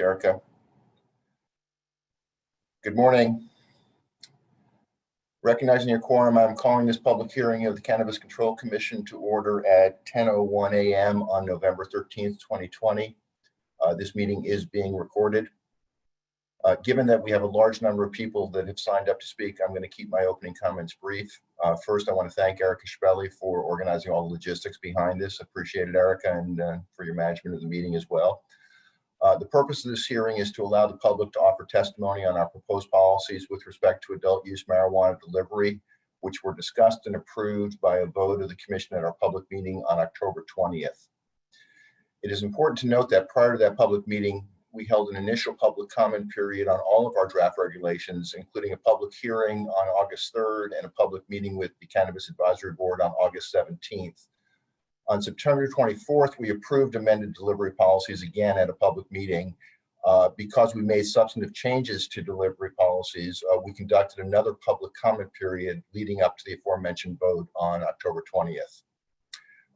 Erica. Good morning. Recognizing your quorum, I'm calling this public hearing of the Cannabis Control Commission to order at 10:01 a.m. on November 13th, 2020. This meeting is being recorded. Given that we have a large number of people that have signed up to speak, I'm going to keep my opening comments brief. First, I want to thank Erica Spelli for organizing all the logistics behind this. Appreciate it, Erica, and for your management of the meeting as well. The purpose of this hearing is to allow the public to offer testimony on our proposed policies with respect to adult use marijuana delivery, which were discussed and approved by a vote of the Commission at our public meeting on October 20th. It is important to note that prior to that public meeting, we held an initial public comment period on all of our draft regulations, including a public hearing on August 3rd and a public meeting with the Cannabis Advisory Board on August 17th. On September 24th, we approved amended delivery policies again at a public meeting. Because we made substantive changes to delivery policies, we conducted another public comment period leading up to the aforementioned vote on October 20th.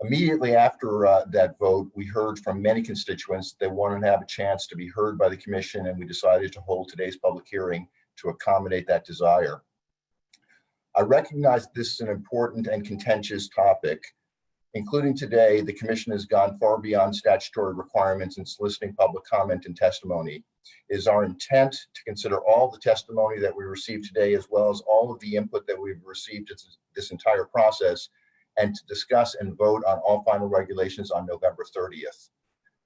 Immediately after that vote, we heard from many constituents that wanted to have a chance to be heard by the Commission, and we decided to hold today's public hearing to accommodate that desire. I recognize this is an important and contentious topic. Including today, the Commission has gone far beyond statutory requirements in soliciting public comment and testimony. It is our intent to consider all the testimony that we received today, as well as all of the input that we've received this entire process, and to discuss and vote on all final regulations on November 30th.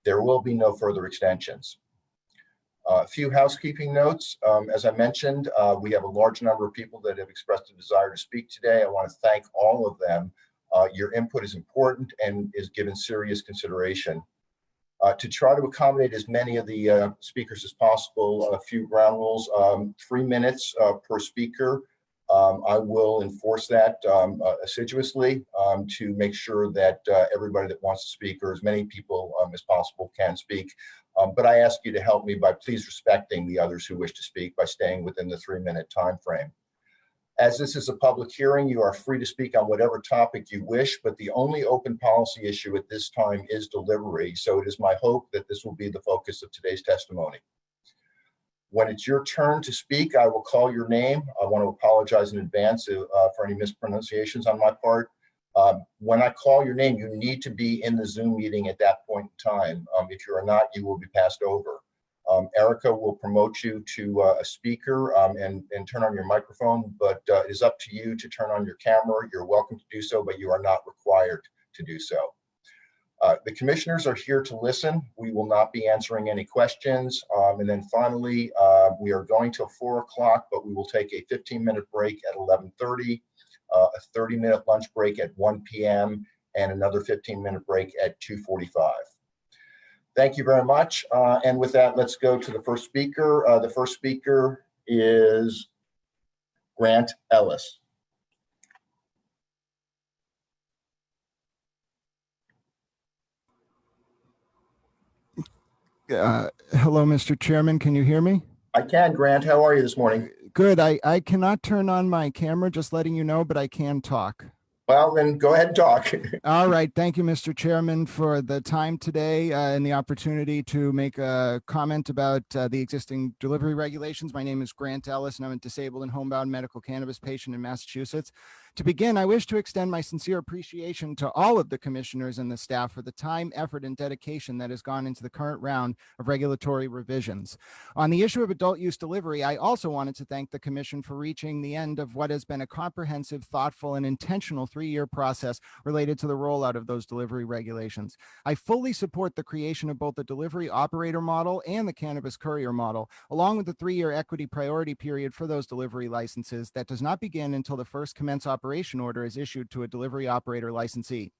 There will be no further extensions. A few housekeeping notes. As I mentioned, we have a large number of people that have expressed a desire to speak today. I want to thank all of them. Your input is important and is given serious consideration. To try to accommodate as many of the speakers as possible, a few ground rules, 3 minutes per speaker. I will enforce that assiduously to make sure that everybody that wants to speak, or as many people as possible, can speak. But I ask you to help me by please respecting the others who wish to speak by staying within the 3-minute time frame. As this is a public hearing, you are free to speak on whatever topic you wish, but the only open policy issue at this time is delivery. So it is my hope that this will be the focus of today's testimony. When it's your turn to speak, I will call your name. I want to apologize in advance for any mispronunciations on my part. When I call your name, you need to be in the Zoom meeting at that point in time. If you are not, you will be passed over. Erica will promote you to a speaker and turn on your microphone, but it is up to you to turn on your camera. You're welcome to do so, but you are not required to do so. The commissioners are here to listen. We will not be answering any questions. And then finally, we are going till 4 o'clock, but we will take a 15-minute break at 11:30, a 30-minute lunch break at 1 p.m., and another 15-minute break at 2:45. Thank you very much. And with that, let's go to the first speaker. The first speaker is Grant Ellis. Hello, Mr. Chairman. Can you hear me? I can, Grant. How are you this morning? Good. I cannot turn on my camera, just letting you know, but I can talk. Well, then go ahead and talk. All right. Thank you, Mr. Chairman, for the time today and the opportunity to make a comment about the existing delivery regulations. My name is Grant Ellis, and I'm a disabled and homebound medical cannabis patient in Massachusetts. To begin, I wish to extend my sincere appreciation to all of the commissioners and the staff for the time, effort, and dedication that has gone into the current round of regulatory revisions. On the issue of adult use delivery, I also wanted to thank the Commission for reaching the end of what has been a comprehensive, thoughtful, and intentional 3-year process related to the rollout of those delivery regulations. I fully support the creation of both the delivery operator model and the cannabis courier model, along with the 3-year equity priority period for those delivery licenses that does not begin until the first commence operation order is issued to a delivery operator licensee.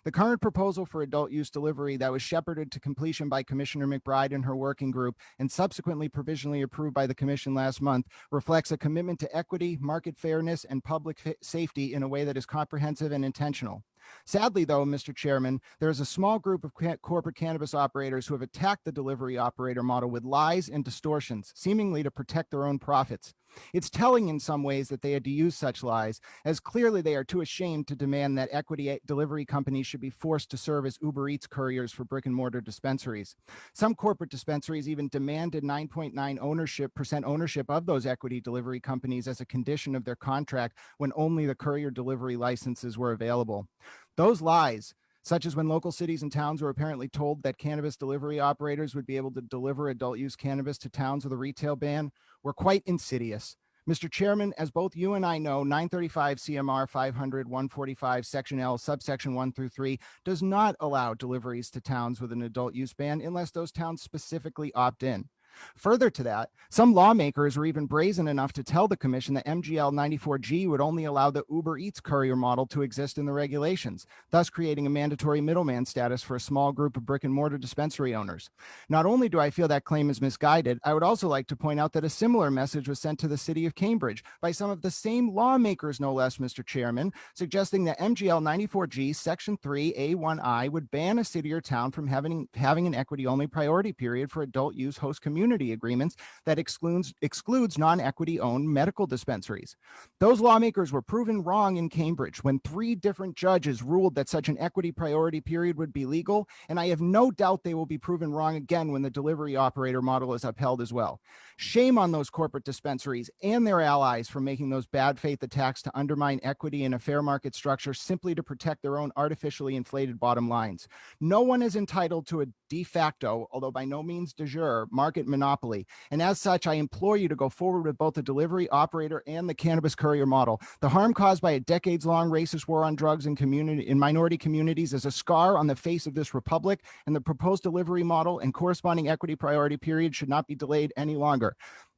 The current proposal for adult use delivery that was shepherded to completion by Commissioner McBride and her working group and subsequently provisionally approved by the Commission last month reflects a commitment to equity, market fairness, and public safety in a way that is comprehensive and intentional. Sadly, though, Mr. Chairman, there is a small group of corporate cannabis operators who have attacked the delivery operator model with lies and distortions, seemingly to protect their own profits. It's telling in some ways that they had to use such lies, as clearly they are too ashamed to demand that equity delivery companies should be forced to serve as Uber Eats couriers for brick and mortar dispensaries. Some corporate dispensaries even demanded 9.9% ownership of those equity delivery companies as a condition of their contract when only the courier delivery licenses were available. Those lies, such as when local cities and towns were apparently told that cannabis delivery operators would be able to deliver adult use cannabis to towns with a retail ban, were quite insidious. Mr. Chairman, as both you and I know, 935 CMR 500-145 Section L, subsection 1 through 3 does not allow deliveries to towns with an adult use ban unless those towns specifically opt in. Further to that, some lawmakers were even brazen enough to tell the commission that MGL 94G would only allow the Uber Eats courier model to exist in the regulations, thus creating a mandatory middleman status for a small group of brick and mortar dispensary owners. Not only do I feel that claim is misguided, I would also like to point out that a similar message was sent to the city of Cambridge by some of the same lawmakers, no less, Mr. Chairman, suggesting that MGL 94G Section 3A1I would ban a city or town from having an equity-only priority period for adult use host community agreements that excludes non-equity owned medical dispensaries. Those lawmakers were proven wrong in Cambridge when 3 different judges ruled that such an equity priority period would be legal, and I have no doubt they will be proven wrong again when the delivery operator model is upheld as well. Shame on those corporate dispensaries and their allies for making those bad faith attacks to undermine equity in a fair market structure simply to protect their own artificially inflated bottom lines. No one is entitled to a de facto, although by no means de jure, market monopoly. And as such, I implore you to go forward with both the delivery operator and the cannabis courier model. The harm caused by a decades-long racist war on drugs in minority communities is a scar on the face of this republic, and the proposed delivery model and corresponding equity priority period should not be delayed any longer.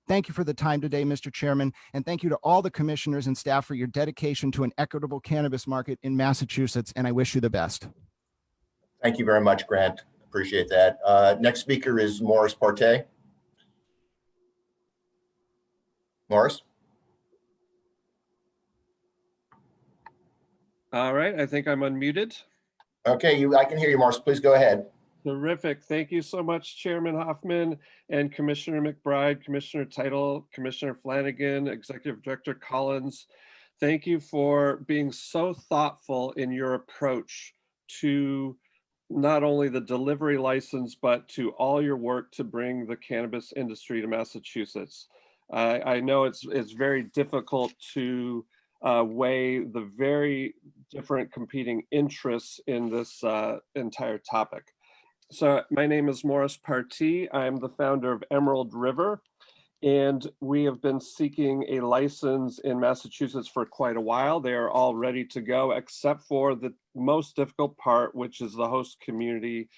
Thank you for the time today, Mr. Chairman, and thank you to all the commissioners and staff for your dedication to an equitable cannabis market in Massachusetts, and I wish you the best. Thank you very much, Grant. Appreciate that. Next speaker is Morris Partey. Morris? All right, I think I'm unmuted. Okay, I can hear you, Morris. Please go ahead. Terrific. Thank you so much, Chairman Hoffman and Commissioner McBride, Commissioner Title, Commissioner Flanagan, Executive Director Collins. Thank you for being so thoughtful in your approach to not only the delivery license, but to all your work to bring the cannabis industry to Massachusetts. I know it's very difficult to weigh the very different competing interests in this entire topic. So my name is Morris Partey. I'm the founder of Emerald River, and we have been seeking a license in Massachusetts for quite a while. They are all ready to go, except for the most difficult part, which is the host community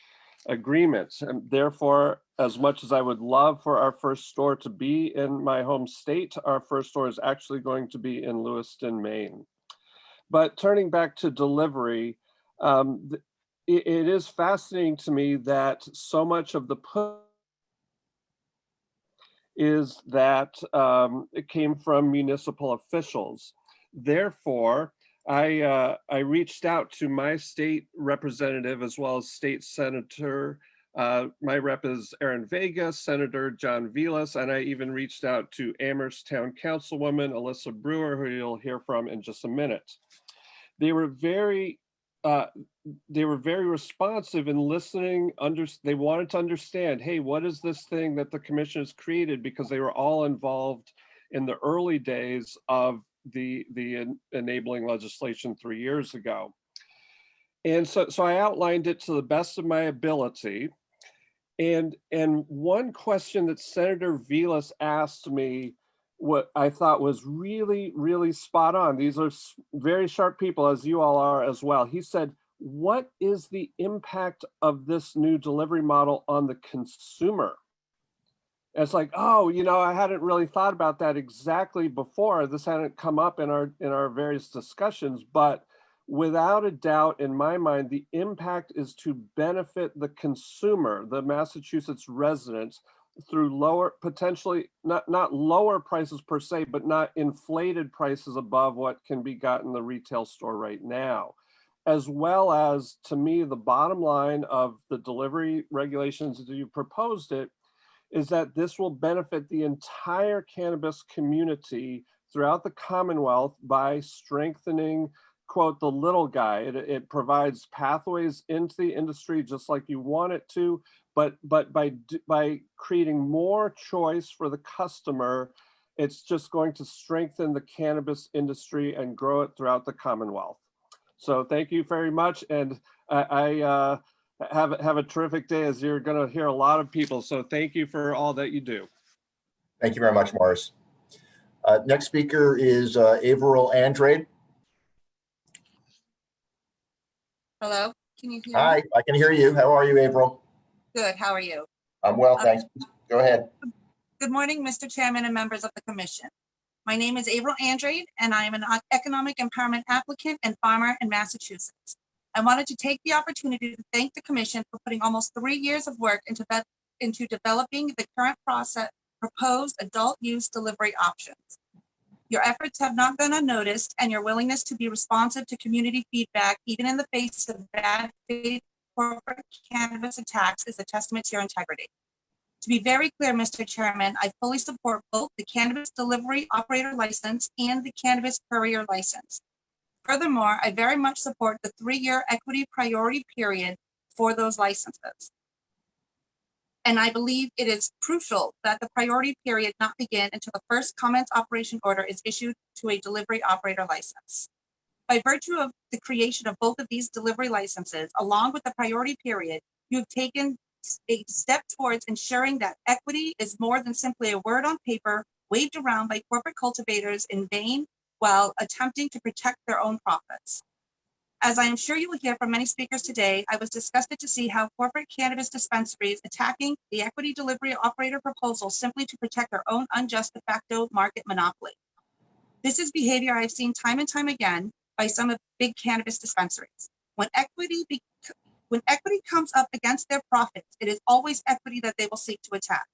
agreements. And therefore, as much as I would love for our first store to be in my home state, our first store is actually going to be in Lewiston, Maine. But turning back to delivery, it is fascinating to me that so much of the push is that it came from municipal officials. Therefore, I reached out to my state representative as well as state senator. My rep is Aaron Vega, Senator John Vilas, and I even reached out to Amherst Town Councilwoman Elissa Brewer, who you'll hear from in just a minute. They were very responsive in listening. They wanted to understand, hey, what is this thing that the commission has created? Because they were all involved in the early days of the enabling legislation 3 years ago. And so I outlined it to the best of my ability. And one question that Senator Vilas asked me, what I thought was really, really spot on. These are very sharp people, as you all are as well. He said, what is the impact of this new delivery model on the consumer? And it's like, oh, you know, I hadn't really thought about that exactly before. This hadn't come up in our various discussions, but without a doubt, in my mind, the impact is to benefit the consumer, the Massachusetts residents, through lower, potentially not lower prices per se, but not inflated prices above what can be got in the retail store right now. as well as, to me, the bottom line of the delivery regulations as you proposed it, is that this will benefit the entire cannabis community throughout the Commonwealth by strengthening, quote, the little guy. It provides pathways into the industry just like you want it to, but by creating more choice for the customer, it's just going to strengthen the cannabis industry and grow it throughout the Commonwealth. So thank you very much, and I have a terrific day, as you're going to hear a lot of people. So thank you for all that you do. Thank you very much, Morris. Next speaker is Averill Andrade. Hello, can you hear me? Hi, I can hear you. How are you, Averill? Good, how are you? I'm well, thanks. Go ahead. Good morning, Mr. Chairman and members of the commission. My name is Averill Andrade, and I am an economic empowerment applicant and farmer in Massachusetts. I wanted to take the opportunity to thank the commission for putting almost 3 years of work into developing the current proposed adult use delivery options. Your efforts have not gone unnoticed, and your willingness to be responsive to community feedback, even in the face of bad faith corporate cannabis attacks, is a testament to your integrity. To be very clear, Mr. Chairman, I fully support both the cannabis delivery operator license and the cannabis courier license. Furthermore, I very much support the 3-year equity priority period for those licenses. And I believe it is crucial that the priority period not begin until the first commence operation order is issued to a delivery operator license. By virtue of the creation of both of these delivery licenses, along with the priority period, you have taken a step towards ensuring that equity is more than simply a word on paper waved around by corporate cultivators in vain while attempting to protect their own profits. As I am sure you will hear from many speakers today, I was disgusted to see how corporate cannabis dispensaries attacking the equity delivery operator proposal simply to protect their own unjust de facto market monopoly. This is behavior I've seen time and time again by some of big cannabis dispensaries. When equity comes up against their profits, it is always equity that they will seek to attack.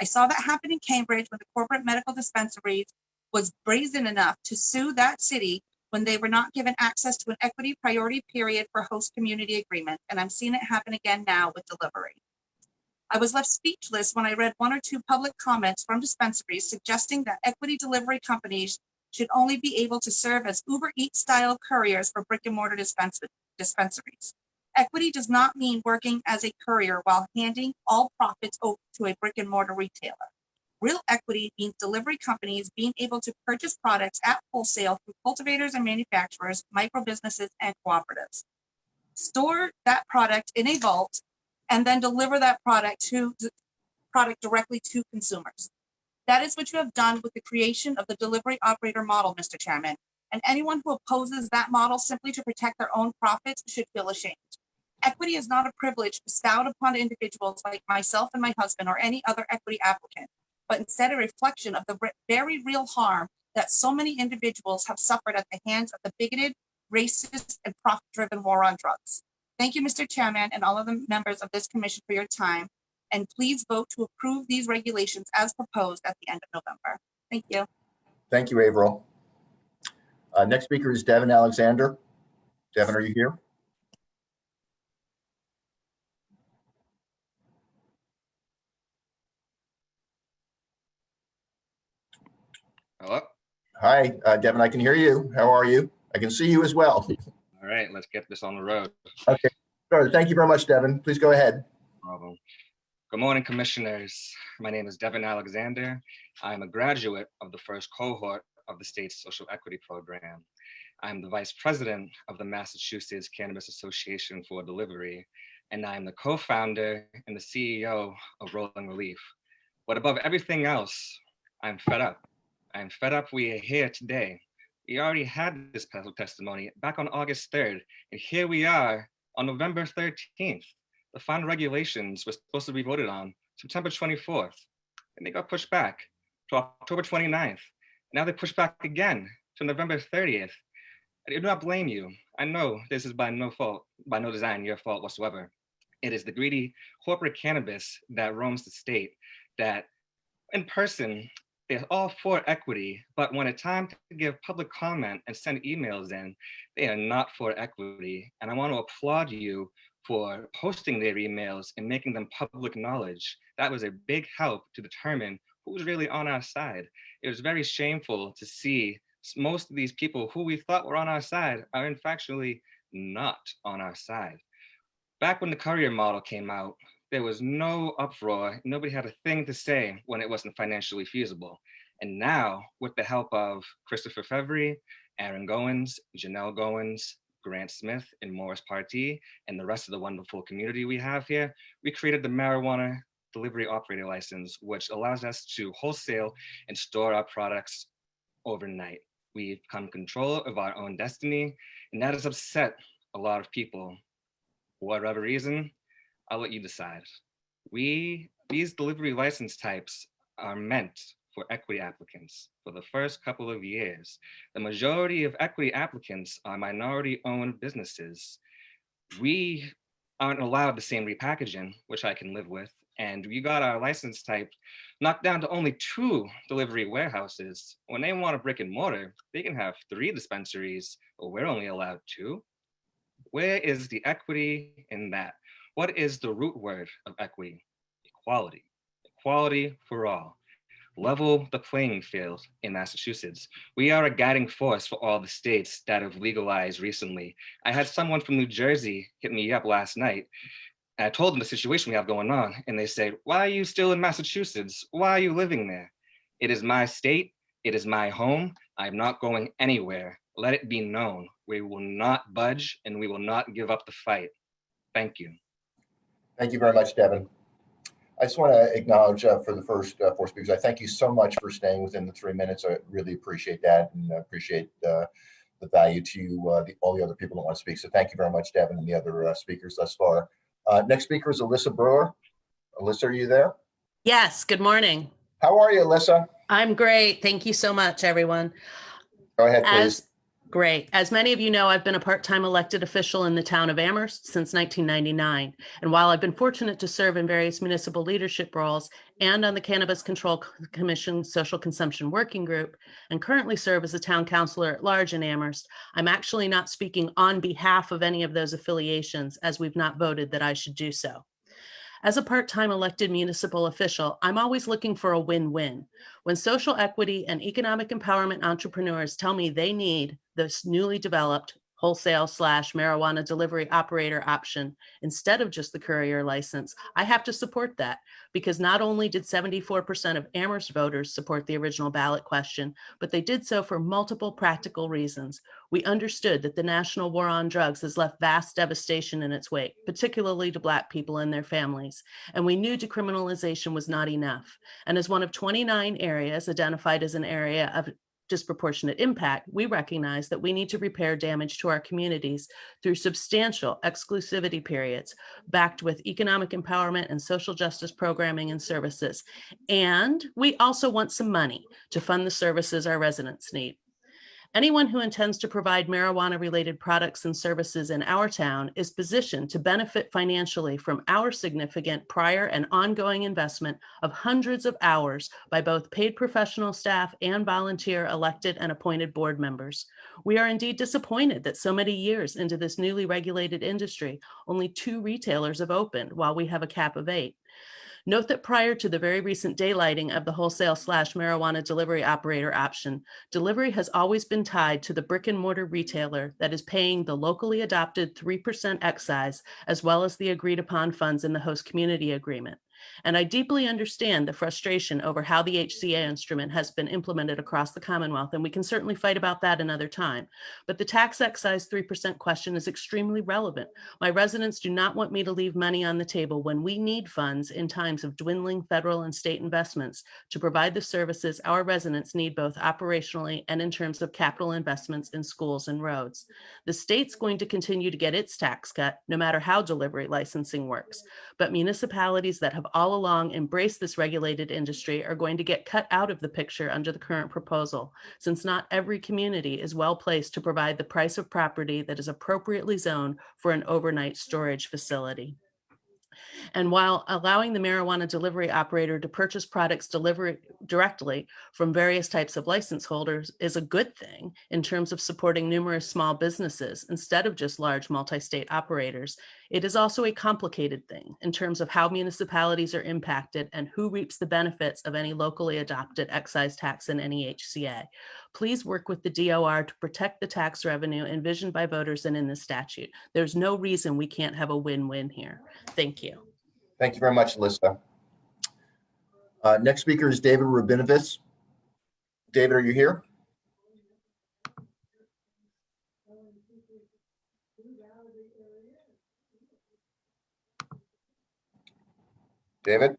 I saw that happen in Cambridge when the corporate medical dispensaries was brazen enough to sue that city when they were not given access to an equity priority period for host community agreement, and I'm seeing it happen again now with delivery. I was left speechless when I read 1 or 2 public comments from dispensaries suggesting that equity delivery companies should only be able to serve as Uber Eats style couriers for brick and mortar dispensaries. Equity does not mean working as a courier while handing all profits over to a brick and mortar retailer. Real equity means delivery companies being able to purchase products at wholesale from cultivators and manufacturers, micro businesses, and cooperatives. Store that product in a vault and then deliver that product directly to consumers. That is what you have done with the creation of the delivery operator model, Mr. Chairman, and anyone who opposes that model simply to protect their own profits should feel ashamed. Equity is not a privilege bestowed upon individuals like myself and my husband or any other equity applicant, but instead a reflection of the very real harm that so many individuals have suffered at the hands of the bigoted, racist, and profit-driven war on drugs. Thank you, Mr. Chairman, and all of the members of this commission for your time, and please vote to approve these regulations as proposed at the end of November. Thank you. Thank you, Averill. Next speaker is Devin Alexander. Devin, are you here? Hello. Hi, Devin, I can hear you. How are you? I can see you as well. All right, let's get this on the road. Okay, sure. Thank you very much, Devin. Please go ahead. No problem. Good morning, commissioners. My name is Devin Alexander. I'm a graduate of the first cohort of the state's social equity program. I'm the vice president of the Massachusetts Cannabis Association for Delivery, and I'm the co-founder and the CEO of Rolling Relief. But above everything else, I'm fed up. I'm fed up we are here today. We already had this testimony back on August 3rd, and here we are on November 13th. The final regulations were supposed to be voted on September 24th, and they got pushed back to October 29th. Now they pushed back again to November 30th. I do not blame you. I know this is by no design your fault whatsoever. It is the greedy corporate cannabis that roams the state that in person, they're all for equity, but when it's time to give public comment and send emails in, they are not for equity. And I want to applaud you for posting their emails and making them public knowledge. That was a big help to determine who's really on our side. It was very shameful to see most of these people who we thought were on our side are in fact actually not on our side. Back when the courier model came out, there was no uproar. Nobody had a thing to say when it wasn't financially feasible. And now, with the help of Christopher Fevery, Aaron Goins, Janelle Goins, Grant Smith, and Morris Partee, and the rest of the wonderful community we have here, we created the marijuana delivery operator license, which allows us to wholesale and store our products overnight. We've come control of our own destiny, and that has upset a lot of people. For whatever reason, I'll let you decide. These delivery license types are meant for equity applicants for the first couple of years. The majority of equity applicants are minority-owned businesses. We aren't allowed the same repackaging, which I can live with, and we got our license type knocked down to only 2 delivery warehouses. When they want a brick and mortar, they can have 3 dispensaries, but we're only allowed 2. Where is the equity in that? What is the root word of equity? Equality. Equality for all. Level the playing field in Massachusetts. We are a guiding force for all the states that have legalized recently. I had someone from New Jersey hit me up last night, and I told them the situation we have going on, and they say, "Why are you still in Massachusetts? Why are you living there?" It is my state. It is my home. I'm not going anywhere. Let it be known. We will not budge, and we will not give up the fight. Thank you. Thank you very much, Devin. I just want to acknowledge for the first 4 speakers, I thank you so much for staying within the 3 minutes. I really appreciate that, and appreciate the value to all the other people that want to speak. So thank you very much, Devin, and the other speakers thus far. Next speaker is Elissa Brewer. Elissa, are you there? Yes, good morning. How are you, Elissa? I'm great. Thank you so much, everyone. Go ahead, please. Great. As many of you know, I've been a part-time elected official in the town of Amherst since 1999. And while I've been fortunate to serve in various municipal leadership roles and on the Cannabis Control Commission Social Consumption Working Group, and currently serve as a town councilor at large in Amherst, I'm actually not speaking on behalf of any of those affiliations, as we've not voted that I should do so. As a part-time elected municipal official, I'm always looking for a win-win. When social equity and economic empowerment entrepreneurs tell me they need this newly developed wholesale/marijuana delivery operator option instead of just the courier license, I have to support that, because not only did 74% of Amherst voters support the original ballot question, but they did so for multiple practical reasons. We understood that the national war on drugs has left vast devastation in its wake, particularly to Black people and their families. And we knew decriminalization was not enough. And as one of 29 areas identified as an area of disproportionate impact, we recognize that we need to repair damage to our communities through substantial exclusivity periods, backed with economic empowerment and social justice programming and services. And we also want some money to fund the services our residents need. Anyone who intends to provide marijuana-related products and services in our town is positioned to benefit financially from our significant prior and ongoing investment of hundreds of hours by both paid professional staff and volunteer elected and appointed board members. We are indeed disappointed that so many years into this newly regulated industry, only 2 retailers have opened while we have a cap of 8. Note that prior to the very recent daylighting of the wholesale/marijuana delivery operator option, delivery has always been tied to the brick and mortar retailer that is paying the locally adopted 3% excise, as well as the agreed upon funds in the host community agreement. And I deeply understand the frustration over how the HCA instrument has been implemented across the Commonwealth, and we can certainly fight about that another time. But the tax excise 3% question is extremely relevant. My residents do not want me to leave money on the table when we need funds in times of dwindling federal and state investments to provide the services our residents need, both operationally and in terms of capital investments in schools and roads. The state's going to continue to get its tax cut, no matter how delivery licensing works. But municipalities that have all along embraced this regulated industry are going to get cut out of the picture under the current proposal, since not every community is well placed to provide the price of property that is appropriately zoned for an overnight storage facility. And while allowing the marijuana delivery operator to purchase products directly from various types of license holders is a good thing in terms of supporting numerous small businesses instead of just large multi-state operators, it is also a complicated thing in terms of how municipalities are impacted and who reaps the benefits of any locally adopted excise tax in any HCA. Please work with the DOR to protect the tax revenue envisioned by voters and in the statute. There's no reason we can't have a win-win here. Thank you. Thank you very much, Elissa. Next speaker is David Rubinovis. David, are you here? David?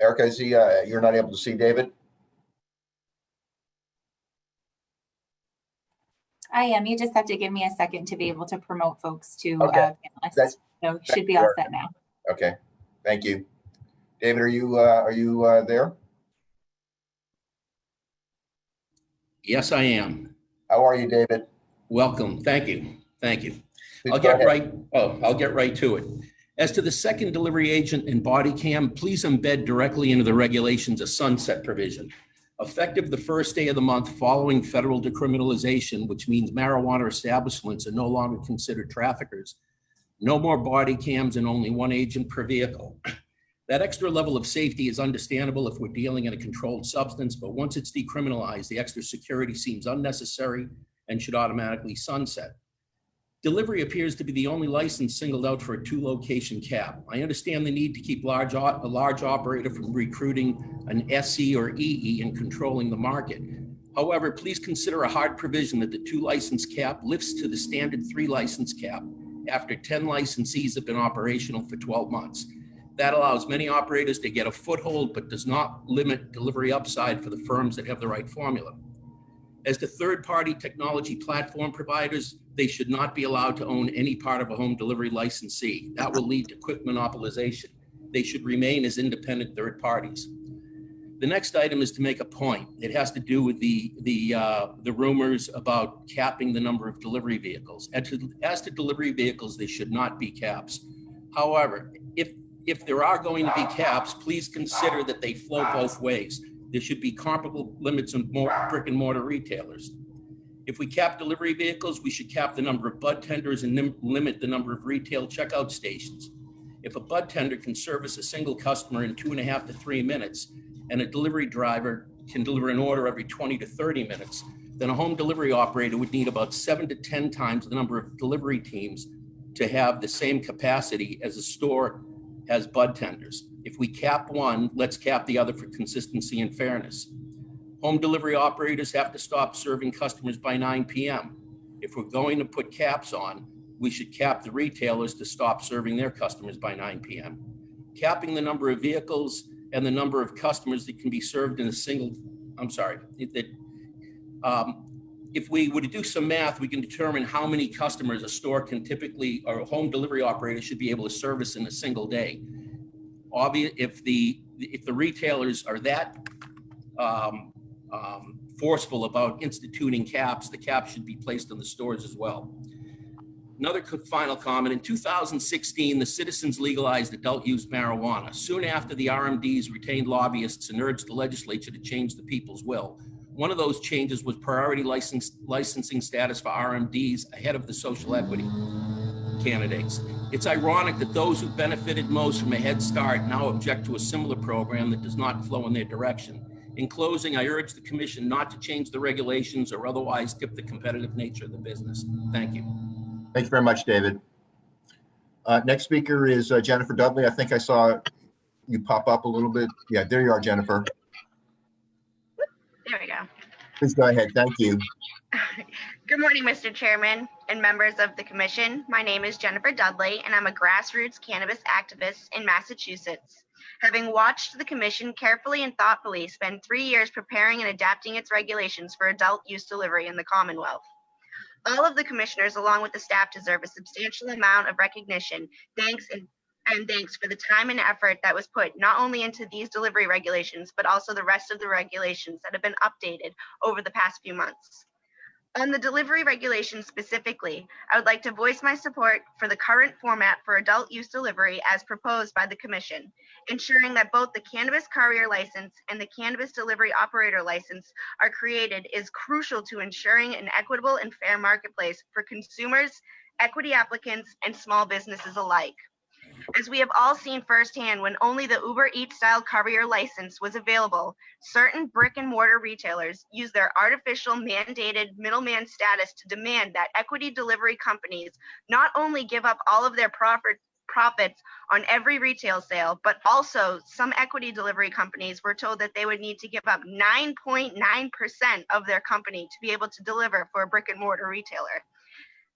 Erica, I see you're not able to see David? I am. You just have to give me a second to be able to promote folks to Okay. panelists. So should be all set now. Okay, thank you. David, are you there? Yes, I am. How are you, David? Welcome. Thank you. Thank you. Please I'll go get ahead. I'll get right to it. As to the second delivery agent and body cam, please embed directly into the regulations a sunset provision. Effective the first day of the month following federal decriminalization, which means marijuana establishments are no longer considered traffickers. No more body cams and only one agent per vehicle. That extra level of safety is understandable if we're dealing in a controlled substance, but once it's decriminalized, the extra security seems unnecessary and should automatically sunset. Delivery appears to be the only license singled out for a 2-location cap. I understand the need to keep a large operator from recruiting an SE or EE and controlling the market. However, please consider a hard provision that the 2-license cap lifts to the standard 3-license cap after 10 licensees have been operational for 12 months. That allows many operators to get a foothold, but does not limit delivery upside for the firms that have the right formula. As to third-party technology platform providers, they should not be allowed to own any part of a home delivery licensee. That will lead to quick monopolization. They should remain as independent third parties. The next item is to make a point. It has to do with the rumors about capping the number of delivery vehicles. As to delivery vehicles, they should not be caps. However, if there are going to be caps, please consider that they flow both ways. There should be comparable limits on more brick and mortar retailers. If we cap delivery vehicles, we should cap the number of bud tenders and limit the number of retail checkout stations. If a bud tender can service a single customer in 2.5 to 3 minutes, and a delivery driver can deliver an order every 20 to 30 minutes, then a home delivery operator would need about 7 to 10 times the number of delivery teams to have the same capacity as a store has bud tenders. If we cap one, let's cap the other for consistency and fairness. Home delivery operators have to stop serving customers by 9 p.m. If we're going to put caps on, we should cap the retailers to stop serving their customers by 9 p.m. Capping the number of vehicles and the number of customers that can be served in a single, if we were to do some math, we can determine how many customers a store can typically, or a home delivery operator should be able to service in a single day. Obvious, if the retailers are that forceful about instituting caps, the cap should be placed on the stores as well. Another final comment, in 2016, the citizens legalized adult use marijuana. Soon after, the RMDs retained lobbyists and urged the legislature to change the people's will. One of those changes was priority licensing status for RMDs ahead of the social equity candidates. It's ironic that those who benefited most from a head start now object to a similar program that does not flow in their direction. In closing, I urge the commission not to change the regulations or otherwise tip the competitive nature of the business. Thank you. Thank you very much, David. Next speaker is Jennifer Dudley. I think I saw you pop up a little bit. Yeah, there you are, Jennifer. There we go. Please go ahead. Thank you. Good morning, Mr. Chairman and members of the commission. My name is Jennifer Dudley, and I'm a grassroots cannabis activist in Massachusetts. Having watched the commission carefully and thoughtfully spend 3 years preparing and adapting its regulations for adult use delivery in the Commonwealth. All of the commissioners, along with the staff, deserve a substantial amount of recognition, thanks for the time and effort that was put not only into these delivery regulations, but also the rest of the regulations that have been updated over the past few months. On the delivery regulations specifically, I would like to voice my support for the current format for adult use delivery as proposed by the Commission, ensuring that both the cannabis courier license and the cannabis delivery operator license are created is crucial to ensuring an equitable and fair marketplace for consumers, equity applicants, and small businesses alike. As we have all seen firsthand, when only the Uber Eats style courier license was available, certain brick and mortar retailers use their artificial mandated middleman status to demand that equity delivery companies not only give up all of their profits on every retail sale, but also some equity delivery companies were told that they would need to give up 9.9% of their company to be able to deliver for a brick and mortar retailer.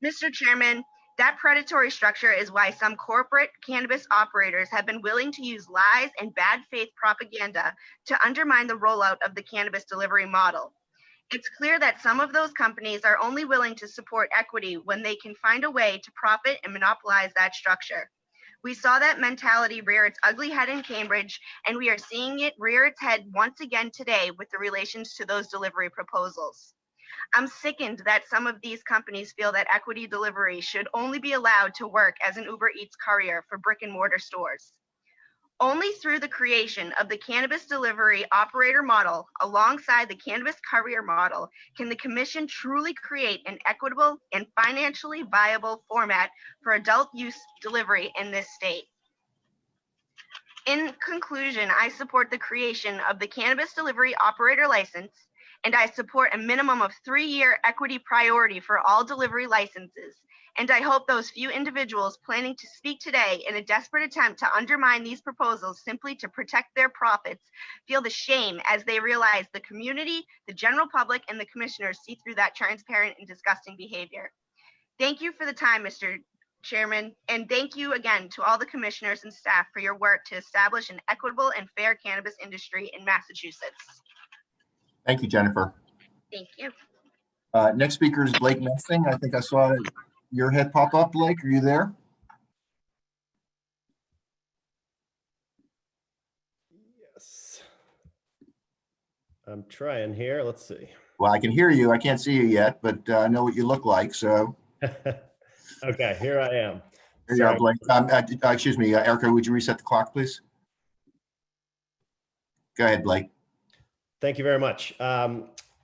Mr. Chairman, that predatory structure is why some corporate cannabis operators have been willing to use lies and bad faith propaganda to undermine the rollout of the cannabis delivery model. It's clear that some of those companies are only willing to support equity when they can find a way to profit and monopolize that structure. We saw that mentality rear its ugly head in Cambridge, and we are seeing it rear its head once again today with the relations to those delivery proposals. I'm sickened that some of these companies feel that equity delivery should only be allowed to work as an Uber Eats courier for brick and mortar stores. Only through the creation of the cannabis delivery operator model alongside the cannabis courier model can the Commission truly create an equitable and financially viable format for adult use delivery in this state. In conclusion, I support the creation of the cannabis delivery operator license, and I support a minimum of 3-year equity priority for all delivery licenses. And I hope those few individuals planning to speak today in a desperate attempt to undermine these proposals simply to protect their profits feel the shame as they realize the community, the general public, and the commissioners see through that transparent and disgusting behavior. Thank you for the time, Mr. Chairman, and thank you again to all the commissioners and staff for your work to establish an equitable and fair cannabis industry in Massachusetts. Thank you, Jennifer. Thank you. Next speaker is Blake Mensing. I think I saw your head pop up. Blake, are you there? Yes. I'm trying here. Let's see. Well, I can hear you. I can't see you yet, but I know what you look like. So Okay, here I am. here you are, Blake. Excuse me, Erica, would you reset the clock, please? Go ahead, Blake. Thank you very much.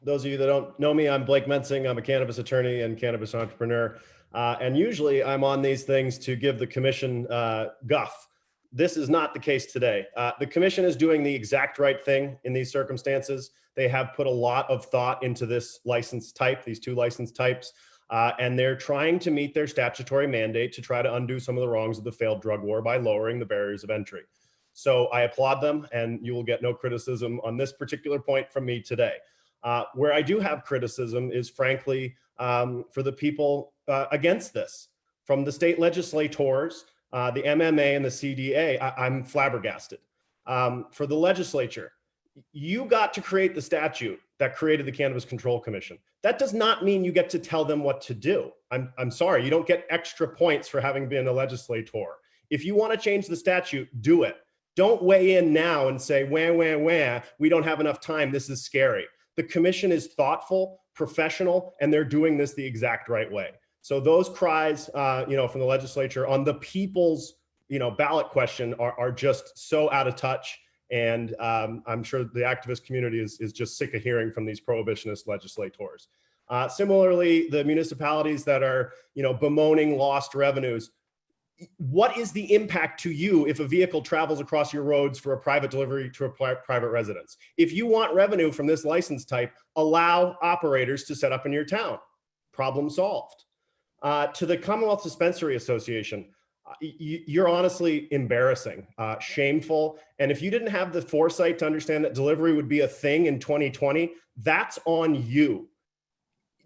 Those of you that don't know me, I'm Blake Mensing. I'm a cannabis attorney and cannabis entrepreneur. And usually I'm on these things to give the commission guff. This is not the case today. The commission is doing the exact right thing in these circumstances. They have put a lot of thought into this license type, these 2 license types, and they're trying to meet their statutory mandate to try to undo some of the wrongs of the failed drug war by lowering the barriers of entry. So I applaud them, and you will get no criticism on this particular point from me today. Where I do have criticism is frankly for the people against this. From the state legislators, the MMA and the CDA, I'm flabbergasted. For the legislature, you got to create the statute that created the Cannabis Control Commission. That does not mean you get to tell them what to do. I'm sorry, you don't get extra points for having been a legislator. If you want to change the statute, do it. Don't weigh in now and say, wah, we don't have enough time, this is scary. The commission is thoughtful, professional, and they're doing this the exact right way. So those cries, from the legislature on the people's, ballot question are just so out of touch. And I'm sure the activist community is just sick of hearing from these prohibitionist legislators. Similarly, the municipalities that are, bemoaning lost revenues. What is the impact to you if a vehicle travels across your roads for a private delivery to a private residence? If you want revenue from this license type, allow operators to set up in your town. Problem solved. To the Commonwealth Dispensary Association, you're honestly embarrassing, shameful. And if you didn't have the foresight to understand that delivery would be a thing in 2020, that's on you.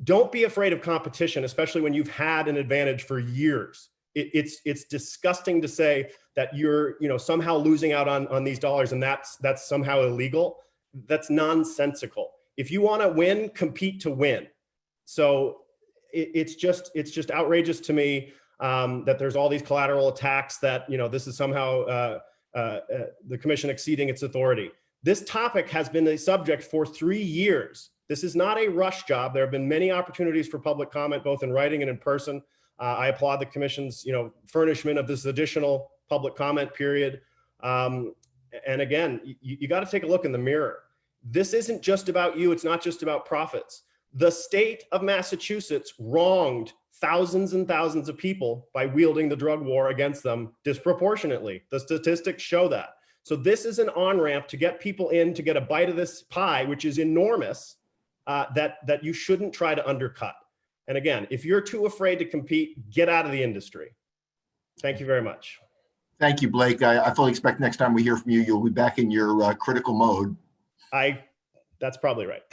Don't be afraid of competition, especially when you've had an advantage for years. It's disgusting to say that you're somehow losing out on these dollars and that's somehow illegal. That's nonsensical. If you want to win, compete to win. So it's just outrageous to me that there's all these collateral attacks that this is somehow the commission exceeding its authority. This topic has been a subject for 3 years This is not a rush job. There have been many opportunities for public comment, both in writing and in person. I applaud the commission's, furnishment of this additional public comment period. And again, you got to take a look in the mirror. This isn't just about you. It's not just about profits. The state of Massachusetts wronged thousands and thousands of people by wielding the drug war against them disproportionately. The statistics show that. So this is an on-ramp to get people in to get a bite of this pie, which is enormous, that you shouldn't try to undercut. And again, if you're too afraid to compete, get out of the industry. Thank you very much. Thank you, Blake. I fully expect next time we hear from you, you'll be back in your critical mode. That's probably right.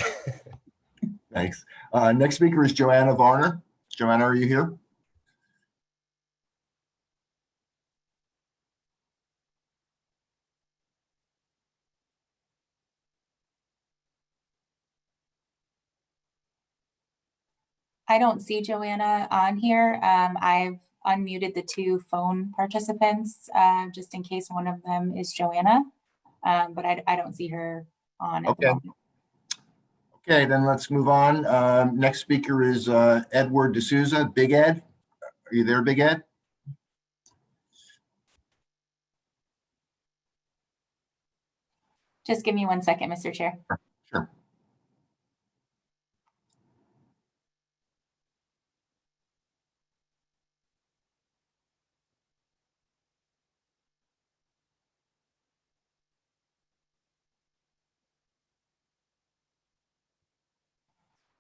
Thanks. Next speaker is Joanna Varner. Joanna, are you here? I don't see Joanna on here. I've unmuted the two phone participants just in case one of them is Joanna, but I don't see her on at the moment. Okay, then let's move on. Next speaker is Edward De Souza. Big Ed, are you there, Big Ed? Just give me 1 second, Mr. Chair. Sure.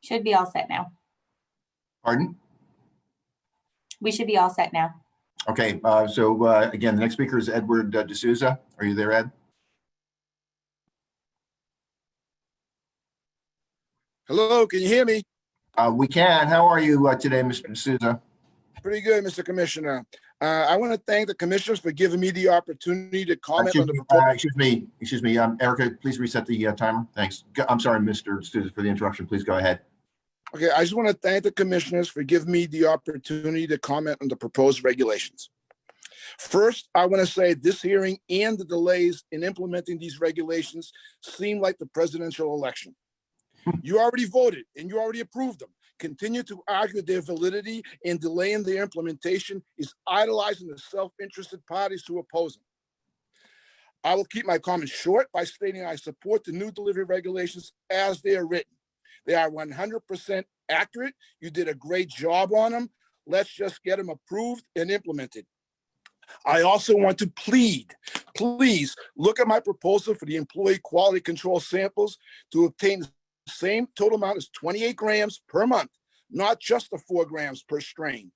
Should be all set now. Pardon? We should be all set now. Okay, so again, the next speaker is Edward De Souza. Are you there, Ed? Hello, can you hear me? We can. How are you today, Mr. De Souza? Pretty good, Mr. Commissioner. I want to thank the commissioners for giving me the opportunity to comment on the proposal. Excuse me, Erica, please reset the timer. Thanks. I'm sorry, Mr. De Souza, for the interruption. Please go ahead. Okay, I just want to thank the commissioners for giving me the opportunity to comment on the proposed regulations. First, I want to say this hearing and the delays in implementing these regulations seem like the presidential election. You already voted and you already approved them. Continue to argue their validity and delaying their implementation is idolizing the self-interested parties who oppose them. I will keep my comments short by stating I support the new delivery regulations as they are written. They are 100% accurate. You did a great job on them. Let's just get them approved and implemented. I also want to please look at my proposal for the employee quality control samples to obtain the same total amount as 28 grams per month, not just the 4 grams per strain.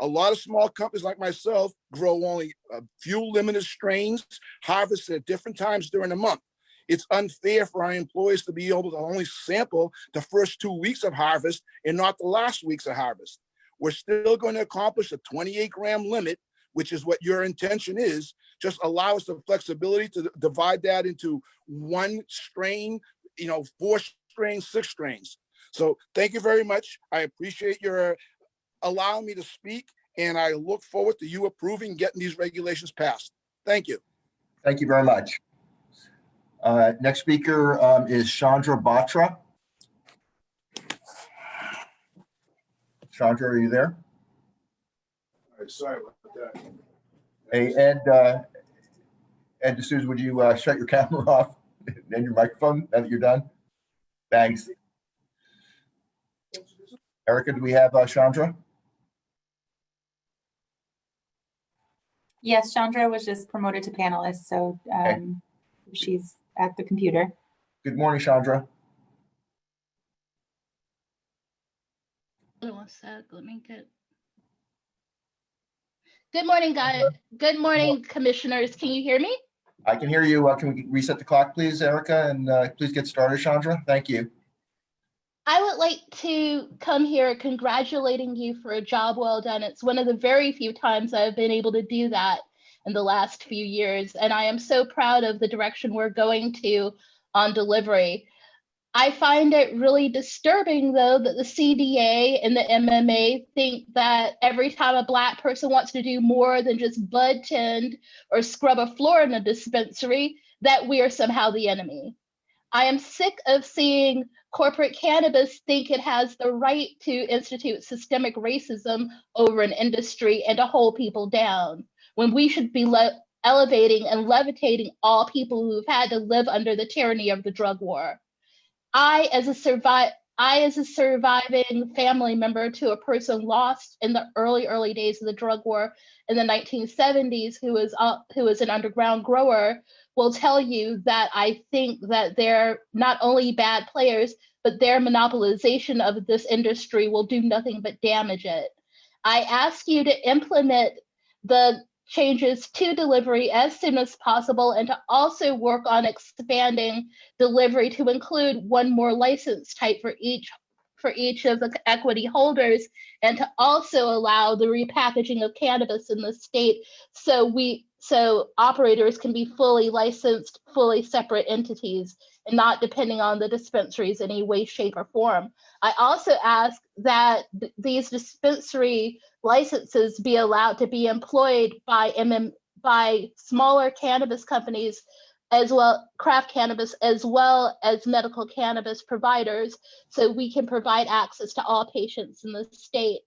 A lot of small companies like myself grow only a few limited strains, harvested at different times during the month. It's unfair for our employees to be able to only sample the first 2 weeks of harvest and not the last weeks of harvest. We're still going to accomplish a 28-gram limit, which is what your intention is. Just allow us the flexibility to divide that into 1 strain, 4 strains, 6 strains. So thank you very much. I appreciate your allowing me to speak, and I look forward to you approving getting these regulations passed. Thank you. Thank you very much. Next speaker is Chandra Batra. Chandra, are you there? All right, sorry about that. Hey, Ed De Souza, would you shut your camera off and your microphone now that you're done? Thanks. Erica, do we have Chandra? Yes, Chandra was just promoted to panelist, so she's at the computer. Good morning, Chandra. One sec, let me get. Good morning, guys. Good morning, commissioners. Can you hear me? I can hear you. Can we reset the clock, please, Erica? And please get started, Chandra. Thank you. I would like to come here congratulating you for a job well done. It's one of the very few times I've been able to do that in the last few years. And I am so proud of the direction we're going to on delivery. I find it really disturbing, though, that the CDA and the MMA think that every time a Black person wants to do more than just bud tend or scrub a floor in a dispensary, that we are somehow the enemy. I am sick of seeing corporate cannabis think it has the right to institute systemic racism over an industry and to hold people down, when we should be elevating and levitating all people who've had to live under the tyranny of the drug war. I, as a surviving family member to a person lost in the early days of the drug war in the 1970s, who was an underground grower, will tell you that I think that they're not only bad players, but their monopolization of this industry will do nothing but damage it. I ask you to implement the changes to delivery as soon as possible, and to also work on expanding delivery to include one more license type for each of the equity holders, and to also allow the repackaging of cannabis in the state so operators can be fully licensed, fully separate entities, and not depending on the dispensaries in any way, shape, or form. I also ask that these dispensary licenses be allowed to be employed by smaller cannabis companies, as well craft cannabis, as well as medical cannabis providers, so we can provide access to all patients in the state.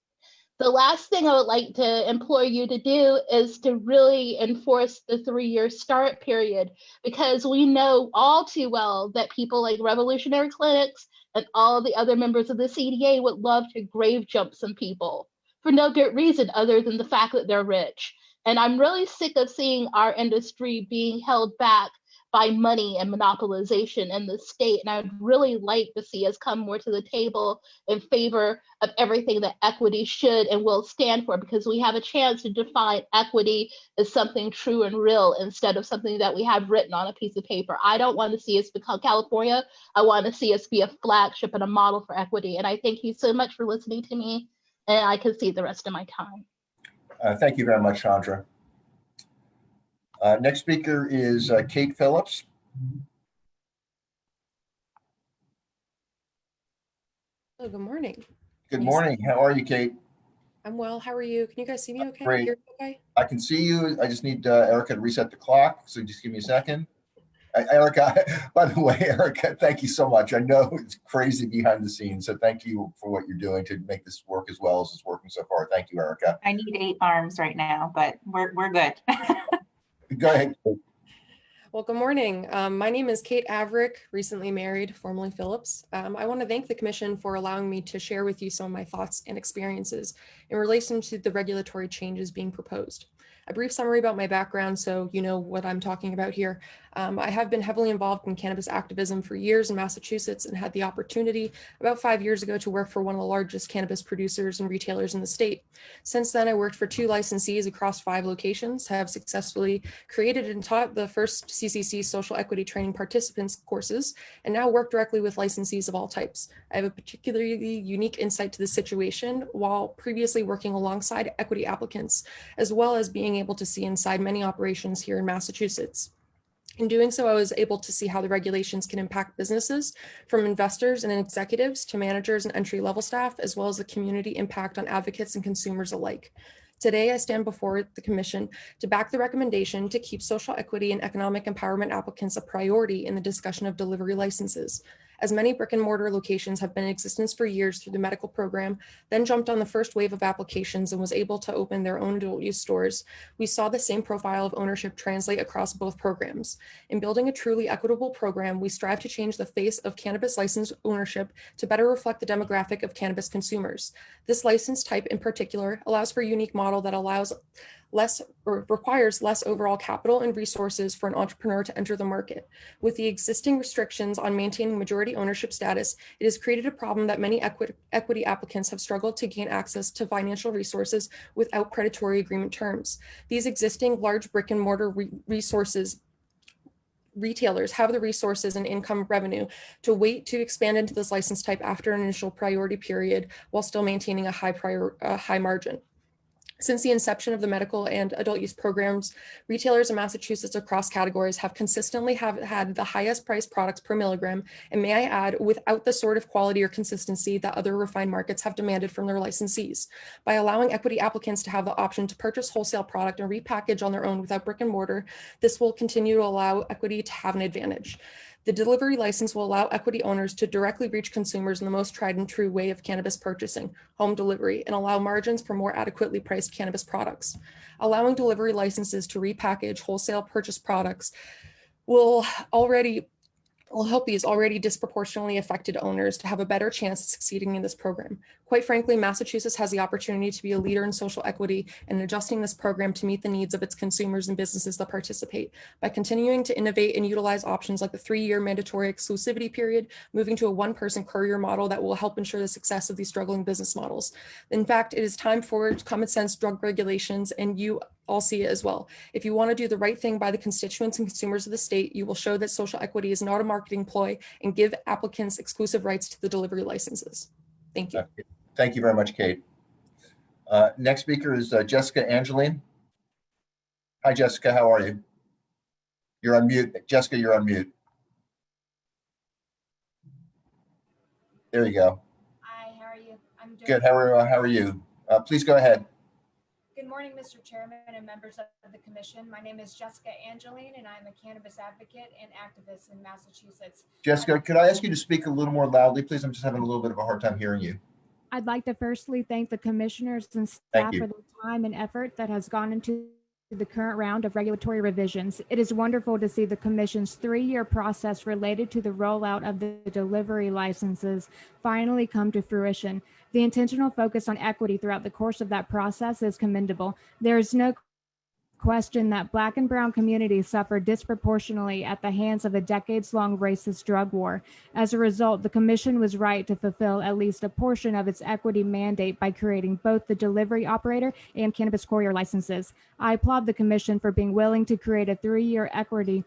The last thing I would like to implore you to do is to really enforce the 3-year start period, because we know all too well that people like Revolutionary Clinics and all the other members of the CDA would love to grave jump some people for no good reason other than the fact that they're rich. And I'm really sick of seeing our industry being held back by money and monopolization in the state. And I'd really like to see us come more to the table in favor of everything that equity should and will stand for, because we have a chance to define equity as something true and real instead of something that we have written on a piece of paper. I don't want to see us become California. I want to see us be a flagship and a model for equity. And I thank you so much for listening to me, and I can see the rest of my time. Thank you very much, Chandra. Next speaker is Kate Phillips. Hello, good morning. Good morning. How are you, Kate? I'm well. How are you? Can you guys see me okay? Great. Hear me okay? I can see you. I just need Erica to reset the clock. So just give me a second. Erica, by the way, Erica, thank you so much. I know it's crazy behind the scenes. So thank you for what you're doing to make this work as well as it's working so far. Thank you, Erica. I need 8 arms right now, but we're good. Go ahead. Well, good morning. My name is Kate Averill, recently married, formerly Phillips. I want to thank the Commission for allowing me to share with you some of my thoughts and experiences in relation to the regulatory changes being proposed. A brief summary about my background so you know what I'm talking about here. I have been heavily involved in cannabis activism for years in Massachusetts and had the opportunity about 5 years ago to work for one of the largest cannabis producers and retailers in the state. Since then, I worked for 2 licensees across 5 locations, have successfully created and taught the first CCC social equity training participants courses, and now work directly with licensees of all types. I have a particularly unique insight to the situation while previously working alongside equity applicants, as well as being able to see inside many operations here in Massachusetts. In doing so, I was able to see how the regulations can impact businesses, from investors and executives to managers and entry-level staff, as well as the community impact on advocates and consumers alike. Today, I stand before the Commission to back the recommendation to keep social equity and economic empowerment applicants a priority in the discussion of delivery licenses. As many brick and mortar locations have been in existence for years through the medical program, then jumped on the first wave of applications and was able to open their own adult use stores, we saw the same profile of ownership translate across both programs. In building a truly equitable program, we strive to change the face of cannabis license ownership to better reflect the demographic of cannabis consumers. This license type in particular allows for a unique model that allows less or requires less overall capital and resources for an entrepreneur to enter the market. With the existing restrictions on maintaining majority ownership status, it has created a problem that many equity applicants have struggled to gain access to financial resources without predatory agreement terms. These existing large brick and mortar retailers have the resources and income revenue to wait to expand into this license type after an initial priority period while still maintaining a high margin. Since the inception of the medical and adult use programs, retailers in Massachusetts across categories have consistently had the highest priced products per milligram, and may I add, without the sort of quality or consistency that other refined markets have demanded from their licensees. By allowing equity applicants to have the option to purchase wholesale product and repackage on their own without brick and mortar, this will continue to allow equity to have an advantage. The delivery license will allow equity owners to directly reach consumers in the most tried and true way of cannabis purchasing, home delivery, and allow margins for more adequately priced cannabis products. Allowing delivery licenses to repackage wholesale purchase products will help these already disproportionately affected owners to have a better chance of succeeding in this program. Quite frankly, Massachusetts has the opportunity to be a leader in social equity and adjusting this program to meet the needs of its consumers and businesses that participate. By continuing to innovate and utilize options like the 3-year mandatory exclusivity period, moving to a one-person courier model that will help ensure the success of these struggling business models. In fact, it is time for common sense drug regulations, and you all see it as well. If you want to do the right thing by the constituents and consumers of the state, you will show that social equity is not a marketing ploy and give applicants exclusive rights to the delivery licenses. Thank you. Thank you very much, Kate. Next speaker is Jessica Angeline. Hi, Jessica. How are you? You're on mute. Jessica, you're on mute. There you go. Hi, how are you? I'm doing Good. How are you? Please go ahead. Good morning, Mr. Chairman and members of the commission. My name is Jessica Angeline, and I'm a cannabis advocate and activist in Massachusetts. Jessica, could I ask you to speak a little more loudly, please? I'm just having a little bit of a hard time hearing you. I'd like to firstly thank the commissioners and staff for the time and effort that has gone into the current round of regulatory revisions. It is wonderful to see the commission's 3-year process related to the rollout of the delivery licenses finally come to fruition. The intentional focus on equity throughout the course of that process is commendable. There is no question that Black and Brown communities suffer disproportionately at the hands of a decades-long racist drug war. As a result, the commission was right to fulfill at least a portion of its equity mandate by creating both the delivery operator and cannabis courier licenses. I applaud the commission for being willing to create a 3-year equity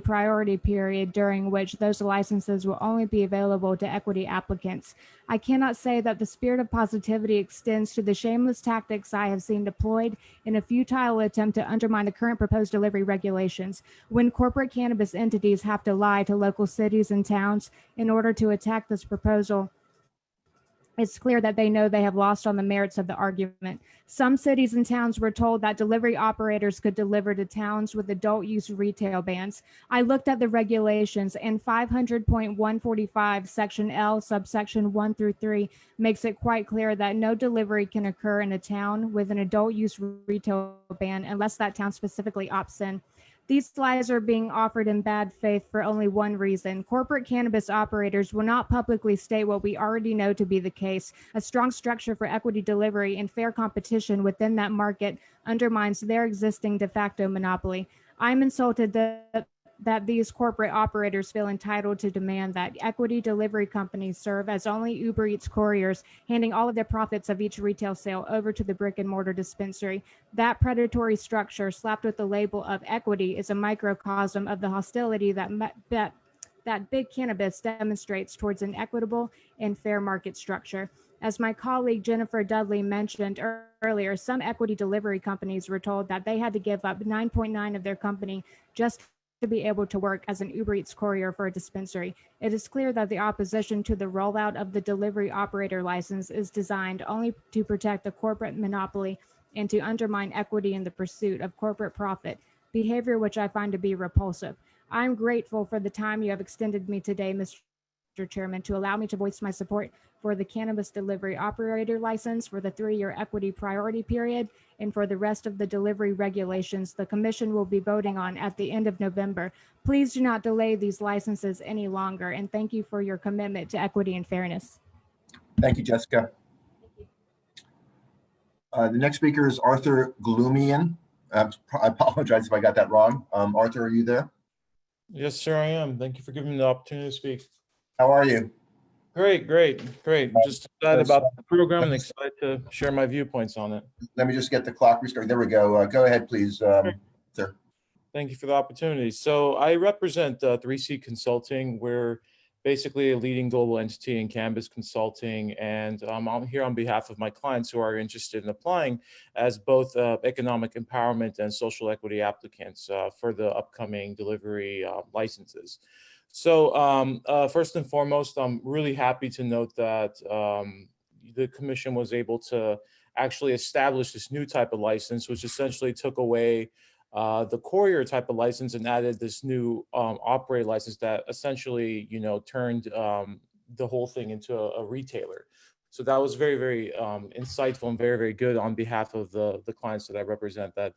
priority period during which those licenses will only be available to equity applicants. I cannot say that the spirit of positivity extends to the shameless tactics I have seen deployed in a futile attempt to undermine the current proposed delivery regulations. When corporate cannabis entities have to lie to local cities and towns in order to attack this proposal, it's clear that they know they have lost on the merits of the argument. Some cities and towns were told that delivery operators could deliver to towns with adult use retail bans. I looked at the regulations, and 500.145 section L subsection 1 through 3 makes it quite clear that no delivery can occur in a town with an adult use retail ban unless that town specifically opts in. These lies are being offered in bad faith for only one reason. Corporate cannabis operators will not publicly state what we already know to be the case. A strong structure for equity delivery and fair competition within that market undermines their existing de facto monopoly. I'm insulted that these corporate operators feel entitled to demand that equity delivery companies serve as only Uber Eats couriers, handing all of the profits of each retail sale over to the brick and mortar dispensary. That predatory structure, slapped with the label of equity, is a microcosm of the hostility that big cannabis demonstrates towards an equitable and fair market structure. As my colleague Jennifer Dudley mentioned earlier, some equity delivery companies were told that they had to give up 9.9 of their company just to be able to work as an Uber Eats courier for a dispensary. It is clear that the opposition to the rollout of the delivery operator license is designed only to protect the corporate monopoly and to undermine equity in the pursuit of corporate profit, behavior which I find to be repulsive. I'm grateful for the time you have extended me today, Mr. Chairman, to allow me to voice my support for the cannabis delivery operator license for the 3-year equity priority period and for the rest of the delivery regulations the Commission will be voting on at the end of November. Please do not delay these licenses any longer, and thank you for your commitment to equity and fairness. Thank you, Jessica. The next speaker is Arthur Gloomian. I apologize if I got that wrong. Arthur, are you there? Yes, sir, I am. Thank you for giving me the opportunity to speak. How are you? Great. Just excited about the program and excited to share my viewpoints on it. Let me just get the clock restarted. There we go. Go ahead, please, sir. Thank you for the opportunity. So I represent 3C Consulting. We're basically a leading global entity in cannabis consulting, and I'm here on behalf of my clients who are interested in applying as both economic empowerment and social equity applicants for the upcoming delivery licenses. So first and foremost, I'm really happy to note that the commission was able to actually establish this new type of license, which essentially took away the courier type of license and added this new operator license that essentially, turned the whole thing into a retailer. So that was very, very insightful and very, very good on behalf of the clients that I represent that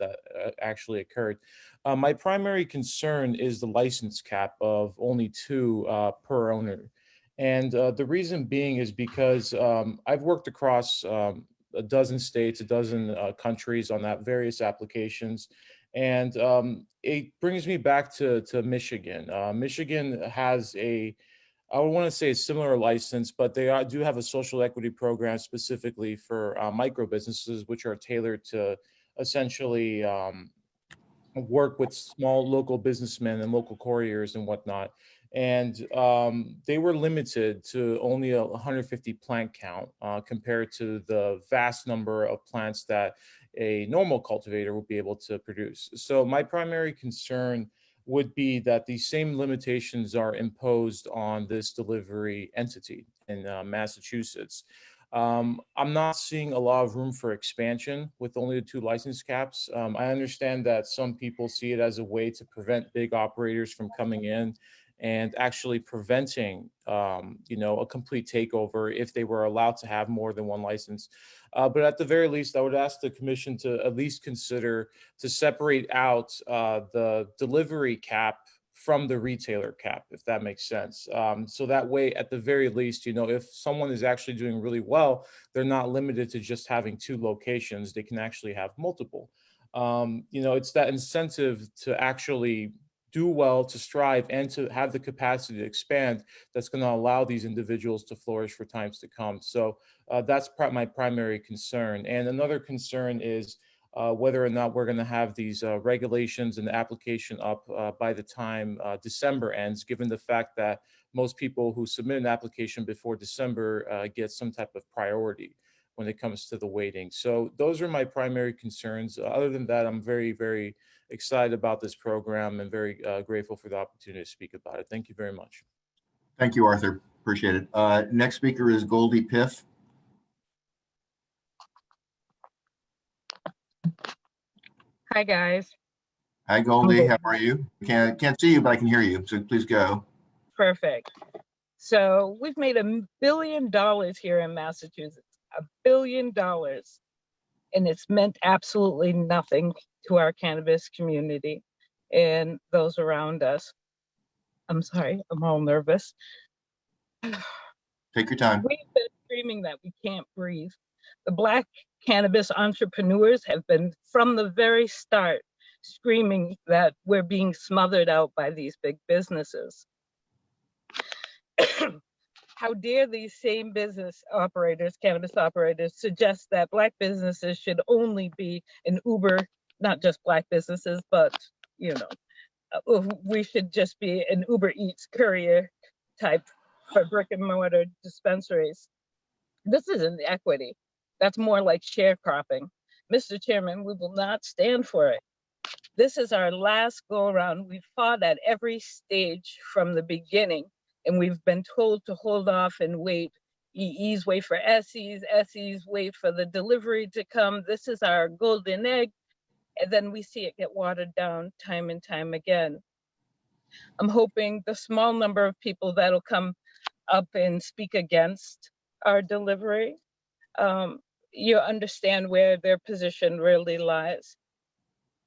actually occurred. My primary concern is the license cap of only 2 per owner. And the reason being is because I've worked across a dozen states, a dozen countries on that various applications. And it brings me back to Michigan. Michigan has I would want to say a similar license, but they do have a social equity program specifically for micro businesses, which are tailored to essentially work with small local businessmen and local couriers and whatnot. And they were limited to only a 150 plant count compared to the vast number of plants that a normal cultivator would be able to produce. So my primary concern would be that these same limitations are imposed on this delivery entity in Massachusetts. I'm not seeing a lot of room for expansion with only the 2 license caps. I understand that some people see it as a way to prevent big operators from coming in and actually preventing, a complete takeover if they were allowed to have more than 1 license. But at the very least, I would ask the commission to at least consider to separate out the delivery cap from the retailer cap, if that makes sense. So that way, at the very least, if someone is actually doing really well, they're not limited to just having 2 locations. They can actually have multiple. It's that incentive to actually do well, to strive, and to have the capacity to expand that's going to allow these individuals to flourish for times to come. So that's my primary concern. And another concern is whether or not we're going to have these regulations and the application up by the time December ends, given the fact that most people who submit an application before December get some type of priority when it comes to the waiting. So those are my primary concerns. Other than that, I'm very, very excited about this program and very grateful for the opportunity to speak about it. Thank you very much. Thank you, Arthur. Appreciate it. Next speaker is Goldie Piff. Hi, guys. Hi, Goldie. How are you? Can't see you, but I can hear you. So please go. Perfect. So we've made $1 billion here in Massachusetts, $1 billion. And it's meant absolutely nothing to our cannabis community and those around us. I'm sorry, I'm all nervous. Take your time. We've been screaming that we can't breathe. The Black cannabis entrepreneurs have been, from the very start, screaming that we're being smothered out by these big businesses. How dare these same business operators, cannabis operators, suggest that Black businesses should only be an Uber, not just Black businesses, but, we should just be an Uber Eats courier type for brick and mortar dispensaries. This isn't equity. That's more like sharecropping. Mr. Chairman, we will not stand for it. This is our last go around. We've fought at every stage from the beginning, and we've been told to hold off and wait. EEs wait for SEs, SEs wait for the delivery to come. This is our golden egg. And then we see it get watered down time and time again. I'm hoping the small number of people that'll come up and speak against our delivery, you understand where their position really lies.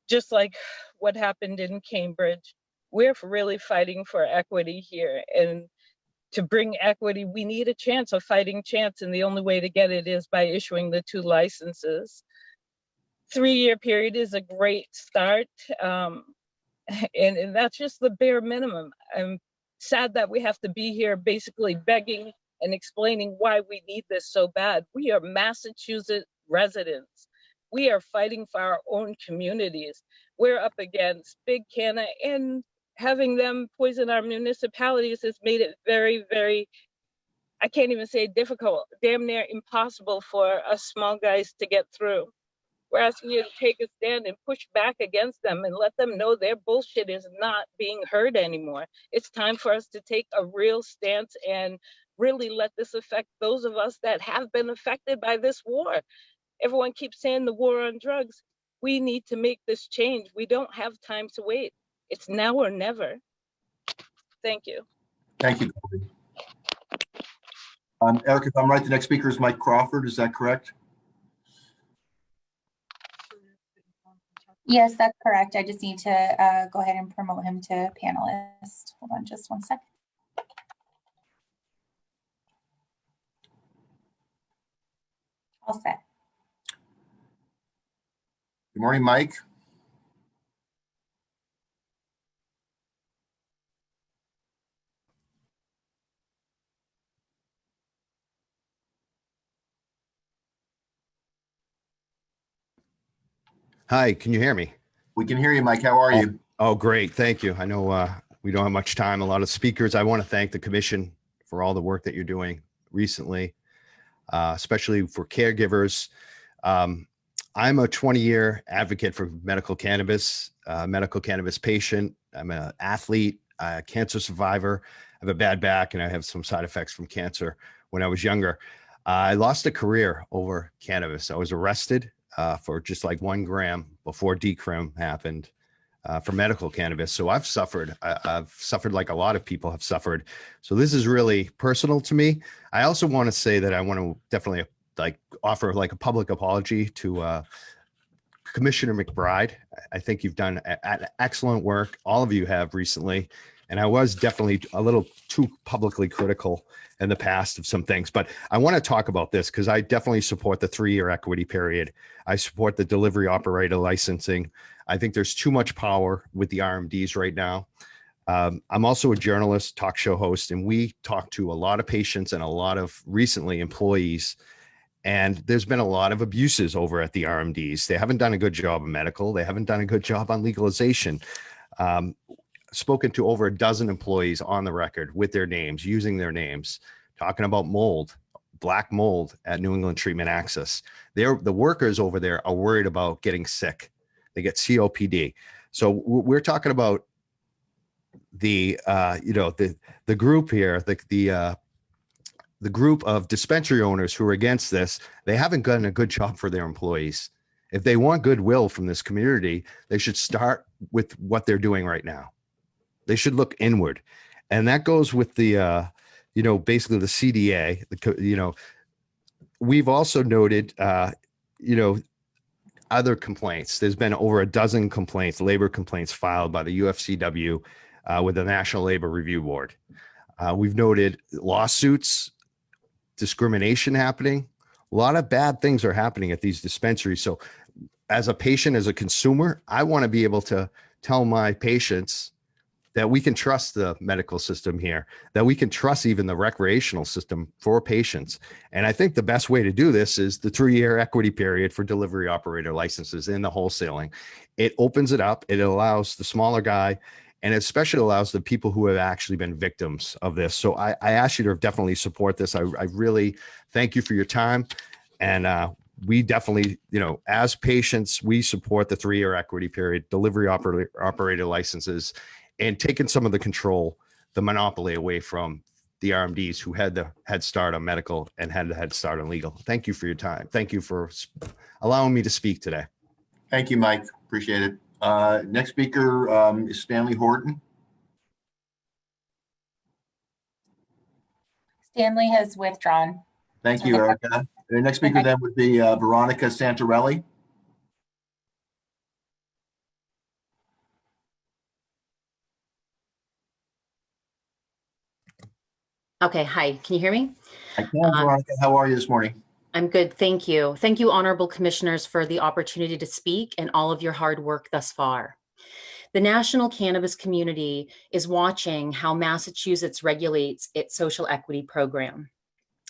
Just like what happened in Cambridge, we're really fighting for equity here. And to bring equity, we need a chance, a fighting chance. And the only way to get it is by issuing the 2 licenses. 3-year period is a great start. And that's just the bare minimum. I'm sad that we have to be here basically begging and explaining why we need this so bad. We are Massachusetts residents. We are fighting for our own communities. We're up against Big Canna, and having them poison our municipalities has made it very, very, I can't even say difficult, damn near impossible for us small guys to get through. We're asking you to take a stand and push back against them and let them know their bullshit is not being heard anymore. It's time for us to take a real stance and really let this affect those of us that have been affected by this war. Everyone keeps saying the war on drugs. we need to make this change. We don't have time to wait. It's now or never. Thank you. Thank you, Colby. Eric, if I'm right, the next speaker is Mike Crawford. Is that correct? Yes, that's correct. I just need to go ahead and promote him to panelist. Hold on just one second. All set. Good morning, Mike. Hi, can you hear me? We can hear you, Mike. How are you? Oh, great. Thank you. I know we don't have much time, a lot of speakers. I want to thank the commission for all the work that you're doing recently, especially for caregivers. I'm a 20-year advocate for medical cannabis patient. I'm an athlete, a cancer survivor. I have a bad back and I have some side effects from cancer when I was younger. I lost a career over cannabis. I was arrested for just like 1 gram before decrim happened for medical cannabis. So I've suffered like a lot of people have suffered. So this is really personal to me. I also want to say that I want to definitely offer like a public apology to Commissioner McBride. I think you've done excellent work. All of you have recently. And I was definitely a little too publicly critical in the past of some things, but I want to talk about this because I definitely support the 3-year equity period. I support the delivery operator licensing. I think there's too much power with the RMDs right now. I'm also a journalist, talk show host, and we talk to a lot of patients and a lot of recently employees. And there's been a lot of abuses over at the RMDs. They haven't done a good job on medical. They haven't done a good job on legalization. Spoken to over a dozen employees on the record with their names, using their names, talking about mold, black mold at New England Treatment Access. The workers over there are worried about getting sick. They get COPD. So we're talking about the group here, the group of dispensary owners who are against this. They haven't done a good job for their employees. If they want goodwill from this community, they should start with what they're doing right now. They should look inward. And that goes with the, basically the CDA, we've also noted, other complaints. There's been over a dozen complaints, labor complaints filed by the UFCW with the National Labor Review Board. We've noted lawsuits, discrimination happening. A lot of bad things are happening at these dispensaries. So as a patient, as a consumer, I want to be able to tell my patients that we can trust the medical system here, that we can trust even the recreational system for patients. And I think the best way to do this is the 3-year equity period for delivery operator licenses in the wholesaling. It opens it up. It allows the smaller guy, and it especially allows the people who have actually been victims of this. So I ask you to definitely support this. I really thank you for your time. And we definitely, as patients, we support the 3-year equity period, delivery operator licenses, and taking some of the control, the monopoly away from the RMDs who had the head start on medical and had the head start on legal. Thank you for your time. Thank you for allowing me to speak today. Thank you, Mike. Appreciate it. Next speaker is Stanley Horton. Stanley has withdrawn. Thank you, Erica. The next speaker then would be Veronica Santarelli. Okay, hi, can you hear me? I can, Veronica. How are you this morning? I'm good, thank you. Thank you, honorable commissioners, for the opportunity to speak and all of your hard work thus far. The national cannabis community is watching how Massachusetts regulates its social equity program.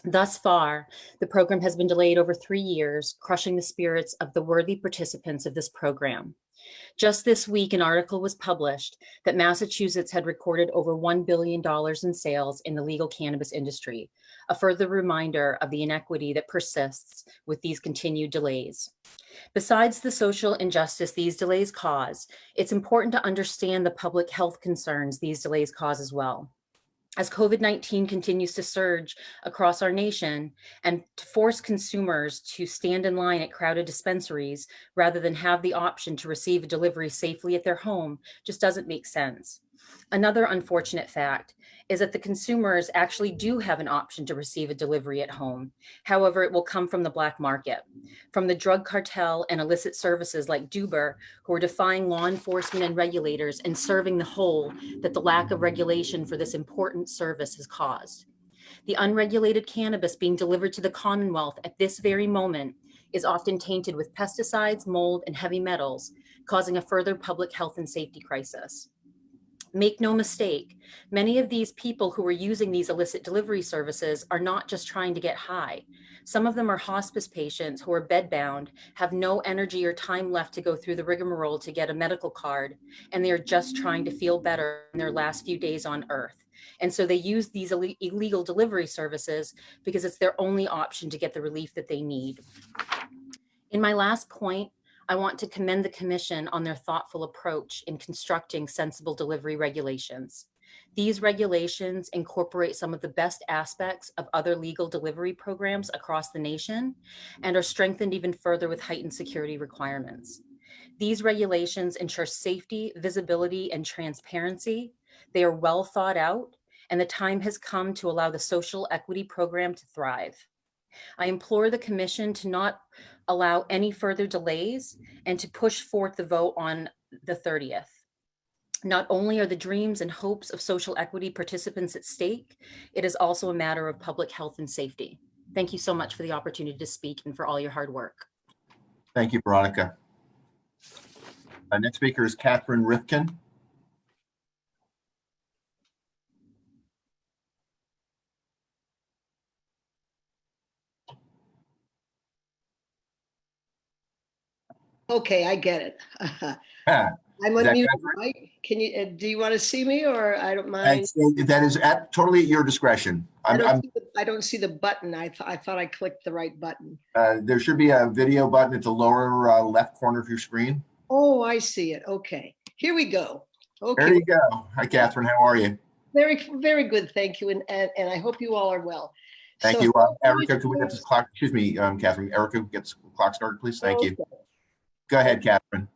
Thus far, the program has been delayed over 3 years, crushing the spirits of the worthy participants of this program. Just this week, an article was published that Massachusetts had recorded over $1 billion in sales in the legal cannabis industry, a further reminder of the inequity that persists with these continued delays. Besides the social injustice these delays cause, it's important to understand the public health concerns these delays cause as well. As COVID-19 continues to surge across our nation and to force consumers to stand in line at crowded dispensaries rather than have the option to receive a delivery safely at their home just doesn't make sense. Another unfortunate fact is that the consumers actually do have an option to receive a delivery at home. However, it will come from the black market, from the drug cartel and illicit services like Duber, who are defying law enforcement and regulators and serving the hole that the lack of regulation for this important service has caused. The unregulated cannabis being delivered to the Commonwealth at this very moment is often tainted with pesticides, mold, and heavy metals, causing a further public health and safety crisis. Make no mistake, many of these people who are using these illicit delivery services are not just trying to get high. Some of them are hospice patients who are bedbound, have no energy or time left to go through the rigmarole to get a medical card, and they are just trying to feel better in their last few days on earth. And so they use these illegal delivery services because it's their only option to get the relief that they need. In my last point, I want to commend the Commission on their thoughtful approach in constructing sensible delivery regulations. These regulations incorporate some of the best aspects of other legal delivery programs across the nation and are strengthened even further with heightened security requirements. These regulations ensure safety, visibility, and transparency. They are well thought out, and the time has come to allow the social equity program to thrive. I implore the Commission to not allow any further delays and to push forth the vote on the 30th. Not only are the dreams and hopes of social equity participants at stake, it is also a matter of public health and safety. Thank you so much for the opportunity to speak and for all your hard work. Thank you, Veronica. Next speaker is Catherine Rifkin. Okay, I get it. I'm unmuted, right? Can you, do you want to see me or I don't mind? That is totally at your discretion. I don't see the button. I thought I clicked the right button. There should be a video button at the lower left corner of your screen. Oh, I see it. Okay, here we go. Okay. There you go. Hi, Catherine. How are you? Very, very good. Thank you. And I hope you all are well. Thank you. Erica, can we get this clock? Excuse me, Catherine. Erica, get the clock started, please. Thank you. Go ahead, Catherine.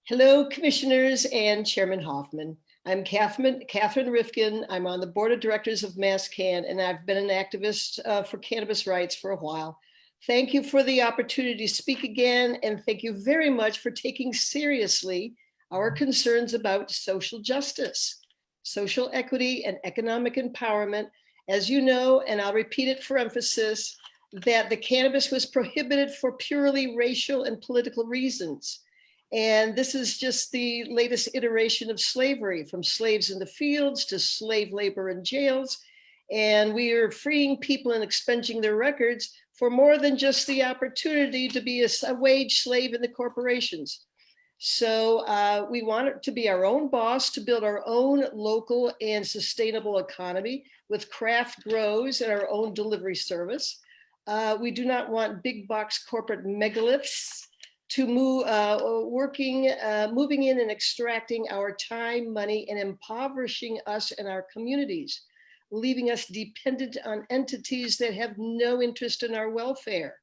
Hello, commissioners and Chairman Hoffman. I'm Catherine Rifkin. I'm on the board of directors of MassCan, and I've been an activist for cannabis rights for a while. Thank you for the opportunity to speak again, and thank you very much for taking seriously our concerns about social justice, social equity, and economic empowerment. As you know, and I'll repeat it for emphasis, that the cannabis was prohibited for purely racial and political reasons. And this is just the latest iteration of slavery, from slaves in the fields to slave labor in jails. And we are freeing people and expunging their records for more than just the opportunity to be a wage slave in the corporations. So we want it to be our own boss, to build our own local and sustainable economy with craft grows and our own delivery service. We do not want big box corporate megaliths to moving in and extracting our time, money, and impoverishing us and our communities, leaving us dependent on entities that have no interest in our welfare.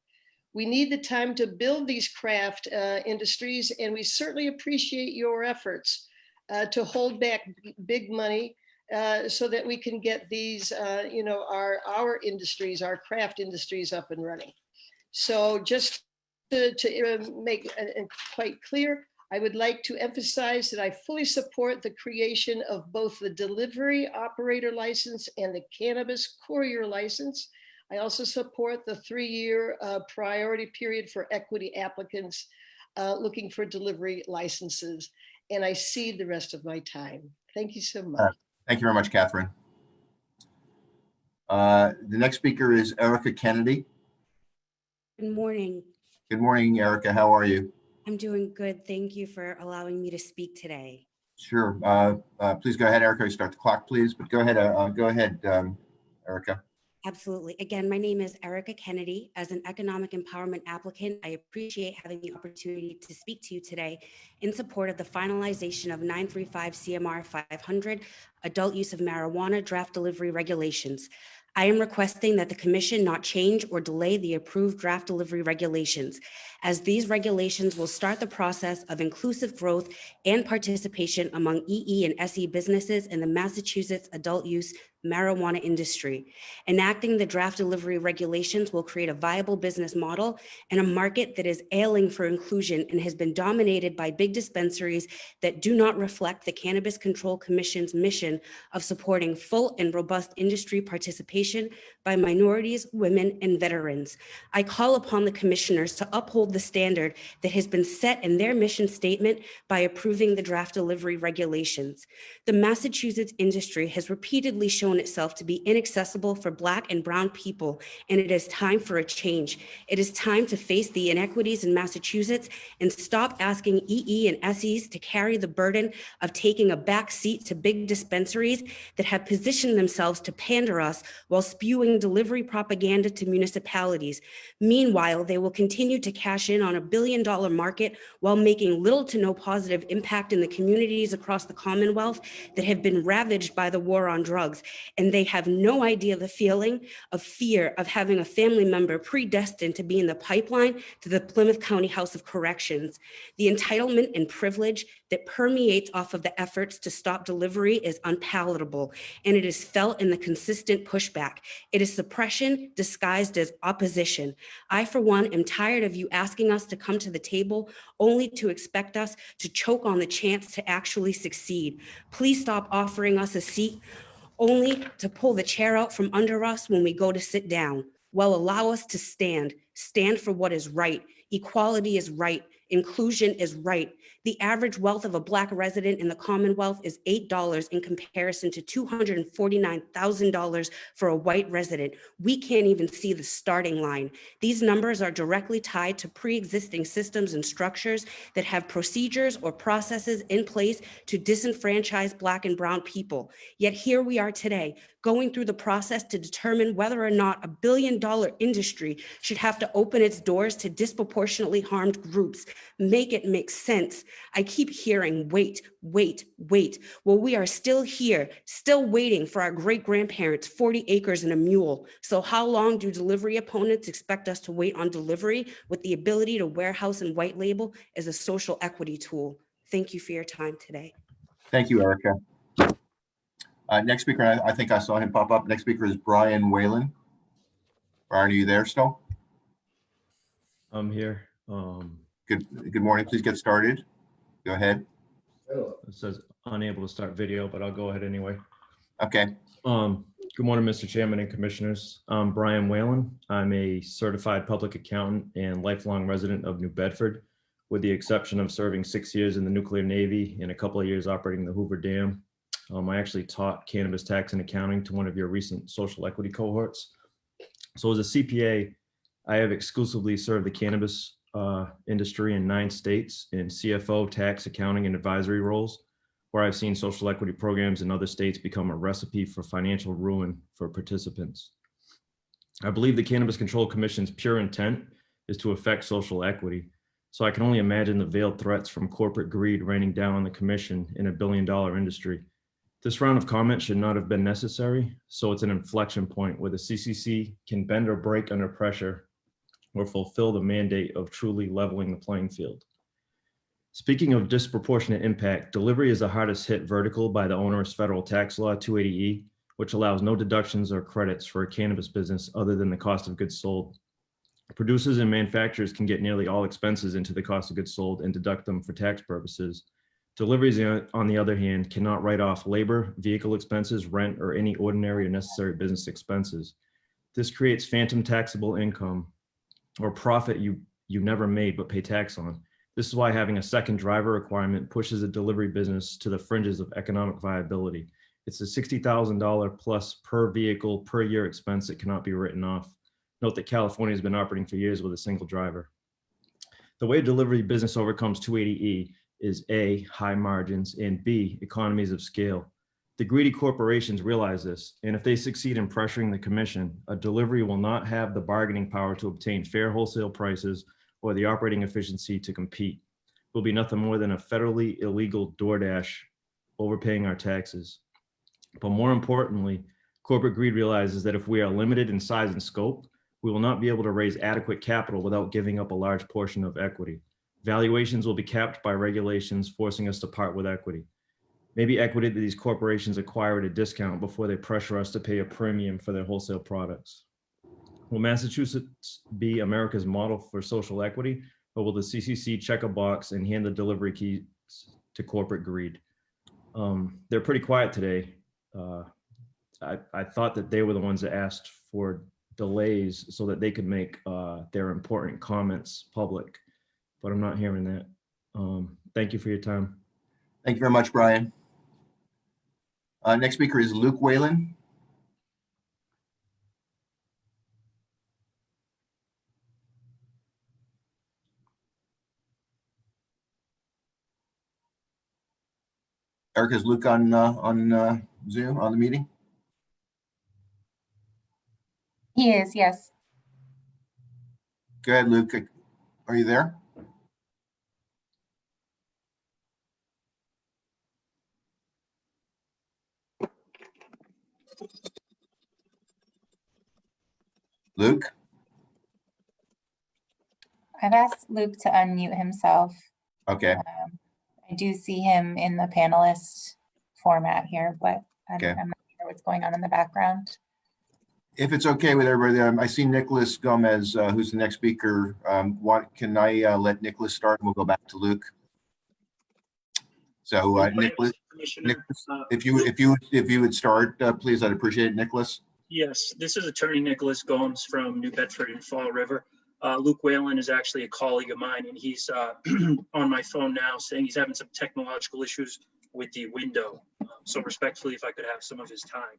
We need the time to build these craft industries, and we certainly appreciate your efforts to hold back big money so that we can get these, our industries, our craft industries up and running. So just to make it quite clear, I would like to emphasize that I fully support the creation of both the delivery operator license and the cannabis courier license. I also support the 3-year priority period for equity applicants looking for delivery licenses. And I cede the rest of my time. Thank you so much. Thank you very much, Catherine. The next speaker is Erica Kennedy. Good morning. Good morning, Erica. How are you? I'm doing good. Thank you for allowing me to speak today. Sure. Please go ahead, Erica. Start the clock, please. But go ahead, Erica. Absolutely. Again, my name is Erica Kennedy. As an economic empowerment applicant, I appreciate having the opportunity to speak to you today in support of the finalization of 935 CMR 500 adult use of marijuana draft delivery regulations. I am requesting that the commission not change or delay the approved draft delivery regulations, as these regulations will start the process of inclusive growth and participation among EE and SE businesses in the Massachusetts adult use marijuana industry. Enacting the draft delivery regulations will create a viable business model and a market that is ailing for inclusion and has been dominated by big dispensaries that do not reflect the Cannabis Control Commission's mission of supporting full and robust industry participation by minorities, women, and veterans. I call upon the commissioners to uphold the standard that has been set in their mission statement by approving the draft delivery regulations. The Massachusetts industry has repeatedly shown itself to be inaccessible for Black and Brown people, and it is time for a change. It is time to face the inequities in Massachusetts and stop asking EE and SEs to carry the burden of taking a back seat to big dispensaries that have positioned themselves to pander us while spewing delivery propaganda to municipalities. Meanwhile, they will continue to cash in on $1 billion market while making little to no positive impact in the communities across the Commonwealth that have been ravaged by the war on drugs. And they have no idea the feeling of fear of having a family member predestined to be in the pipeline to the Plymouth County House of Corrections. The entitlement and privilege that permeates off of the efforts to stop delivery is unpalatable, and it is felt in the consistent pushback. It is suppression disguised as opposition. I, for one, am tired of you asking us to come to the table only to expect us to choke on the chance to actually succeed. Please stop offering us a seat only to pull the chair out from under us when we go to sit down. Well, allow us to stand for what is right. Equality is right. Inclusion is right. The average wealth of a Black resident in the Commonwealth is $8 in comparison to $249,000 for a white resident. We can't even see the starting line. These numbers are directly tied to pre-existing systems and structures that have procedures or processes in place to disenfranchise Black and Brown people. Yet here we are today, going through the process to determine whether or not $1 billion industry should have to open its doors to disproportionately harmed groups. Make it make sense. I keep hearing, wait, wait, wait. Well, we are still here, still waiting for our great-grandparents, 40 acres and a mule. So how long do delivery opponents expect us to wait on delivery with the ability to warehouse and white label as a social equity tool? Thank you for your time today. Thank you, Erica. Next speaker, I think I saw him pop up. Next speaker is Brian Whalen. Brian, are you there still? I'm here. Good morning. Please get started. Go ahead. It says unable to start video, but I'll go ahead anyway. Okay. Good morning, Mr. Chairman and Commissioners. I'm Brian Whalen. I'm a certified public accountant and lifelong resident of New Bedford, with the exception of serving 6 years in the nuclear Navy and a couple of years operating the Hoover Dam. I actually taught cannabis tax and accounting to one of your recent social equity cohorts. So as a CPA, I have exclusively served the cannabis industry in 9 states in CFO, tax, accounting, and advisory roles, where I've seen social equity programs in other states become a recipe for financial ruin for participants. I believe the Cannabis Control Commission's pure intent is to affect social equity, so I can only imagine the veiled threats from corporate greed raining down on the commission in $1 billion industry. This round of comment should not have been necessary, so it's an inflection point where the CCC can bend or break under pressure or fulfill the mandate of truly leveling the playing field. Speaking of disproportionate impact, delivery is the hardest hit vertical by the onerous federal tax law 280E, which allows no deductions or credits for a cannabis business other than the cost of goods sold. Producers and manufacturers can get nearly all expenses into the cost of goods sold and deduct them for tax purposes. Deliveries, on the other hand, cannot write off labor, vehicle expenses, rent, or any ordinary or necessary business expenses. This creates phantom taxable income or profit you never made but pay tax on. This is why having a second driver requirement pushes a delivery business to the fringes of economic viability. It's a $60,000 plus per vehicle per year expense that cannot be written off. Note that California has been operating for years with a single driver. The way a delivery business overcomes 280E is A, high margins, and B, economies of scale. The greedy corporations realize this, and if they succeed in pressuring the commission, a delivery will not have the bargaining power to obtain fair wholesale prices or the operating efficiency to compete. It will be nothing more than a federally illegal DoorDash overpaying our taxes. But more importantly, corporate greed realizes that if we are limited in size and scope, we will not be able to raise adequate capital without giving up a large portion of equity. Valuations will be capped by regulations forcing us to part with equity. Maybe equity that these corporations acquire at a discount before they pressure us to pay a premium for their wholesale products. Will Massachusetts be America's model for social equity, or will the CCC check a box and hand the delivery keys to corporate greed? They're pretty quiet today. I thought that they were the ones that asked for delays so that they could make their important comments public, but I'm not hearing that. Thank you for your time. Thank you very much, Brian. Next speaker is Luke Whalen. Eric, is Luke on Zoom, on the meeting? He is, yes. Go ahead, Luke. Are you there? Luke? I've asked Luke to unmute himself. Okay. I do see him in the panelist format here, but Okay. I'm not sure what's going on in the background. If it's okay with everybody, I see Nicholas Gomez, who's the next speaker. Can I let Nicholas start and we'll go back to Luke? So Nicholas, if you would start, please, I'd appreciate it, Nicholas. Yes, this is Attorney Nicholas Gomes from New Bedford and Fall River. Luke Whalen is actually a colleague of mine, and he's on my phone now saying he's having some technological issues with the window. So respectfully, if I could have some of his time.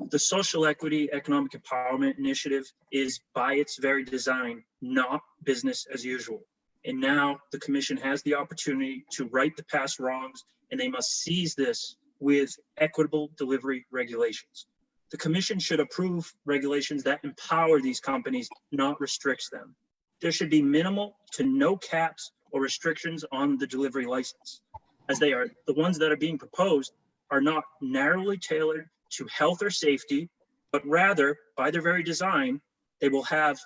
The Social Equity Economic Empowerment Initiative is by its very design, not business as usual. And now the commission has the opportunity to right the past wrongs, and they must seize this with equitable delivery regulations. The commission should approve regulations that empower these companies, not restricts them. There should be minimal to no caps or restrictions on the delivery license, as the ones that are being proposed are not narrowly tailored to health or safety, but rather, by their very design, they will have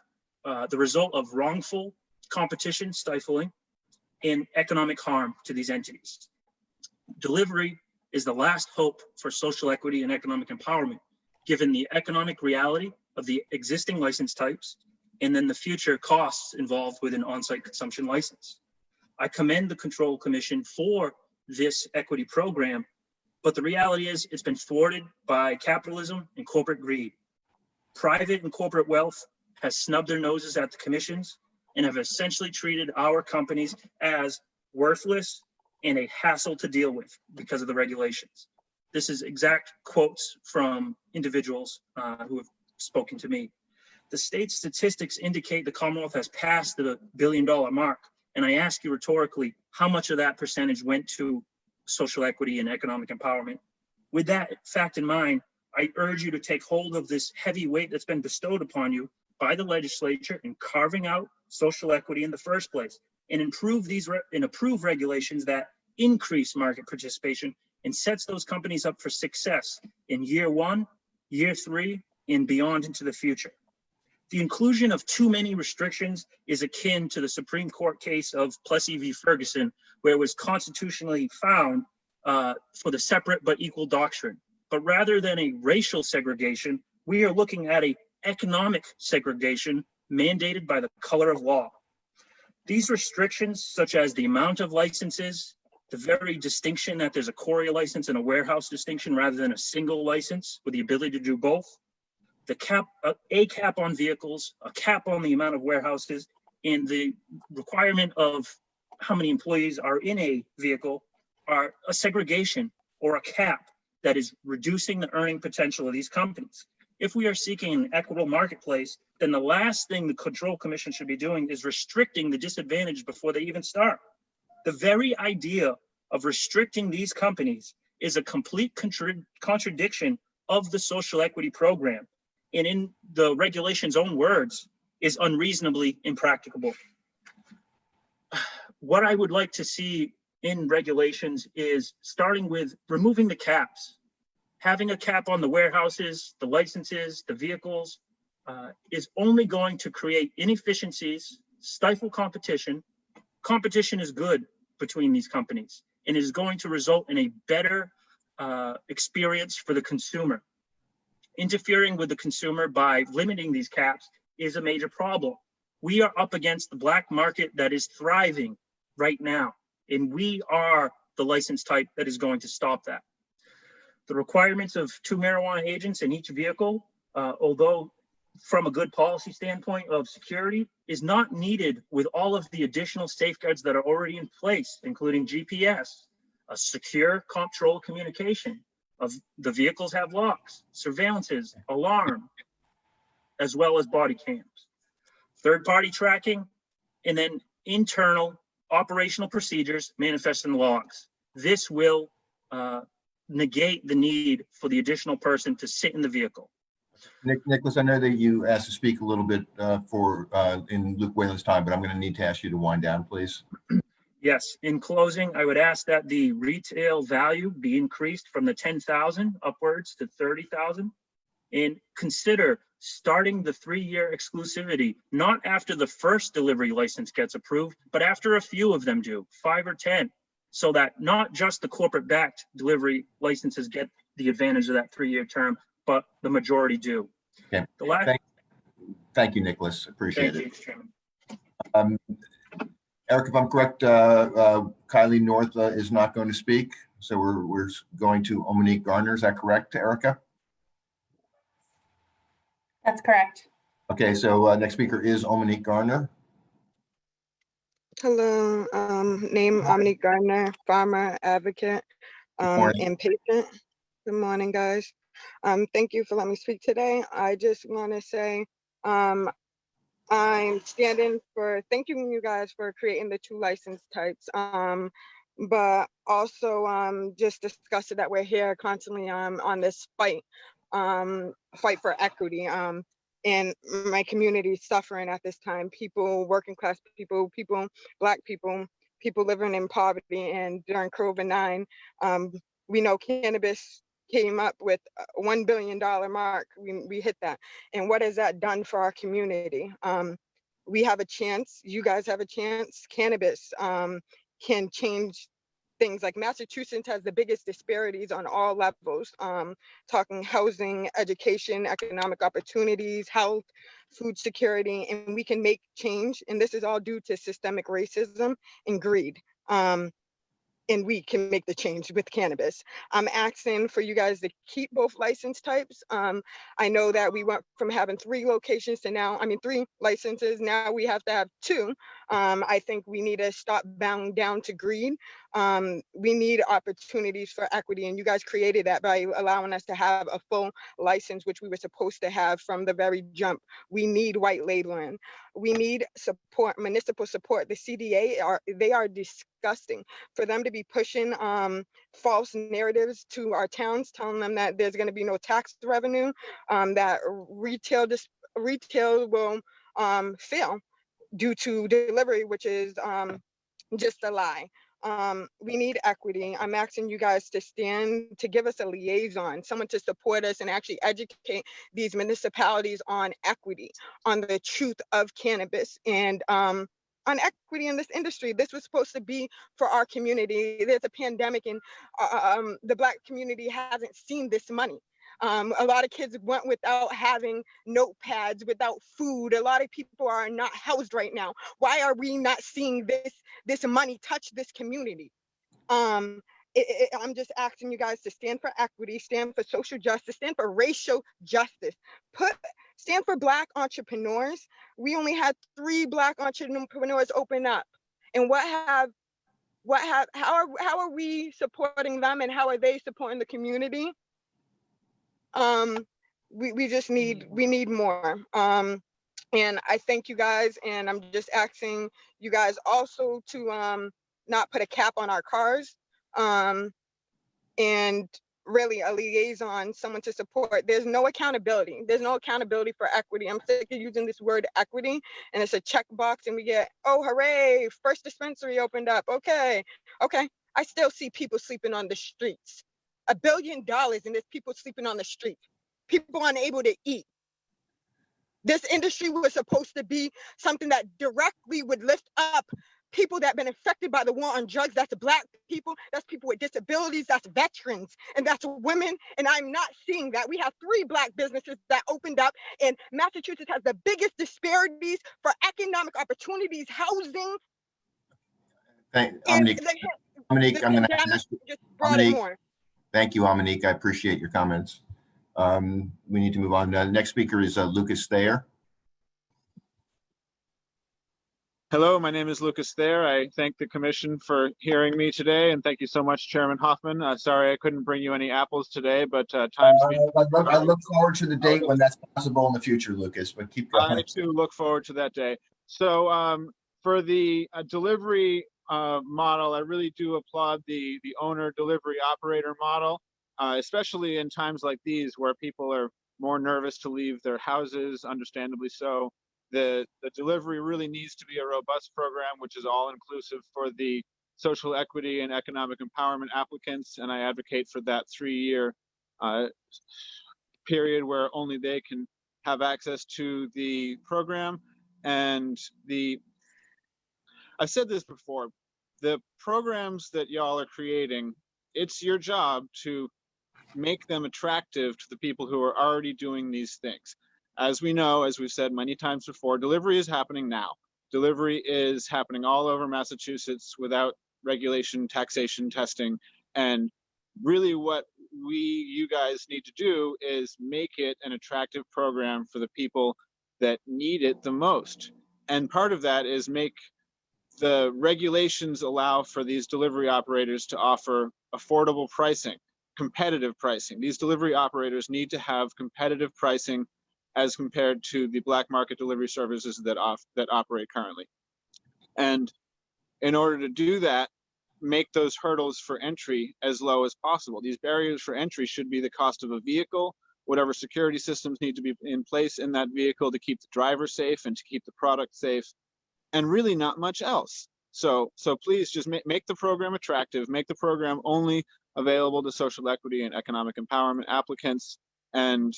the result of wrongful competition stifling and economic harm to these entities. Delivery is the last hope for social equity and economic empowerment, given the economic reality of the existing license types and then the future costs involved with an on-site consumption license. I commend the Control Commission for this equity program, but the reality is it's been thwarted by capitalism and corporate greed. Private and corporate wealth has snubbed their noses at the commissions and have essentially treated our companies as worthless and a hassle to deal with because of the regulations. This is exact quotes from individuals who have spoken to me. The state statistics indicate the Commonwealth has passed the $1 billion mark. And I ask you rhetorically, how much of that percentage went to social equity and economic empowerment? With that fact in mind, I urge you to take hold of this heavy weight that's been bestowed upon you by the legislature in carving out social equity in the first place and approve regulations that increase market participation and sets those companies up for success in year 1, year 3, and beyond into the future. The inclusion of too many restrictions is akin to the Supreme Court case of Plessy v. Ferguson, where it was constitutionally found for the separate but equal doctrine. But rather than a racial segregation, we are looking at an economic segregation mandated by the color of law. These restrictions, such as the amount of licenses, the very distinction that there's a Courier license and a warehouse distinction rather than a single license with the ability to do both, the cap, a cap on vehicles, a cap on the amount of warehouses, and the requirement of how many employees are in a vehicle are a segregation or a cap that is reducing the earning potential of these companies. If we are seeking an equitable marketplace, then the last thing the Control Commission should be doing is restricting the disadvantage before they even start. The very idea of restricting these companies is a complete contradiction of the social equity program, and in the regulation's own words, is unreasonably impracticable. What I would like to see in regulations is starting with removing the caps. Having a cap on the warehouses, the licenses, the vehicles is only going to create inefficiencies, stifle competition. Competition is good between these companies, and it is going to result in a better experience for the consumer. Interfering with the consumer by limiting these caps is a major problem. We are up against the black market that is thriving right now, and we are the license type that is going to stop that. The requirements of 2 marijuana agents in each vehicle, although from a good policy standpoint of security, is not needed with all of the additional safeguards that are already in place, including GPS, a secure control communication of the vehicles have locks, surveillances, alarm, as well as body cams, third-party tracking, and then internal operational procedures manifest in logs. This will negate the need for the additional person to sit in the vehicle. Nicholas, I know that you asked to speak a little bit in Luke Whalen's time, but I'm going to need to ask you to wind down, please. Yes, in closing, I would ask that the retail value be increased from the 10,000 upwards to 30,000, and consider starting the 3-year exclusivity, not after the first delivery license gets approved, but after a few of them do, 5 or 10, so that not just the corporate backed delivery licenses get the advantage of that 3-year term, but the majority do. Okay. Thank you, Nicholas. Appreciate it. Thank you, Chairman. Eric, if I'm correct, Kylie North is not going to speak. So we're going to Ominique Garner. Is that correct, Erica? That's correct. Okay, so next speaker is Ominique Garner. Hello, name Ominique Gardner, farmer, advocate, and patient. Good morning, guys. Thank you for letting me speak today. I just want to say I'm standing for thanking you guys for creating the 2 license types, but also just discuss it that we're here constantly on this fight for equity. And my community is suffering at this time. People, working class people, Black people, people living in poverty. And during COVID-19, we know cannabis came up with a $1 billion mark. We hit that. And what has that done for our community? We have a chance. You guys have a chance. Cannabis can change things. Like Massachusetts has the biggest disparities on all levels, talking housing, education, economic opportunities, health, food security, and we can make change. And this is all due to systemic racism and greed. And we can make the change with cannabis. I'm asking for you guys to keep both license types. I know that we went from having 3 locations to now, 3 licenses. Now we have to have 2. I think we need to stop bowing down to greed. We need opportunities for equity, and you guys created that by allowing us to have a full license, which we were supposed to have from the very jump. We need white labeling. We need support, municipal support. The CDA they are disgusting. For them to be pushing false narratives to our towns, telling them that there's going to be no tax revenue, that retail will fail due to delivery, which is just a lie. We need equity. I'm asking you guys to stand, to give us a liaison, someone to support us and actually educate these municipalities on equity, on the truth of cannabis, and on equity in this industry. This was supposed to be for our community. There's a pandemic, and the Black community hasn't seen this money. A lot of kids went without having notepads, without food. A lot of people are not housed right now. Why are we not seeing this money touch this community? I'm just asking you guys to stand for equity, stand for social justice, stand for racial justice. Stand for Black entrepreneurs. We only had 3 Black entrepreneurs open up, and how are we supporting them, and how are they supporting the community? We just need more. And I thank you guys, and I'm just asking you guys also to not put a cap on our cars. and really a liaison, someone to support. There's no accountability. There's no accountability for equity. I'm sick of using this word equity, and it's a checkbox, and we get, oh, hooray, first dispensary opened up. Okay. I still see people sleeping on the streets. $1 billion, and there's people sleeping on the streets. People unable to eat. This industry was supposed to be something that directly would lift up people that have been affected by the war on drugs. That's Black people, that's people with disabilities, that's veterans, and that's women. And I'm not seeing that. We have 3 Black businesses that opened up, and Massachusetts has the biggest disparities for economic opportunities, housing. Dominique, I'm going to ask you. Just brought it Dominique, more. thank you, Dominique. I appreciate your comments. We need to move on. The next speaker is Lucas Thayer. Hello, my name is Lucas Thayer. I thank the commission for hearing me today, and thank you so much, Chairman Hoffman. Sorry I couldn't bring you any apples today, but I look forward to the date when that's possible in the future, Lucas, but keep going. I too look forward to that day. So for the delivery model, I really do applaud the owner delivery operator model, especially in times like these where people are more nervous to leave their houses, understandably so. The delivery really needs to be a robust program, which is all inclusive for the social equity and economic empowerment applicants. And I advocate for that 3-year period where only they can have access to the program. And I've said this before, the programs that y'all are creating, it's your job to make them attractive to the people who are already doing these things. As we know, as we've said many times before, delivery is happening now. Delivery is happening all over Massachusetts without regulation, taxation, testing. And really what you guys need to do is make it an attractive program for the people that need it the most. And part of that is make the regulations allow for these delivery operators to offer affordable pricing, competitive pricing. These delivery operators need to have competitive pricing as compared to the black market delivery services that operate currently. And in order to do that, make those hurdles for entry as low as possible. These barriers for entry should be the cost of a vehicle, whatever security systems need to be in place in that vehicle to keep the driver safe and to keep the product safe, and really not much else. So please just make the program attractive, make the program only available to social equity and economic empowerment applicants, and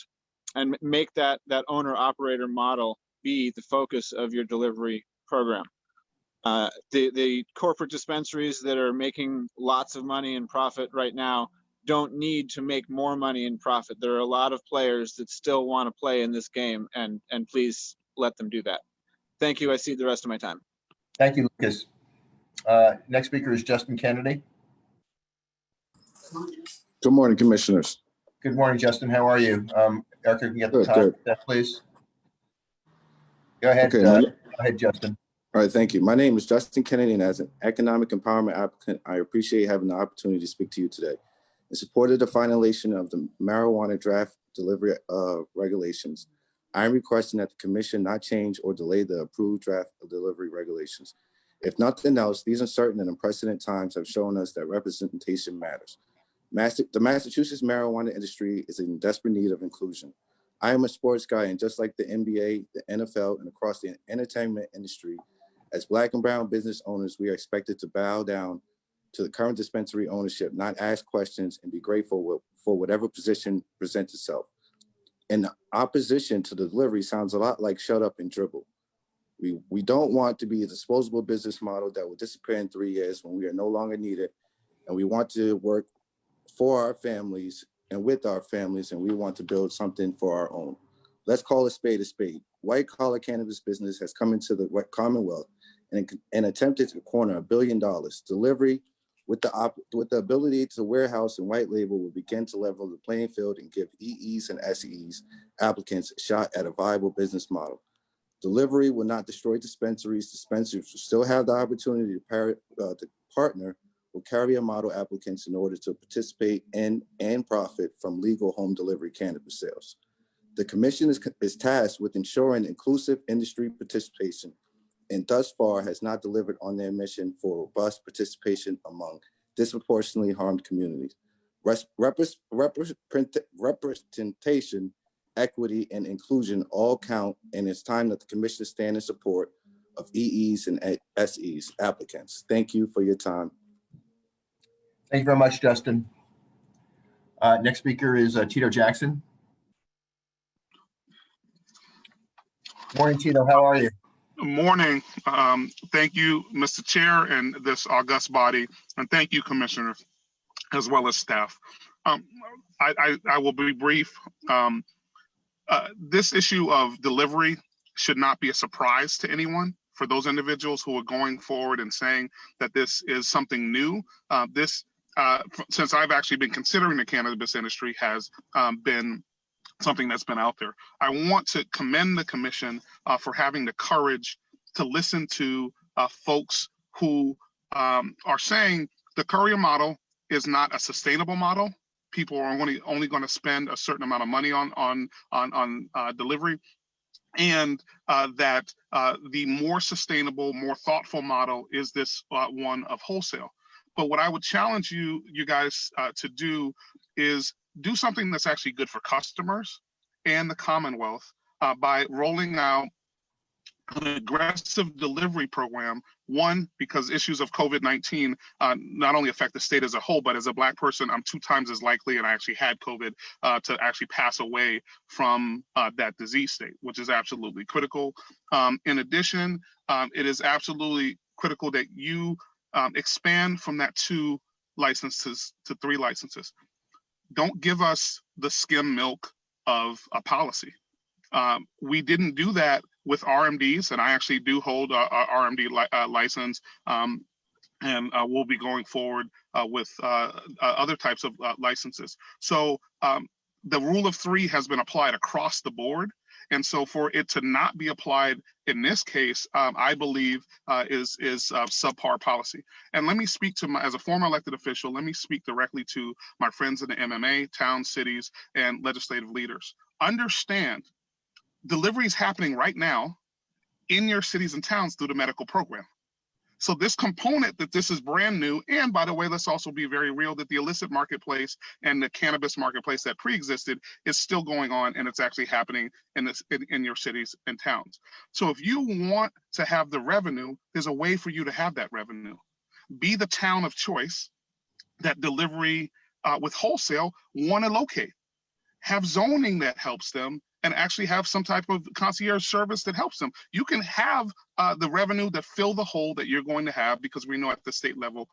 make that owner operator model be the focus of your delivery program. The corporate dispensaries that are making lots of money in profit right now don't need to make more money in profit. There are a lot of players that still want to play in this game, and please let them do that. Thank you. I cede the rest of my time. Thank you, Lucas. Next speaker is Justin Kennedy. Good morning, commissioners. Good morning, Justin. How are you? Erica, can you get the time, please? Go ahead. Okay, go ahead, Justin. All right, thank you. My name is Justin Kennedy, and as an economic empowerment applicant, I appreciate having the opportunity to speak to you today. In support of the finalization of the marijuana draft delivery regulations, I am requesting that the commission not change or delay the approved draft of delivery regulations. If nothing else, these uncertain and unprecedented times have shown us that representation matters. The Massachusetts marijuana industry is in desperate need of inclusion. I am a sports guy, and just like the NBA, the NFL, and across the entertainment industry, as Black and brown business owners, we are expected to bow down to the current dispensary ownership, not ask questions, and be grateful for whatever position presents itself. And opposition to the delivery sounds a lot like shut up and dribble. We don't want to be a disposable business model that will disappear in 3 years when we are no longer needed, and we want to work for our families and with our families, and we want to build something for our own. Let's call a spade a spade. White collar cannabis business has come into the Commonwealth and attempted to corner $1 billion. Delivery with the ability to warehouse and white label will begin to level the playing field and give EEs and SEs applicants a shot at a viable business model. Delivery will not destroy dispensaries. Dispensaries will still have the opportunity to partner with carrier model applicants in order to participate in and profit from legal home delivery cannabis sales. The commission is tasked with ensuring inclusive industry participation, and thus far has not delivered on their mission for robust participation among disproportionately harmed communities. Representation, equity, and inclusion all count, and it's time that the commission stand in support of EEs and SEs applicants. Thank you for your time. Thank you very much, Justin. Next speaker is Tito Jackson. Morning, Tito. How are you? Morning. Thank you, Mr. Chair, and this august body, and thank you, commissioners, as well as staff. I will be brief. This issue of delivery should not be a surprise to anyone. For those individuals who are going forward and saying that this is something new, since I've actually been considering the cannabis industry, has been something that's been out there. I want to commend the commission for having the courage to listen to folks who are saying the courier model is not a sustainable model. People are only going to spend a certain amount of money on delivery, and that the more sustainable, more thoughtful model is this one of wholesale. But what I would challenge you guys to do is do something that's actually good for customers and the Commonwealth by rolling out an aggressive delivery program. One, because issues of COVID-19 not only affect the state as a whole, but as a Black person, I'm 2 times as likely, and I actually had COVID, to actually pass away from that disease state, which is absolutely critical. In addition, it is absolutely critical that you expand from that 2 licenses to 3 licenses. Don't give us the skim milk of a policy. We didn't do that with RMDs, and I actually do hold a RMD license, and we'll be going forward with other types of licenses. So the rule of 3 has been applied across the board. And so for it to not be applied in this case, I believe is subpar policy. And let me speak to as a former elected official, let me speak directly to my friends in the MMA, towns, cities, and legislative leaders. Understand, delivery is happening right now in your cities and towns through the medical program. So this component that this is brand new, and by the way, let's also be very real that the illicit marketplace and the cannabis marketplace that pre-existed is still going on, and it's actually happening in your cities and towns. So if you want to have the revenue, there's a way for you to have that revenue. Be the town of choice that delivery with wholesale want to locate. Have zoning that helps them, and actually have some type of concierge service that helps them. You can have the revenue that fill the hole that you're going to have, because we know at the state level,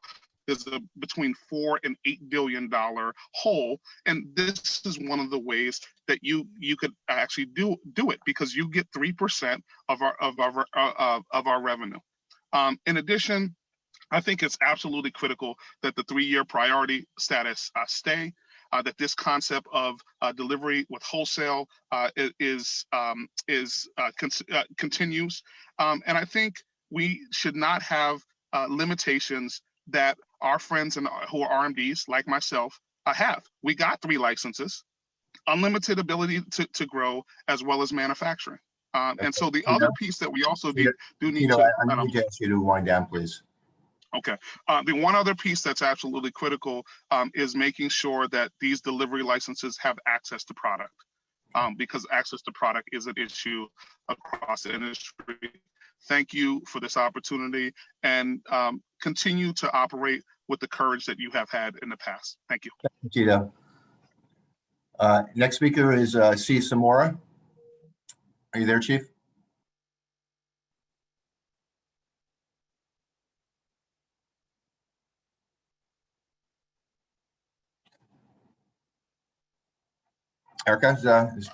there's a between $4 and $8 billion hole. And this is one of the ways that you could actually do it, because you get 3% of our revenue. In addition, I think it's absolutely critical that the 3-year priority status stay. That this concept of delivery with wholesale continues. And I think we should not have limitations that our friends who are RMDs, like myself, have. We got 3 licenses, unlimited ability to grow, as well as manufacturing. And so the other piece that we also need to— I need to ask you to wind down, please. Okay. The one other piece that's absolutely critical is making sure that these delivery licenses have access to product, because access to product is an issue across the industry. Thank you for this opportunity, and continue to operate with the courage that you have had in the past. Thank you. Thank you, Tito. Next speaker is C. Samora. Are you there, Chief? Erica, is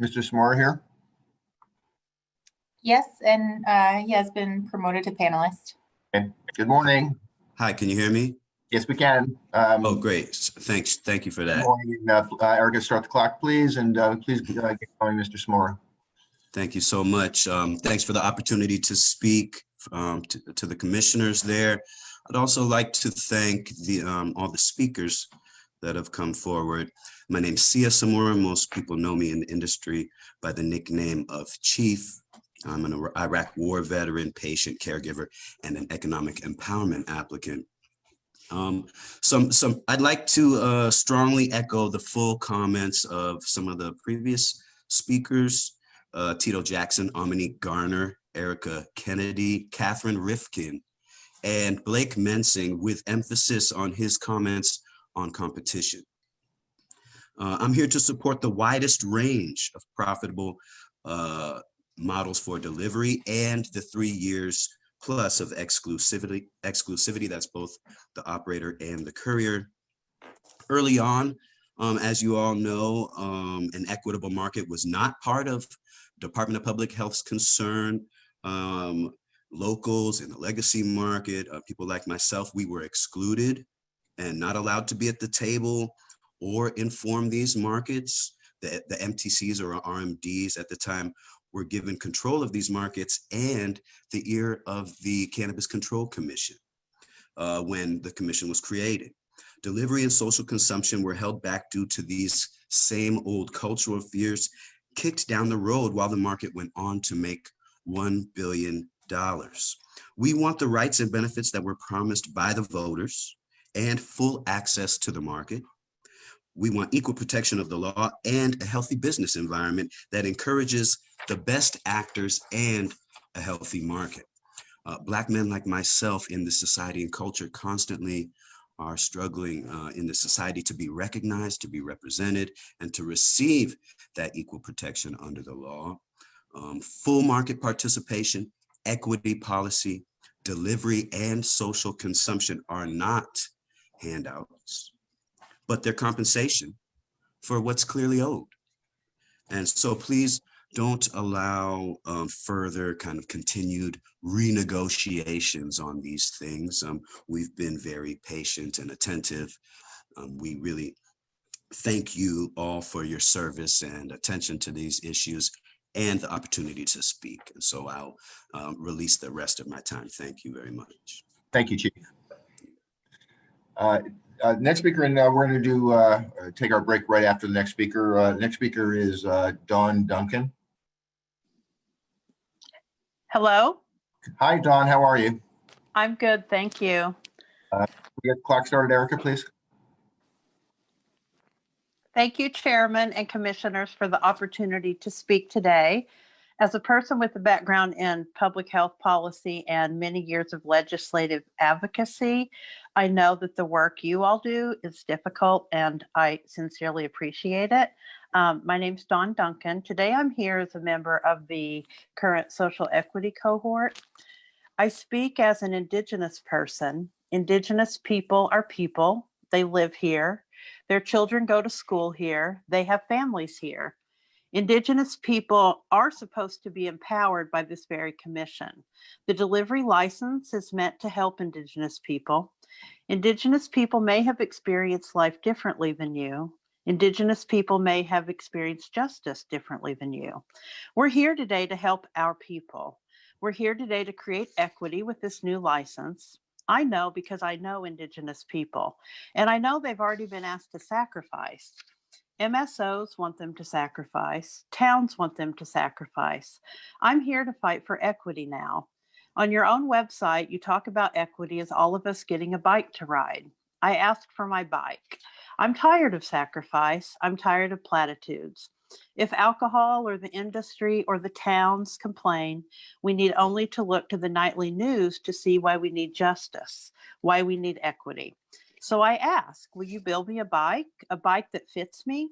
Mr. Samora here? Yes, and he has been promoted to panelist. Okay. Good morning. Hi, can you hear me? Yes, we can. Oh, great. Thanks. Thank you for that. Good morning. Erica, start the clock, please, and please get going, Mr. Samora. Thank you so much. Thanks for the opportunity to speak to the commissioners there. I'd also like to thank all the speakers that have come forward. My name's Sia Samora. Most people know me in the industry by the nickname of Chief. I'm an Iraq war veteran, patient, caregiver, and an economic empowerment applicant. I'd like to strongly echo the full comments of some of the previous speakers, Tito Jackson, Amani Garner, Erica Kennedy, Catherine Rifkin, and Blake Mensing, with emphasis on his comments on competition. I'm here to support the widest range of profitable models for delivery and the 3 years plus of exclusivity. That's both the operator and the courier. Early on, as you all know, an equitable market was not part of Department of Public Health's concern. Locals in the legacy market, people like myself, we were excluded and not allowed to be at the table or inform these markets. The MTCs or RMDs at the time were given control of these markets and the ear of the Cannabis Control Commission when the commission was created. Delivery and social consumption were held back due to these same old cultural fears kicked down the road while the market went on to make $1 billion. We want the rights and benefits that were promised by the voters and full access to the market. We want equal protection of the law and a healthy business environment that encourages the best actors and a healthy market. Black men like myself in the society and culture constantly are struggling in the society to be recognized, to be represented, and to receive that equal protection under the law. Full market participation, equity policy, delivery, and social consumption are not handouts, but they're compensation for what's clearly owed. And so please don't allow further kind of continued renegotiations on these things. We've been very patient and attentive. We really thank you all for your service and attention to these issues and the opportunity to speak. And so I'll release the rest of my time. Thank you very much. Thank you, Chief. Next speaker, and we're going to take our break right after the next speaker. Next speaker is Dawn Duncan. Hello. Hi, Dawn. How are you? I'm good, thank you. We get the clock started, Erica, please. Thank you, Chairman and Commissioners, for the opportunity to speak today. As a person with a background in public health policy and many years of legislative advocacy, I know that the work you all do is difficult, and I sincerely appreciate it. My name's Dawn Duncan. Today I'm here as a member of the current social equity cohort. I speak as an Indigenous person. Indigenous people are people. They live here. Their children go to school here. They have families here. Indigenous people are supposed to be empowered by this very commission. The delivery license is meant to help Indigenous people. Indigenous people may have experienced life differently than you. Indigenous people may have experienced justice differently than you. We're here today to help our people. We're here today to create equity with this new license. I know because I know Indigenous people, and I know they've already been asked to sacrifice. MSOs want them to sacrifice. Towns want them to sacrifice. I'm here to fight for equity now. On your own website, you talk about equity as all of us getting a bike to ride. I asked for my bike. I'm tired of sacrifice. I'm tired of platitudes. If alcohol or the industry or the towns complain, we need only to look to the nightly news to see why we need justice, why we need equity. So I ask, will you build me a bike that fits me?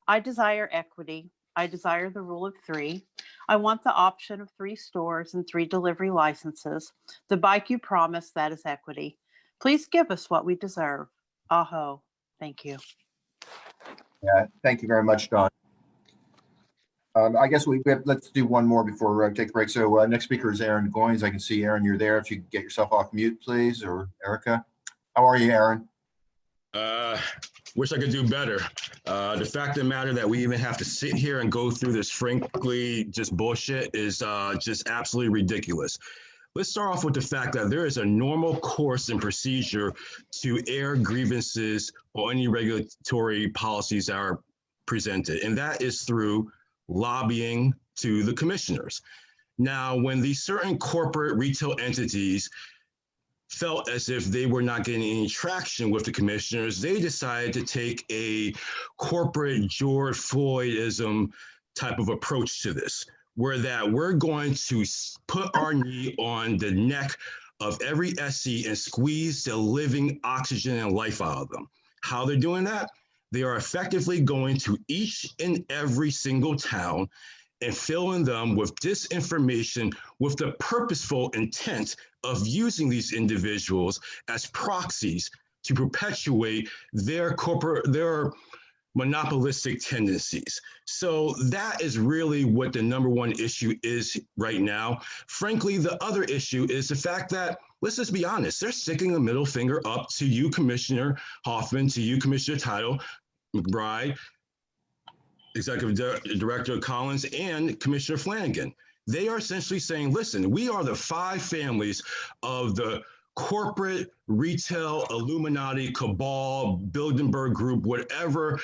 I desire equity. I desire the rule of 3. I want the option of 3 stores and 3 delivery licenses. The bike you promised, that is equity. Please give us what we deserve. Aho. Thank you. Yeah, thank you very much, Dawn. I guess let's do one more before we take a break. So next speaker is Aaron Goins. I can see Aaron, you're there. If you could get yourself off mute, please, or Erica. How are you, Aaron? Wish I could do better. The fact of the matter that we even have to sit here and go through this, frankly, just bullshit is just absolutely ridiculous. Let's start off with the fact that there is a normal course and procedure to air grievances or any regulatory policies that are presented, and that is through lobbying to the commissioners. Now, when these certain corporate retail entities felt as if they were not getting any traction with the commissioners, they decided to take a corporate George Floydism type of approach to this, where that we're going to put our knee on the neck of every SC and squeeze the living oxygen and life out of them. How they're doing that? They are effectively going to each and every single town and filling them with disinformation with the purposeful intent of using these individuals as proxies to perpetuate their monopolistic tendencies. So that is really what the number one issue is right now. Frankly, the other issue is the fact that, let's just be honest, they're sticking a middle finger up to you, Commissioner Hoffman, to you, Commissioner Title, McBride, Executive Director Collins, and Commissioner Flanagan. They are essentially saying, listen, we are the five families of the corporate, retail, Illuminati, cabal, Bilderberg group, whatever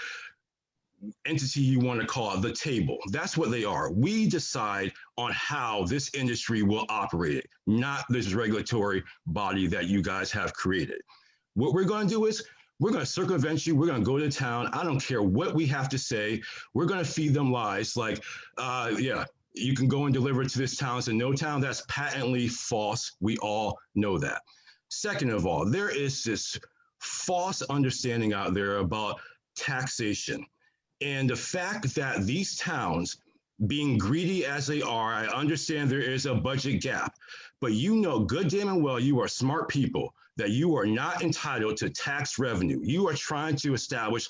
entity you want to call it, the table. That's what they are. We decide on how this industry will operate, not this regulatory body that you guys have created. What we're going to do is we're going to circumvent you. We're going to go to town. I don't care what we have to say. We're going to feed them lies like, yeah, you can go and deliver it to this town. It's a no town. That's patently false. We all know that. Second of all, there is this false understanding out there about taxation. And the fact that these towns, being greedy as they are, I understand there is a budget gap, but you know good damn and well you are smart people, that you are not entitled to tax revenue. You are trying to establish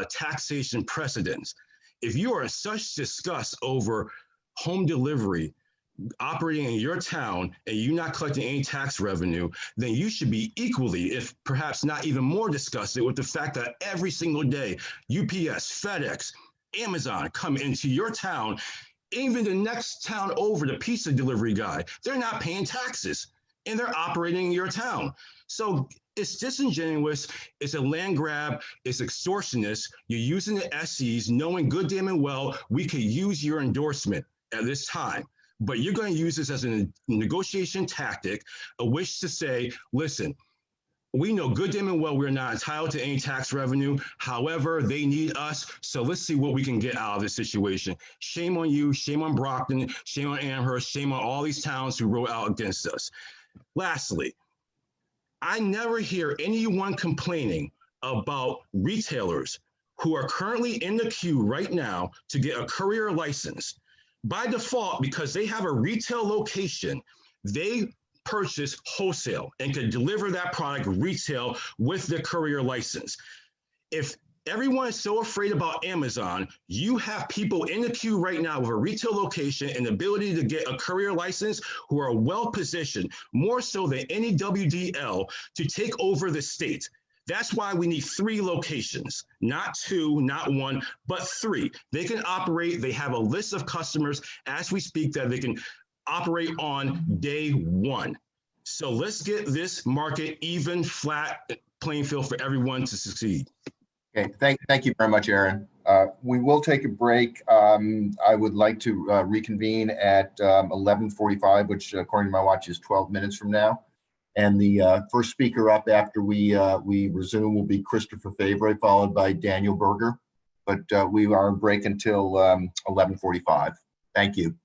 taxation precedents. If you are in such disgust over home delivery operating in your town and you not collecting any tax revenue, then you should be equally, if perhaps not even more disgusted with the fact that every single day, UPS, FedEx, Amazon come into your town, even the next town over, the pizza delivery guy, they're not paying taxes and they're operating in your town. So it's disingenuous, it's a land grab, it's extortionist. You're using the SEs knowing good damn and well we could use your endorsement at this time. But you're going to use this as a negotiation tactic, a wish to say, listen, we know good damn and well we're not entitled to any tax revenue. However, they need us. So let's see what we can get out of this situation. Shame on you. Shame on Brockton. Shame on Amherst. Shame on all these towns who wrote out against us. Lastly, I never hear anyone complaining about retailers who are currently in the queue right now to get a courier license. By default, because they have a retail location, they purchase wholesale and can deliver that product retail with the courier license. If everyone is so afraid about Amazon, you have people in the queue right now with a retail location and the ability to get a courier license who are well positioned, more so than any WDL, to take over the state. That's why we need 3 locations, not 2, not 1, but 3. They can operate. They have a list of customers as we speak that they can operate on day 1. So let's get this market even, flat playing field for everyone to succeed. Okay, thank you very much, Aaron. We will take a break. I would like to reconvene at 11:45, which according to my watch is 12 minutes from now. And the first speaker up after we resume will be Christopher Fevery, followed by Daniel Berger. But we are on break until 11:45. Thank you.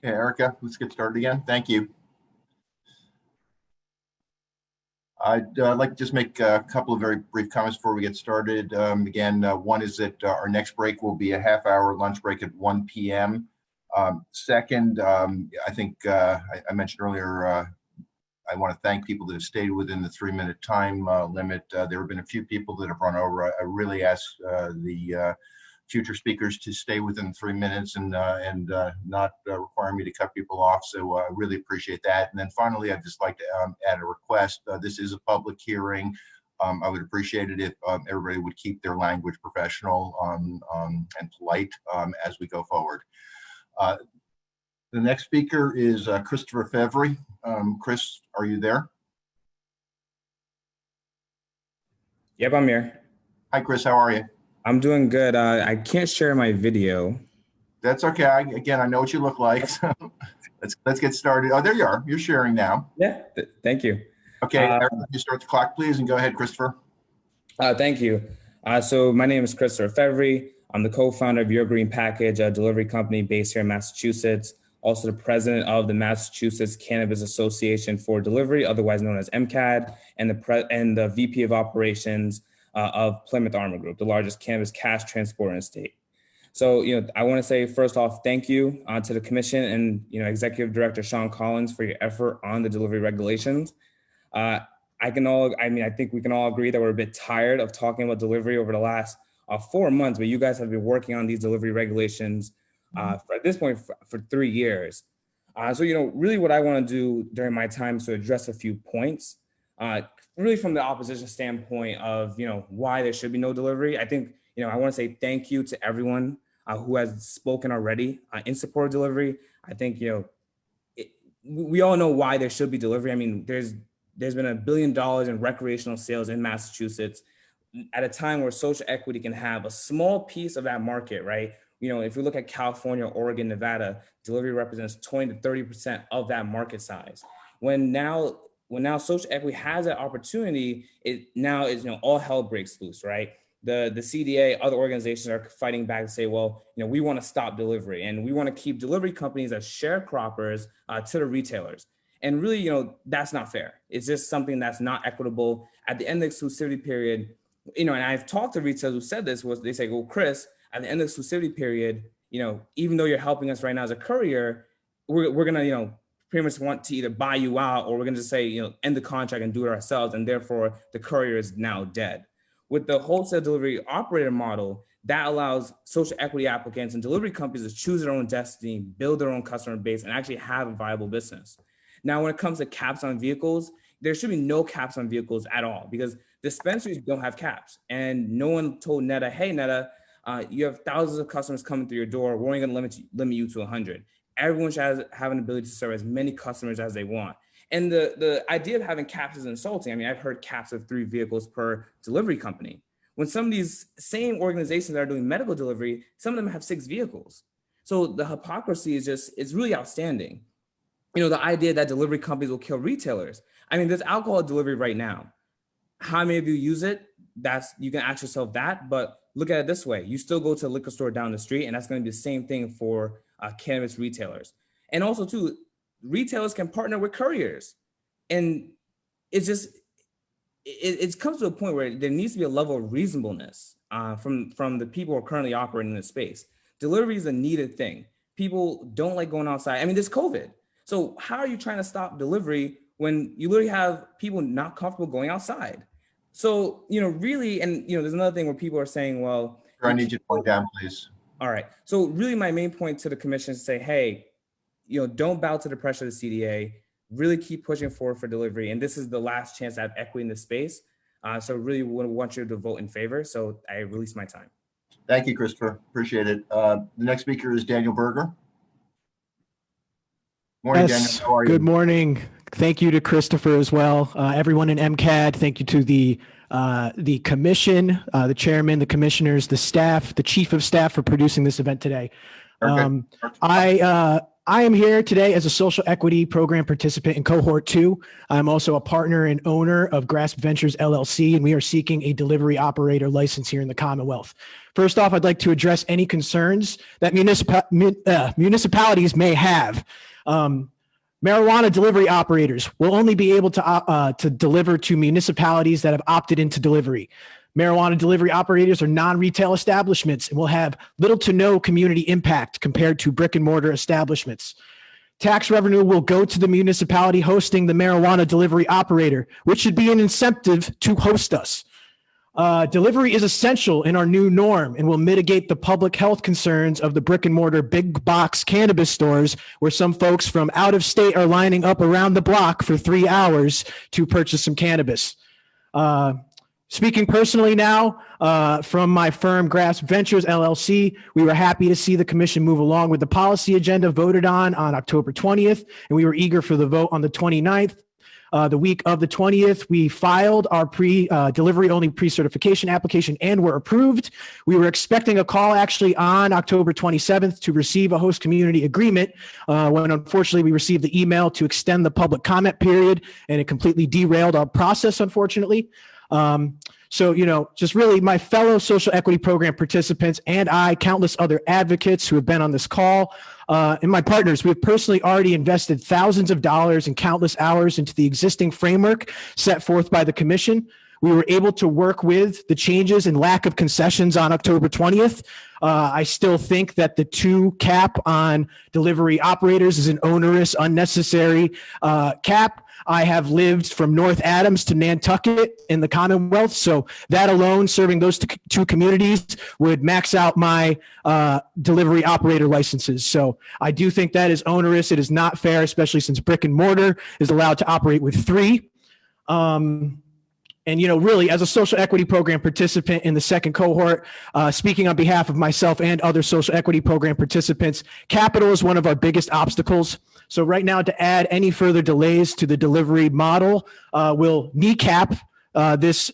Okay, Erica, let's get started again. Thank you. I'd like to just make a couple of very brief comments before we get started. Again, one is that our next break will be a half-hour lunch break at 1 p.m. Second, I think I mentioned earlier, I want to thank people that have stayed within the 3-minute time limit. There have been a few people that have run over. I really ask the future speakers to stay within 3 minutes and not require me to cut people off. So I really appreciate that. And then finally, I'd just like to add a request. This is a public hearing. I would appreciate it if everybody would keep their language professional and polite as we go forward. The next speaker is Christopher Fevery. Chris, are you there? Yep, I'm here. Hi, Chris. How are you? I'm doing good. I can't share my video. That's okay. Again, I know what you look like. So let's get started. Oh, there you are. You're sharing now. Yeah, thank you. Okay, Eric, you start the clock, please, and go ahead, Christopher. Thank you. So my name is Christopher Fevery. I'm the co-founder of Your Green Package, a delivery company based here in Massachusetts. Also the president of the Massachusetts Cannabis Association for Delivery, otherwise known as MCAD, and the VP of Operations of Plymouth Armor Group, the largest cannabis cash transporter in the state. So, I want to say first off, thank you to the commission and, Executive Director Sean Collins for your effort on the delivery regulations. I think we can all agree that we're a bit tired of talking about delivery over the last 4 months, but you guys have been working on these delivery regulations at this point for 3 years. So, really what I want to do during my time is to address a few points, really from the opposition standpoint of, why there should be no delivery. I think, I want to say thank you to everyone who has spoken already in support of delivery. I think, we all know why there should be delivery. I mean, there's been $1 billion in recreational sales in Massachusetts at a time where social equity can have a small piece of that market, right? If we look at California, Oregon, Nevada, delivery represents 20 to 30% of that market size. When now social equity has that opportunity, it now is, all hell breaks loose, right? The CDA, other organizations are fighting back to say, well, we want to stop delivery and we want to keep delivery companies as sharecroppers to the retailers. And really, that's not fair. It's just something that's not equitable. At the end of the exclusivity period, and I've talked to retailers who said this, was they say, well, Chris, at the end of the exclusivity period, even though you're helping us right now as a courier, we're going to, pretty much want to either buy you out or we're going to just say, end the contract and do it ourselves. And therefore the courier is now dead. With the wholesale delivery operator model, that allows social equity applicants and delivery companies to choose their own destiny, build their own customer base, and actually have a viable business. Now, when it comes to caps on vehicles, there should be no caps on vehicles at all because dispensaries don't have caps. And no one told Netta, hey, Netta, you have thousands of customers coming through your door. We're only going to limit you to 100. Everyone should have an ability to serve as many customers as they want. And the idea of having caps is insulting. I mean, I've heard caps of 3 vehicles per delivery company. When some of these same organizations that are doing medical delivery, some of them have 6 vehicles. So the hypocrisy is really outstanding. The idea that delivery companies will kill retailers. I mean, there's alcohol delivery right now. How many of you use it? You can ask yourself that, but look at it this way. You still go to a liquor store down the street and that's going to be the same thing for cannabis retailers. And also too, retailers can partner with couriers. And it's just, it comes to a point where there needs to be a level of reasonableness from the people who are currently operating in this space. Delivery is a needed thing. People don't like going outside. I mean, there's COVID. So how are you trying to stop delivery when you literally have people not comfortable going outside? So, really, and, there's another thing where people are saying, well, I need you to point down, please. All right. So really my main point to the commission is to say, hey, don't bow to the pressure of the CDA, really keep pushing forward for delivery. And this is the last chance to have equity in this space. So really want you to vote in favor. So I release my time. Thank you, Christopher. Appreciate it. The next speaker is Daniel Berger. Morning, yes, Daniel. How are you? Good morning. Thank you to Christopher as well. Everyone in MCAD, thank you to the commission, the chairman, the commissioners, the staff, the chief of staff for producing this event today. I I am here today as a social equity program participant in cohort 2. I'm also a partner and owner of Grasp Ventures LLC, and we are seeking a delivery operator license here in the Commonwealth. First off, I'd like to address any concerns that municipalities may have. Marijuana delivery operators will only be able to deliver to municipalities that have opted into delivery. Marijuana delivery operators are non-retail establishments and will have little to no community impact compared to brick and mortar establishments. Tax revenue will go to the municipality hosting the marijuana delivery operator, which should be an incentive to host us. Delivery is essential in our new norm and will mitigate the public health concerns of the brick and mortar big box cannabis stores, where some folks from out of state are lining up around the block for 3 hours to purchase some cannabis. Speaking personally now, from my firm Grasp Ventures LLC, we were happy to see the commission move along with the policy agenda voted on October 20th, and we were eager for the vote on the 29th. The week of the 20th, we filed our delivery only pre-certification application and were approved. We were expecting a call actually on October 27th to receive a host community agreement, when unfortunately we received the email to extend the public comment period, and it completely derailed our process, unfortunately. So, just really my fellow social equity program participants and I, countless other advocates who have been on this call, and my partners, we have personally already invested thousands of dollars and countless hours into the existing framework set forth by the commission. We were able to work with the changes and lack of concessions on October 20th. I still think that the 2 cap on delivery operators is an onerous, unnecessary cap. I have lived from North Adams to Nantucket in the Commonwealth, so that alone, serving those 2 communities, would max out my delivery operator licenses. So I do think that is onerous. It is not fair, especially since brick and mortar is allowed to operate with 3. And, really, as a social equity program participant in the second cohort, speaking on behalf of myself and other social equity program participants, capital is one of our biggest obstacles. So right now, to add any further delays to the delivery model will kneecap this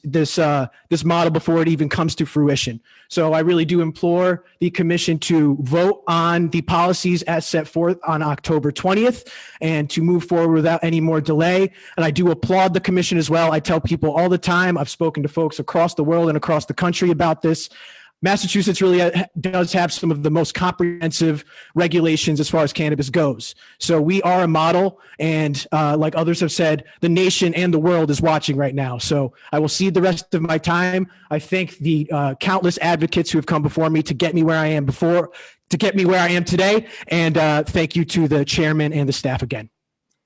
model before it even comes to fruition. So I really do implore the commission to vote on the policies as set forth on October 20th and to move forward without any more delay. And I do applaud the commission as well. I tell people all the time, I've spoken to folks across the world and across the country about this. Massachusetts really does have some of the most comprehensive regulations as far as cannabis goes. So we are a model, and like others have said, the nation and the world is watching right now. So I will cede the rest of my time. I thank the countless advocates who have come before me to get me where I am today. And thank you to the chairman and the staff again.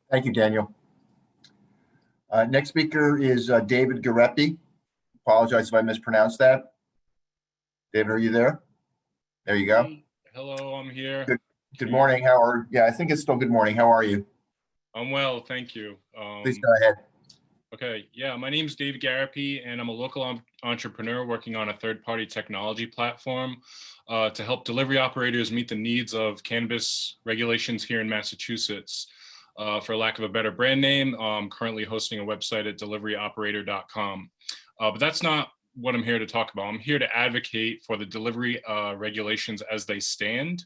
Thank you, Daniel. Next speaker is David Garetti. Apologize if I mispronounced that. David, are you there? There you go. Hello, I'm here. Good morning. I think it's still good morning. How are you? I'm well, thank you. Please go ahead. Okay, yeah, my name is David Garetti, and I'm a local entrepreneur working on a third-party technology platform to help delivery operators meet the needs of cannabis regulations here in Massachusetts. For lack of a better brand name, I'm currently hosting a website at deliveryoperator.com. But that's not what I'm here to talk about. I'm here to advocate for the delivery regulations as they stand.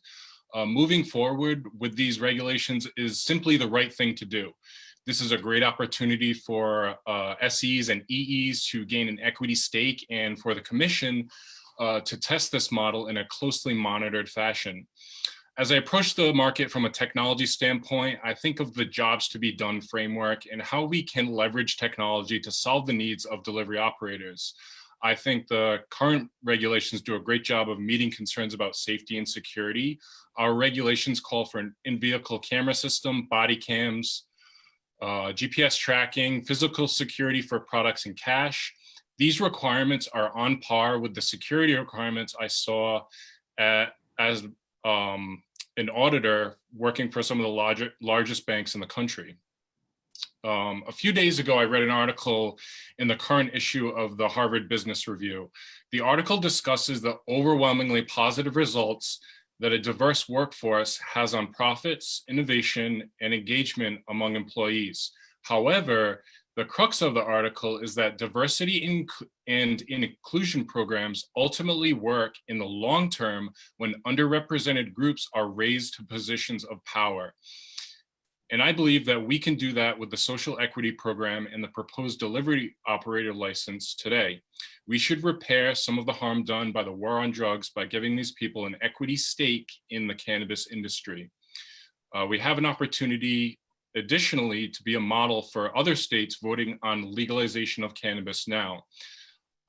Moving forward with these regulations is simply the right thing to do. This is a great opportunity for SEs and EEs to gain an equity stake and for the commission to test this model in a closely monitored fashion. As I approach the market from a technology standpoint, I think of the jobs to be done framework and how we can leverage technology to solve the needs of delivery operators. I think the current regulations do a great job of meeting concerns about safety and security. Our regulations call for an in-vehicle camera system, body cams, GPS tracking, physical security for products and cash. These requirements are on par with the security requirements I saw as an auditor working for some of the largest banks in the country. A few days ago, I read an article in the current issue of the Harvard Business Review. The article discusses the overwhelmingly positive results that a diverse workforce has on profits, innovation, and engagement among employees. However, The crux of the article is that diversity and inclusion programs ultimately work in the long term when underrepresented groups are raised to positions of power. And I believe that we can do that with the social equity program and the proposed delivery operator license today. We should repair some of the harm done by the war on drugs by giving these people an equity stake in the cannabis industry. We have an opportunity additionally to be a model for other states voting on legalization of cannabis now.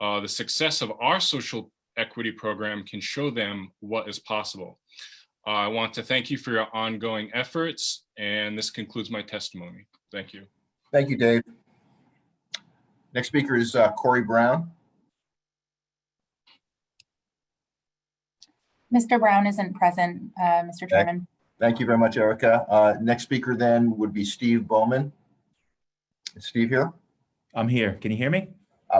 The success of our social equity program can show them what is possible. I want to thank you for your ongoing efforts, and this concludes my testimony. Thank you. Thank you, Dave. Next speaker is Corey Brown. Mr. Brown isn't present, Mr. Chairman. Thank you very much, Erica. Next speaker then would be Steve Bowman. Is Steve here? I'm here. Can you hear me?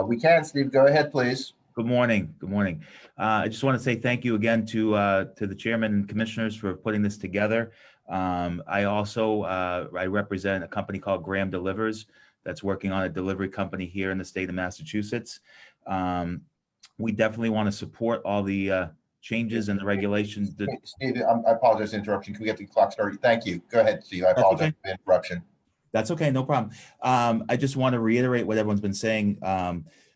We can, Steve. Go ahead, please. Good morning. Good morning. I just want to say thank you again to the chairman and commissioners for putting this together. I also I represent a company called Graham Delivers that's working on a delivery company here in the state of Massachusetts. We definitely want to support all the changes and the regulations. Steve, I apologize for interruption. Can we get the clock started? Thank you. Go ahead, Steve. I apologize for the interruption. That's okay. No problem. I just want to reiterate what everyone's been saying.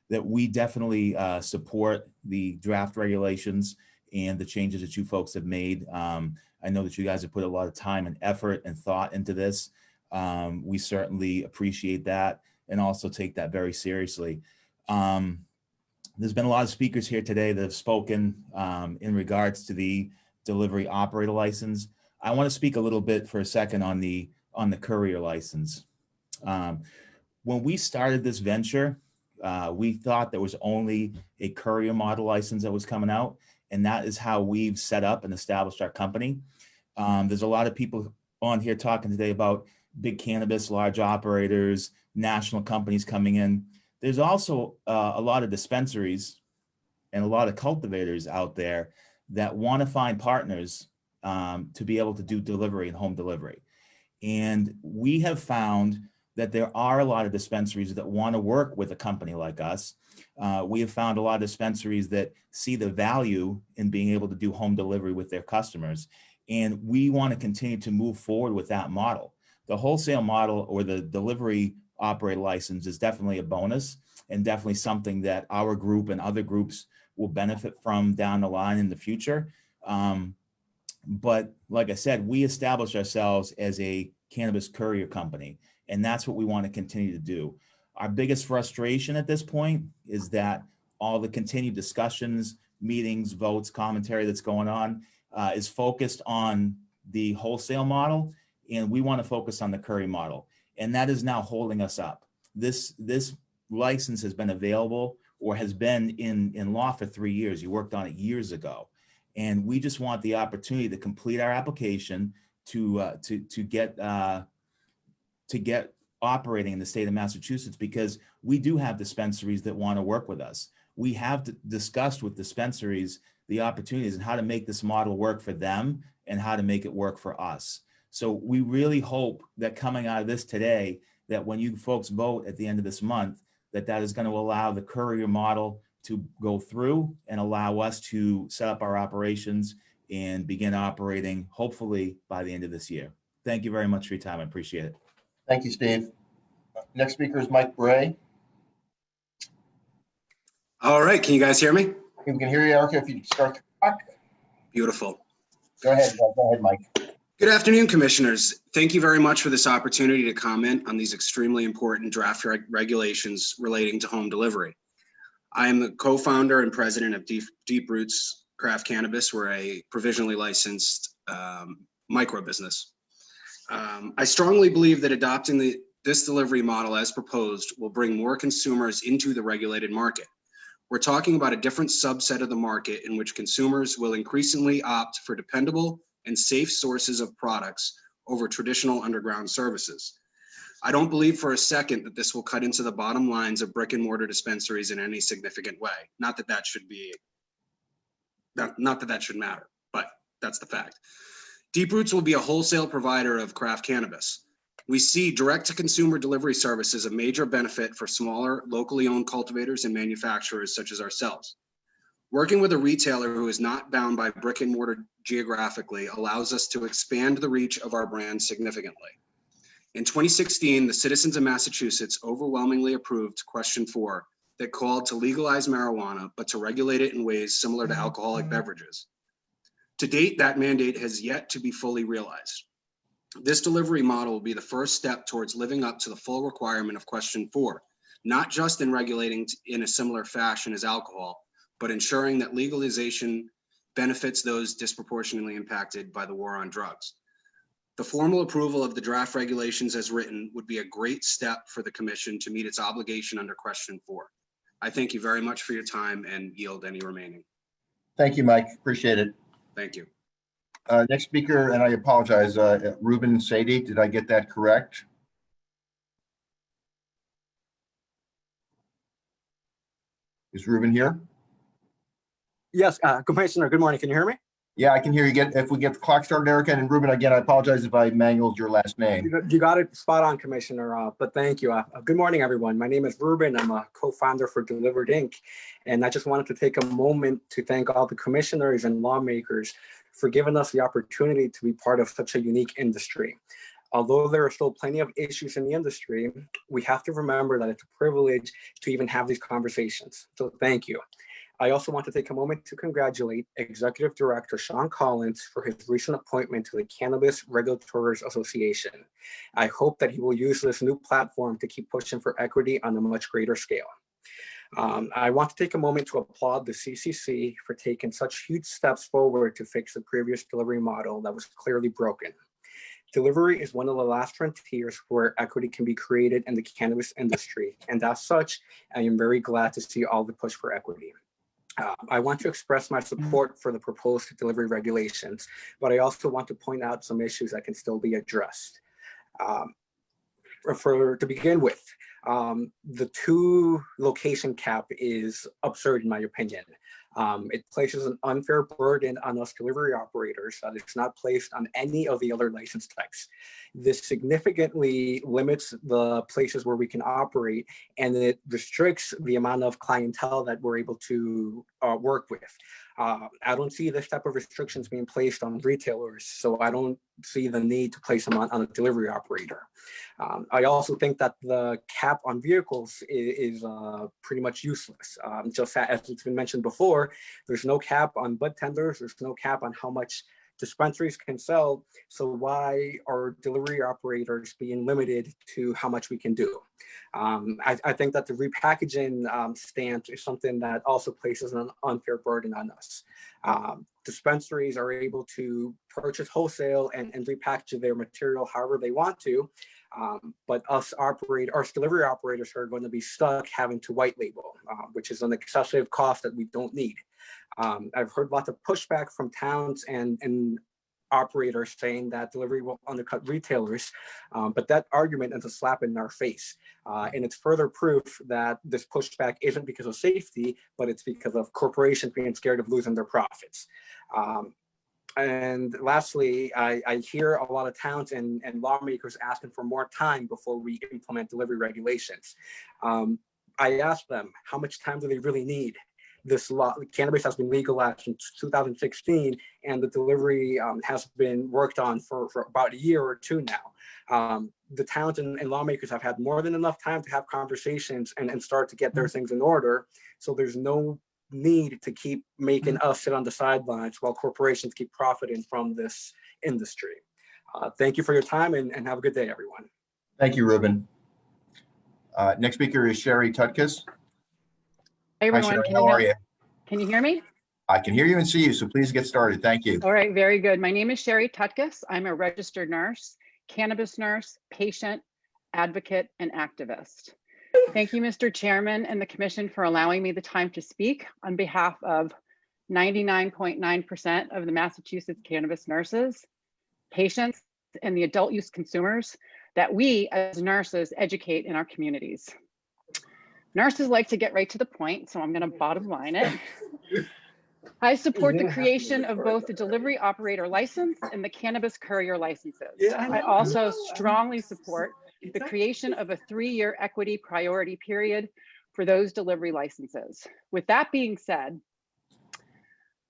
That we definitely support the draft regulations and the changes that you folks have made. I know that you guys have put a lot of time and effort and thought into this. We certainly appreciate that and also take that very seriously. There's been a lot of speakers here today that have spoken in regards to the delivery operator license. I want to speak a little bit for a second on the courier license. When we started this venture, we thought there was only a courier model license that was coming out, and that is how we've set up and established our company. There's a lot of people on here talking today about big cannabis, large operators, national companies coming in. There's also a lot of dispensaries and a lot of cultivators out there that want to find partners to be able to do delivery and home delivery. And we have found that there are a lot of dispensaries that want to work with a company like us. We have found a lot of dispensaries that see the value in being able to do home delivery with their customers. And we want to continue to move forward with that model. The wholesale model or the delivery operator license is definitely a bonus and definitely something that our group and other groups will benefit from down the line in the future. But like I said, we established ourselves as a cannabis courier company, and that's what we want to continue to do. Our biggest frustration at this point is that all the continued discussions, meetings, votes, commentary that's going on is focused on the wholesale model, and we want to focus on the courier model. And that is now holding us up. This license has been available or has been in law for 3 years. You worked on it years ago. And we just want the opportunity to complete our application to get operating in the state of Massachusetts, because we do have dispensaries that want to work with us. We have discussed with dispensaries the opportunities and how to make this model work for them and how to make it work for us. So we really hope that coming out of this today, that when you folks vote at the end of this month, that is going to allow the courier model to go through and allow us to set up our operations and begin operating, hopefully by the end of this year. Thank you very much for your time. I appreciate it. Thank you, Steve. Next speaker is Mike Bray. All right, can you guys hear me? We can hear you, Erica, if you start the clock. Beautiful. Go ahead, Mike. Good afternoon, commissioners. Thank you very much for this opportunity to comment on these extremely important draft regulations relating to home delivery. I am the co-founder and president of Deep Roots Craft Cannabis. We're a provisionally licensed micro business. I strongly believe that adopting this delivery model as proposed will bring more consumers into the regulated market. We're talking about a different subset of the market in which consumers will increasingly opt for dependable and safe sources of products over traditional underground services. I don't believe for a second that this will cut into the bottom lines of brick and mortar dispensaries in any significant way. Not that that should matter, but that's the fact. Deep Roots will be a wholesale provider of craft cannabis. We see direct-to-consumer delivery service as a major benefit for smaller, locally owned cultivators and manufacturers such as ourselves. Working with a retailer who is not bound by brick and mortar geographically allows us to expand the reach of our brand significantly. In 2016, the citizens of Massachusetts overwhelmingly approved Question 4 that called to legalize marijuana, but to regulate it in ways similar to alcoholic beverages. To date, that mandate has yet to be fully realized. This delivery model will be the first step towards living up to the full requirement of Question 4, not just in regulating in a similar fashion as alcohol, but ensuring that legalization benefits those disproportionately impacted by the war on drugs. The formal approval of the draft regulations as written would be a great step for the Commission to meet its obligation under Question 4. I thank you very much for your time and yield any remaining. Thank you, Mike. Appreciate it. Thank you. Next speaker, and I apologize, Ruben Sadie, did I get that correct? Is Ruben here? Yes, Commissioner, good morning. Can you hear me? Yeah, I can hear you. If we get the clock started, Erica, and Ruben, again, I apologize if I mangled your last name. You got it spot on, Commissioner, but thank you. Good morning, everyone. My name is Ruben. I'm a co-founder for Delivered Inc. And I just wanted to take a moment to thank all the commissioners and lawmakers for giving us the opportunity to be part of such a unique industry. Although there are still plenty of issues in the industry, we have to remember that it's a privilege to even have these conversations. So thank you. I also want to take a moment to congratulate Executive Director Sean Collins for his recent appointment to the Cannabis Regulators Association. I hope that he will use this new platform to keep pushing for equity on a much greater scale. I want to take a moment to applaud the CCC for taking such huge steps forward to fix the previous delivery model that was clearly broken. Delivery is one of the last frontiers where equity can be created in the cannabis industry, and as such, I am very glad to see all the push for equity. I want to express my support for the proposed delivery regulations, but I also want to point out some issues that can still be addressed. To begin with, the 2 location cap is absurd in my opinion. It places an unfair burden on us delivery operators that is not placed on any of the other license types. This significantly limits the places where we can operate, and it restricts the amount of clientele that we're able to work with. I don't see this type of restrictions being placed on retailers, so I don't see the need to place them on a delivery operator. I also think that the cap on vehicles is pretty much useless. Just as it's been mentioned before, there's no cap on bud tenders, there's no cap on how much dispensaries can sell, so why are delivery operators being limited to how much we can do? I think that the repackaging stance is something that also places an unfair burden on us. Dispensaries are able to purchase wholesale and repackage their material however they want to, but us delivery operators are going to be stuck having to white label, which is an excessive cost that we don't need. I've heard lots of pushback from towns and operators saying that delivery will undercut retailers, but that argument is a slap in our face. And it's further proof that this pushback isn't because of safety, but it's because of corporations being scared of losing their profits. And lastly, I hear a lot of towns and lawmakers asking for more time before we implement delivery regulations. I asked them, how much time do they really need? This law, cannabis has been legalized since 2016, and the delivery has been worked on for about a year or 2 now. The towns and lawmakers have had more than enough time to have conversations and start to get their things in order. So there's no need to keep making us sit on the sidelines while corporations keep profiting from this industry. Thank you for your time and have a good day, everyone. Thank you, Ruben. Next speaker is Sherry Tutkus. Hey everyone, Hi, Sherry, how are you? Can you hear me? I can hear you and see you, so please get started. Thank you. All right, very good. My name is Sherry Tutkus. I'm a registered nurse, cannabis nurse, patient, advocate, and activist. Thank you, Mr. Chairman and the Commission for allowing me the time to speak on behalf of 99.9% of the Massachusetts cannabis nurses, patients, and the adult use consumers that we as nurses educate in our communities. Nurses like to get right to the point, so I'm going to bottom line it. I support the creation of both the delivery operator license and the cannabis courier licenses. I also strongly support the creation of a 3-year equity priority period for those delivery licenses. With that being said,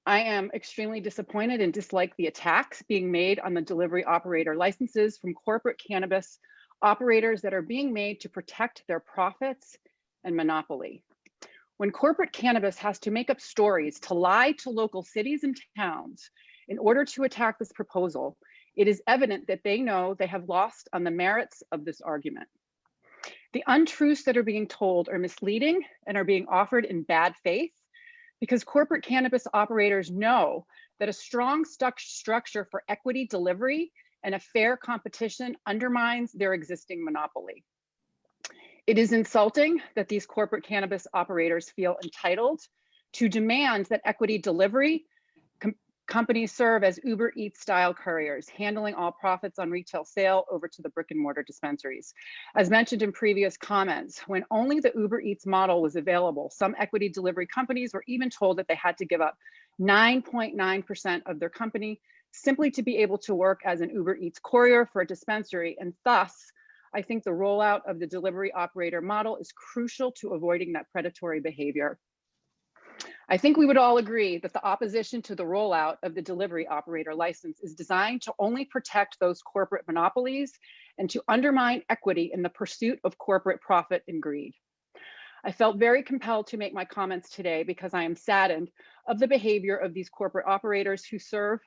I am extremely disappointed and dislike the attacks being made on the delivery operator licenses from corporate cannabis operators that are being made to protect their profits and monopoly. When corporate cannabis has to make up stories to lie to local cities and towns in order to attack this proposal, it is evident that they know they have lost on the merits of this argument. The untruths that are being told are misleading and are being offered in bad faith because corporate cannabis operators know that a strong structure for equity delivery and a fair competition undermines their existing monopoly. It is insulting that these corporate cannabis operators feel entitled to demand that equity delivery companies serve as Uber Eats style couriers, handling all profits on retail sale over to the brick and mortar dispensaries. As mentioned in previous comments, when only the Uber Eats model was available, some equity delivery companies were even told that they had to give up 9.9% of their company simply to be able to work as an Uber Eats courier for a dispensary. And thus, I think the rollout of the delivery operator model is crucial to avoiding that predatory behavior. I think we would all agree that the opposition to the rollout of the delivery operator license is designed to only protect those corporate monopolies and to undermine equity in the pursuit of corporate profit and greed. I felt very compelled to make my comments today because I am saddened of the behavior of these corporate operators who serve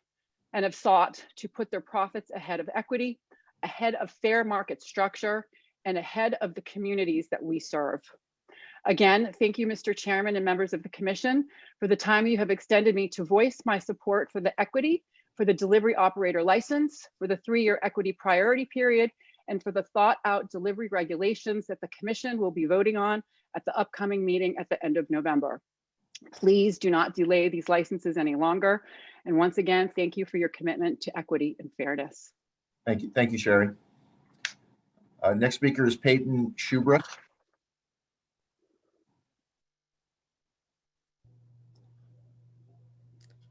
and have sought to put their profits ahead of equity, ahead of fair market structure, and ahead of the communities that we serve. Again, thank you, Mr. Chairman and members of the Commission, for the time you have extended me to voice my support for the equity, for the delivery operator license, for the 3-year equity priority period, and for the thought-out delivery regulations that the Commission will be voting on at the upcoming meeting at the end of November. Please do not delay these licenses any longer. And once again, thank you for your commitment to equity and fairness. Thank you. Thank you, Sherry. Next speaker is Peyton Schubrook.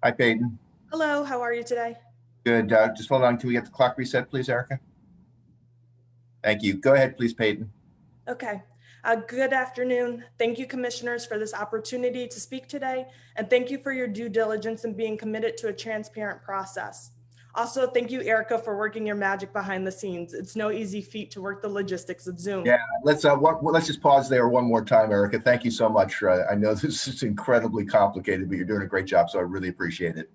Hi, Peyton. Hello, how are you today? Good. Just hold on. Can we get the clock reset, please, Erica? Thank you. Go ahead, please, Peyton. Okay. Good afternoon. Thank you, commissioners, for this opportunity to speak today. And thank you for your due diligence and being committed to a transparent process. Also, thank you, Erica, for working your magic behind the scenes. It's no easy feat to work the logistics of Zoom. Yeah, let's just pause there one more time, Erica. Thank you so much. I know this is incredibly complicated, but you're doing a great job, so I really appreciate it.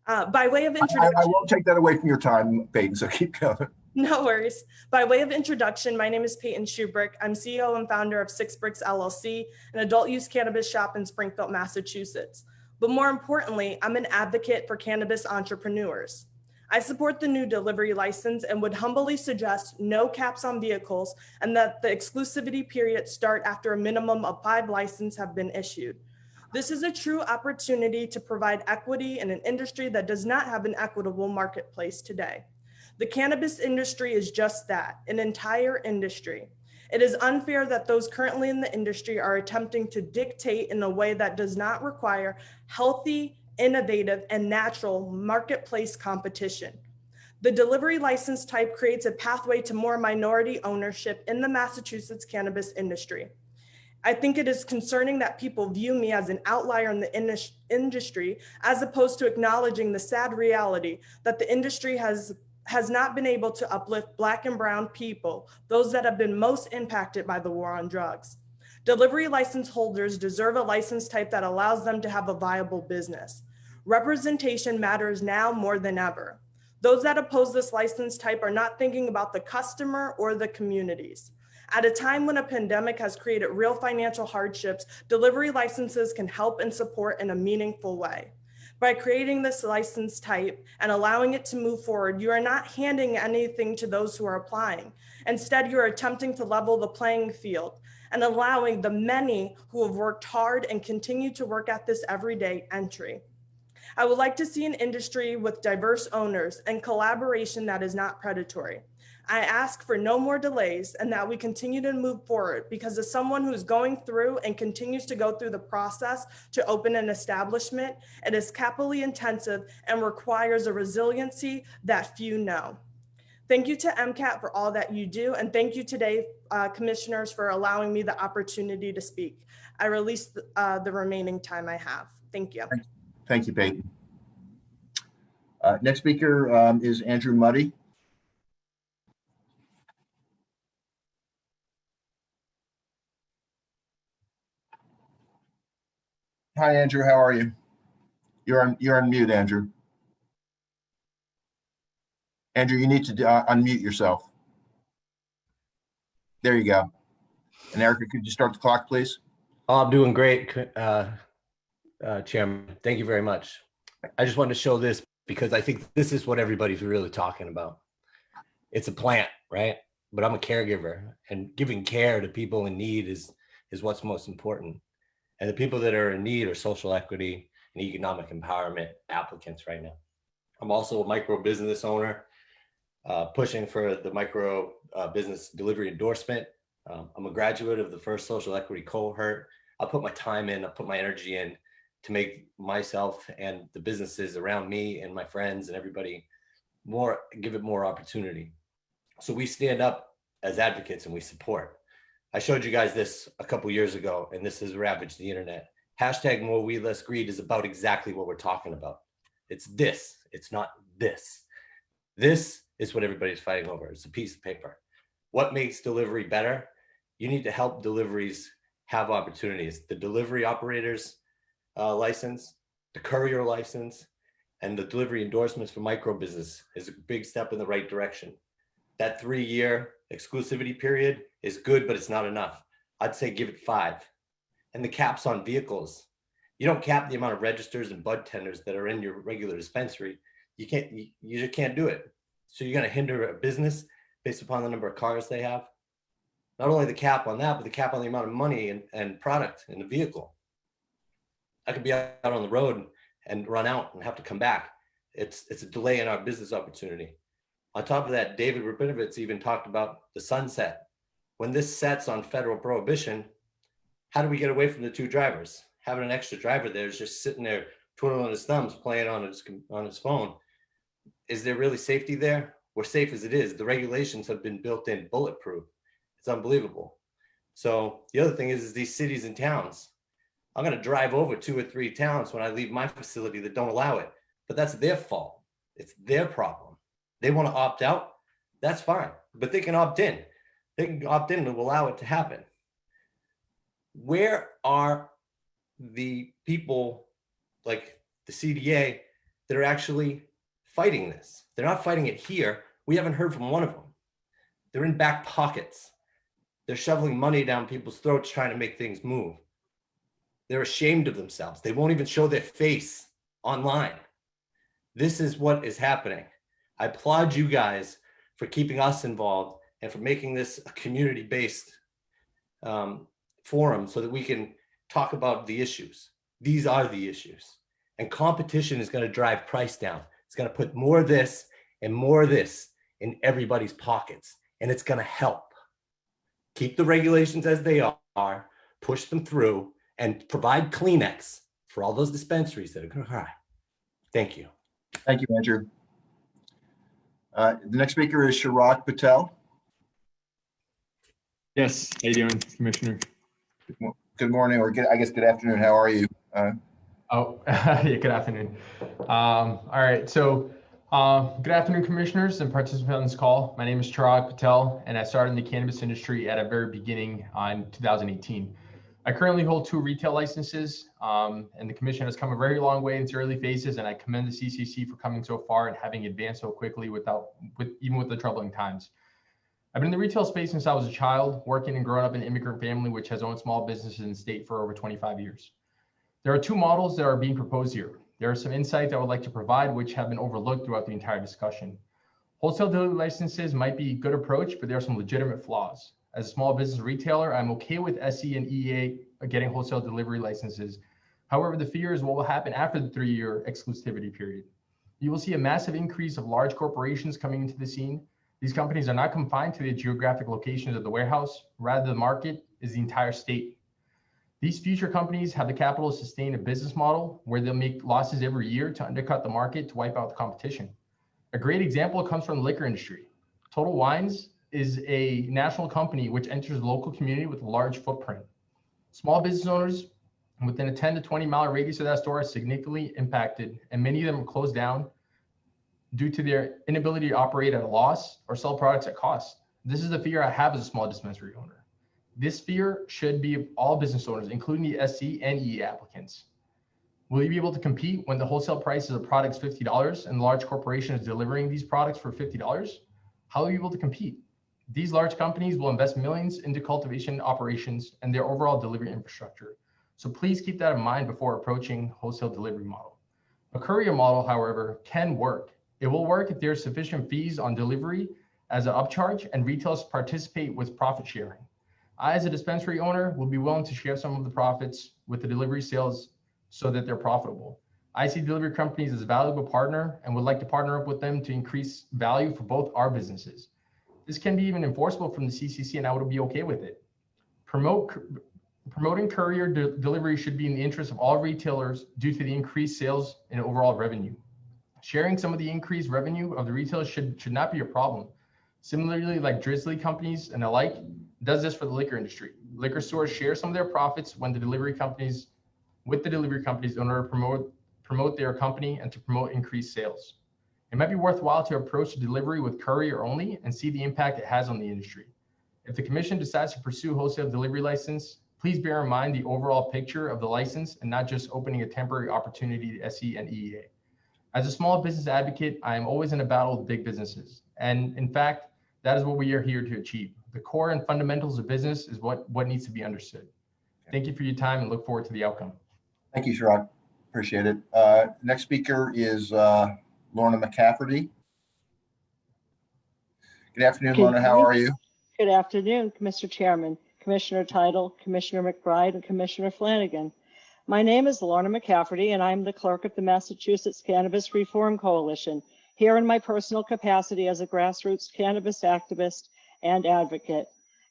By way of introduction, I won't take that away from your time, Peyton, so keep going. No worries. By way of introduction, my name is Peyton Schubrook. I'm CEO and founder of Six Bricks LLC, an adult use cannabis shop in Springfield, Massachusetts. But more importantly, I'm an advocate for cannabis entrepreneurs. I support the new delivery license and would humbly suggest no caps on vehicles and that the exclusivity period start after a minimum of 5 licenses have been issued. This is a true opportunity to provide equity in an industry that does not have an equitable marketplace today. The cannabis industry is just that, an entire industry. It is unfair that those currently in the industry are attempting to dictate in a way that does not require healthy, innovative, and natural marketplace competition. The delivery license type creates a pathway to more minority ownership in the Massachusetts cannabis industry. I think it is concerning that people view me as an outlier in the industry, as opposed to acknowledging the sad reality that the industry has not been able to uplift Black and brown people, those that have been most impacted by the war on drugs. Delivery license holders deserve a license type that allows them to have a viable business. Representation matters now more than ever. Those that oppose this license type are not thinking about the customer or the communities. At a time when a pandemic has created real financial hardships, delivery licenses can help and support in a meaningful way. By creating this license type and allowing it to move forward, you are not handing anything to those who are applying. Instead, you are attempting to level the playing field and allowing the many who have worked hard and continue to work at this every day entry. I would like to see an industry with diverse owners and collaboration that is not predatory. I ask for no more delays and that we continue to move forward, because as someone who's going through and continues to go through the process to open an establishment, it is capitally intensive and requires a resiliency that few know. Thank you to MCAT for all that you do, and thank you today, commissioners, for allowing me the opportunity to speak. I release the remaining time I have. Thank you. Thank you, Peyton. Next speaker is Andrew Muddy. Hi, Andrew. How are you? You're on mute, Andrew. Andrew, you need to unmute yourself. There you go. And Erica, could you start the clock, please? Oh, I'm doing great, Chairman. Thank you very much. I just wanted to show this because I think this is what everybody's really talking about. It's a plant, right? But I'm a caregiver, and giving care to people in need is what's most important. And the people that are in need are social equity and economic empowerment applicants right now. I'm also a micro business owner, pushing for the micro business delivery endorsement. I'm a graduate of the first social equity cohort. I put my time in, I put my energy in to make myself and the businesses around me and my friends and everybody give it more opportunity. So we stand up as advocates and we support. I showed you guys this a couple years ago, and this has ravaged the internet. Hashtag more weed, less greed is about exactly what we're talking about. It's this, it's not this. This is what everybody's fighting over. It's a piece of paper. What makes delivery better? You need to help deliveries have opportunities. The delivery operators license, the courier license, and the delivery endorsements for micro business is a big step in the right direction. That 3-year exclusivity period is good, but it's not enough. I'd say give it 5. And the caps on vehicles. You don't cap the amount of registers and bud tenders that are in your regular dispensary. You just can't do it. So you're going to hinder a business based upon the number of cars they have. Not only the cap on that, but the cap on the amount of money and product in the vehicle. I could be out on the road and run out and have to come back. It's a delay in our business opportunity. On top of that, David Rubinovis even talked about the sunset. When this sets on federal prohibition, how do we get away from the 2 drivers? Having an extra driver there is just sitting there twiddling his thumbs, playing on his phone. Is there really safety there? We're safe as it is. The regulations have been built in, bulletproof. It's unbelievable. So the other thing is these cities and towns. I'm going to drive over 2 or 3 towns when I leave my facility that don't allow it, but that's their fault. It's their problem. They want to opt out. That's fine, but they can opt in. They can opt in to allow it to happen. Where are the people like the CDA that are actually fighting this? They're not fighting it here. We haven't heard from one of them. They're in back pockets. They're shoveling money down people's throats trying to make things move. They're ashamed of themselves. They won't even show their face online. This is what is happening. I applaud you guys for keeping us involved and for making this a community-based forum so that we can talk about the issues. These are the issues. And competition is going to drive price down. It's going to put more of this and more of this in everybody's pockets. And it's going to help. Keep the regulations as they are, push them through, and provide Kleenex for all those dispensaries that are going to cry. Thank you. Thank you, Andrew. The next speaker is Chirag Patel. Yes, how you doing, Commissioner? Good morning, or I guess good afternoon. How are you? Yeah, good afternoon. All right, so good afternoon, commissioners and participants on this call. My name is Chirag Patel, and I started in the cannabis industry at a very beginning in 2018. I currently hold 2 retail licenses, and the commission has come a very long way in its early phases, and I commend the CCC for coming so far and having advanced so quickly even with the troubling times. I've been in the retail space since I was a child, working and growing up in an immigrant family which has owned small businesses in the state for over 25 years. There are 2 models that are being proposed here. There are some insights I would like to provide which have been overlooked throughout the entire discussion. Wholesale delivery licenses might be a good approach, but there are some legitimate flaws. As a small business retailer, I'm okay with SE and EA getting wholesale delivery licenses. However, the fear is what will happen after the 3-year exclusivity period. You will see a massive increase of large corporations coming into the scene. These companies are not confined to the geographic locations of the warehouse. Rather, the market is the entire state. These future companies have the capital to sustain a business model where they'll make losses every year to undercut the market to wipe out the competition. A great example comes from the liquor industry. Total Wines is a national company which enters the local community with a large footprint. Small business owners within a 10 to 20 mile radius of that store are significantly impacted, and many of them are closed down due to their inability to operate at a loss or sell products at cost. This is the fear I have as a small dispensary owner. This fear should be of all business owners, including the SC and EE applicants. Will you be able to compete when the wholesale price of the product is $50 and the large corporation is delivering these products for $50? How will you be able to compete? These large companies will invest millions into cultivation operations and their overall delivery infrastructure. So please keep that in mind before approaching wholesale delivery model. A courier model, however, can work. It will work if there's sufficient fees on delivery as an upcharge and retailers participate with profit sharing. I, as a dispensary owner, will be willing to share some of the profits with the delivery sales so that they're profitable. I see delivery companies as a valuable partner and would like to partner up with them to increase value for both our businesses. This can be even enforceable from the CCC, and I would be okay with it. Promoting courier delivery should be in the interest of all retailers due to the increased sales and overall revenue. Sharing some of the increased revenue of the retailers should not be a problem. Similarly, like Drizzly companies and the like, does this for the liquor industry. Liquor stores share some of their profits with the delivery companies in order to promote their company and to promote increased sales. It might be worthwhile to approach the delivery with courier only and see the impact it has on the industry. If the commission decides to pursue wholesale delivery license, please bear in mind the overall picture of the license and not just opening a temporary opportunity to SE and EEA. As a small business advocate, I am always in a battle with big businesses. And in fact, that is what we are here to achieve. The core and fundamentals of business is what needs to be understood. Thank you for your time and look forward to the outcome. Thank you, Sharad. Appreciate it. Next speaker is Lorna McCafferty. Good afternoon, Lorna. How are you? Good afternoon, Mr. Chairman, Commissioner Title, Commissioner McBride, and Commissioner Flanagan. My name is Lorna McCafferty, and I'm the clerk of the Massachusetts Cannabis Reform Coalition, here in my personal capacity as a grassroots cannabis activist and advocate.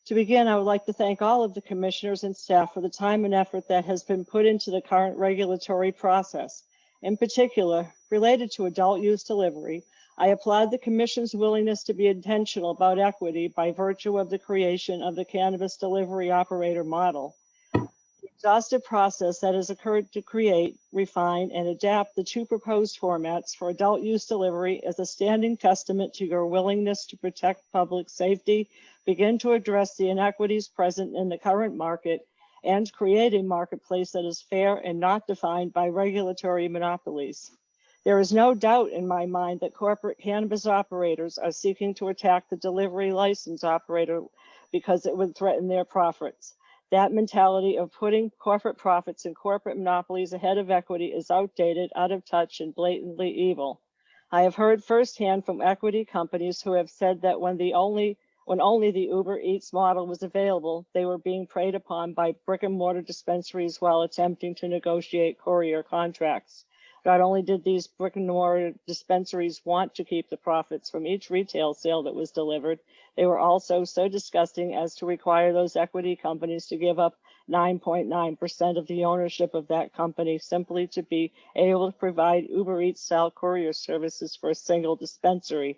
To begin, I would like to thank all of the commissioners and staff for the time and effort that has been put into the current regulatory process. In particular, related to adult use delivery, I applaud the Commission's willingness to be intentional about equity by virtue of the creation of the cannabis delivery operator model. The exhaustive process that has occurred to create, refine, and adapt the two proposed formats for adult use delivery is a standing testament to your willingness to protect public safety, begin to address the inequities present in the current market, and create a marketplace that is fair and not defined by regulatory monopolies. There is no doubt in my mind that corporate cannabis operators are seeking to attack the delivery license operator because it would threaten their profits. That mentality of putting corporate profits and corporate monopolies ahead of equity is outdated, out of touch, and blatantly evil. I have heard firsthand from equity companies who have said that when only the Uber Eats model was available, they were being preyed upon by brick and mortar dispensaries while attempting to negotiate courier contracts. Not only did these brick and mortar dispensaries want to keep the profits from each retail sale that was delivered, they were also so disgusting as to require those equity companies to give up 9.9% of the ownership of that company simply to be able to provide Uber Eats style courier services for a single dispensary.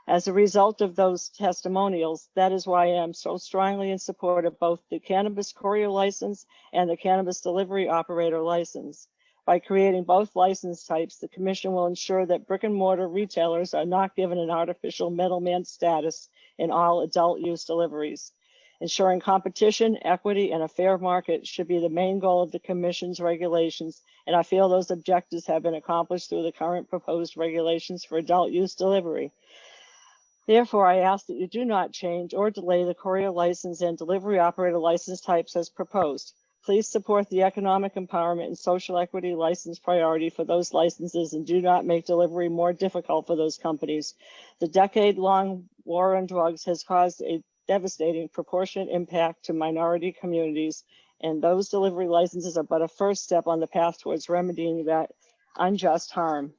As a result of those testimonials, that is why I am so strongly in support of both the cannabis courier license and the cannabis delivery operator license. By creating both license types, the Commission will ensure that brick and mortar retailers are not given an artificial middleman status in all adult use deliveries. Ensuring competition, equity, and a fair market should be the main goal of the Commission's regulations, and I feel those objectives have been accomplished through the current proposed regulations for adult use delivery. Therefore, I ask that you do not change or delay the courier license and delivery operator license types as proposed. Please support the economic empowerment and social equity license priority for those licenses and do not make delivery more difficult for those companies. The decade-long war on drugs has caused a devastating proportionate impact to minority communities, and those delivery licenses are but a first step on the path towards remedying that unjust harm.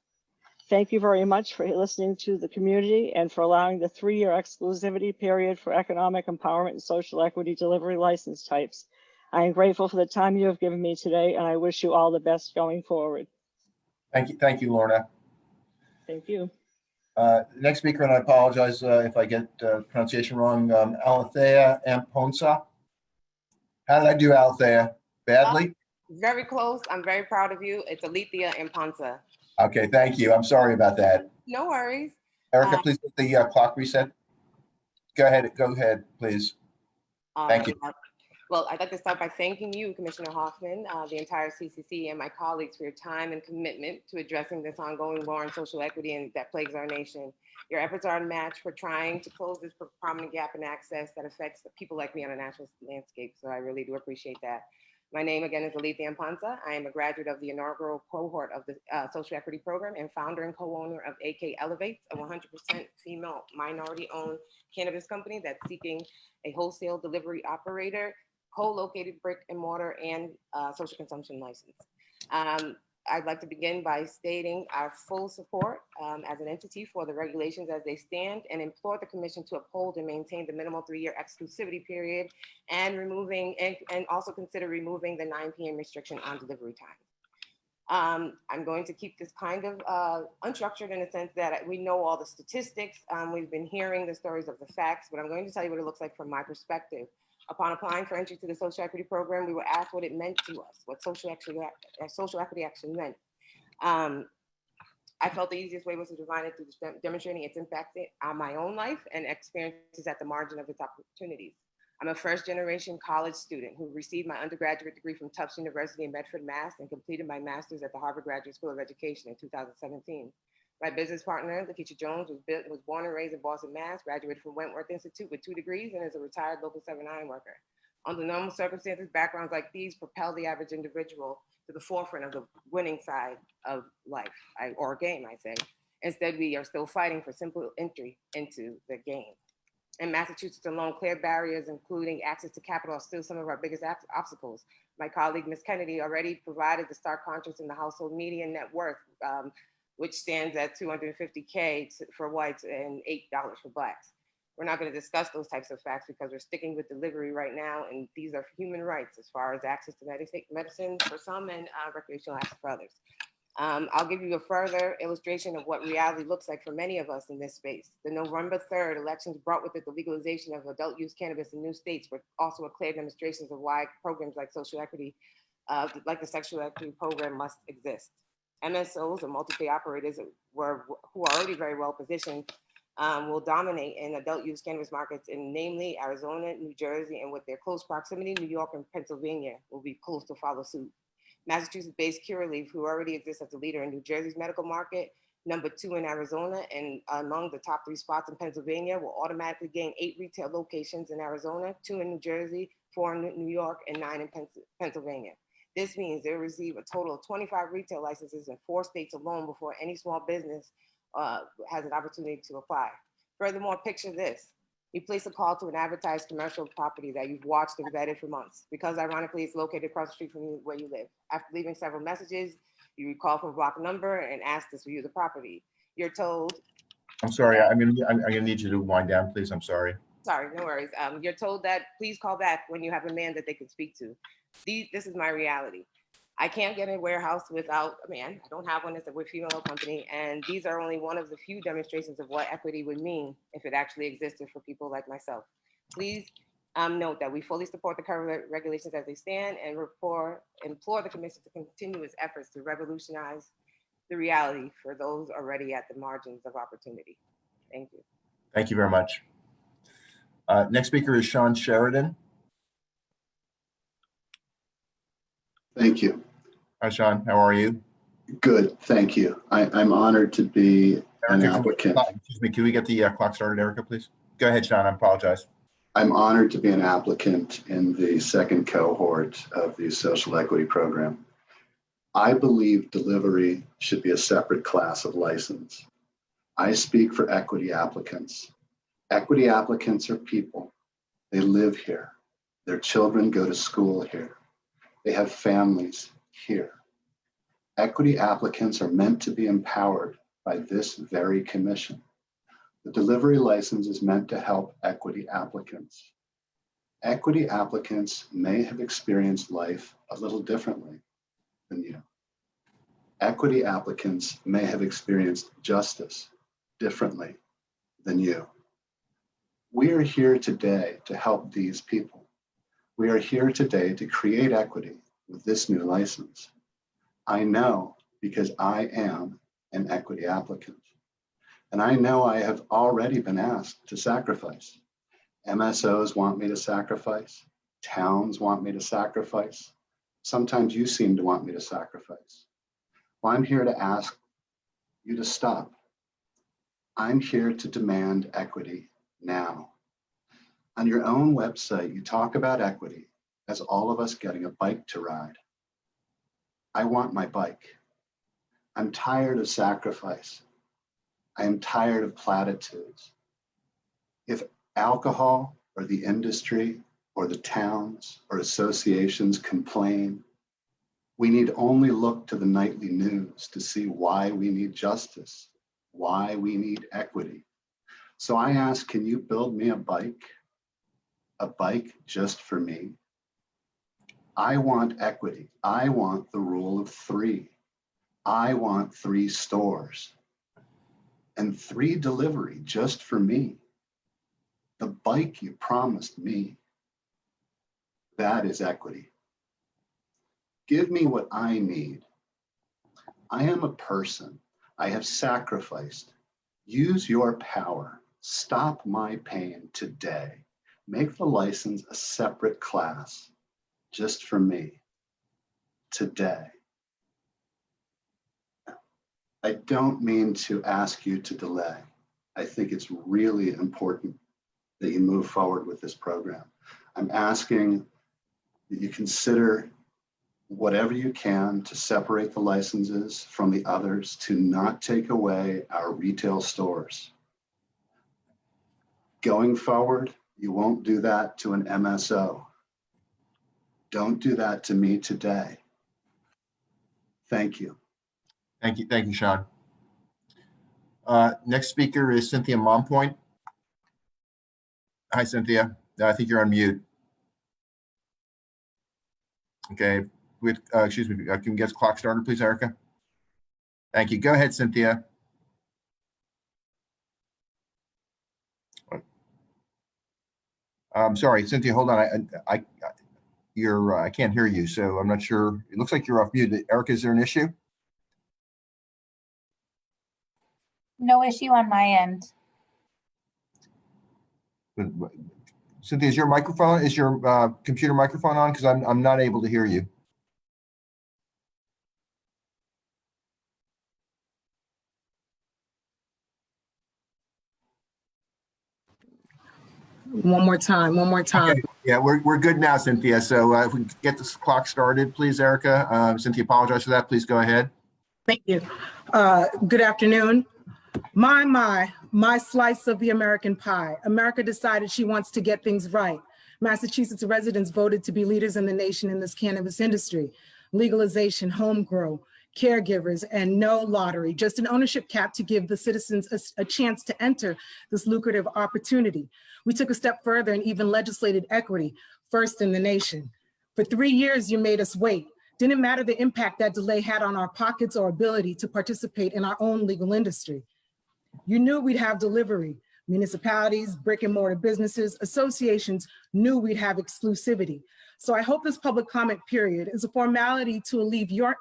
Thank you very much for listening to the community and for allowing the 3-year exclusivity period for economic empowerment and social equity delivery license types. I am grateful for the time you have given me today, and I wish you all the best going forward. Thank you, Lorna. Thank you. Next speaker, and I apologize if I get pronunciation wrong, Alethea Amponsa. How did I do, Alethea? Badly? Very close. I'm very proud of you. It's Alethea Amponsa. Okay, thank you. I'm sorry about that. No worries. Erica, please get the clock reset. Go ahead, please. Thank you. Well, I'd like to start by thanking you, Commissioner Hoffman, the entire CCC, and my colleagues for your time and commitment to addressing this ongoing war on social equity and that plagues our nation. Your efforts are unmatched for trying to close this prominent gap in access that affects people like me on a national landscape. So I really do appreciate that. My name again is Alethea Amponsa. I am a graduate of the inaugural cohort of the Social Equity Program and founder and co-owner of AK Elevates, a 100% female minority-owned cannabis company that's seeking a wholesale delivery operator, co-located brick and mortar and social consumption license. I'd like to begin by stating our full support as an entity for the regulations as they stand and implore the Commission to uphold and maintain the minimal 3-year exclusivity period and also consider removing the 9 p.m. restriction on delivery time. I'm going to keep this kind of unstructured in the sense that we know all the statistics. We've been hearing the stories of the facts, but I'm going to tell you what it looks like from my perspective. Upon applying for entry to the Social Equity Program, we were asked what it meant to us, what social equity actually meant. I felt the easiest way was to define it through demonstrating its impact on my own life and experiences at the margin of its opportunities. I'm a first-generation college student who received my undergraduate degree from Tufts University in Medford, Mass, and completed my master's at the Harvard Graduate School of Education in 2017. My business partner, Lakeisha Jones, was born and raised in Boston, Mass, graduated from Wentworth Institute with 2 degrees and is a retired local 7-9 worker. Under normal circumstances, backgrounds like these propel the average individual to the forefront of the winning side of life, or game, I say. Instead, we are still fighting for simple entry into the game. In Massachusetts alone, clear barriers, including access to capital, are still some of our biggest obstacles. My colleague, Ms. Kennedy, already provided the stark contrast in the household median net worth, which stands at $250K for whites and $8 for blacks. We're not going to discuss those types of facts because we're sticking with delivery right now, and these are human rights as far as access to medicine for some and recreational access for others. I'll give you a further illustration of what reality looks like for many of us in this space. The November 3rd elections brought with it the legalization of adult use cannabis in new states, but also a clear demonstration of why programs like social equity, like the Sexual Equity Program, must exist. MSOs or multi-state operators who are already very well positioned will dominate in adult use cannabis markets in namely Arizona, New Jersey, and with their close proximity, New York and Pennsylvania will be close to follow suit. Massachusetts-based Curaleaf, who already exists as the leader in New Jersey's medical market, number 2 in Arizona, and among the top 3 spots in Pennsylvania, will automatically gain 8 retail locations in Arizona, 2 in New Jersey, 4 in New York, and 9 in Pennsylvania. This means they'll receive a total of 25 retail licenses in 4 states alone before any small business has an opportunity to apply. Furthermore, picture this. You place a call to an advertised commercial property that you've watched and vetted for months because ironically it's located across the street from where you live. After leaving several messages, you recall from a block number and ask to view the property. You're told. I'm sorry, I'm gonna need you to wind down, please. I'm sorry. Sorry, no worries. You're told that please call back when you have a man that they can speak to. This is my reality. I can't get a warehouse without a man. I don't have one. It's a female company. And these are only one of the few demonstrations of what equity would mean if it actually existed for people like myself. Please note that we fully support the current regulations as they stand and implore the Commission to continue its efforts to revolutionize the reality for those already at the margins of opportunity. Thank you. Thank you very much. Next speaker is Sean Sheridan. Thank you. Hi, Sean. How are you? Good. Thank you. I'm honored to be an applicant. Excuse me. Can we get the clock started, Erica, please? Go ahead, Sean. I apologize. I'm honored to be an applicant in the second cohort of the Social Equity Program. I believe delivery should be a separate class of license. I speak for equity applicants. Equity applicants are people. They live here. Their children go to school here. They have families here. Equity applicants are meant to be empowered by this very commission. The delivery license is meant to help equity applicants. Equity applicants may have experienced life a little differently than you. Equity applicants may have experienced justice differently than you. We are here today to help these people. We are here today to create equity with this new license. I know because I am an equity applicant. And I know I have already been asked to sacrifice. MSOs want me to sacrifice. Towns want me to sacrifice. Sometimes you seem to want me to sacrifice. Well, I'm here to ask you to stop. I'm here to demand equity now. On your own website, you talk about equity as all of us getting a bike to ride. I want my bike. I'm tired of sacrifice. I am tired of platitudes. If alcohol or the industry or the towns or associations complain, we need only look to the nightly news to see why we need justice, why we need equity. So I ask, can you build me a bike just for me? I want equity. I want the rule of 3. I want 3 stores and 3 delivery just for me. The bike you promised me, that is equity. Give me what I need. I am a person. I have sacrificed. Use your power. Stop my pain today. Make the license a separate class just for me today. I don't mean to ask you to delay. I think it's really important that you move forward with this program. I'm asking that you consider whatever you can to separate the licenses from the others, to not take away our retail stores. Going forward, you won't do that to an MSO. Don't do that to me today. Thank you. Thank you, Sean. Next speaker is Cynthia Mompoint. Hi, Cynthia. I think you're on mute. Okay, excuse me, can we get the clock started, please, Erica? Thank you. Go ahead, Cynthia. I'm sorry, Cynthia, hold on. I can't hear you, so I'm not sure. It looks like you're off mute. Erica, is there an issue? No issue on my end. Cynthia, is your computer microphone on? Because I'm not able to hear you. One more time. Okay. Yeah, we're good now, Cynthia. So if we can get this clock started, please, Erica. Cynthia, apologize for that. Please go ahead. Thank you. Good afternoon. My slice of the American pie. America decided she wants to get things right. Massachusetts residents voted to be leaders in the nation in this cannabis industry. Legalization, home grow, caregivers, and no lottery, just an ownership cap to give the citizens a chance to enter this lucrative opportunity. We took a step further and even legislated equity, first in the nation. For 3 years, you made us wait. Didn't matter the impact that delay had on our pockets or ability to participate in our own legal industry. You knew we'd have delivery. Municipalities, brick and mortar businesses, associations knew we'd have exclusivity. So I hope this public comment period is a formality to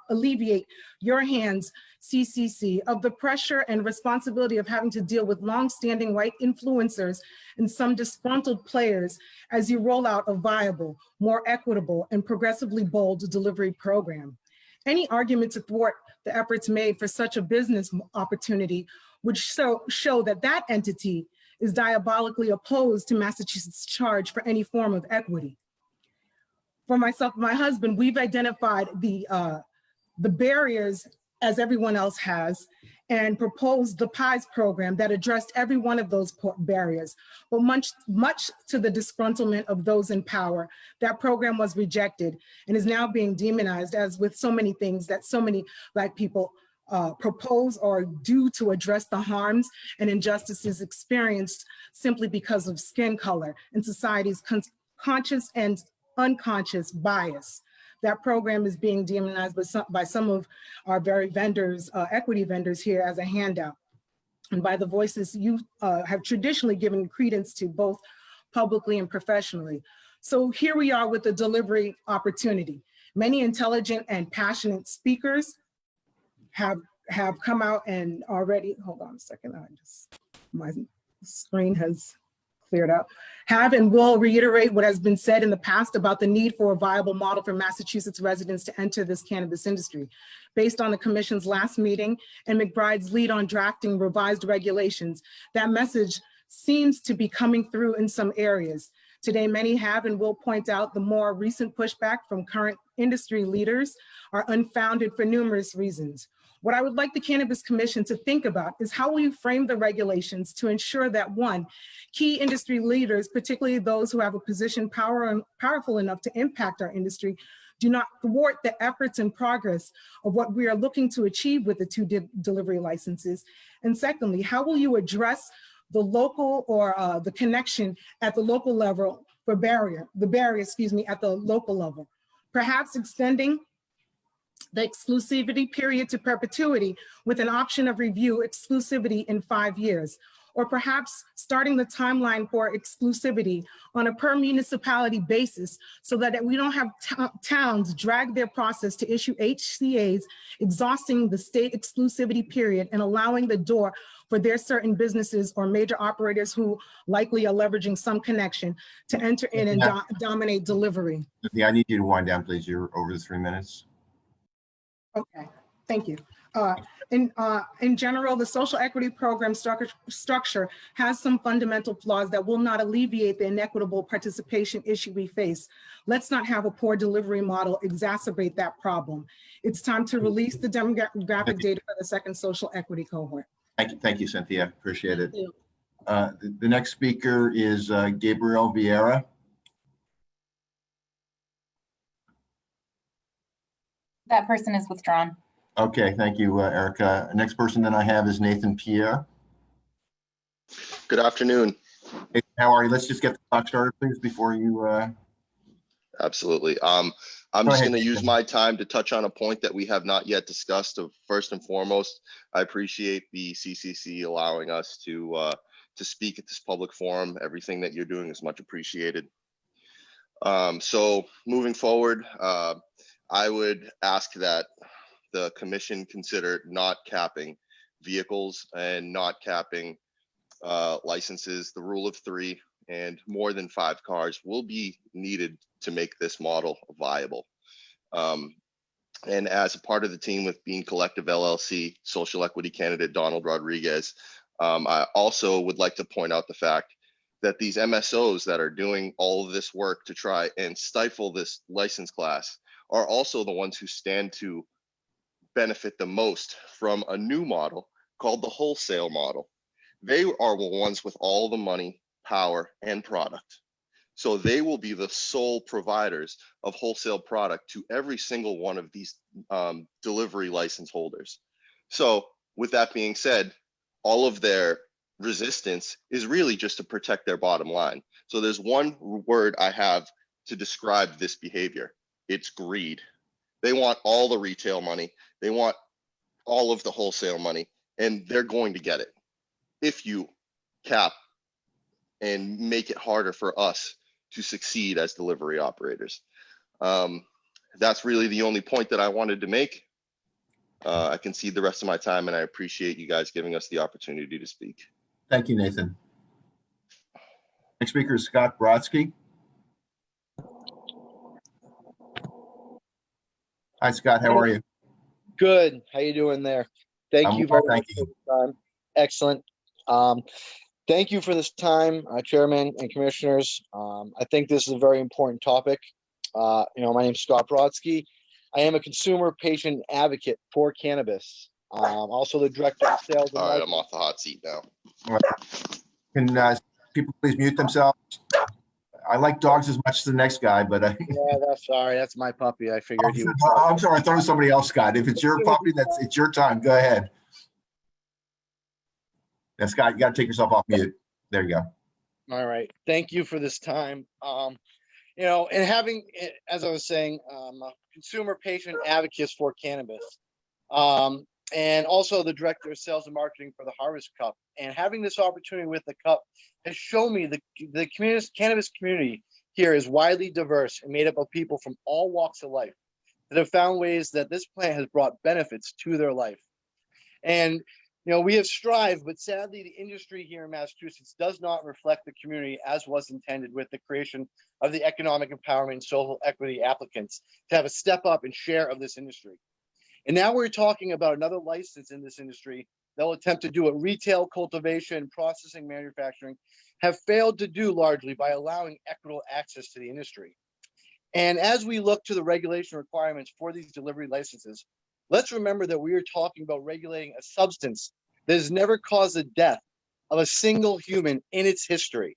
alleviate your hands, CCC, of the pressure and responsibility of having to deal with longstanding white influencers and some disgruntled players as you roll out a viable, more equitable, and progressively bold delivery program. Any argument to thwart the efforts made for such a business opportunity would show that that entity is diabolically opposed to Massachusetts' charge for any form of equity. For myself and my husband, we've identified the barriers, as everyone else has, and proposed the PIES program that addressed every one of those barriers. But much to the disgruntlement of those in power, that program was rejected and is now being demonized, as with so many things that so many Black people propose or do to address the harms and injustices experienced simply because of skin color and society's conscious and unconscious bias. That program is being demonized by some of our very vendors, equity vendors here as a handout, and by the voices you have traditionally given credence to both publicly and professionally. So here we are with the delivery opportunity. Many intelligent and passionate speakers have come out and already, hold on a second, my screen has cleared out, have and will reiterate what has been said in the past about the need for a viable model for Massachusetts residents to enter this cannabis industry. Based on the commission's last meeting and McBride's lead on drafting revised regulations, that message seems to be coming through in some areas. Today, many have and will point out the more recent pushback from current industry leaders are unfounded for numerous reasons. What I would like the Cannabis Commission to think about is how will you frame the regulations to ensure that, one, key industry leaders, particularly those who have a position powerful enough to impact our industry, do not thwart the efforts and progress of what we are looking to achieve with the two delivery licenses. And secondly, how will you address the local or the connection at the local level for the barrier, at the local level? Perhaps extending the exclusivity period to perpetuity with an option of review exclusivity in 5 years, or perhaps starting the timeline for exclusivity on a per municipality basis so that we don't have towns drag their process to issue HCAs, exhausting the state exclusivity period and allowing the door for their certain businesses or major operators who likely are leveraging some connection to enter in and dominate delivery. Yeah, I need you to wind down, please. You're over the 3 minutes. Okay, thank you. In general, the social equity program structure has some fundamental flaws that will not alleviate the inequitable participation issue we face. Let's not have a poor delivery model exacerbate that problem. It's time to release the demographic data for the second social equity cohort. Thank you, Cynthia. Appreciate it. The next speaker is Gabriel Vieira. That person is withdrawn. Okay, thank you, Erica. Next person that I have is Nathan Pierre. Good afternoon. Hey, how are you? Let's just get the clock started, please, before you. Absolutely. I'm just going to use my time to touch on a point that we have not yet discussed. First and foremost, I appreciate the CCC allowing us to speak at this public forum. Everything that you're doing is much appreciated. So moving forward, I would ask that the commission consider not capping vehicles and not capping licenses. The rule of 3 and more than 5 cars will be needed to make this model viable. And as a part of the team with Bean Collective LLC, social equity candidate Donald Rodriguez, I also would like to point out the fact that these MSOs that are doing all of this work to try and stifle this license class are also the ones who stand to benefit the most from a new model called the wholesale model. They are the ones with all the money, power, and product. So they will be the sole providers of wholesale product to every single one of these delivery license holders. So with that being said, all of their resistance is really just to protect their bottom line. So there's one word I have to describe this behavior. It's greed. They want all the retail money. They want all of the wholesale money, and they're going to get it if you cap and make it harder for us to succeed as delivery operators. That's really the only point that I wanted to make. I concede the rest of my time, and I appreciate you guys giving us the opportunity to speak. Thank you, Nathan. Next speaker is Scott Brodsky. Hi, Scott. How are you? Good. How you doing there? Thank you very much for the time. Excellent. Thank you for this time, Chairman and Commissioners. I think this is a very important topic. My name is Scott Brodsky. I am a consumer patient advocate for cannabis. Also the director of sales. All right, I'm off the hot seat now. Can people please mute themselves? I like dogs as much as the next guy, but Yeah, that's sorry. That's my puppy. I figured he would. I'm sorry. I thought it was somebody else, Scott. If it's your puppy, it's your time. Go ahead. And Scott, you got to take yourself off mute. There you go. All right. Thank you for this time. You know, and having, as I was saying, a consumer patient advocates for cannabis, and also the director of sales and marketing for the Harvest Cup. And having this opportunity with the Cup has shown me the cannabis community here is widely diverse and made up of people from all walks of life that have found ways that this plant has brought benefits to their life. And you know, we have strived, but sadly, the industry here in Massachusetts does not reflect the community as was intended with the creation of the economic empowerment and social equity applicants to have a step up and share of this industry. And now we're talking about another license in this industry that will attempt to do what retail, cultivation, processing, manufacturing have failed to do largely by allowing equitable access to the industry. And as we look to the regulation requirements for these delivery licenses, let's remember that we are talking about regulating a substance that has never caused the death of a single human in its history.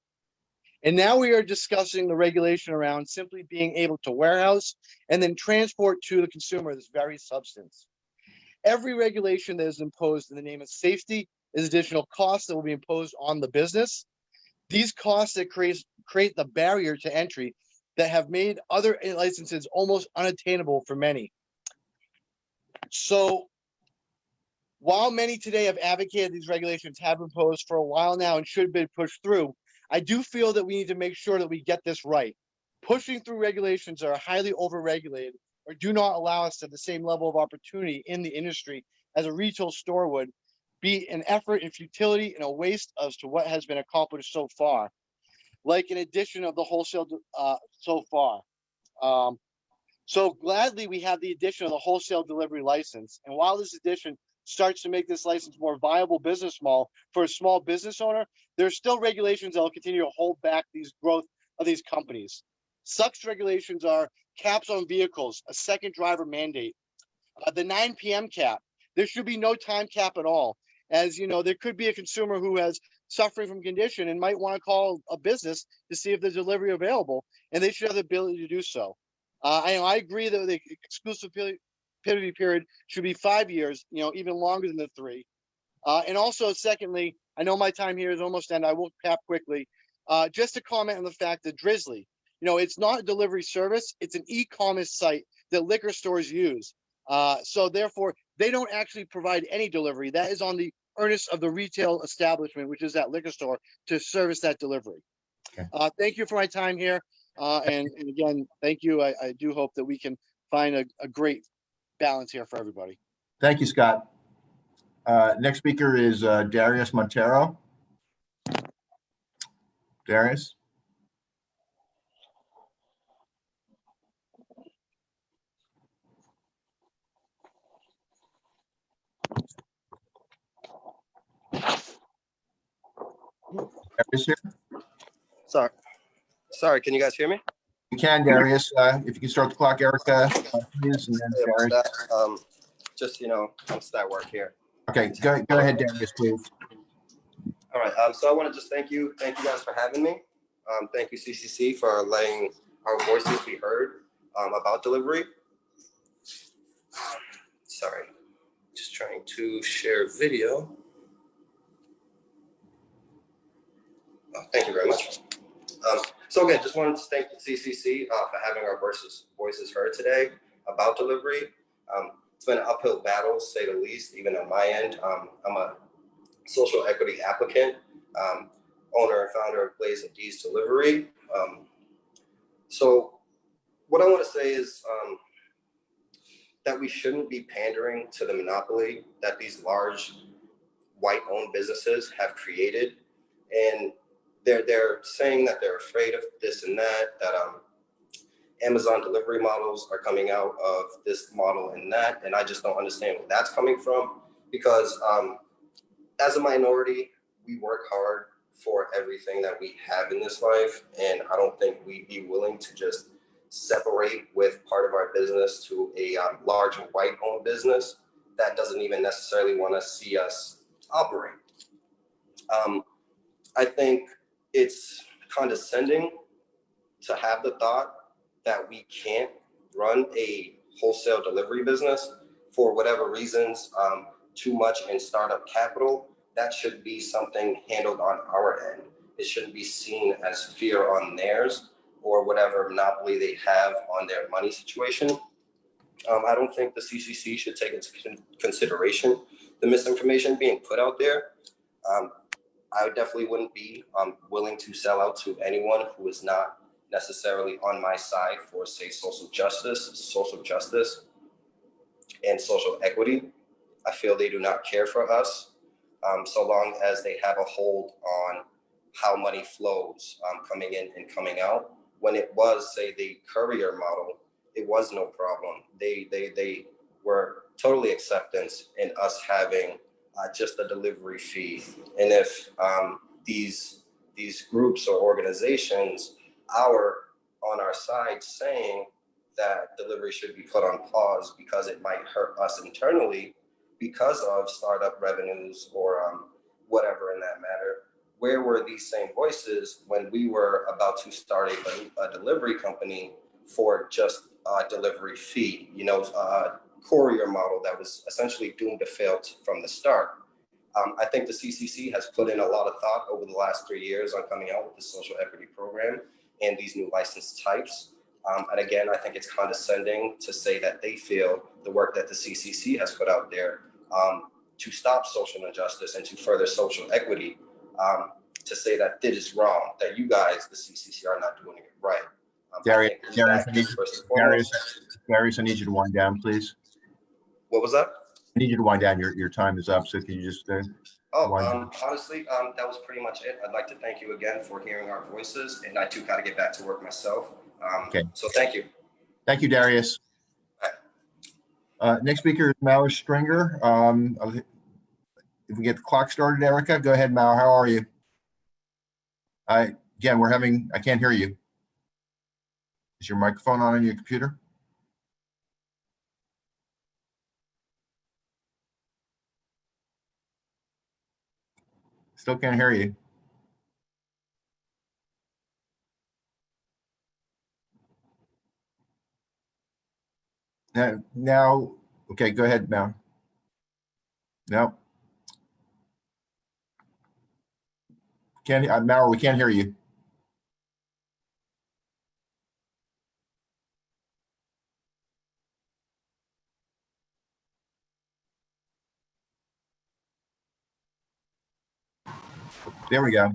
And now we are discussing the regulation around simply being able to warehouse and then transport to the consumer this very substance. Every regulation that is imposed in the name of safety is additional costs that will be imposed on the business. These costs that create the barrier to entry that have made other licenses almost unattainable for many. So while many today have advocated these regulations have been imposed for a while now and should be pushed through, I do feel that we need to make sure that we get this right. Pushing through regulations that are highly overregulated or do not allow us to the same level of opportunity in the industry as a retail store would be an effort in futility and a waste as to what has been accomplished so far, like an addition of the wholesale so far. So gladly, we have the addition of the wholesale delivery license. And while this addition starts to make this license more viable business model for a small business owner, there's still regulations that will continue to hold back these growth of these companies. Such regulations are caps on vehicles, a second driver mandate, the 9 p.m. cap. There should be no time cap at all. As you know, there could be a consumer who has suffering from condition and might want to call a business to see if there's delivery available, and they should have the ability to do so. I agree that the exclusivity period should be 5 years, you know, even longer than the 3. And also, secondly, I know my time here is almost end. I will cap quickly. Just to comment on the fact that Drizzly, you know, it's not a delivery service. It's an e-commerce site that liquor stores use. So therefore, they don't actually provide any delivery. That is on the earnest of the retail establishment, which is that liquor store, to service that delivery. Okay. Thank you for my time here. And again, thank you. I do hope that we can find a great balance here for everybody. Thank you, Scott. Next speaker is Darius Montero. Darius. Darius here? Sorry, can you guys hear me? You can, Darius. If you can start the clock, Erica, please, and then Darius. Just, you know, I'm still at work here. Okay, go ahead, Darius, please. All right, so I want to just thank you guys for having me. Thank you, CCC, for letting our voices be heard about delivery. Sorry, just trying to share video. Oh, thank you very much. So again, just wanted to thank the CCC for having our voices heard today about delivery. It's been an uphill battle, to say the least, even on my end. I'm a social equity applicant, owner and founder of Blaze and D's Delivery. So what I want to say is that we shouldn't be pandering to the monopoly that these large white-owned businesses have created. And they're saying that they're afraid of this and that Amazon delivery models are coming out of this model and that, and I just don't understand where that's coming from, because as a minority, we work hard for everything that we have in this life, and I don't think we'd be willing to just separate with part of our business to a large white-owned business that doesn't even necessarily want to see us operate. I think it's condescending to have the thought that we can't run a wholesale delivery business for whatever reasons, too much in startup capital, that should be something handled on our end. It shouldn't be seen as fear on theirs or whatever monopoly they have on their money situation. I don't think the CCC should take into consideration the misinformation being put out there. I definitely wouldn't be willing to sell out to anyone who is not necessarily on my side for, say, social justice, and social equity. I feel they do not care for us so long as they have a hold on how money flows coming in and coming out. When it was, say, the courier model, it was no problem. They were totally acceptance in us having just a delivery fee. And if these groups or organizations are on our side saying that delivery should be put on pause because it might hurt us internally because of startup revenues or whatever in that matter, where were these same voices when we were about to start a delivery company for just a delivery fee, courier model that was essentially doomed to fail from the start? I think the CCC has put in a lot of thought over the last 3 years on coming out with the social equity program and these new license types. And again, I think it's condescending to say that they feel the work that the CCC has put out there to stop social injustice and to further social equity, to say that it is wrong, that you guys, the CCC, are not doing it right. Darius, I need you to wind down, please. What was that? I need you to wind down. Your time is up. So can you just honestly, that was pretty much it. I'd like to thank you again for hearing our voices, and I too got to get back to work myself. Okay. So thank you. Thank you, Darius. Next speaker is Mao Stringer. If we get the clock started, Erica, go ahead, Mao. How are you? Again, I can't hear you. Is your microphone on your computer? Still can't hear you. Now, okay, go ahead, Mao. No. Mao, we can't hear you. There we go.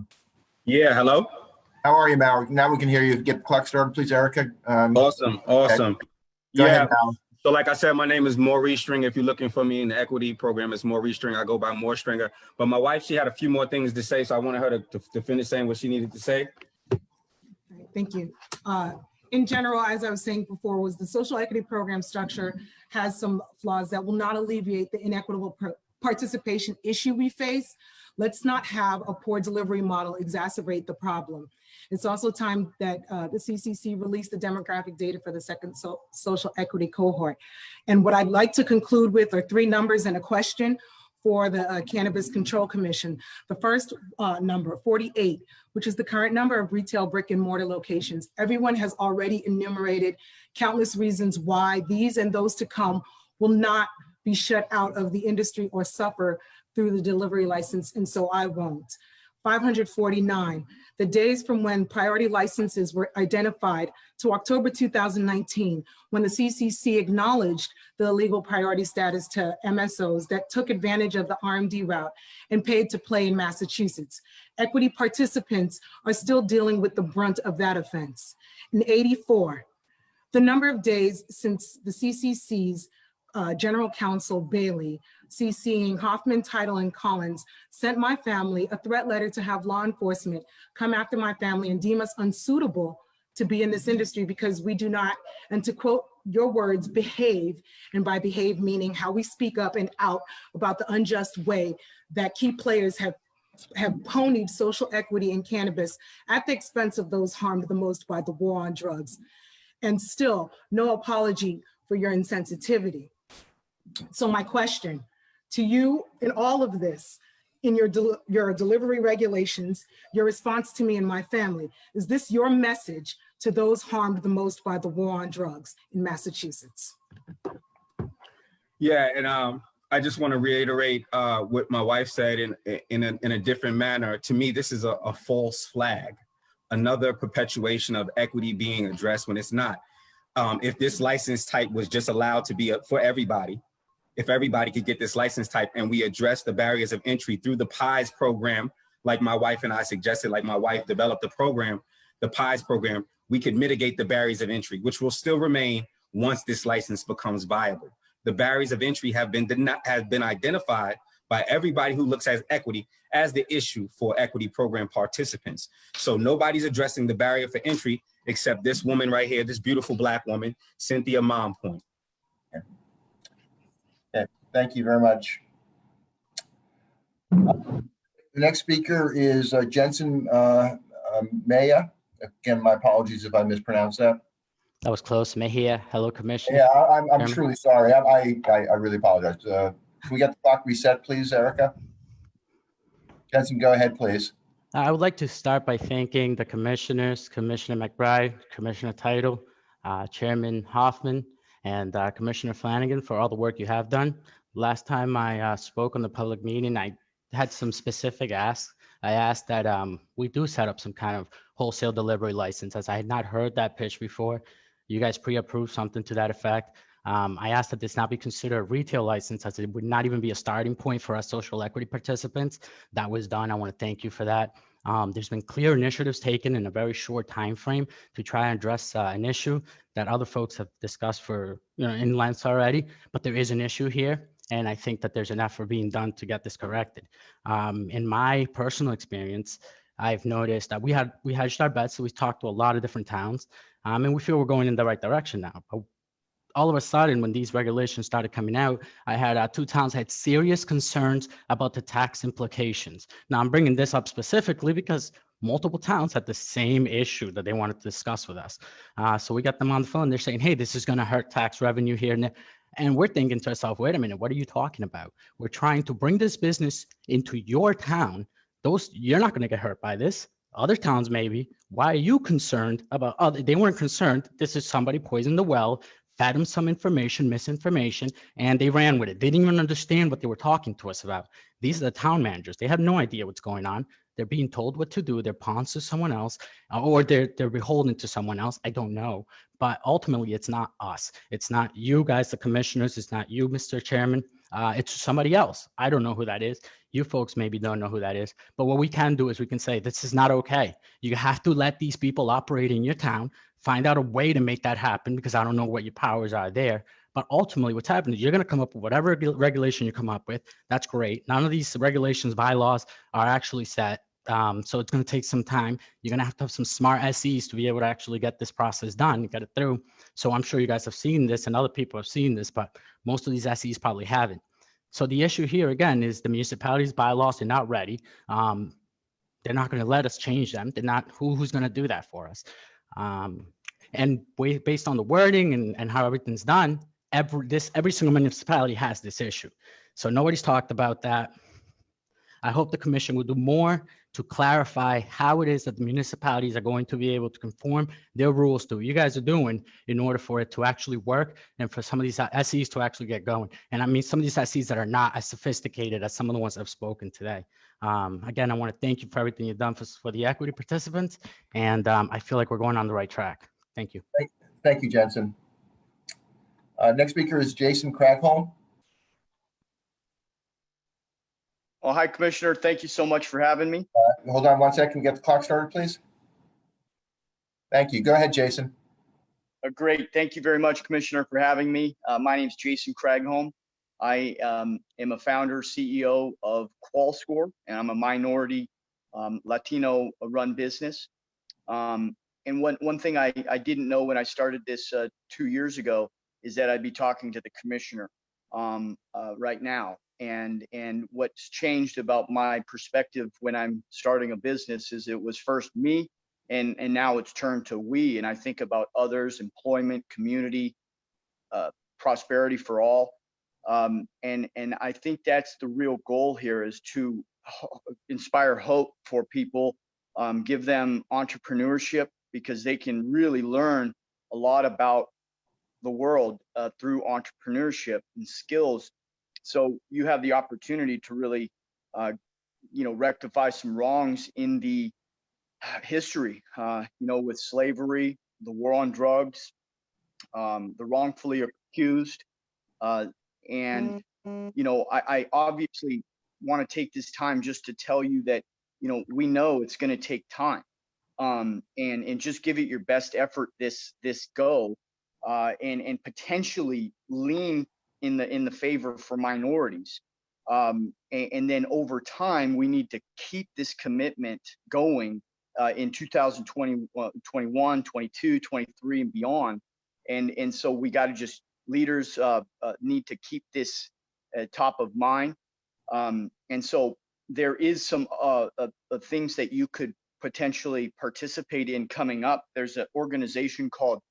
Yeah, hello. How are you, Mao? Now we can hear you. Get the clock started, please, Erica. Awesome. Okay. Go ahead, Mao. So like I said, my name is Maurice Stringer. If you're looking for me in the equity program, it's Maurice Stringer. I go by More Stringer. But my wife, she had a few more things to say, so I wanted her to finish saying what she needed to say. Thank you. In general, as I was saying before, was the social equity program structure has some flaws that will not alleviate the inequitable participation issue we face. Let's not have a poor delivery model exacerbate the problem. It's also time that the CCC release the demographic data for the second social equity cohort. And what I'd like to conclude with are 3 numbers and a question for the Cannabis Control Commission. The first number, 48, which is the current number of retail brick and mortar locations. Everyone has already enumerated countless reasons why these and those to come will not be shut out of the industry or suffer through the delivery license, and so I won't. 549, the days from when priority licenses were identified to October 2019, when the CCC acknowledged the illegal priority status to MSOs that took advantage of the RMD route and paid to play in Massachusetts. Equity participants are still dealing with the brunt of that offense. In 84, the number of days since the CCC's General Counsel Bailey, CCing Hoffman, Title, and Collins, sent my family a threat letter to have law enforcement come after my family and deem us unsuitable to be in this industry because we do not, and to quote your words, behave, and by behave meaning how we speak up and out about the unjust way that key players have ponied social equity in cannabis at the expense of those harmed the most by the war on drugs. And still, no apology for your insensitivity. So my question to you in all of this, in your delivery regulations, your response to me and my family, is this your message to those harmed the most by the war on drugs in Massachusetts. Yeah, and I just want to reiterate what my wife said in a different manner. To me, this is a false flag, another perpetuation of equity being addressed when it's not. If this license type was just allowed to be for everybody, if everybody could get this license type and we address the barriers of entry through the PIES program, like my wife and I suggested, like my wife developed the program, the PIES program, we could mitigate the barriers of entry, which will still remain once this license becomes viable. The barriers of entry have been identified by everybody who looks at equity as the issue for equity program participants. So nobody's addressing the barrier for entry except this woman right here, this beautiful Black woman, Cynthia Mompoint. Okay, thank you very much. The next speaker is Jensen Maya. Again, my apologies if I mispronounced that. That was close. Mejia. Hello, Commissioner. Yeah, I'm Chairman. truly sorry. I really apologize. Can we get the clock reset, please, Erica? Jensen, go ahead, please. I would like to start by thanking the commissioners, Commissioner McBride, Commissioner Title, Chairman Hoffman, and Commissioner Flanagan for all the work you have done. Last time I spoke on the public meeting, I had some specific asks. I asked that we do set up some kind of wholesale delivery license, as I had not heard that pitch before. You guys pre-approved something to that effect. I asked that this not be considered a retail license, as it would not even be a starting point for us social equity participants. That was done. I want to thank you for that. There's been clear initiatives taken in a very short time frame to try and address an issue that other folks have discussed for in length already, but there is an issue here. And I think that there's an effort being done to get this corrected. In my personal experience, I've noticed that we hedged our bets, so we talked to a lot of different towns, and we feel we're going in the right direction now. But all of a sudden, when these regulations started coming out, I had two towns had serious concerns about the tax implications. Now, I'm bringing this up specifically because multiple towns had the same issue that they wanted to discuss with us. So we got them on the phone. They're saying, hey, this is going to hurt tax revenue here. And we're thinking to ourselves, wait a minute, what are you talking about? We're trying to bring this business into your town. You're not going to get hurt by this. Other towns maybe. Why are you concerned about other? They weren't concerned. This is somebody poisoned the well, fed them some information, misinformation, and they ran with it. They didn't even understand what they were talking to us about. These are the town managers. They have no idea what's going on. They're being told what to do. They're pawns to someone else, or they're beholden to someone else. I don't know. But ultimately, it's not us. It's not you guys, the commissioners. It's not you, Mr. Chairman. It's somebody else. I don't know who that is. You folks maybe don't know who that is. But what we can do is we can say, this is not okay. You have to let these people operate in your town, find out a way to make that happen, because I don't know what your powers are there. But ultimately, what's happening is you're going to come up with whatever regulation you come up with. That's great. None of these regulations, bylaws are actually set. So it's going to take some time. You're going to have some smart SEs to be able to actually get this process done, get it through. So I'm sure you guys have seen this and other people have seen this, but most of these SEs probably haven't. So the issue here, again, is the municipalities' bylaws are not ready. They're not going to let us change them. They're not, who's going to do that for us? And based on the wording and how everything's done, every single municipality has this issue. So nobody's talked about that. I hope the commission will do more to clarify how it is that the municipalities are going to be able to conform their rules to what you guys are doing in order for it to actually work and for some of these SEs to actually get going. And I mean, some of these SEs that are not as sophisticated as some of the ones I've spoken today. Again, I want to thank you for everything you've done for the equity participants. And I feel like we're going on the right track. Thank you. Thank you, Jensen. Next speaker is Jason Cragholm. Well, hi, Commissioner. Thank you so much for having me. Hold on one second. Get the clock started, please. Thank you. Go ahead, Jason. Great. Thank you very much, Commissioner, for having me. My name is Jason Cragholm. I am a founder, CEO of QualScore, and I'm a minority Latino-run business. And one thing I didn't know when I started this 2 years ago is that I'd be talking to the Commissioner right now. And what's changed about my perspective when I'm starting a business is it was first me, and now it's turned to we. And I think about others, employment, community, prosperity for all. And I think that's the real goal here, is to inspire hope for people, give them entrepreneurship because they can really learn a lot about the world through entrepreneurship and skills. So you have the opportunity to really, rectify some wrongs in the history, with slavery, the war on drugs, the wrongfully accused. I obviously want to take this time just to tell you that, we know it's going to take time, and just give it your best effort this go, and potentially lean in the favor for minorities. And then over time, we need to keep this commitment going in 2020, 21, 22, 23, and beyond. And so we got to just, leaders need to keep this top of mind. And so there is some things that you could potentially participate in coming up. There's an organization called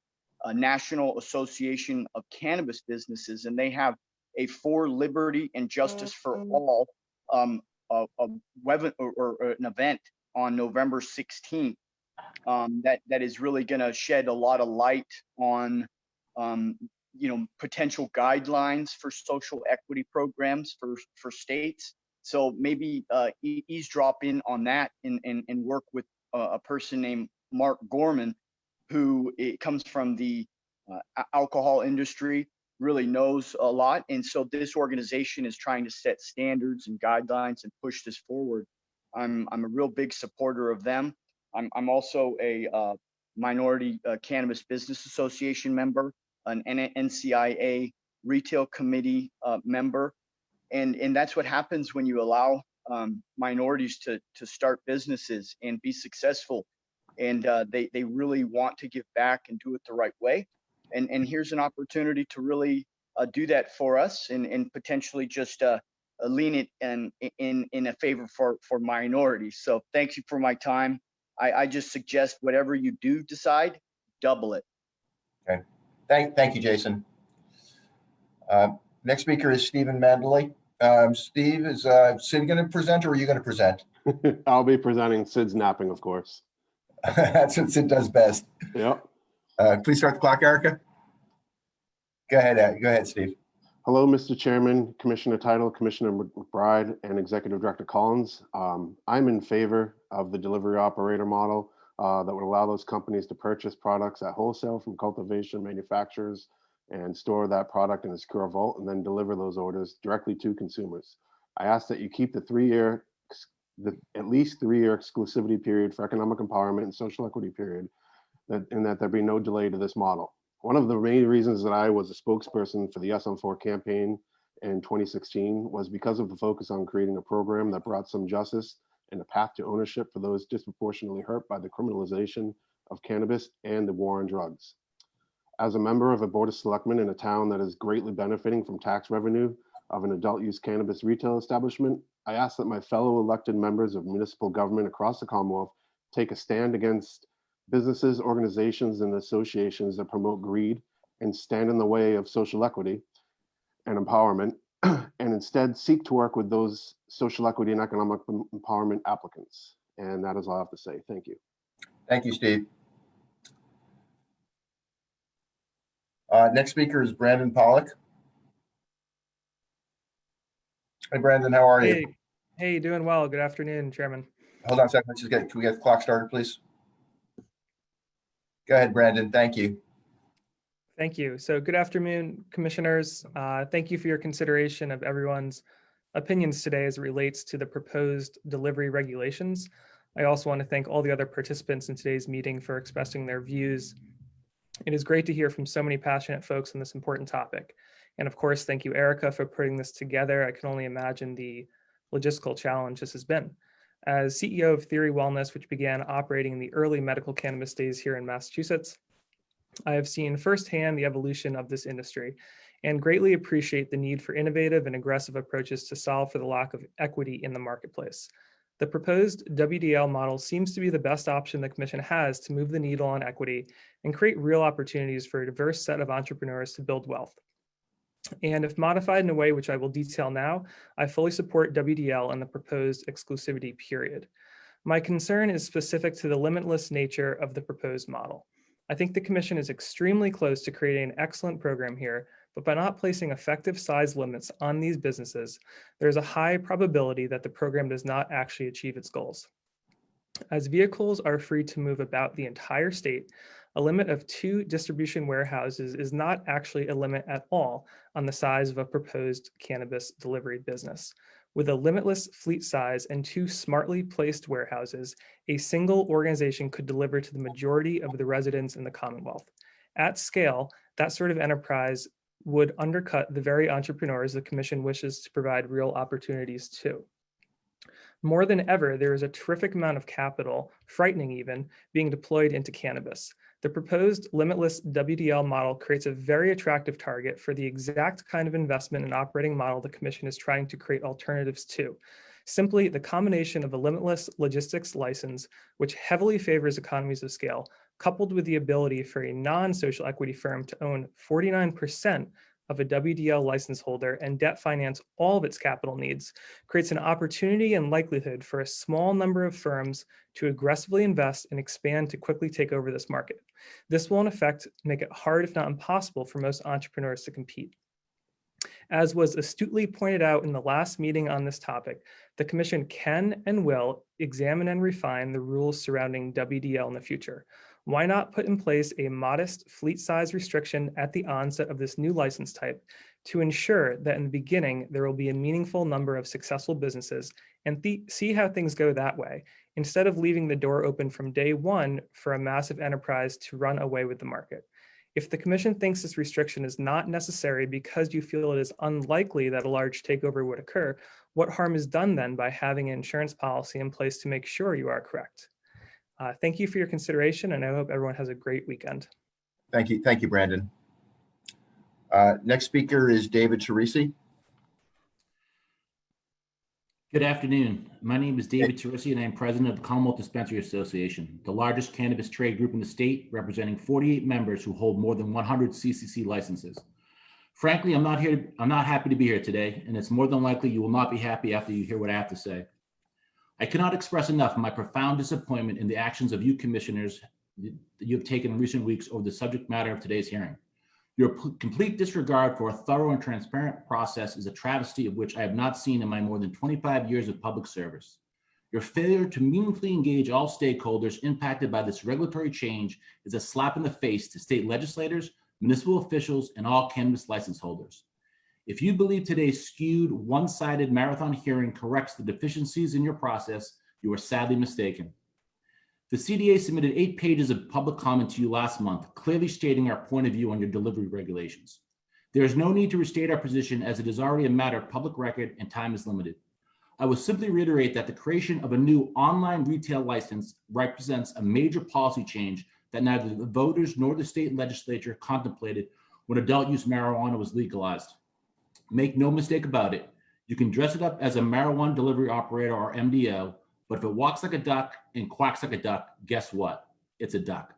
National Association of Cannabis Businesses, and they have a For Liberty and Justice for All a an event on November 16th that is really going to shed a lot of light on potential guidelines for social equity programs for states. So maybe eavesdrop in on that and work with a person named Mark Gorman, who comes from the alcohol industry, really knows a lot. And so this organization is trying to set standards and guidelines and push this forward. I'm a real big supporter of them. I'm also a Minority Cannabis Business Association member, an NCIA Retail Committee member. And that's what happens when you allow minorities to start businesses and be successful. And they really want to give back and do it the right way. And here's an opportunity to really do that for us and potentially just lean it in a favor for minorities. So thank you for my time. I just suggest whatever you do decide, double it. Okay. Thank you, Jason. Next speaker is Stephen Mandley. Steve, is Sid going to present, or are you going to present? I'll be presenting. Sid's napping, of course. That's what Sid does best. Yep. Please start the clock, Erica. Go ahead, Steve. Hello, Mr. Chairman, Commissioner Title, Commissioner McBride, and Executive Director Collins. I'm in favor of the delivery operator model that would allow those companies to purchase products at wholesale from cultivation manufacturers and store that product in a secure vault and then deliver those orders directly to consumers. I ask that you keep the at least 3-year exclusivity period for economic empowerment and social equity period, and that there be no delay to this model. One of the main reasons that I was a spokesperson for the SM4 campaign in 2016 was because of the focus on creating a program that brought some justice and a path to ownership for those disproportionately hurt by the criminalization of cannabis and the war on drugs. As a member of a board of selectmen in a town that is greatly benefiting from tax revenue of an adult use cannabis retail establishment, I ask that my fellow elected members of municipal government across the Commonwealth take a stand against businesses, organizations, and associations that promote greed and stand in the way of social equity and empowerment, and instead seek to work with those social equity and economic empowerment applicants. And that is all I have to say. Thank you. Thank you, Steve. Next speaker is Brandon Pollock. Hey, Brandon, how are you? Hey, doing well. Good afternoon, Chairman. Hold on a second. Can we get the clock started, please? Go ahead, Brandon. Thank you. Thank you. So good afternoon, commissioners. Thank you for your consideration of everyone's opinions today as it relates to the proposed delivery regulations. I also want to thank all the other participants in today's meeting for expressing their views. It is great to hear from so many passionate folks on this important topic. And of course, thank you, Erica, for putting this together. I can only imagine the logistical challenge this has been. As CEO of Theory Wellness, which began operating in the early medical cannabis days here in Massachusetts, I have seen firsthand the evolution of this industry and greatly appreciate the need for innovative and aggressive approaches to solve for the lack of equity in the marketplace. The proposed WDL model seems to be the best option the Commission has to move the needle on equity and create real opportunities for a diverse set of entrepreneurs to build wealth. And if modified in a way which I will detail now, I fully support WDL and the proposed exclusivity period. My concern is specific to the limitless nature of the proposed model. I think the commission is extremely close to creating an excellent program here, but by not placing effective size limits on these businesses, there's a high probability that the program does not actually achieve its goals. As vehicles are free to move about the entire state, a limit of 2 distribution warehouses is not actually a limit at all on the size of a proposed cannabis delivery business. With a limitless fleet size and 2 smartly placed warehouses, a single organization could deliver to the majority of the residents in the Commonwealth. At scale, that sort of enterprise would undercut the very entrepreneurs the commission wishes to provide real opportunities to. More than ever, there is a terrific amount of capital, frightening even, being deployed into cannabis. The proposed limitless WDL model creates a very attractive target for the exact kind of investment and operating model the commission is trying to create alternatives to. Simply, the combination of a limitless logistics license, which heavily favors economies of scale, coupled with the ability for a non-social equity firm to own 49% of a WDL license holder and debt finance all of its capital needs, creates an opportunity and likelihood for a small number of firms to aggressively invest and expand to quickly take over this market. This will in effect make it hard, if not impossible, for most entrepreneurs to compete. As was astutely pointed out in the last meeting on this topic, the commission can and will examine and refine the rules surrounding WDL in the future. Why not put in place a modest fleet size restriction at the onset of this new license type to ensure that in the beginning there will be a meaningful number of successful businesses and see how things go that way, instead of leaving the door open from day one for a massive enterprise to run away with the market. If the commission thinks this restriction is not necessary because you feel it is unlikely that a large takeover would occur, what harm is done then by having an insurance policy in place to make sure you are correct? Thank you for your consideration, and I hope everyone has a great weekend. Thank you, Brandon. Next speaker is David Teresi. Good afternoon. My name is David Teresi, and I am president of the Commonwealth Dispensary Association, the largest cannabis trade group in the state, representing 48 members who hold more than 100 CCC licenses. Frankly, I'm not happy to be here today, and it's more than likely you will not be happy after you hear what I have to say. I cannot express enough my profound disappointment in the actions of you commissioners that you have taken in recent weeks over the subject matter of today's hearing. Your complete disregard for a thorough and transparent process is a travesty of which I have not seen in my more than 25 years of public service. Your failure to meaningfully engage all stakeholders impacted by this regulatory change is a slap in the face to state legislators, municipal officials, and all cannabis license holders. If you believe today's skewed, one-sided marathon hearing corrects the deficiencies in your process, you are sadly mistaken. The CDA submitted 8 pages of public comment to you last month, clearly stating our point of view on your delivery regulations. There is no need to restate our position, as it is already a matter of public record and time is limited. I will simply reiterate that the creation of a new online retail license represents a major policy change that neither the voters nor the state legislature contemplated when adult use marijuana was legalized. Make no mistake about it, you can dress it up as a marijuana delivery operator or MDO, but if it walks like a duck and quacks like a duck, guess what? It's a duck.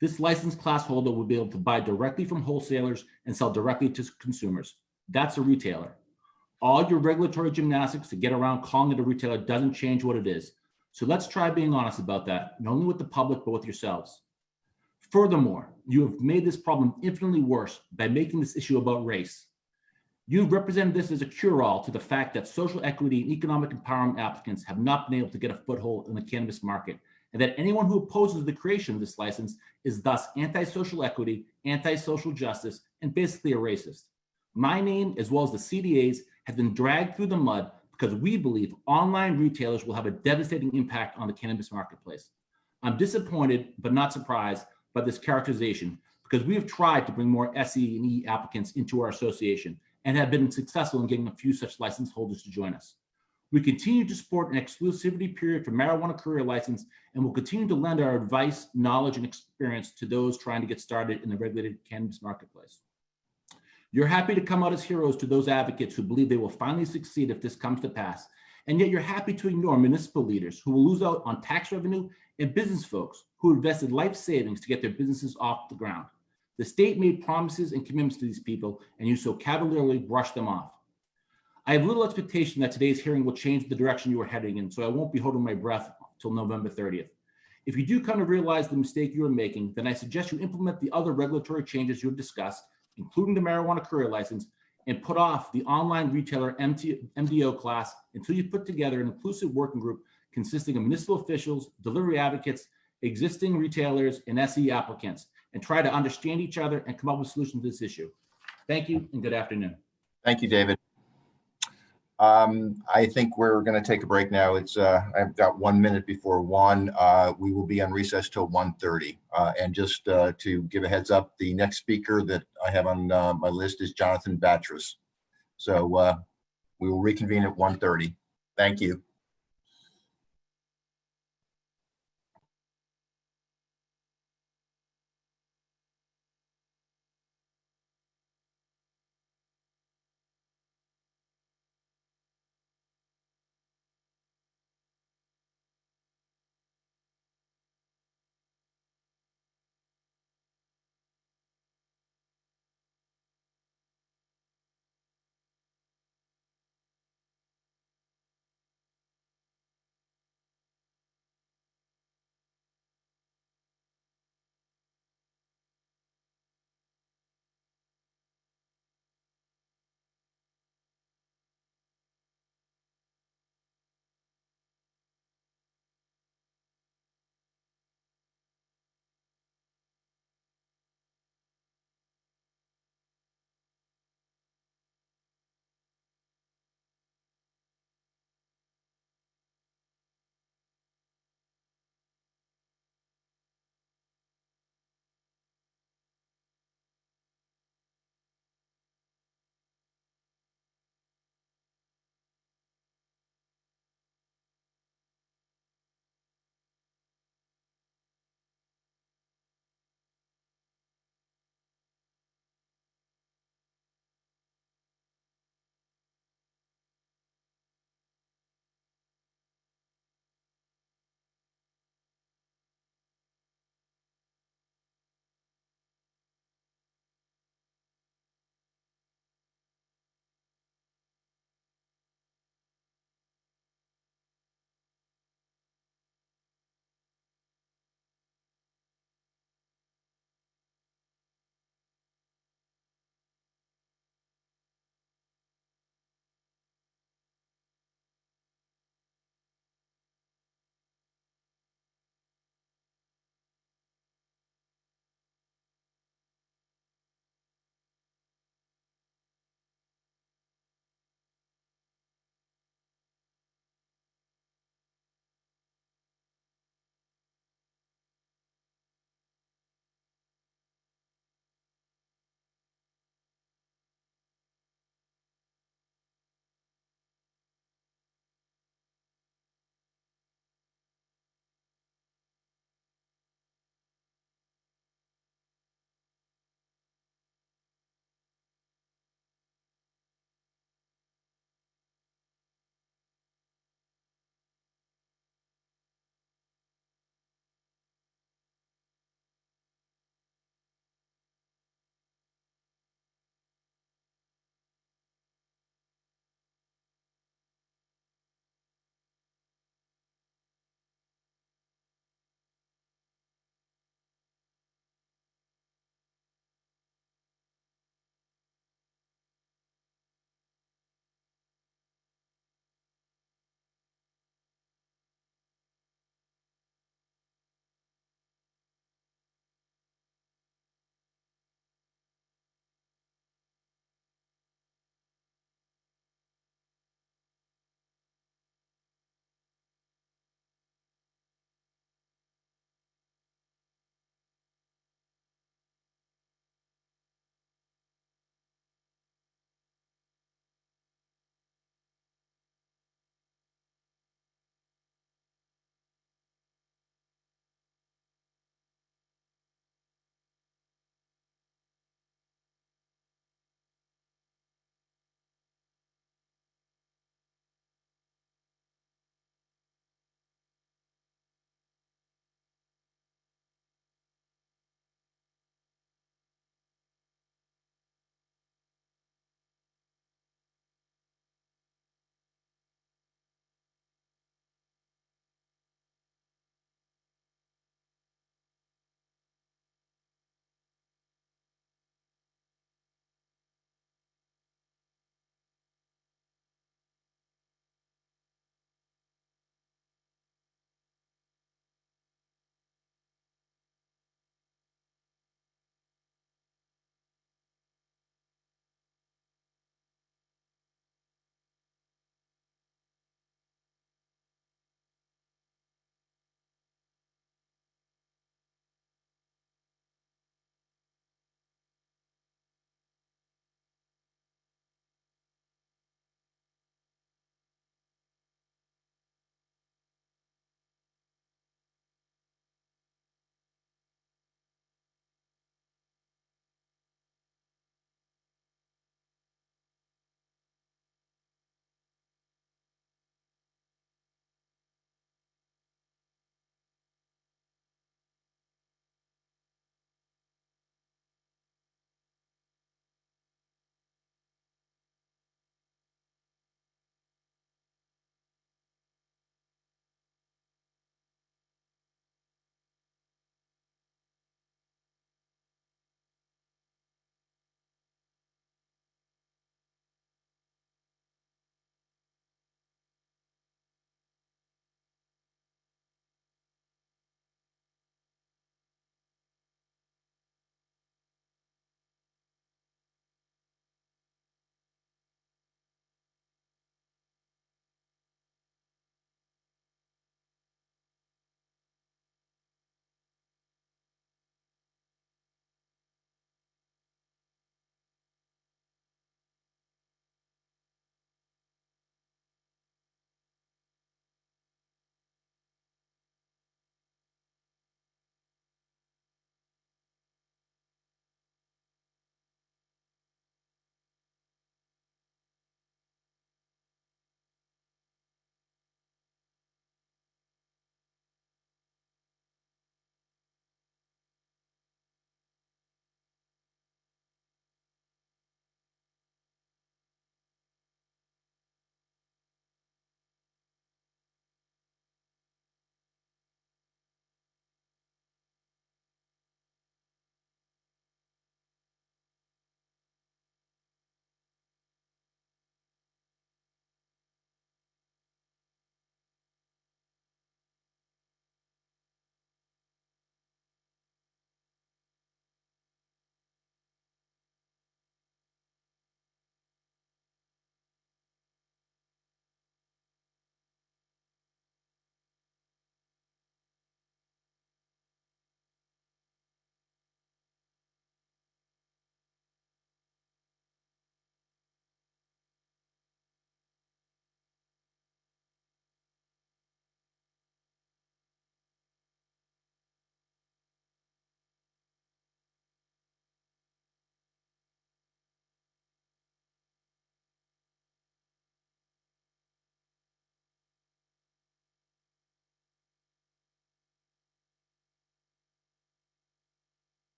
This license class holder will be able to buy directly from wholesalers and sell directly to consumers. That's a retailer. All your regulatory gymnastics to get around calling it a retailer doesn't change what it is. So let's try being honest about that, not only with the public, but with yourselves. Furthermore, you have made this problem infinitely worse by making this issue about race. You've represented this as a cure-all to the fact that social equity and economic empowerment applicants have not been able to get a foothold in the cannabis market, and that anyone who opposes the creation of this license is thus anti-social equity, anti-social justice, and basically a racist. My name, as well as the CDA's, have been dragged through the mud because we believe online retailers will have a devastating impact on the cannabis marketplace. I'm disappointed, but not surprised by this characterization, because we have tried to bring more SE and E applicants into our association and have been successful in getting a few such license holders to join us. We continue to support an exclusivity period for marijuana career license, and will continue to lend our advice, knowledge, and experience to those trying to get started in the regulated cannabis marketplace. You're happy to come out as heroes to those advocates who believe they will finally succeed if this comes to pass, and yet you're happy to ignore municipal leaders who will lose out on tax revenue and business folks who invested life savings to get their businesses off the ground. The state made promises and commitments to these people, and you so cavalierly brushed them off. I have little expectation that today's hearing will change the direction you are heading in, so I won't be holding my breath till November 30th. If you do come to realize the mistake you are making, then I suggest you implement the other regulatory changes you have discussed, including the marijuana courier license, and put off the online retailer MDO class until you put together an inclusive working group consisting of municipal officials, delivery advocates, existing retailers, and SE applicants, and try to understand each other and come up with solutions to this issue. Thank you and good afternoon. Thank you, David. I think we're going to take a break now. It's I've got 1 minute before 1. We will be on recess till 1:30. And just to give a heads up, the next speaker that I have on my list is Jonathan Batras. So we will reconvene at 1:30. Thank you.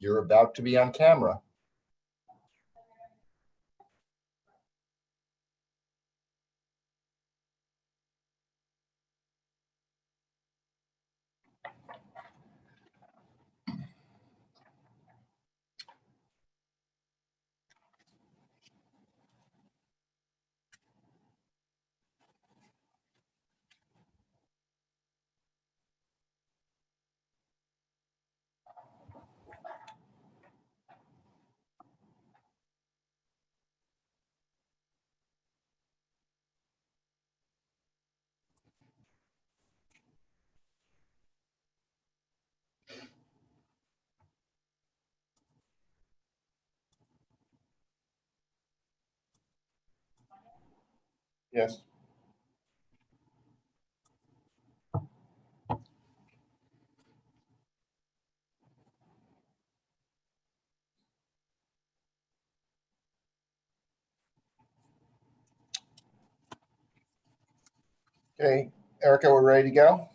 You're about to be on camera. Yes. Okay, Erica, we're ready to go?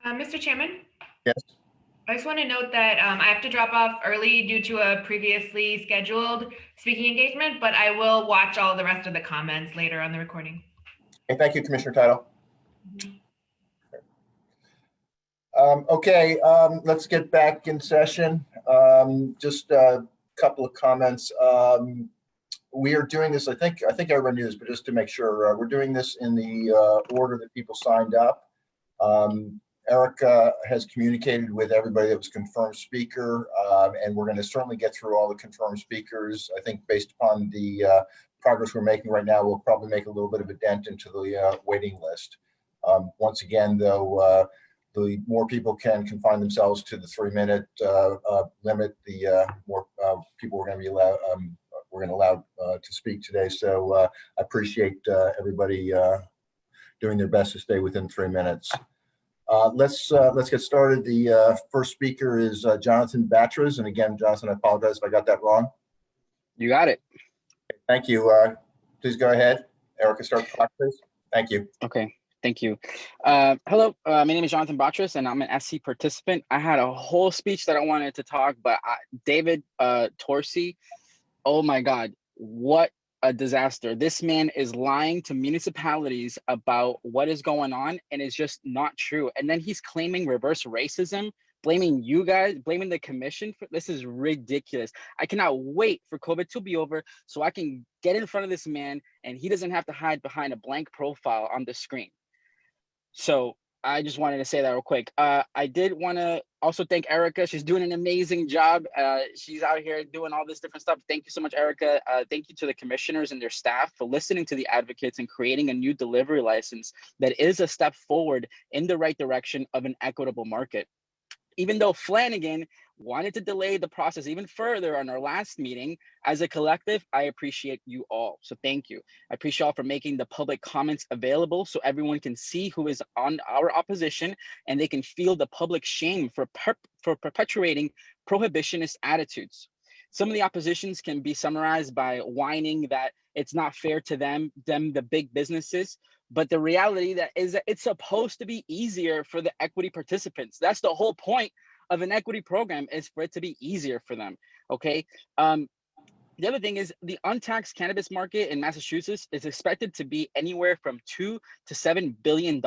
Mr. Chairman, Yes. I just want to note that I have to drop off early due to a previously scheduled speaking engagement, but I will watch all the rest of the comments later on the recording. Okay, thank you, Commissioner Title. Okay, let's get back in session. Just a couple of comments. We are doing this, I think everyone knew this, but just to make sure, we're doing this in the order that people signed up. Erica has communicated with everybody that was confirmed speaker, and we're going to certainly get through all the confirmed speakers. I think based upon the progress we're making right now, we'll probably make a little bit of a dent into the waiting list. Once again, though, the more people can confine themselves to the 3-minute limit, the more people we're going to be allowed to speak today. So I appreciate everybody doing their best to stay within 3 minutes. Let's get started. The first speaker is Jonathan Batras. And again, Jonathan, I apologize if I got that wrong. You got it. Thank you. Please go ahead. Erica, start the clock, please. Thank you. Okay. Thank you. Hello, my name is Jonathan Batras, and I'm an SC participant. I had a whole speech that I wanted to talk, but David Torsi, oh my God, what a disaster. This man is lying to municipalities about what is going on, and it's just not true. And then he's claiming reverse racism, blaming you guys, blaming the commission. This is ridiculous. I cannot wait for COVID to be over so I can get in front of this man and he doesn't have to hide behind a blank profile on the screen. So I just wanted to say that real quick. I did want to also thank Erica. She's doing an amazing job. She's out here doing all this different stuff. Thank you so much, Erica. Thank you to the commissioners and their staff for listening to the advocates and creating a new delivery license that is a step forward in the right direction of an equitable market. Even though Flanagan wanted to delay the process even further on our last meeting, as a collective, I appreciate you all. So thank you. I appreciate all for making the public comments available so everyone can see who is on our opposition and they can feel the public shame for perpetuating prohibitionist attitudes. Some of the oppositions can be summarized by whining that it's not fair to them, the big businesses. But the reality that is that it's supposed to be easier for the equity participants. That's the whole point of an equity program, is for it to be easier for them, okay? The other thing is the untaxed cannabis market in Massachusetts is expected to be anywhere from $2 to $7 billion.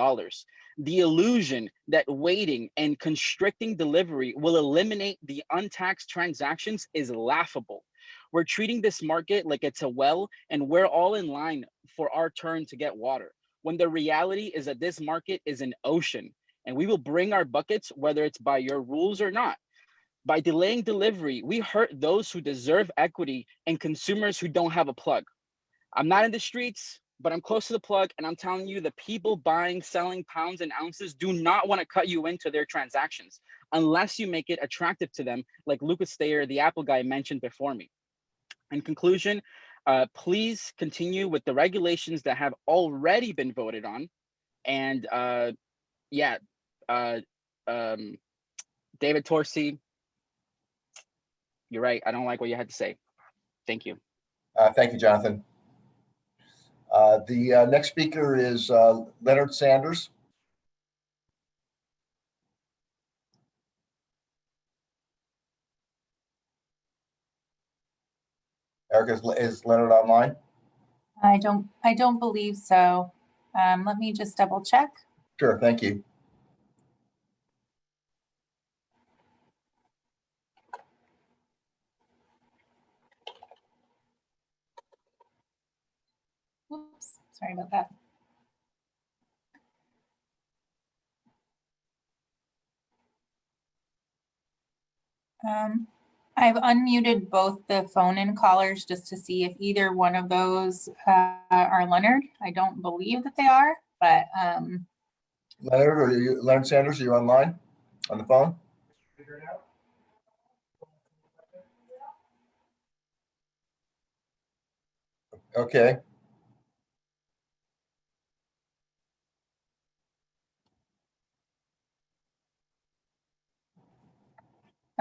The illusion that waiting and constricting delivery will eliminate the untaxed transactions is laughable. We're treating this market like it's a well, and we're all in line for our turn to get water, when the reality is that this market is an ocean, and we will bring our buckets whether it's by your rules or not. By delaying delivery, we hurt those who deserve equity and consumers who don't have a plug. I'm not in the streets, but I'm close to the plug, and I'm telling you, the people buying, selling pounds and ounces do not want to cut you into their transactions unless you make it attractive to them, like Lucas Thayer, the Apple guy, mentioned before me. In conclusion, please continue with the regulations that have already been voted on. And David Torsi, you're right. I don't like what you had to say. Thank you. Thank you, Jonathan. The next speaker is Leonard Sanders. Erica, is Leonard online? I don't believe so. Let me just double check. Sure, thank you. Oops, sorry about that. I've unmuted both the phone-in callers just to see if either one of those are Leonard. I don't believe that they are, but Leonard Sanders, are you online on the phone? Okay.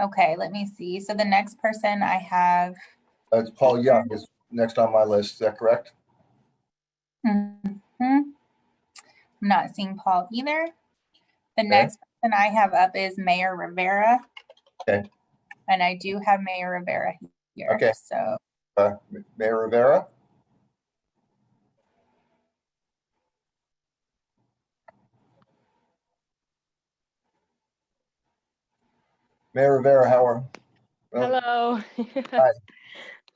okay, let me see. So the next person I have. It's Paul Young is next on my list. Is that correct? I'm not seeing Paul either. The next person I have up is Mayor Rivera. Okay. And I do have Mayor Rivera here. Okay. So Mayor Rivera. Mayor Rivera, how are? Hello. Hi.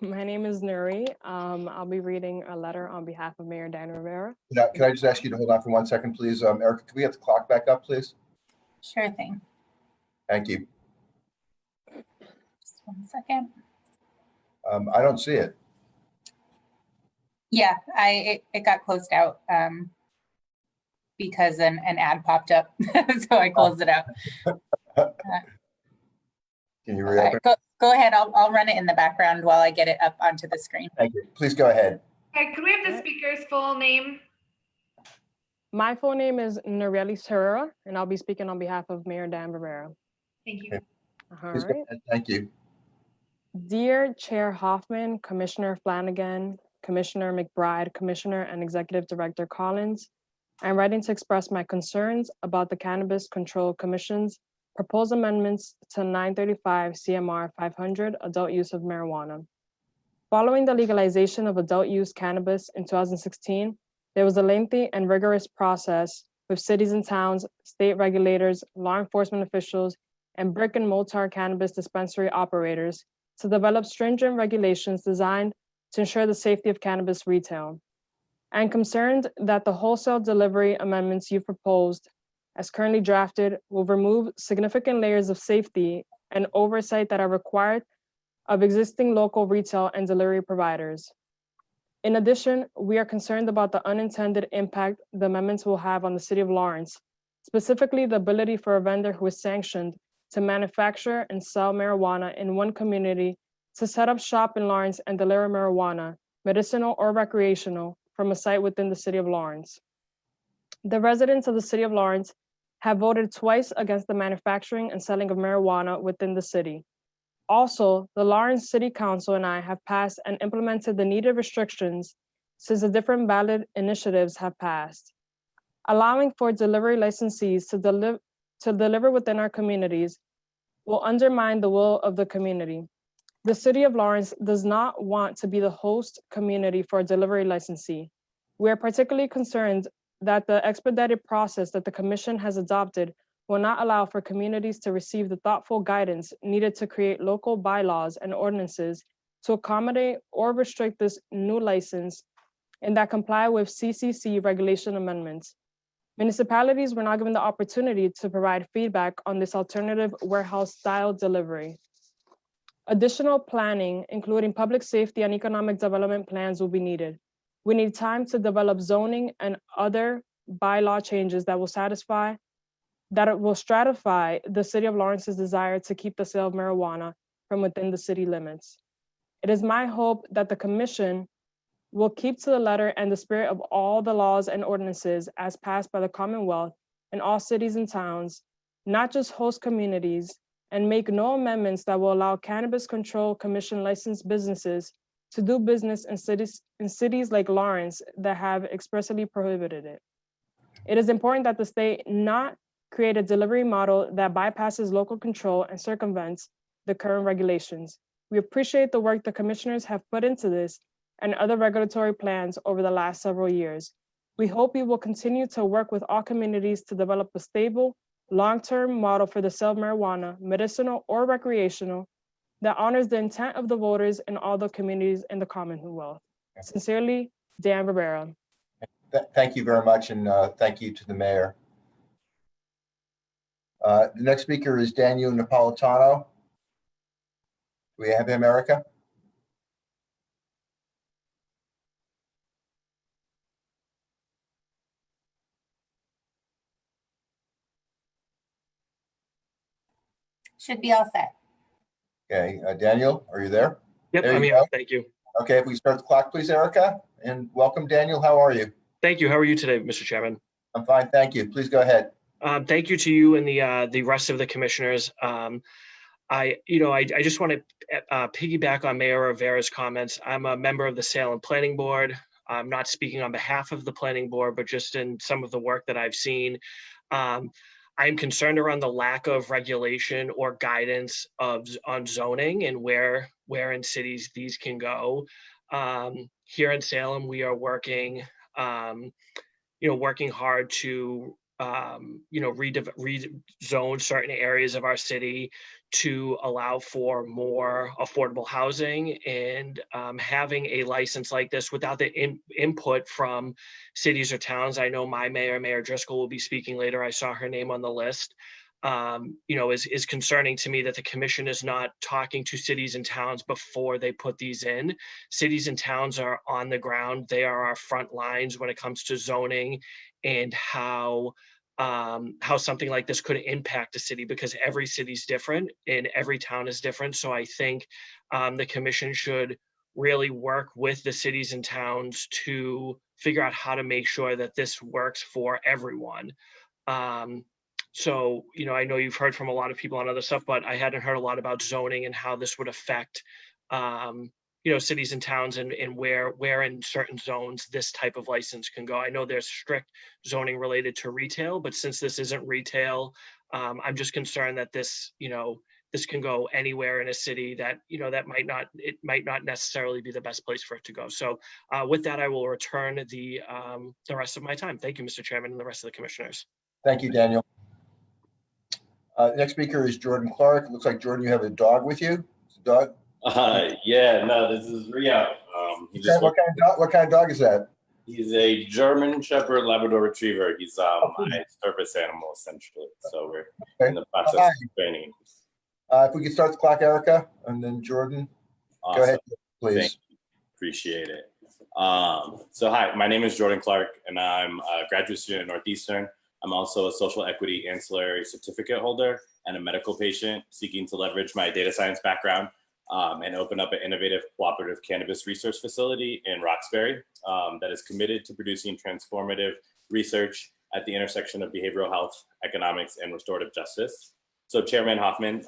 My name is Nuri. I'll be reading a letter on behalf of Mayor Dan Rivera. Can I just ask you to hold on for 1 second, please? Erica, can we get the clock back up, please? Sure thing. Thank you. Just 1 second. I don't see it. Yeah, it got closed out because an ad popped up, so I closed it out. Can you reopen? Go ahead. I'll run it in the background while I get it up onto the screen. Thank you. Please go ahead. Okay, could we have the speaker's full name? My full name is Norelli Herrera, and I'll be speaking on behalf of Mayor Dan Rivera. Thank you. Okay. All Please right. go ahead. Thank you. Dear Chair Hoffman, Commissioner Flanagan, Commissioner McBride, Commissioner and Executive Director Collins, I'm writing to express my concerns about the Cannabis Control Commission's proposed amendments to 935 CMR 500 adult use of marijuana. Following the legalization of adult use cannabis in 2016, there was a lengthy and rigorous process with cities and towns, state regulators, law enforcement officials, and brick and mortar cannabis dispensary operators to develop stringent regulations designed to ensure the safety of cannabis retail. I'm concerned that the wholesale delivery amendments you've proposed, as currently drafted, will remove significant layers of safety and oversight that are required of existing local retail and delivery providers. In addition, we are concerned about the unintended impact the amendments will have on the city of Lawrence, specifically the ability for a vendor who is sanctioned to manufacture and sell marijuana in one community to set up shop in Lawrence and deliver marijuana, medicinal or recreational, from a site within the city of Lawrence. The residents of the city of Lawrence have voted twice against the manufacturing and selling of marijuana within the city. Also, the Lawrence City Council and I have passed and implemented the needed restrictions since the different ballot initiatives have passed. Allowing for delivery licensees to deliver within our communities will undermine the will of the community. The city of Lawrence does not want to be the host community for a delivery licensee. We are particularly concerned that the expedited process that the commission has adopted will not allow for communities to receive the thoughtful guidance needed to create local bylaws and ordinances to accommodate or restrict this new license and that comply with CCC regulation amendments. Municipalities were not given the opportunity to provide feedback on this alternative warehouse-style delivery. Additional planning, including public safety and economic development plans, will be needed. We need time to develop zoning and other bylaw changes that will stratify the city of Lawrence's desire to keep the sale of marijuana from within the city limits. It is my hope that the commission will keep to the letter and the spirit of all the laws and ordinances as passed by the Commonwealth in all cities and towns, not just host communities, and make no amendments that will allow Cannabis Control Commission licensed businesses to do business in cities like Lawrence that have expressly prohibited it. It is important that the state not create a delivery model that bypasses local control and circumvents the current regulations. We appreciate the work the commissioners have put into this and other regulatory plans over the last several years. We hope you will continue to work with all communities to develop a stable, long-term model for the sale of marijuana, medicinal or recreational, that honors the intent of the voters in all the communities in the Commonwealth. Sincerely, Dan Rivera. Thank you very much, and thank you to the mayor. The next speaker is Daniel Napolitano. Do we have him, Erica? Should be all set. Okay, Daniel, are you there? Yep, There I'm you here. go. Thank you. Okay, if we start the clock, please, Erica. And welcome, Daniel. How are you? Thank you. How are you today, Mr. Chairman? I'm fine, thank you. Please go ahead. Thank you to you and the rest of the commissioners. I just want to piggyback on Mayor Rivera's comments. I'm a member of the Salem Planning Board. I'm not speaking on behalf of the Planning Board, but just in some of the work that I've seen. I'm concerned around the lack of regulation or guidance on zoning and where in cities these can go. Here in Salem, we are working, working hard to rezone certain areas of our city to allow for more affordable housing, and having a license like this without the input from cities or towns. I know my mayor, Mayor Driscoll, will be speaking later. I saw her name on the list. Is concerning to me that the commission is not talking to cities and towns before they put these in. Cities and towns are on the ground. They are our front lines when it comes to zoning and how something like this could impact a city, because every city's different and every town is different. So I think the commission should really work with the cities and towns to figure out how to make sure that this works for everyone. So, I know you've heard from a lot of people on other stuff, but I hadn't heard a lot about zoning and how this would affect, cities and towns and where in certain zones this type of license can go. I know there's strict zoning related to retail, but since this isn't retail, I'm just concerned that this can go anywhere in a city that, that might not necessarily be the best place for it to go. So with that, I will return the rest of my time. Thank you, Mr. Chairman, and the rest of the commissioners. Thank you, Daniel. Next speaker is Jordan Clark. It looks like, Jordan, you have a dog with you. It's a dog? Yeah, no, this is Rio. What kind of dog is that? He's a German Shepherd Labrador Retriever. He's my service animal, essentially. So we're in the process of training. If we could start the clock, Erica, and then Jordan. Awesome. Go ahead, please. Thank you. Appreciate it. So hi, my name is Jordan Clark, and I'm a graduate student at Northeastern. I'm also a social equity ancillary certificate holder and a medical patient seeking to leverage my data science background and open up an innovative cooperative cannabis research facility in Roxbury that is committed to producing transformative research at the intersection of behavioral health, economics, and restorative justice. So Chairman Hoffman,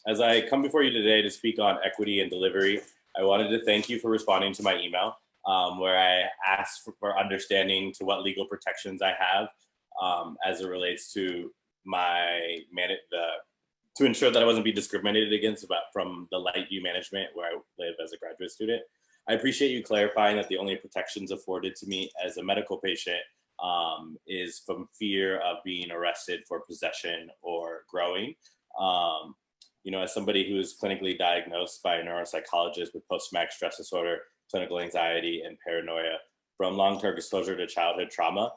as I come before you today to speak on equity and delivery, I wanted to thank you for responding to my email where I asked for understanding to what legal protections I have as it relates to to ensure that I wasn't being discriminated against from the light view management where I live as a graduate student. I appreciate you clarifying that the only protections afforded to me as a medical patient is from fear of being arrested for possession or growing. As somebody who is clinically diagnosed by a neuropsychologist with post-traumatic stress disorder, clinical anxiety, and paranoia from long-term exposure to childhood trauma,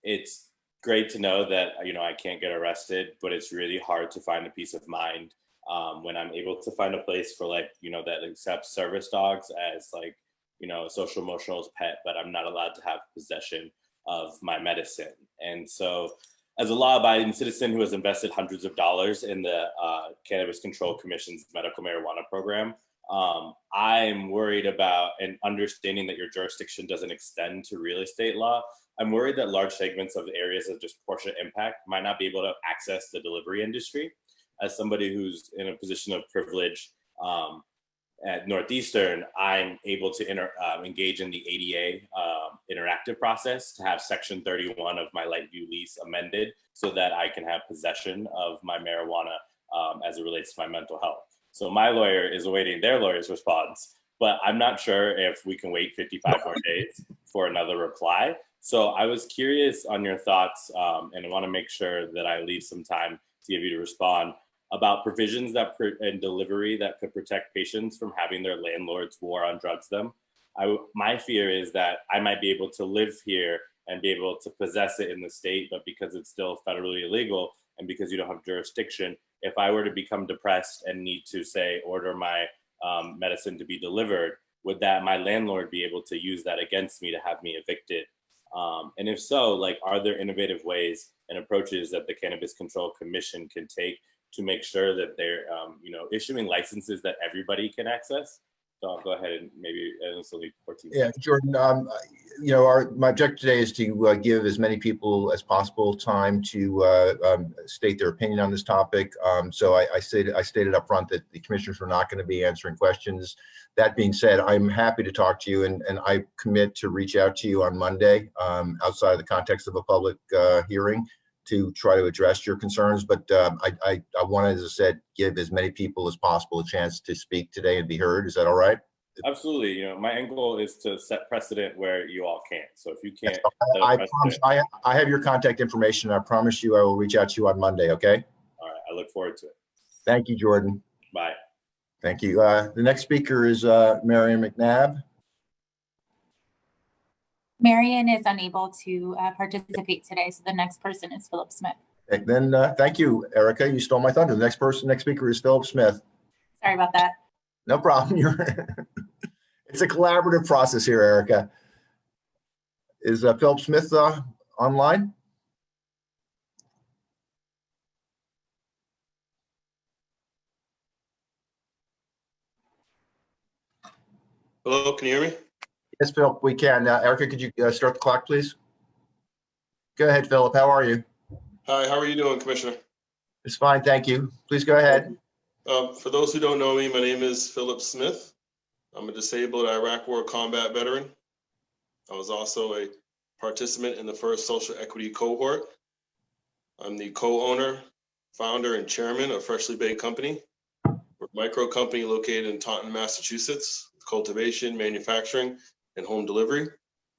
it's great to know that, I can't get arrested, but it's really hard to find a peace of mind when I'm able to find a place for that accepts service dogs as a social emotional pet, but I'm not allowed to have possession of my medicine. And so as a law-abiding citizen who has invested hundreds of dollars in the Cannabis Control Commission's medical marijuana program, I'm worried about and understanding that your jurisdiction doesn't extend to real estate law. I'm worried that large segments of the areas of disproportionate impact might not be able to access the delivery industry. As somebody who's in a position of privilege at Northeastern, I'm able to engage in the ADA interactive process to have Section 31 of my light view lease amended so that I can have possession of my marijuana as it relates to my mental health. So my lawyer is awaiting their lawyer's response, but I'm not sure if we can wait 55 more days for another reply. So I was curious on your thoughts, and I want to make sure that I leave some time to give you to respond about provisions in delivery that could protect patients from having their landlord's war on drugs them. My fear is that I might be able to live here and be able to possess it in the state, but because it's still federally illegal and because you don't have jurisdiction, if I were to become depressed and need to, say, order my medicine to be delivered, would my landlord be able to use that against me to have me evicted? And if so, like, are there innovative ways and approaches that the Cannabis Control Commission can take to make sure that they're, issuing licenses that everybody can access? So I'll go ahead and maybe also leave 14 Yeah, seconds. Jordan, my objective today is to give as many people as possible time to state their opinion on this topic. So I stated up front that the commissioners were not going to be answering questions. That being said, I'm happy to talk to you, and I commit to reach out to you on Monday outside of the context of a public hearing to try to address your concerns. But I want to, as I said, give as many people as possible a chance to speak today and be heard. Is that all right? Absolutely. My end goal is to set precedent where you all can't. So if you can't, I have your contact information. I promise you I will reach out to you on Monday, okay? All right. I look forward to it. Thank you, Jordan. Bye. Thank you. The next speaker is Marion McNabb. Marion is unable to participate today, so the next person is Phillips Smith. And then thank you, Erica. You stole my thunder. The next speaker is Phillips Smith. Sorry about that. No problem. It's a collaborative process here, Erica. Is Phillips Smith online? Hello, can you hear me? Yes, Philip, we can. Erica, could you start the clock, please? Go ahead, Philip. How are you? Hi, how are you doing, Commissioner? It's fine, thank you. Please go ahead. For those who don't know me, my name is Philip Smith. I'm a disabled Iraq War combat veteran. I was also a participant in the first social equity cohort. I'm the co-owner, founder, and chairman of Freshly Baked Company. We're a micro company located in Taunton, Massachusetts, cultivation, manufacturing, and home delivery.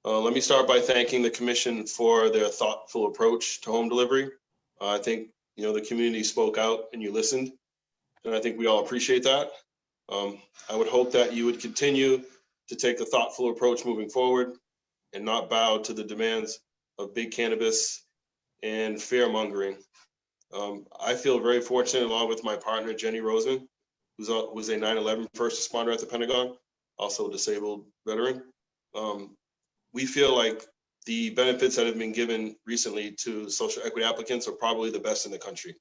Let me start by thanking the commission for their thoughtful approach to home delivery. I think, the community spoke out and you listened, and I think we all appreciate that. I would hope that you would continue to take a thoughtful approach moving forward and not bow to the demands of big cannabis and fear mongering. I feel very fortunate, along with my partner, Jenny Roseman, who's a 9/11 first responder at the Pentagon, also a disabled veteran. We feel like the benefits that have been given recently to social equity applicants are probably the best in the country.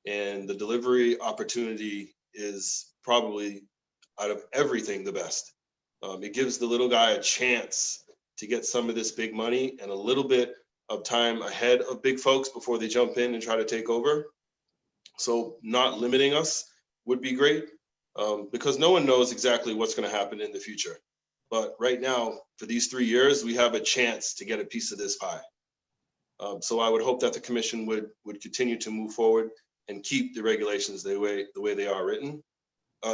And the delivery opportunity is probably, out of everything, the best. It gives the little guy a chance to get some of this big money and a little bit of time ahead of big folks before they jump in and try to take over. So not limiting us would be great, because no one knows exactly what's going to happen in the future. But right now, for these 3 years, we have a chance to get a piece of this pie. So I would hope that the commission would continue to move forward and keep the regulations the way they are written.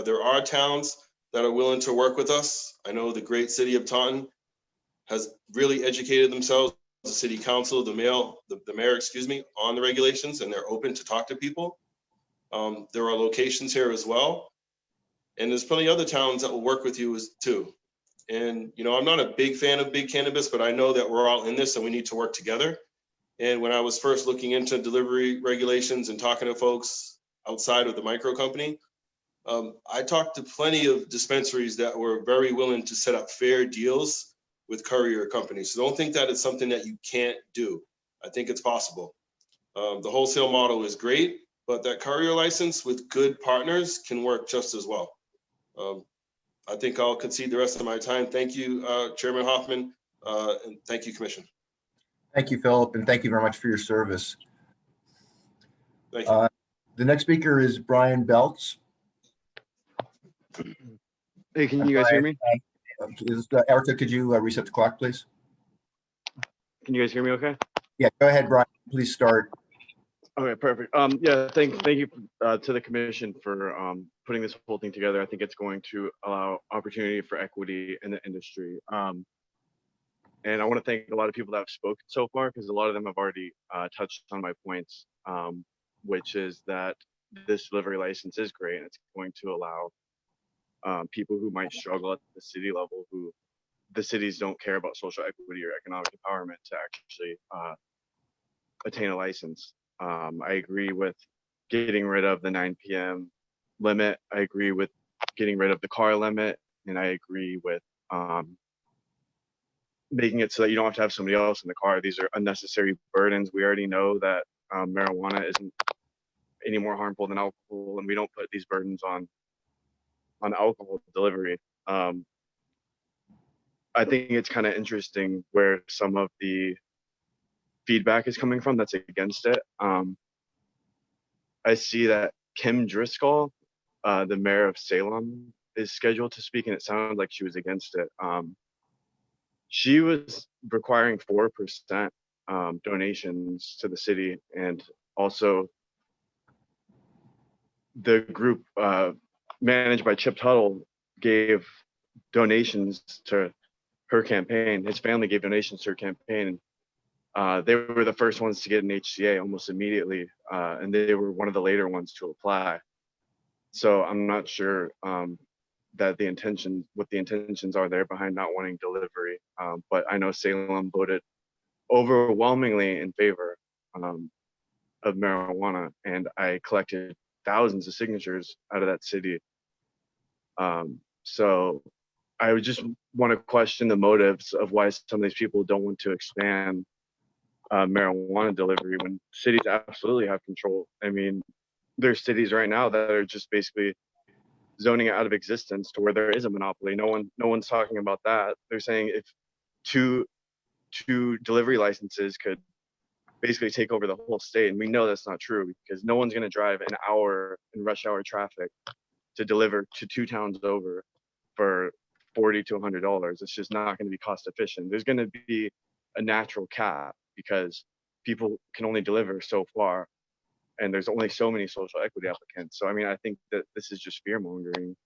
There are towns that are willing to work with us. I know the great city of Taunton has really educated themselves, the city council, the mayor, on the regulations, and they're open to talk to people. There are locations here as well. And there's plenty of other towns that will work with you too. And, I'm not a big fan of big cannabis, but I know that we're all in this and we need to work together. And when I was first looking into delivery regulations and talking to folks outside of the micro company, I talked to plenty of dispensaries that were very willing to set up fair deals with courier companies. So don't think that it's something that you can't do. I think it's possible. The wholesale model is great, but that courier license with good partners can work just as well. I think I'll concede the rest of my time. Thank you, Chairman Hoffman, and thank you, Commission. Thank you, Philip, and thank you very much for your service. Thank you. The next speaker is Brian Belts. Hey, can you guys hear me? Erica, could you reset the clock, please? Can you guys hear me okay? Yeah, go ahead, Brian. Please start. Okay, perfect. Yeah, thank you to the commission for putting this whole thing together. I think it's going to allow opportunity for equity in the industry. And I want to thank a lot of people that have spoken so far, because a lot of them have already touched on my points, which is that this delivery license is great, and it's going to allow people who might struggle at the city level, who the cities don't care about social equity or economic empowerment, to actually attain a license. I agree with getting rid of the 9 p.m. limit. I agree with getting rid of the car limit, and I agree with making it so that you don't have to have somebody else in the car. These are unnecessary burdens. We already know that marijuana isn't any more harmful than alcohol, and we don't put these burdens on alcohol delivery. I think it's kind of interesting where some of the feedback is coming from that's against it. I see that Kim Driscoll, the mayor of Salem, is scheduled to speak, and it sounded like she was against it. She was requiring 4% donations to the city, and also the group managed by Chip Tuttle gave donations to her campaign. His family gave donations to her campaign. They were the first ones to get an HCA almost immediately, and they were one of the later ones to apply. So I'm not sure that what the intentions are there behind not wanting delivery. But I know Salem voted overwhelmingly in favor of marijuana, and I collected thousands of signatures out of that city. So I would just want to question the motives of why some of these people don't want to expand marijuana delivery when cities absolutely have control. I mean, there's cities right now that are just basically zoning it out of existence to where there is a monopoly. No one's talking about that. They're saying if two delivery licenses could basically take over the whole state, and we know that's not true, because no one's going to drive an hour in rush hour traffic to deliver to 2 towns over for $40 to $100. It's just not going to be cost efficient. There's going to be a natural cap, because people can only deliver so far, and there's only so many social equity applicants. So I mean, I think that this is just fear mongering,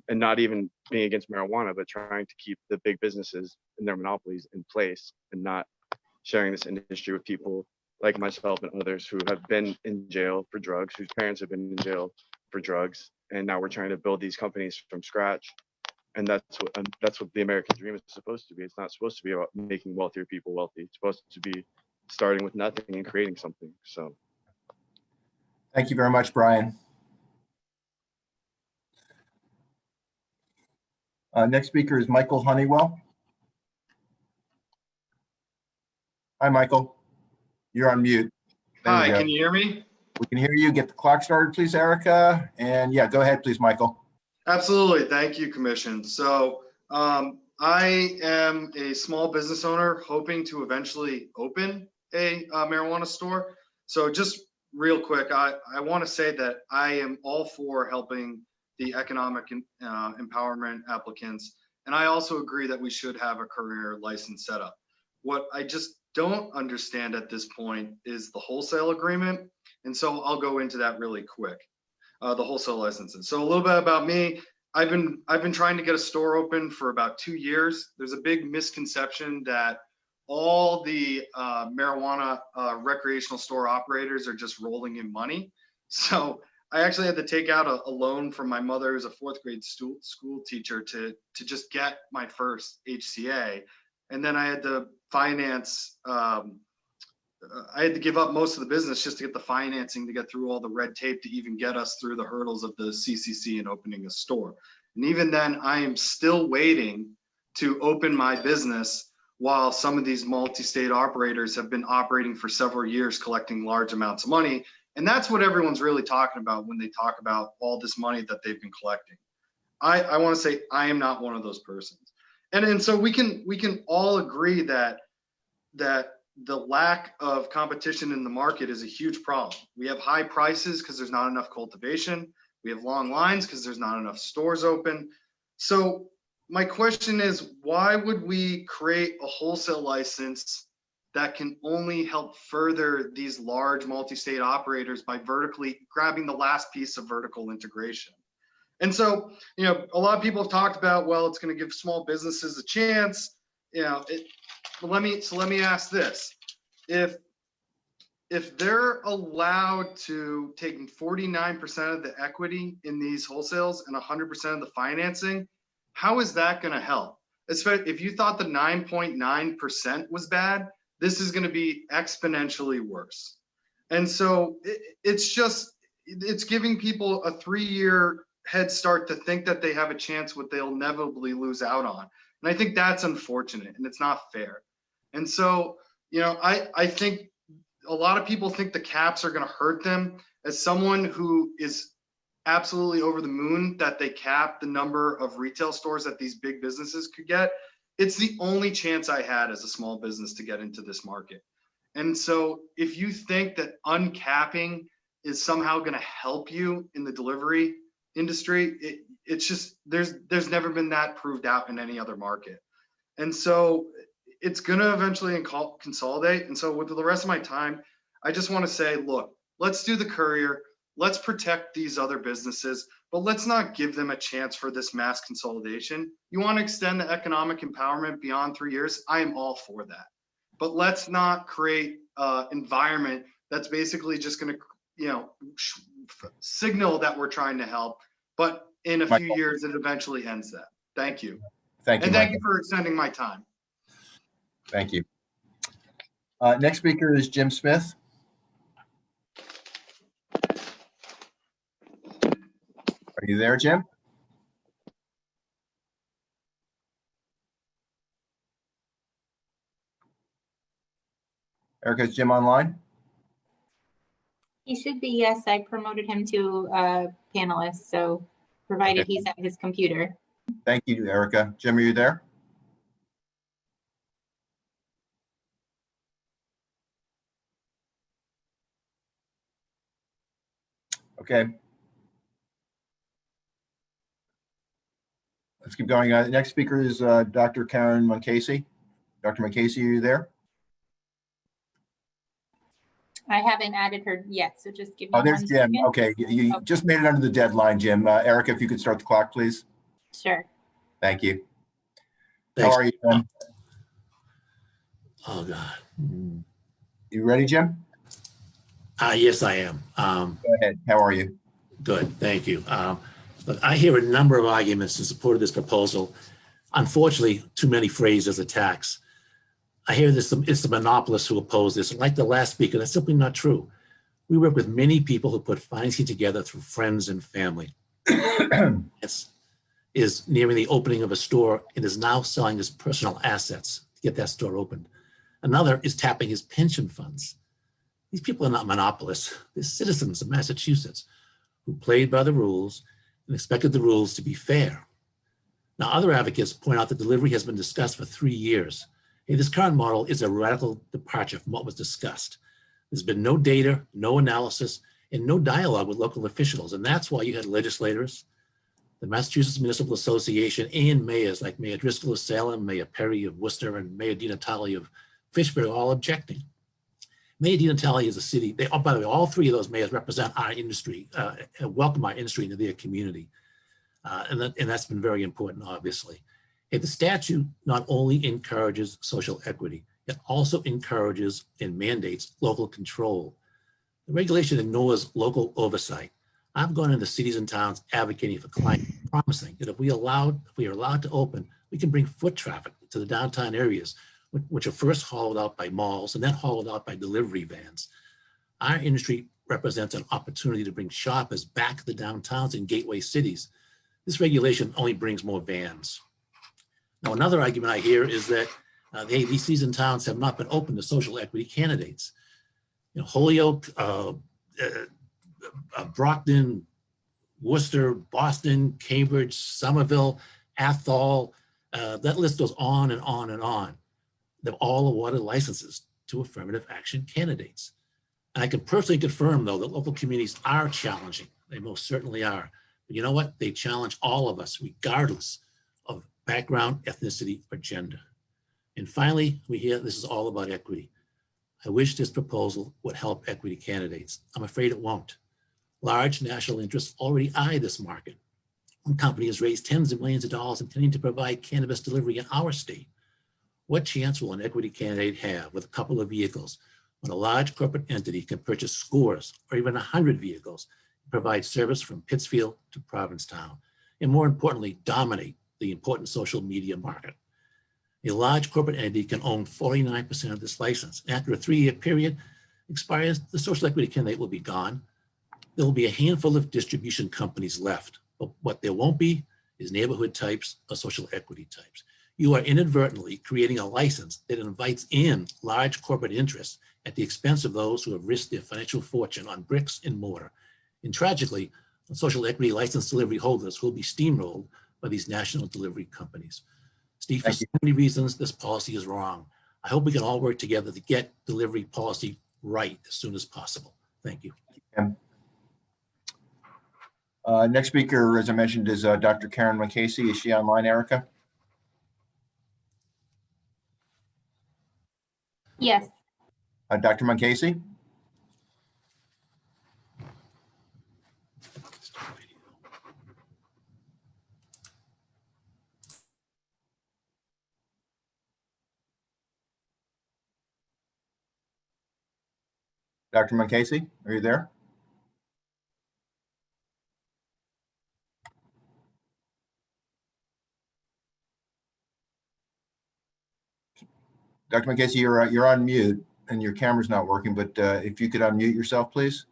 and not even being against marijuana, but trying to keep the big businesses and their monopolies in place, and not sharing this industry with people like myself and others who have been in jail for drugs, whose parents have been in jail for drugs, and now we're trying to build these companies from scratch. And that's what the American dream is supposed to be. It's not supposed to be about making wealthier people wealthy. It's supposed to be starting with nothing and creating something. So Thank you very much, Brian. Next speaker is Michael Honeywell. Hi, Michael. You're on mute. Hi, can you hear me? We can hear you. Get the clock started, please, Erica. And yeah, go ahead, please, Michael. Absolutely. Thank you, Commission. So I am a small business owner hoping to eventually open a marijuana store. So just real quick, I want to say that I am all for helping the economic empowerment applicants. And I also agree that we should have a career license set up. What I just don't understand at this point is the wholesale agreement. And so I'll go into that really quick. The wholesale licenses. So a little bit about me. I've been trying to get a store open for about 2 years. There's a big misconception that all the marijuana recreational store operators are just rolling in money. So I actually had to take out a loan from my mother, who's a 4th grade school teacher, to just get my first HCA. And then I had to finance, I had to give up most of the business just to get the financing, to get through all the red tape to even get us through the hurdles of the CCC and opening a store. And even then, I am still waiting to open my business while some of these multi-state operators have been operating for several years, collecting large amounts of money. And that's what everyone's really talking about when they talk about all this money that they've been collecting. I want to say I am not one of those persons. And so we can all agree that the lack of competition in the market is a huge problem. We have high prices because there's not enough cultivation. We have long lines because there's not enough stores open. So my question is, why would we create a wholesale license that can only help further these large multi-state operators by vertically grabbing the last piece of vertical integration. And so, you know, a lot of people have talked about, well, it's going to give small businesses a chance. You know, let me ask this: if they're allowed to take 49% of the equity in these wholesales and 100% of the financing, how is that going to help? Especially if you thought the 9.9% was bad, this is going to be exponentially worse. And so it's giving people a 3-year head start to think that they have a chance what they'll inevitably lose out on. And I think that's unfortunate and it's not fair. And so, you know, I think a lot of people think the caps are going to hurt them. As someone who is absolutely over the moon that they cap the number of retail stores that these big businesses could get, it's the only chance I had as a small business to get into this market. And so if you think that uncapping is somehow going to help you in the delivery industry, it's just, there's never been that proved out in any other market. And so it's going to eventually consolidate. And so with the rest of my time, I just want to say, look, let's do the courier. Let's protect these other businesses, but let's not give them a chance for this mass consolidation. You want to extend the economic empowerment beyond 3 years? I am all for that. But let's not create an environment that's basically just going to, you know, signal that we're trying to help, but in a few years, it eventually ends that. Thank you. Thank you. And thank you for extending my time. Thank you. Next speaker is Jim Smith. Are you there, Jim? Erica, is Jim online? He should be, yes. I promoted him to a panelist, so provided he's at his computer. Thank you, Erica. Jim, are you there? Okay. Let's keep going. Next speaker is Dr. Karen Munkasey. Dr. Munkasey, are you there? I haven't added her yet, so just give me Oh, there's one Jim. second. Okay, you just made it under the deadline, Jim. Erica, if you could start the clock, please. Sure. Thank you. Thanks. How are you, Jim? Oh, God. You ready, Jim? Yes, I am. Go ahead. How are you? Good, thank you. Look, I hear a number of arguments in support of this proposal. Unfortunately, too many phrased as a tax. I hear this, it's the monopolists who oppose this. Like the last speaker, that's simply not true. We work with many people who put financing together through friends and family. Is nearing the opening of a store and is now selling his personal assets to get that store opened. Another is tapping his pension funds. These people are not monopolists. They're citizens of Massachusetts who played by the rules and expected the rules to be fair. Now, other advocates point out that delivery has been discussed for 3 years. Hey, this current model is a radical departure from what was discussed. There's been no data, no analysis, and no dialogue with local officials. And that's why you had legislators, the Massachusetts Municipal Association, and mayors like Mayor Driscoll of Salem, Mayor Perry of Worcester, and Mayor Di Natale of Fitchburg all objecting. Mayor Di Natale is a city, by the way, all 3 of those mayors represent our industry, welcome our industry into their community. And that's been very important, obviously. The statute not only encourages social equity, it also encourages and mandates local control. The regulation ignores local oversight. I've gone into cities and towns advocating for clients, promising that if we are allowed to open, we can bring foot traffic to the downtown areas, which are first hauled out by malls and then hauled out by delivery vans. Our industry represents an opportunity to bring shoppers back to the downtowns and gateway cities. This regulation only brings more vans. Now, another argument I hear is that hey, these cities and towns have not been open to social equity candidates. You know, Holyoke, Brockton, Worcester, Boston, Cambridge, Somerville, Athol, that list goes on and on and on. They've all awarded licenses to affirmative action candidates. And I can personally confirm, though, that local communities are challenging. They most certainly are. But you know what? They challenge all of us, regardless of background, ethnicity, or gender. And finally, we hear this is all about equity. I wish this proposal would help equity candidates. I'm afraid it won't. Large national interests already eye this market. One company has raised tens of millions of dollars intending to provide cannabis delivery in our state. What chance will an equity candidate have with a couple of vehicles when a large corporate entity can purchase scores or even 100 vehicles and provide service from Pittsfield to Provincetown, and more importantly, dominate the important social media market? A large corporate entity can own 49% of this license. After a 3-year period expires, the social equity candidate will be gone. There will be a handful of distribution companies left, but what there won't be is neighborhood types or social equity types. You are inadvertently creating a license that invites in large corporate interests at the expense of those who have risked their financial fortune on bricks and mortar. And tragically, social equity license delivery holders will be steamrolled by these national delivery companies. Steve, for so many reasons, this policy is wrong. I hope we can all work together to get delivery policy right as soon as possible. Thank you. Next speaker, as I mentioned, is Dr. Karen McCasey. Is she online, Erica? Yes. Dr. McCasey? Dr. McCasey, are you there? Dr. McCasey, you're on mute and your camera's not working, but if you could unmute yourself, please.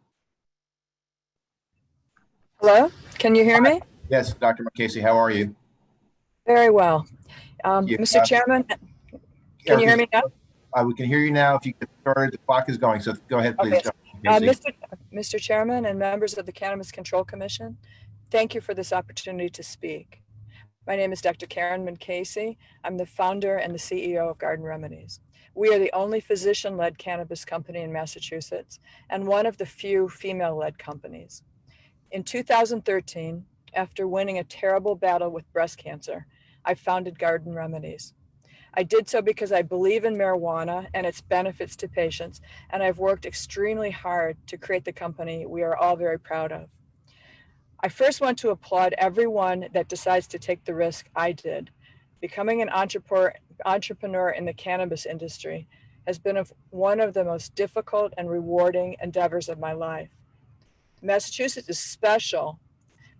Hello, can you hear me? Yes, Dr. McCasey, how are you? Very well. Mr. Chairman, can you hear me now? We can hear you now. If you get started, the clock is going, so go ahead, please. Okay. Mr. Chairman and members of the Cannabis Control Commission, thank you for this opportunity to speak. My name is Dr. Karen McCasey. I'm the founder and the CEO of Garden Remedies. We are the only physician-led cannabis company in Massachusetts and one of the few female-led companies. In 2013, after winning a terrible battle with breast cancer, I founded Garden Remedies. I did so because I believe in marijuana and its benefits to patients, and I've worked extremely hard to create the company we are all very proud of. I first want to applaud everyone that decides to take the risk I did. Becoming an entrepreneur in the cannabis industry has been one of the most difficult and rewarding endeavors of my life. Massachusetts is special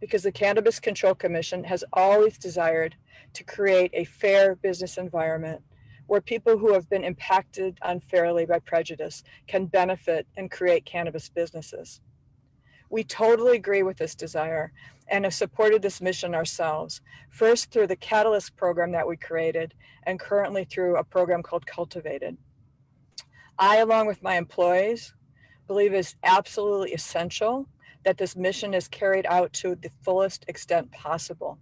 because the Cannabis Control Commission has always desired to create a fair business environment where people who have been impacted unfairly by prejudice can benefit and create cannabis businesses. We totally agree with this desire and have supported this mission ourselves, first through the Catalyst program that we created and currently through a program called Cultivated. I, along with my employees, believe it's absolutely essential that this mission is carried out to the fullest extent possible.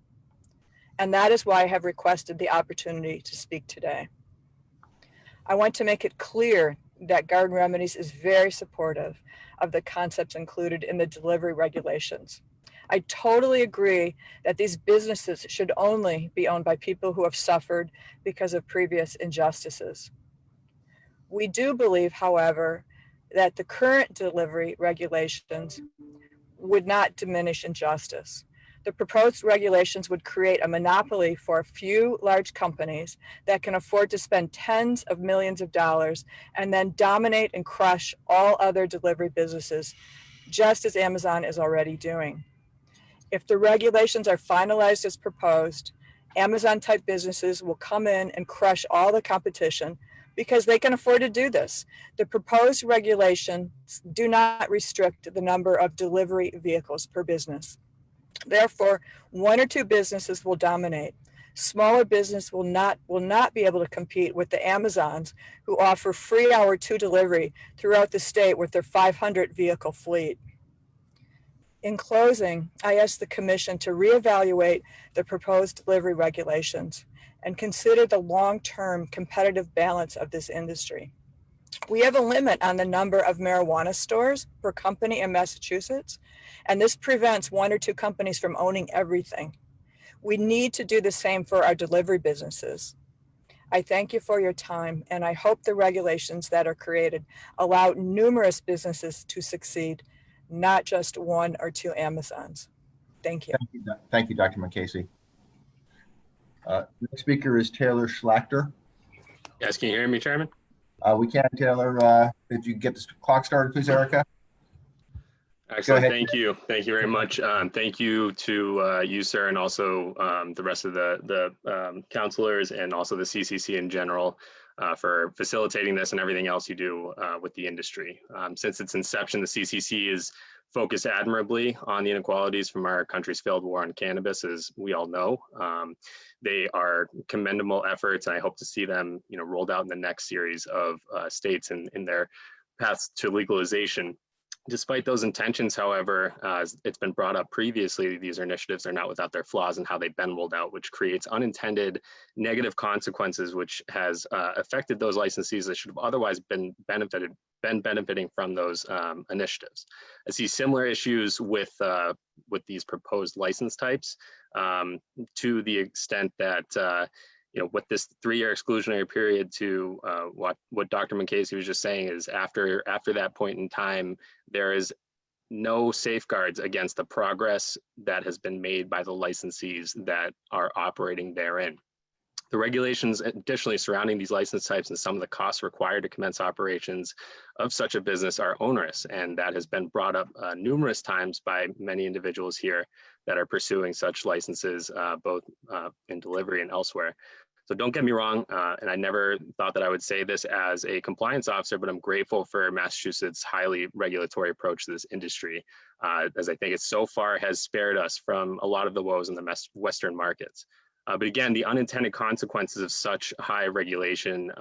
And that is why I have requested the opportunity to speak today. I want to make it clear that Garden Remedies is very supportive of the concepts included in the delivery regulations. I totally agree that these businesses should only be owned by people who have suffered because of previous injustices. We do believe, however, that the current delivery regulations would not diminish injustice. The proposed regulations would create a monopoly for a few large companies that can afford to spend tens of millions of dollars and then dominate and crush all other delivery businesses, just as Amazon is already doing. If the regulations are finalized as proposed, Amazon-type businesses will come in and crush all the competition because they can afford to do this. The proposed regulations do not restrict the number of delivery vehicles per business. Therefore, 1 or 2 businesses will dominate. Smaller business will not be able to compete with the Amazons who offer free hour 2 delivery throughout the state with their 500 vehicle fleet. In closing, I ask the Commission to reevaluate the proposed delivery regulations and consider the long-term competitive balance of this industry. We have a limit on the number of marijuana stores per company in Massachusetts, and this prevents 1 or 2 companies from owning everything. We need to do the same for our delivery businesses. I thank you for your time, and I hope the regulations that are created allow numerous businesses to succeed, not just one or two Amazons. Thank you. Thank you, Dr. McCasey. Next speaker is Taylor Schlachter. Yes, can you hear me, Chairman? We can, Taylor. Did you get the clock started, please, Erica? Excellent. Thank you. Thank you very much. Thank you to you, sir, and also the rest of the counselors and also the CCC in general for facilitating this and everything else you do with the industry. Since its inception, the CCC is focused admirably on the inequalities from our country's failed war on cannabis, as we all know. They are commendable efforts, and I hope to see them, rolled out in the next series of states in their paths to legalization. Despite those intentions, however, as it's been brought up previously, these initiatives are not without their flaws in how they've been rolled out, which creates unintended negative consequences, which has affected those licensees that should have otherwise been benefiting from those initiatives. I see similar issues with these proposed license types to the extent that with this 3-year exclusionary period to what Dr. McCasey was just saying is after that point in time, there is no safeguards against the progress that has been made by the licensees that are operating therein. The regulations additionally surrounding these license types and some of the costs required to commence operations of such a business are onerous, and that has been brought up numerous times by many individuals here that are pursuing such licenses, both in delivery and elsewhere. So don't get me wrong, and I never thought that I would say this as a compliance officer, but I'm grateful for Massachusetts' highly regulatory approach to this industry, as I think it so far has spared us from a lot of the woes in the Western markets. But again, the unintended consequences of such high regulation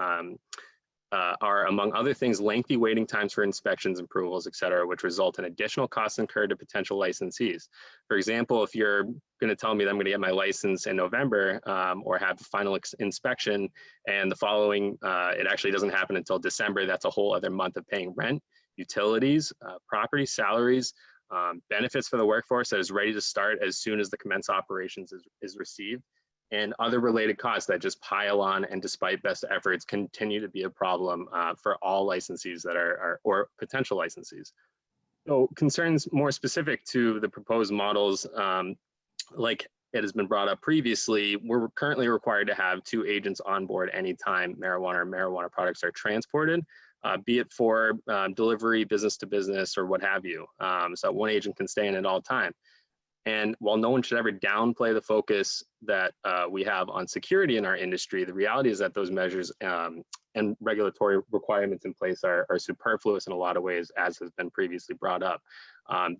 are, among other things, lengthy waiting times for inspections, approvals, et cetera, which result in additional costs incurred to potential licensees. For example, if you're going to tell me that I'm going to get my license in November or have the final inspection and the following, it actually doesn't happen until December, that's a whole other month of paying rent, utilities, property, salaries, benefits for the workforce that is ready to start as soon as the commence operations is received, and other related costs that just pile on and despite best efforts continue to be a problem for all licensees that are or potential licensees. So concerns more specific to the proposed models, like it has been brought up previously, we're currently required to have 2 agents on board anytime marijuana or marijuana products are transported, be it for delivery, business to business, or what have you. So one agent can stay in at all time. And while no one should ever downplay the focus that we have on security in our industry, the reality is that those measures and regulatory requirements in place are superfluous in a lot of ways, as has been previously brought up.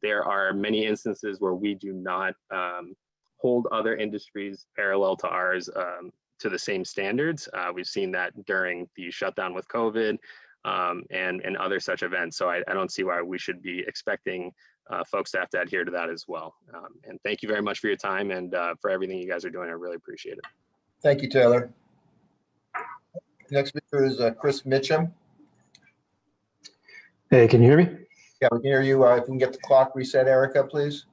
There are many instances where we do not hold other industries parallel to ours to the same standards. We've seen that during the shutdown with COVID and other such events. So I don't see why we should be expecting folks to have to adhere to that as well. And thank you very much for your time and for everything you guys are doing. I really appreciate it. Thank you, Taylor. Next speaker is Chris Mitchum. Hey, can you hear me? Yeah, we can hear you. If we can get the clock reset, Erica, please.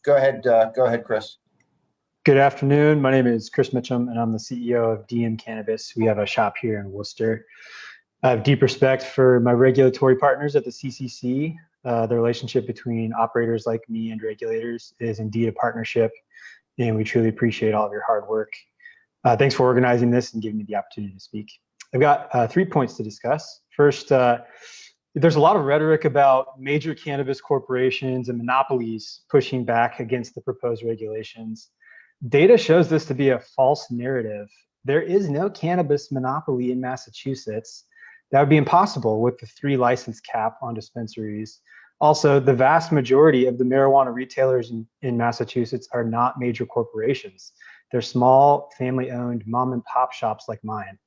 Go ahead, Chris. Good afternoon. My name is Chris Mitchum, and I'm the CEO of DM Cannabis. We have a shop here in Worcester. I have deep respect for my regulatory partners at the CCC. The relationship between operators like me and regulators is indeed a partnership, and we truly appreciate all of your hard work. Thanks for organizing this and giving me the opportunity to speak. I've got 3 points to discuss. First, there's a lot of rhetoric about major cannabis corporations and monopolies pushing back against the proposed regulations. Data shows this to be a false narrative. There is no cannabis monopoly in Massachusetts. That would be impossible with the 3 license cap on dispensaries. Also, the vast majority of the marijuana retailers in Massachusetts are not major corporations. They're small, family-owned mom and pop shops like mine.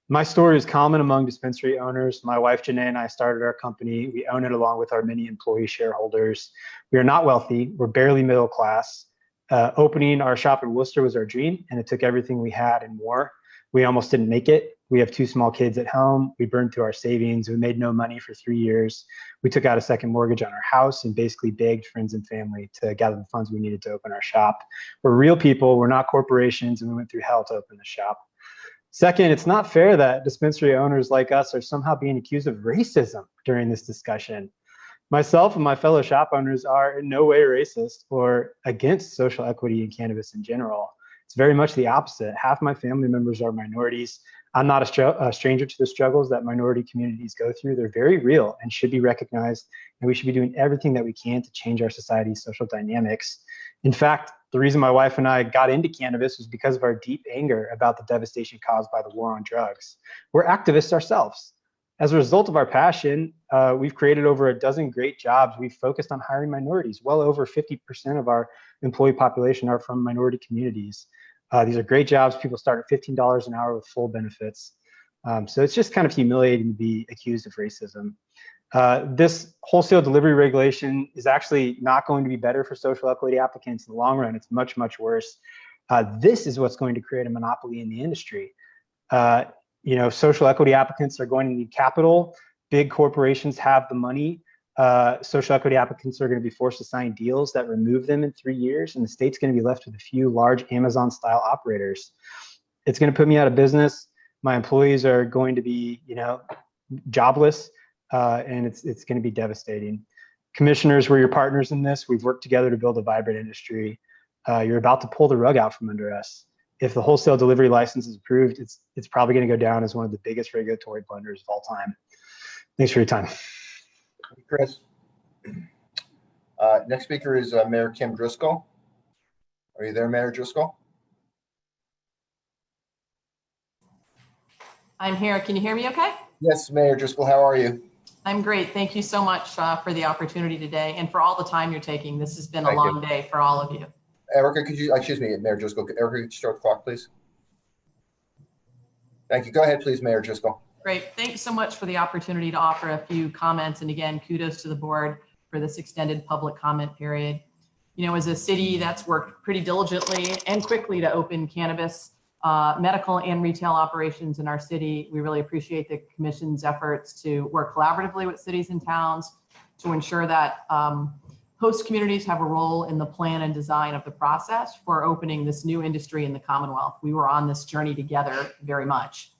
My story is common among dispensary owners. My wife, Janae, and I started our company. We own it along with our many employee shareholders. We are not wealthy. We're barely middle class. Opening our shop in Worcester was our dream, and it took everything we had and more. We almost didn't make it. We have 2 small kids at home. We burned through our savings. We made no money for 3 years. We took out a second mortgage on our house and basically begged friends and family to gather the funds we needed to open our shop. We're real people. We're not corporations, and we went through hell to open the shop. Second, it's not fair that dispensary owners like us are somehow being accused of racism during this discussion. Myself and my fellow shop owners are in no way racist or against social equity in cannabis in general. It's very much the opposite. Half my family members are minorities. I'm not a stranger to the struggles that minority communities go through. They're very real and should be recognized, and we should be doing everything that we can to change our society's social dynamics. In fact, the reason my wife and I got into cannabis was because of our deep anger about the devastation caused by the war on drugs. We're activists ourselves. As a result of our passion, we've created over a dozen great jobs. We've focused on hiring minorities. Well over 50% of our employee population are from minority communities. These are great jobs. People start at $15 an hour with full benefits. So it's just kind of humiliating to be accused of racism. This wholesale delivery regulation is actually not going to be better for social equity applicants in the long run. It's much, much worse. This is what's going to create a monopoly in the industry. Social equity applicants are going to need capital. Big corporations have the money. Social equity applicants are going to be forced to sign deals that remove them in 3 years, and the state's going to be left with a few large Amazon-style operators. It's going to put me out of business. My employees are going to be, jobless, and it's going to be devastating. Commissioners, we're your partners in this. We've worked together to build a vibrant industry. You're about to pull the rug out from under us. If the wholesale delivery license is approved, it's probably going to go down as one of the biggest regulatory blunders of all time. Thanks for your time. Thank you, Chris. Next speaker is Mayor Kim Driscoll. Are you there, Mayor Driscoll? I'm here. Can you hear me okay? Yes, Mayor Driscoll, how are you? I'm great. Thank you so much for the opportunity today and for all the time you're taking. This has been a long day for all of you. Erica, could you, excuse me, Mayor Driscoll, Erica, could you start the clock, please? Thank you. Go ahead, please, Mayor Driscoll. Great. Thanks so much for the opportunity to offer a few comments. And again, kudos to the board for this extended public comment period. As a city that's worked pretty diligently and quickly to open cannabis, medical and retail operations in our city, we really appreciate the commission's efforts to work collaboratively with cities and towns to ensure that host communities have a role in the plan and design of the process for opening this new industry in the Commonwealth. We were on this journey together very much.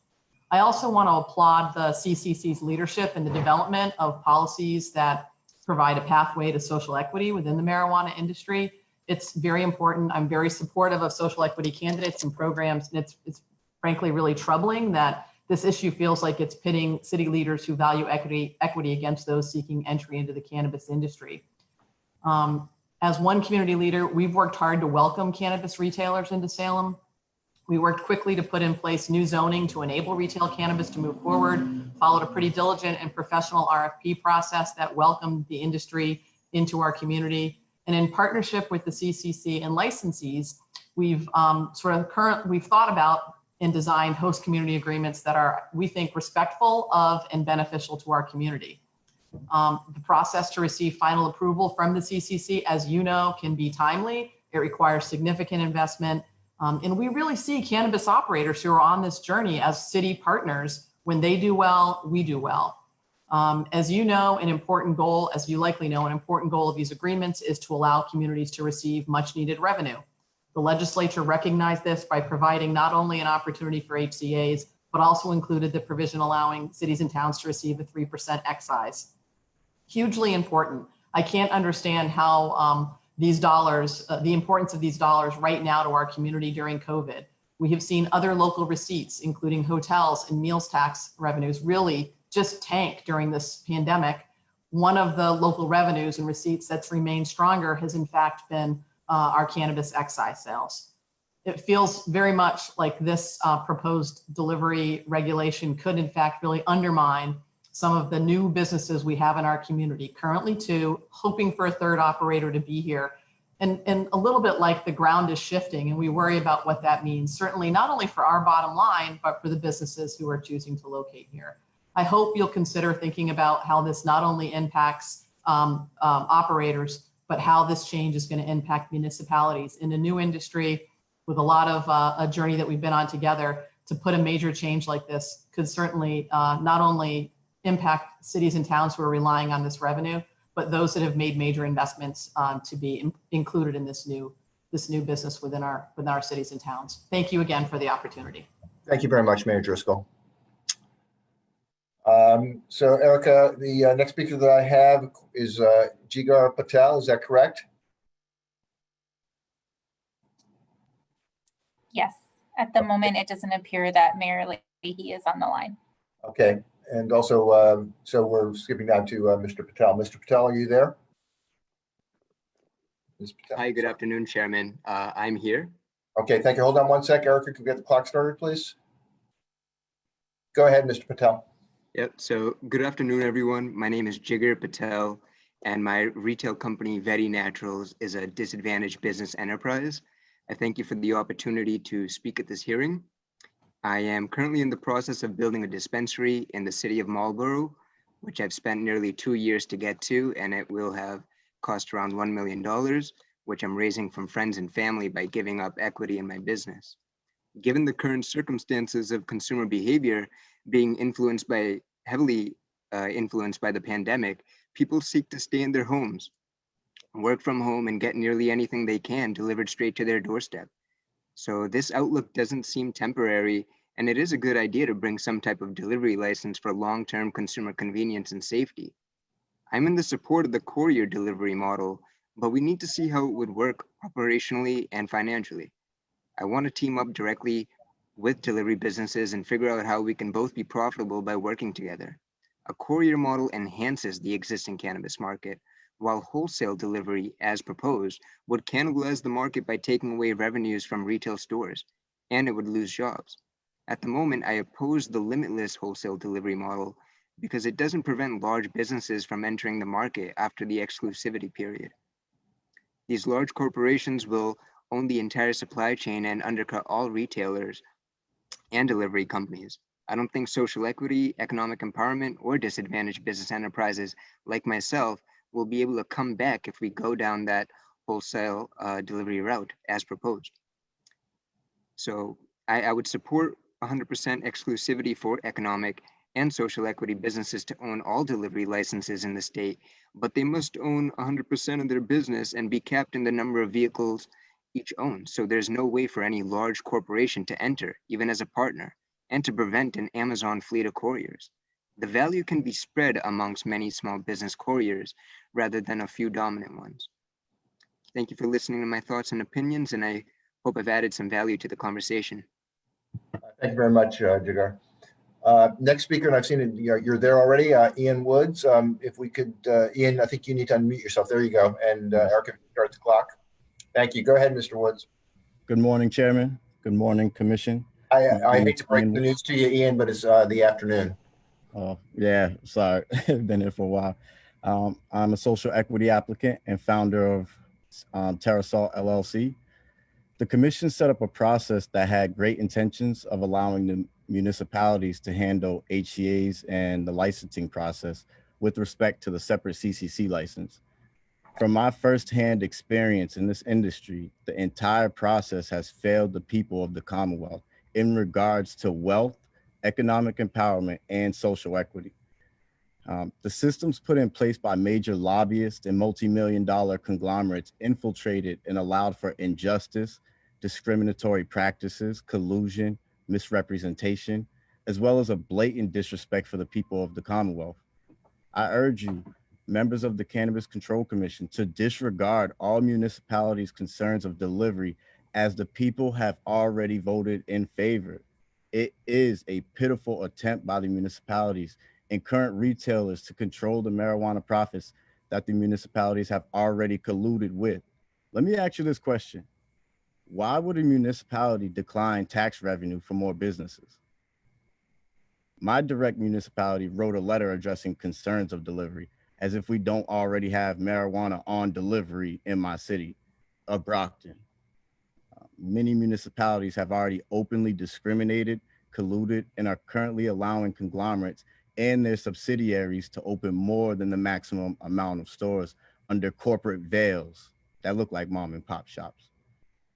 I also want to applaud the CCC's leadership in the development of policies that provide a pathway to social equity within the marijuana industry. It's very important. I'm very supportive of social equity candidates and programs, and it's frankly really troubling that this issue feels like it's pitting city leaders who value equity against those seeking entry into the cannabis industry. As one community leader, we've worked hard to welcome cannabis retailers into Salem. We worked quickly to put in place new zoning to enable retail cannabis to move forward, followed a pretty diligent and professional RFP process that welcomed the industry into our community. And in partnership with the CCC and licensees, we've thought about and designed host community agreements that are, we think, respectful of and beneficial to our community. The process to receive final approval from the CCC, as you know, can be timely. It requires significant investment. And we really see cannabis operators who are on this journey as city partners. When they do well, we do well. As you know, an important goal, as you likely know, an important goal of these agreements is to allow communities to receive much needed revenue. The legislature recognized this by providing not only an opportunity for HCAs, but also included the provision allowing cities and towns to receive a 3% excise. Hugely important. I can't understand how these dollars, the importance of these dollars right now to our community during COVID. We have seen other local receipts, including hotels and meals tax revenues, really just tank during this pandemic. One of the local revenues and receipts that's remained stronger has in fact been our cannabis excise sales. It feels very much like this proposed delivery regulation could in fact really undermine some of the new businesses we have in our community, currently two, hoping for a third operator to be here. And a little bit like the ground is shifting and we worry about what that means, certainly not only for our bottom line, but for the businesses who are choosing to locate here. I hope you'll consider thinking about how this not only impacts operators, but how this change is going to impact municipalities in a new industry with a lot of a journey that we've been on together. to put a major change like this could certainly not only impact cities and towns who are relying on this revenue, but those that have made major investments to be included in this new business within our cities and towns. Thank you again for the opportunity. Thank you very much, Mayor Driscoll. So Erica, the next speaker that I have is Jigar Patel. Is that correct? Yes, at the moment, it doesn't appear that Mayor Leahy is on the line. Okay, and also, so we're skipping down to Mr. Patel. Mr. Patel, are you there? Patel, hi, good afternoon, Chairman. I'm here. Okay, thank you. Hold on one sec. Erica, can we get the clock started, please? Go ahead, Mr. Patel. Yep, so good afternoon, everyone. My name is Jigar Patel, and my retail company, Fevery Naturals, is a disadvantaged business enterprise. I thank you for the opportunity to speak at this hearing. I am currently in the process of building a dispensary in the city of Marlborough, which I've spent nearly 2 years to get to, and it will have cost around $1 million, which I'm raising from friends and family by giving up equity in my business. Given the current circumstances of consumer behavior being heavily influenced by the pandemic, people seek to stay in their homes, work from home, and get nearly anything they can delivered straight to their doorstep. So this outlook doesn't seem temporary, and it is a good idea to bring some type of delivery license for long-term consumer convenience and safety. I'm in the support of the courier delivery model, but we need to see how it would work operationally and financially. I want to team up directly with delivery businesses and figure out how we can both be profitable by working together. A courier model enhances the existing cannabis market, while wholesale delivery, as proposed, would cannibalize the market by taking away revenues from retail stores, and it would lose jobs. At the moment, I oppose the limitless wholesale delivery model because it doesn't prevent large businesses from entering the market after the exclusivity period. These large corporations will own the entire supply chain and undercut all retailers and delivery companies. I don't think social equity, economic empowerment, or disadvantaged business enterprises like myself will be able to come back if we go down that wholesale delivery route as proposed. So I would support 100% exclusivity for economic and social equity businesses to own all delivery licenses in the state, but they must own 100% of their business and be capped in the number of vehicles each owns. So there's no way for any large corporation to enter, even as a partner, and to prevent an Amazon fleet of couriers. The value can be spread amongst many small business couriers rather than a few dominant ones. Thank you for listening to my thoughts and opinions, and I hope I've added some value to the conversation. Thank you very much, Jigar. Next speaker, and I've seen it, you're there already, Ian Woods. If we could, Ian, I think you need to unmute yourself. There you go. And Erica, start the clock. Thank you. Go ahead, Mr. Woods. Good morning, Chairman. Good morning, Commission. I hate to break the news to you, Ian, but it's the afternoon. Oh, yeah, sorry. I've been here for a while. I'm a social equity applicant and founder of Terrasol LLC. The Commission set up a process that had great intentions of allowing the municipalities to handle HCAs and the licensing process with respect to the separate CCC license. From my firsthand experience in this industry, the entire process has failed the people of the Commonwealth in regards to wealth, economic empowerment, and social equity. The systems put in place by major lobbyists and multi-million-dollar conglomerates infiltrated and allowed for injustice, discriminatory practices, collusion, misrepresentation, as well as a blatant disrespect for the people of the Commonwealth. I urge you, members of the Cannabis Control Commission, to disregard all municipalities' concerns of delivery as the people have already voted in favor. It is a pitiful attempt by the municipalities and current retailers to control the marijuana profits that the municipalities have already colluded with. Let me ask you this question. Why would a municipality decline tax revenue for more businesses? My direct municipality wrote a letter addressing concerns of delivery, as if we don't already have marijuana on delivery in my city of Brockton. Many municipalities have already openly discriminated, colluded, and are currently allowing conglomerates and their subsidiaries to open more than the maximum amount of stores under corporate veils that look like mom and pop shops.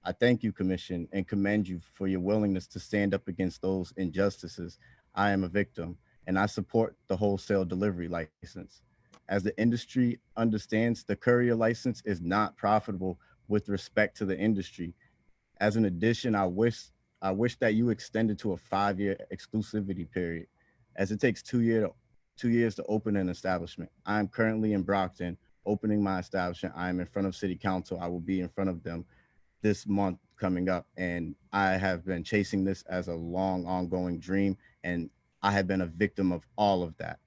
I thank you, Commission, and commend you for your willingness to stand up against those injustices. I am a victim, and I support the wholesale delivery license. As the industry understands, the courier license is not profitable with respect to the industry. As an addition, I wish that you extended to a 5-year exclusivity period, as it takes 2 years to open an establishment. I am currently in Brockton, opening my establishment. I am in front of City Council. I will be in front of them this month coming up, and I have been chasing this as a long, ongoing dream, and I have been a victim of all of that.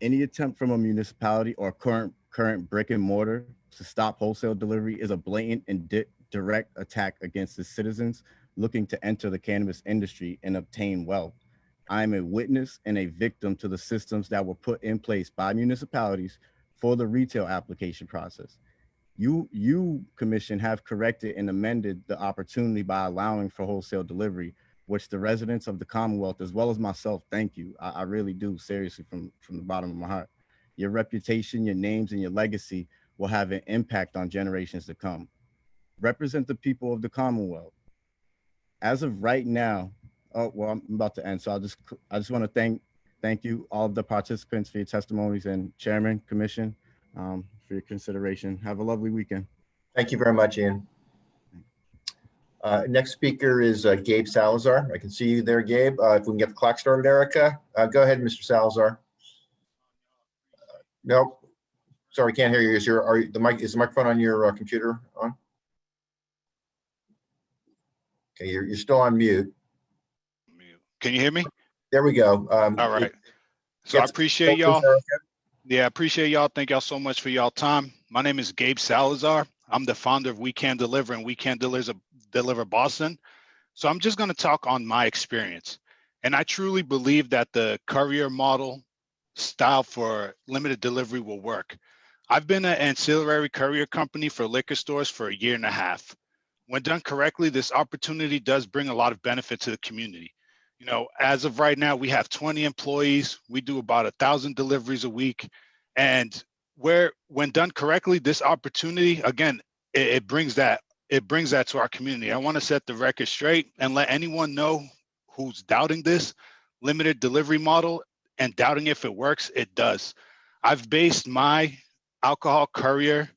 Any attempt from a municipality or current brick and mortar to stop wholesale delivery is a blatant and direct attack against the citizens looking to enter the cannabis industry and obtain wealth. I am a witness and a victim to the systems that were put in place by municipalities for the retail application process. You, Commission, have corrected and amended the opportunity by allowing for wholesale delivery, which the residents of the Commonwealth, as well as myself, thank you. I really do, seriously, from the bottom of my heart. Your reputation, your names, and your legacy will have an impact on generations to come. Represent the people of the Commonwealth. As of right now, I'm about to end, so I just want to thank you, all of the participants, for your testimonies, and Chairman, Commission, for your consideration. Have a lovely weekend. Thank you very much, Ian. Next speaker is Gabe Salazar. I can see you there, Gabe. If we can get the clock started, Erica. Go ahead, Mr. Salazar. No, sorry, can't hear you. Is the microphone on your computer on? Okay, you're still on mute. Can you hear me? There we go. All right. So I appreciate y'all. Yeah, I appreciate y'all. Thank y'all so much for y'all time. My name is Gabe Salazar. I'm the founder of We Can Deliver and We Can Deliver Boston. So I'm just going to talk on my experience. And I truly believe that the courier model style for limited delivery will work. I've been an ancillary courier company for liquor stores for 1.5 years. When done correctly, this opportunity does bring a lot of benefit to the community. You know, as of right now, we have 20 employees. We do about 1,000 deliveries a week. And when done correctly, this opportunity, again, it brings that to our community. I want to set the record straight and let anyone know who's doubting this limited delivery model and doubting if it works. It does. I've based my alcohol courier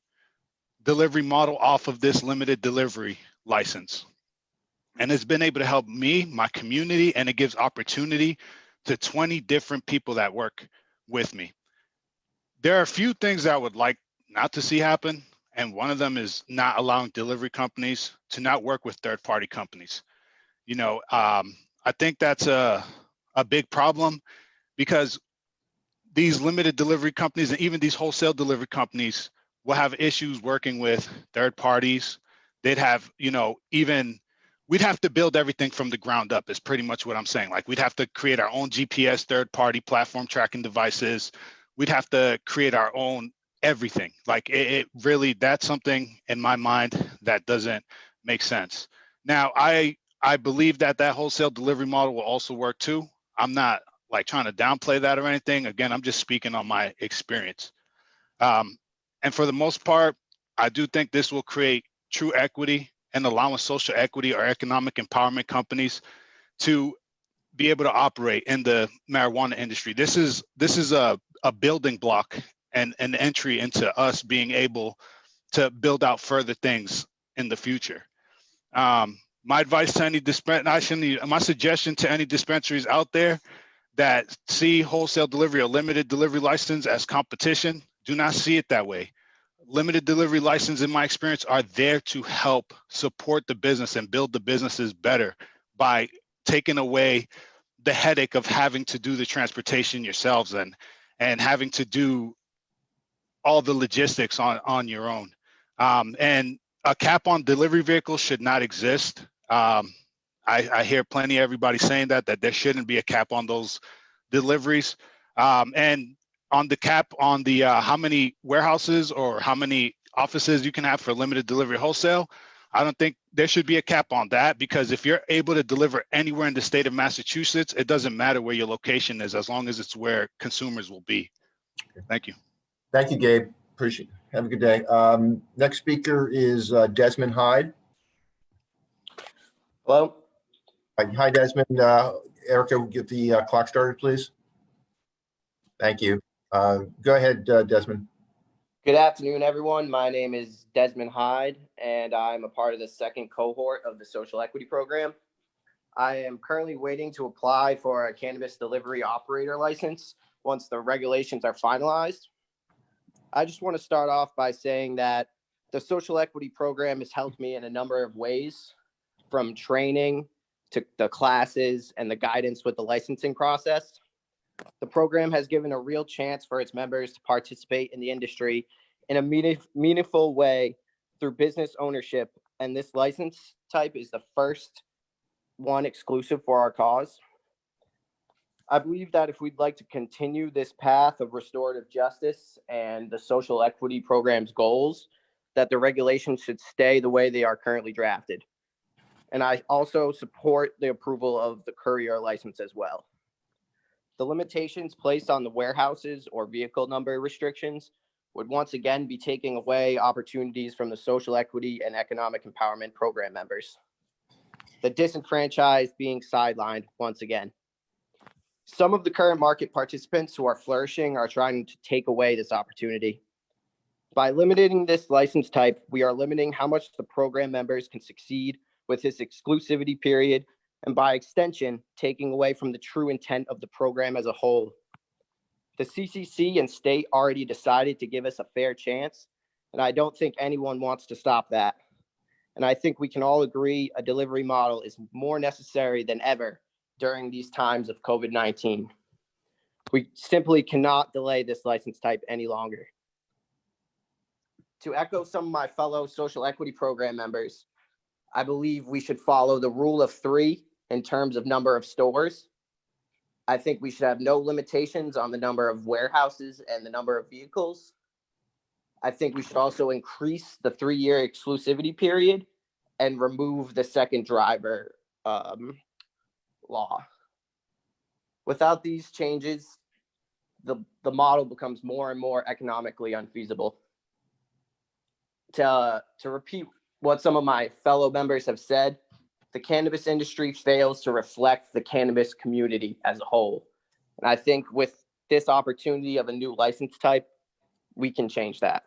delivery model off of this limited delivery license. And it's been able to help me, my community, and it gives opportunity to 20 different people that work with me. There are a few things that I would like not to see happen, and one of them is not allowing delivery companies to not work with third-party companies. You know, I think that's a big problem, because these limited delivery companies and even these wholesale delivery companies will have issues working with third parties. They'd have, you know, we'd have to build everything from the ground up is pretty much what I'm saying. Like, we'd have to create our own GPS third-party platform tracking devices. We'd have to create our own everything. Like, it really, that's something in my mind that doesn't make sense. Now, I believe that wholesale delivery model will also work too. I'm not like trying to downplay that or anything. Again, I'm just speaking on my experience. And for the most part, I do think this will create true equity and allowing social equity or economic empowerment companies to be able to operate in the marijuana industry. This is a building block and an entry into us being able to build out further things in the future. My advice to my suggestion to any dispensaries out there that see wholesale delivery or limited delivery license as competition, do not see it that way. Limited delivery license, in my experience, are there to help support the business and build the businesses better by taking away the headache of having to do the transportation yourselves and having to do all the logistics on your own. And a cap on delivery vehicles should not exist. I hear plenty of everybody saying that there shouldn't be a cap on those deliveries. And on the cap on the how many warehouses or how many offices you can have for limited delivery wholesale, I don't think there should be a cap on that, because if you're able to deliver anywhere in the state of Massachusetts, it doesn't matter where your location is, as long as it's where consumers will be. Thank you. Thank you, Gabe. Appreciate it. Have a good day. Next speaker is Desmond Hyde. Hello. Hi, Desmond. Erica, will get the clock started, please. Thank you. Go ahead, Desmond. Good afternoon, everyone. My name is Desmond Hyde, and I'm a part of the second cohort of the social equity program. I am currently waiting to apply for a cannabis delivery operator license once the regulations are finalized. I just want to start off by saying that the social equity program has helped me in a number of ways, from training to the classes and the guidance with the licensing process. The program has given a real chance for its members to participate in the industry in a meaningful way through business ownership, and this license type is the first one exclusive for our cause. I believe that if we'd like to continue this path of restorative justice and the social equity program's goals, that the regulations should stay the way they are currently drafted. And I also support the approval of the courier license as well. The limitations placed on the warehouses or vehicle number restrictions would once again be taking away opportunities from the social equity and economic empowerment program members. The disenfranchised being sidelined once again. Some of the current market participants who are flourishing are trying to take away this opportunity. By limiting this license type, we are limiting how much the program members can succeed with this exclusivity period, and by extension, taking away from the true intent of the program as a whole. The CCC and state already decided to give us a fair chance, and I don't think anyone wants to stop that. And I think we can all agree a delivery model is more necessary than ever during these times of COVID-19. We simply cannot delay this license type any longer. To echo some of my fellow social equity program members, I believe we should follow the rule of 3 in terms of number of stores. I think we should have no limitations on the number of warehouses and the number of vehicles. I think we should also increase the 3-year exclusivity period and remove the second driver law. Without these changes, the model becomes more and more economically unfeasible. To repeat what some of my fellow members have said, the cannabis industry fails to reflect the cannabis community as a whole. And I think with this opportunity of a new license type, we can change that.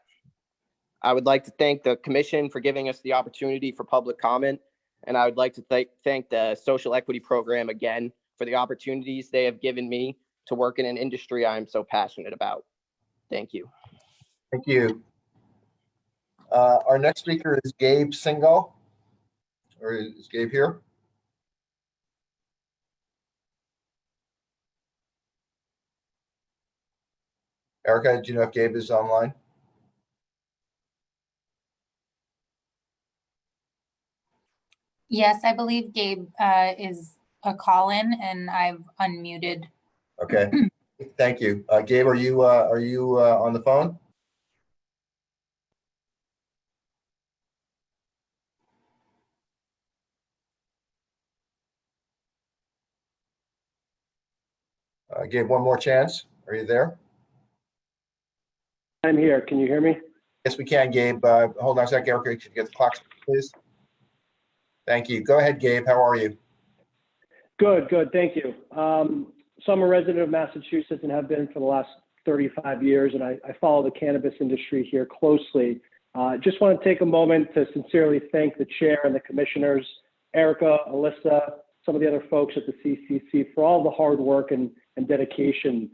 I would like to thank the commission for giving us the opportunity for public comment. And I would like to thank the social equity program again for the opportunities they have given me to work in an industry I am so passionate about. Thank you. Thank you. Our next speaker is Gabe Singal. Or is Gabe here? Erica, do you know if Gabe is online? Yes, I believe Gabe is a call-in, and I've unmuted. Okay, thank you. Gabe, are you on the phone? Gabe, one more chance. Are you there? I'm here. Can you hear me? Yes, we can, Gabe. Hold on a second, Erica. Could you get the clock, please? Thank you. Go ahead, Gabe. How are you? Good, good. Thank you. So I'm a resident of Massachusetts and have been for the last 35 years, and I follow the cannabis industry here closely. Just want to take a moment to sincerely thank the chair and the commissioners, Erica, Elissa, some of the other folks at the CCC for all the hard work and dedication.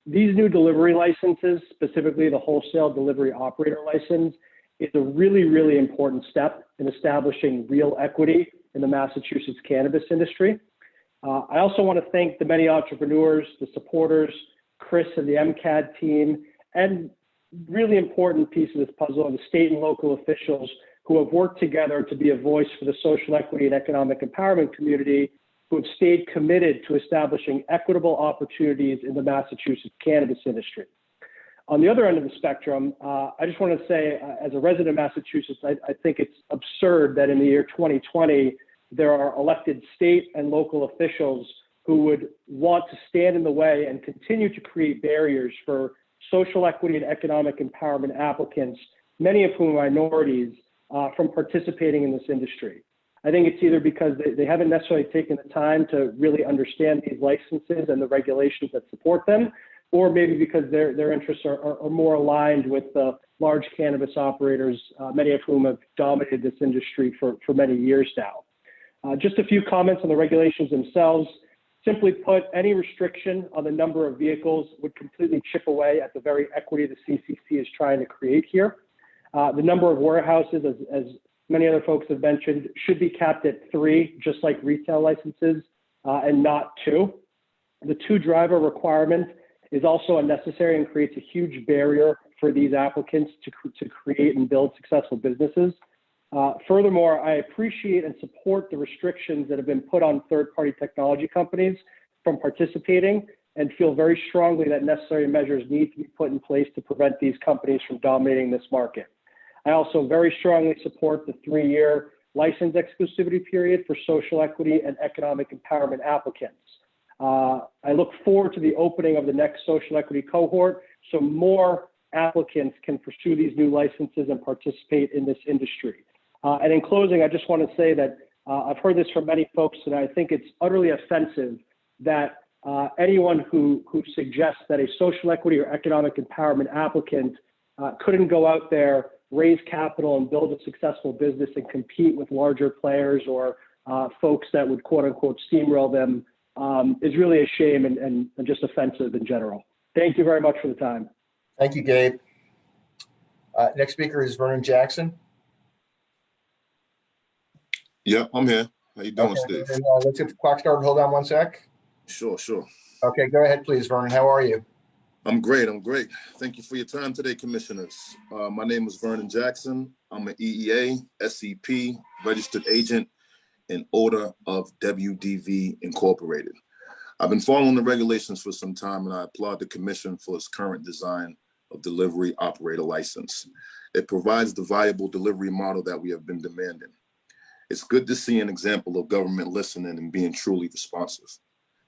These new delivery licenses, specifically the wholesale delivery operator license, is a really, really important step in establishing real equity in the Massachusetts cannabis industry. I also want to thank the many entrepreneurs, the supporters, Chris and the MCAD team, and really important piece of this puzzle are the state and local officials who have worked together to be a voice for the social equity and economic empowerment community, who have stayed committed to establishing equitable opportunities in the Massachusetts cannabis industry. On the other end of the spectrum, I just want to say, as a resident of Massachusetts, I think it's absurd that in the year 2020, there are elected state and local officials who would want to stand in the way and continue to create barriers for social equity and economic empowerment applicants, many of whom are minorities, from participating in this industry. I think it's either because they haven't necessarily taken the time to really understand these licenses and the regulations that support them, or maybe because their interests are more aligned with the large cannabis operators, many of whom have dominated this industry for many years now. Just a few comments on the regulations themselves. Simply put, any restriction on the number of vehicles would completely chip away at the very equity the CCC is trying to create here. The number of warehouses, as many other folks have mentioned, should be capped at 3, just like retail licenses, and not 2. The 2-driver requirement is also unnecessary and creates a huge barrier for these applicants to create and build successful businesses. Furthermore, I appreciate and support the restrictions that have been put on third-party technology companies from participating, and feel very strongly that necessary measures need to be put in place to prevent these companies from dominating this market. I also very strongly support the 3-year license exclusivity period for social equity and economic empowerment applicants. I look forward to the opening of the next social equity cohort so more applicants can pursue these new licenses and participate in this industry. And in closing, I just want to say that I've heard this from many folks, and I think it's utterly offensive that anyone who suggests that a social equity or economic empowerment applicant couldn't go out there, raise capital, and build a successful business and compete with larger players or folks that would quote unquote steamroll them is really a shame and just offensive in general. Thank you very much for the time. Thank you, Gabe. Next speaker is Vernon Jackson. Yeah, I'm here. How you doing, Okay, Steve? let's get the clock started. Hold on one sec. Sure. Okay, go ahead, please, Vernon. How are you? I'm great. Thank you for your time today, commissioners. My name is Vernon Jackson. I'm an EEA, SCP, registered agent in order of WDV Incorporated. I've been following the regulations for some time, and I applaud the commission for its current design of delivery operator license. It provides the viable delivery model that we have been demanding. It's good to see an example of government listening and being truly responsive.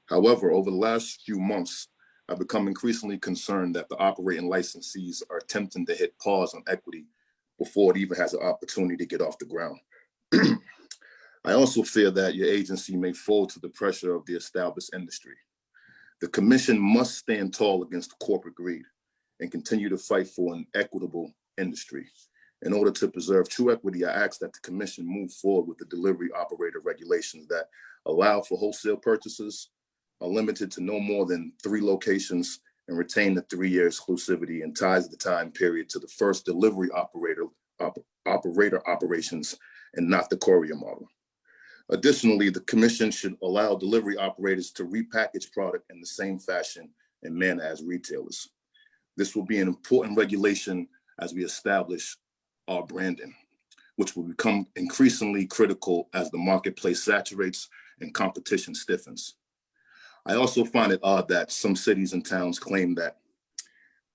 However, over the last few months, I've become increasingly concerned that the operating licensees are attempting to hit pause on equity before it even has an opportunity to get off the ground. I also fear that your agency may fold to the pressure of the established industry. The commission must stand tall against corporate greed and continue to fight for an equitable industry. In order to preserve true equity, I ask that the commission move forward with the delivery operator regulations that allow for wholesale purchases, are limited to no more than 3 locations, and retain the 3-year exclusivity and ties the time period to the first delivery operator operations and not the courier model. Additionally, the commission should allow delivery operators to repackage product in the same fashion and manner as retailers. This will be an important regulation as we establish our branding, which will become increasingly critical as the marketplace saturates and competition stiffens. I also find it odd that some cities and towns claim that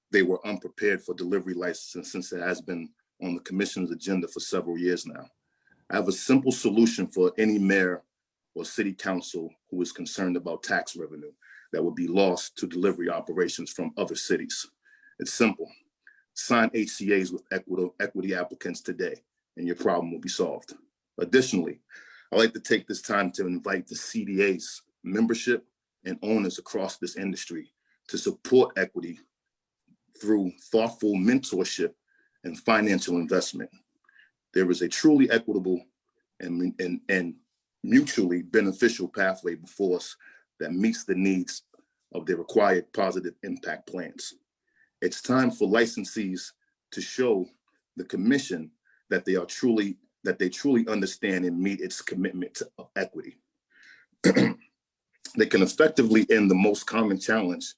they were unprepared for delivery license since it has been on the commission's agenda for several years now. I have a simple solution for any mayor or city council who is concerned about tax revenue that would be lost to delivery operations from other cities. It's simple. Sign HCAs with equity applicants today, and your problem will be solved. Additionally, I'd like to take this time to invite the CDA's membership and owners across this industry to support equity through thoughtful mentorship and financial investment. There is a truly equitable and mutually beneficial pathway before us that meets the needs of the required positive impact plans. It's time for licensees to show the commission that they truly understand and meet its commitment to equity. They can effectively end the most common challenge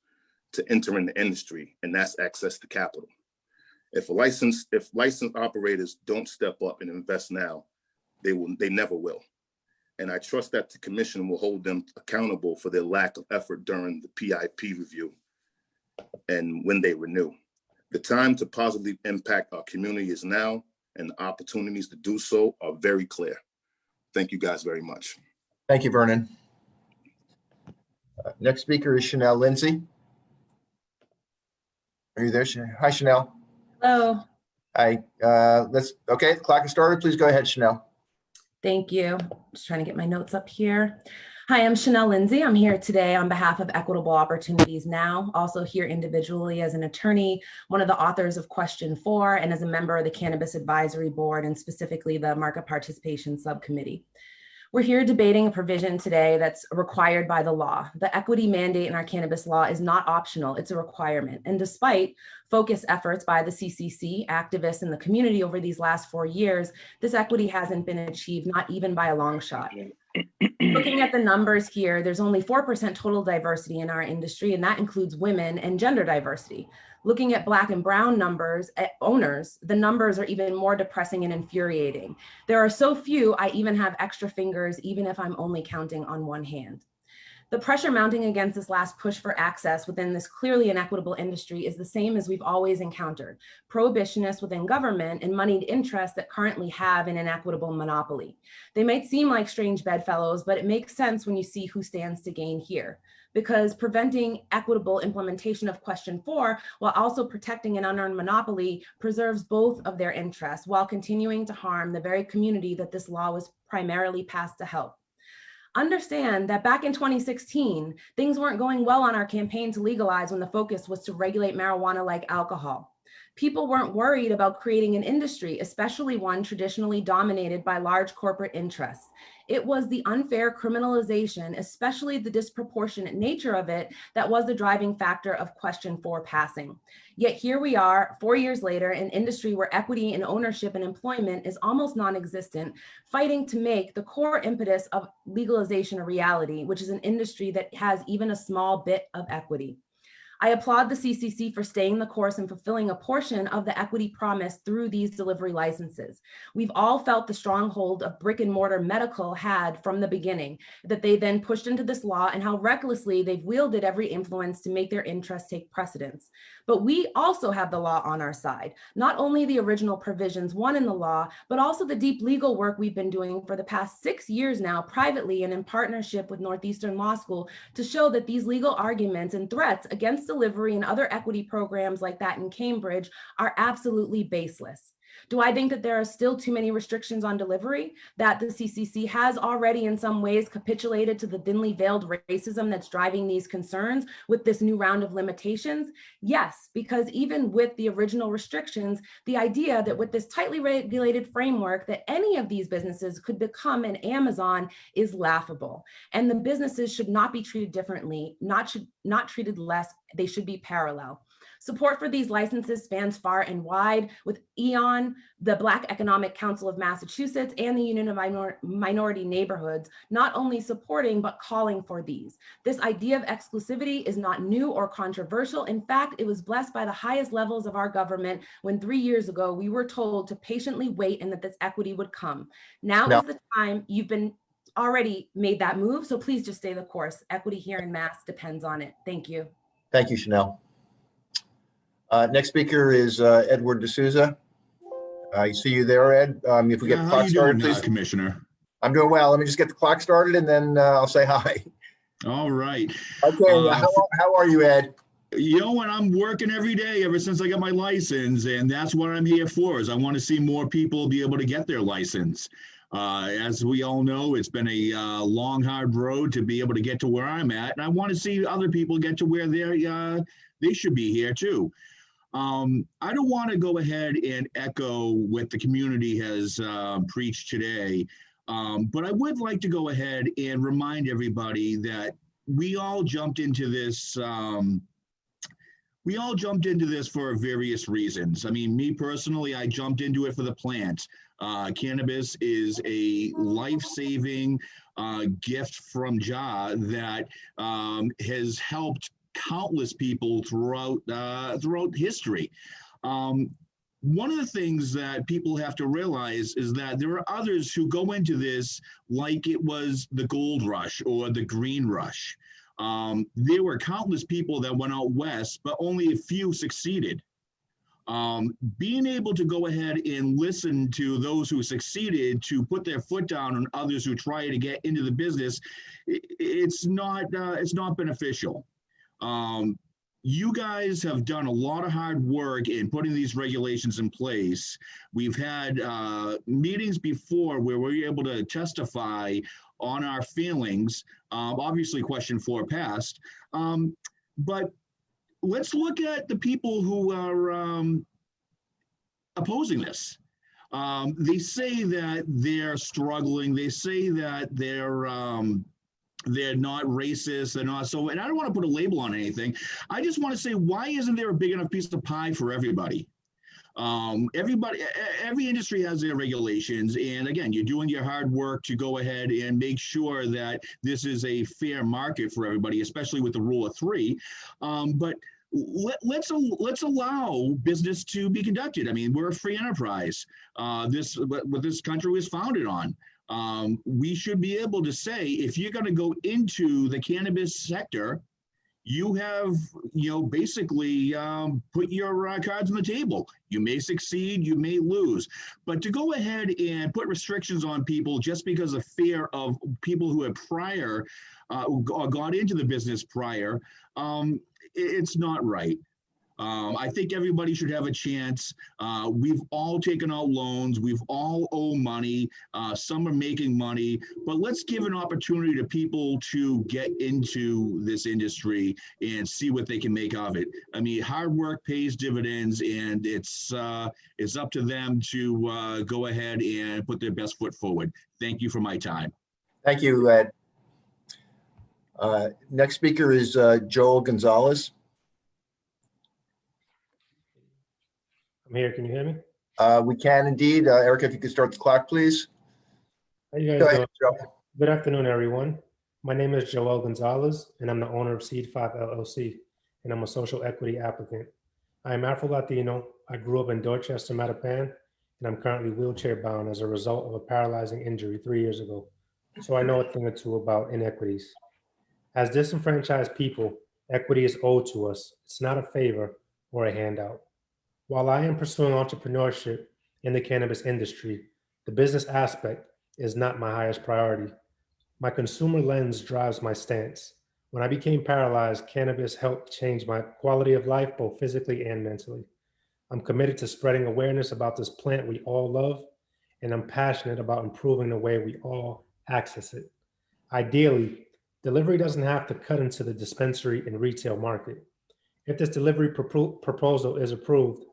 to entering the industry, and that's access to capital. If licensed operators don't step up and invest now, they never will. And I trust that the commission will hold them accountable for their lack of effort during the PIP review and when they renew. The time to positively impact our community is now, and the opportunities to do so are very clear. Thank you guys very much. Thank you, Vernon. Next speaker is Chanel Lindsay. Are you there? Hi, Chanel. Hello. Hi. Okay, the clock is started. Please go ahead, Chanel. Thank you. Just trying to get my notes up here. Hi, I'm Chanel Lindsay. I'm here today on behalf of Equitable Opportunities Now, also here individually as an attorney, one of the authors of Question 4, and as a member of the Cannabis Advisory Board and specifically the Market Participation Subcommittee. We're here debating a provision today that's required by the law. The equity mandate in our cannabis law is not optional, it's a requirement. And despite focused efforts by the CCC, activists, and the community over these last 4 years, this equity hasn't been achieved, not even by a long shot. Looking at the numbers here, there's only 4% total diversity in our industry, and that includes women and gender diversity. Looking at Black and Brown numbers, owners, the numbers are even more depressing and infuriating. There are so few, I even have extra fingers, even if I'm only counting on one hand. The pressure mounting against this last push for access within this clearly inequitable industry is the same as we've always encountered: prohibitionists within government and moneyed interests that currently have an inequitable monopoly. They might seem like strange bedfellows, but it makes sense when you see who stands to gain here. Because preventing equitable implementation of Question 4 while also protecting an unearned monopoly preserves both of their interests while continuing to harm the very community that this law was primarily passed to help. Understand that back in 2016, things weren't going well on our campaign to legalize when the focus was to regulate marijuana like alcohol. People weren't worried about creating an industry, especially one traditionally dominated by large corporate interests. It was the unfair criminalization, especially the disproportionate nature of it, that was the driving factor of Question 4 passing. Yet here we are, 4 years later, an industry where equity and ownership and employment is almost non-existent, fighting to make the core impetus of legalization a reality, which is an industry that has even a small bit of equity. I applaud the CCC for staying the course and fulfilling a portion of the equity promise through these delivery licenses. We've all felt the stronghold of brick and mortar medical had from the beginning, that they then pushed into this law, and how recklessly they've wielded every influence to make their interests take precedence. But we also have the law on our side, not only the original provisions won in the law, but also the deep legal work we've been doing for the past 6 years now, privately and in partnership with Northeastern Law School, to show that these legal arguments and threats against delivery and other equity programs like that in Cambridge are absolutely baseless. Do I think that there are still too many restrictions on delivery, that the CCC has already in some ways capitulated to the thinly veiled racism that's driving these concerns with this new round of limitations? Yes, because even with the original restrictions, the idea that with this tightly regulated framework that any of these businesses could become an Amazon is laughable. And the businesses should not be treated differently, not treated less, they should be parallel. Support for these licenses spans far and wide, with EON, the Black Economic Council of Massachusetts, and the Union of Minority Neighborhoods, not only supporting, but calling for these. This idea of exclusivity is not new or controversial. In fact, it was blessed by the highest levels of our government when 3 years ago, we were told to patiently wait and that this equity would come. Now is the time. You've been already made that move, so please just stay the course. Equity here in Mass depends on it. Thank you. Thank you, Chanel. Next speaker is Edward D'Souza. I see you there, Ed. If we get the clock started, please. Commissioner? I'm doing well. Let me just get the clock started and then I'll say hi. All right. Okay, how are you, Ed? You know, and I'm working every day ever since I got my license, and that's what I'm here for, is I want to see more people be able to get their license. As we all know, it's been a long, hard road to be able to get to where I'm at, and I want to see other people get to where they should be here too. I don't want to go ahead and echo what the community has preached today, but I would like to go ahead and remind everybody that we all jumped into this. We all jumped into this for various reasons. I mean, me personally, I jumped into it for the plant. Cannabis is a life-saving gift from Jah that has helped countless people throughout history. One of the things that people have to realize is that there are others who go into this like it was the gold rush or the green rush. There were countless people that went out west, but only a few succeeded. Being able to go ahead and listen to those who succeeded to put their foot down on others who try to get into the business, it's not beneficial. you guys have done a lot of hard work in putting these regulations in place. We've had meetings before where we're able to testify on our feelings. Obviously, question 4 passed. But let's look at the people who are opposing this. They say that they're struggling. They say that they're not racist. They're not so, and I don't want to put a label on anything. I just want to say, why isn't there a big enough piece of pie for everybody? Every industry has their regulations. And again, you're doing your hard work to go ahead and make sure that this is a fair market for everybody, especially with the rule of 3. But let's allow business to be conducted. I mean, we're a free enterprise. What this country was founded on. We should be able to say, if you're going to go into the cannabis sector, you have, basically put your cards on the table. You may succeed, you may lose. But to go ahead and put restrictions on people just because of fear of people who had prior got into the business prior, it's not right. I think everybody should have a chance. We've all taken out loans. We've all owe money. Some are making money, but let's give an opportunity to people to get into this industry and see what they can make of it. I mean, hard work pays dividends, and it's up to them to go ahead and put their best foot forward. Thank you for my time. Thank you, Ed. Next speaker is Joel Gonzalez. I'm here. Can you hear me? We can indeed. Erica, if you could start the clock, please. How you guys doing? Good afternoon, everyone. My name is Joel Gonzalez, and I'm the owner of Seed 5 LLC, and I'm a social equity applicant. I am Afro-Latino. I grew up in Dorchester, Mattapan, and I'm currently wheelchair bound as a result of a paralyzing injury 3 years ago. So I know a thing or two about inequities. As disenfranchised people, equity is owed to us. It's not a favor or a handout. While I am pursuing entrepreneurship in the cannabis industry, the business aspect is not my highest priority. My consumer lens drives my stance. When I became paralyzed, cannabis helped change my quality of life, both physically and mentally. I'm committed to spreading awareness about this plant we all love, and I'm passionate about improving the way we all access it. Ideally, delivery doesn't have to cut into the dispensary and retail market. If this delivery proposal is approved,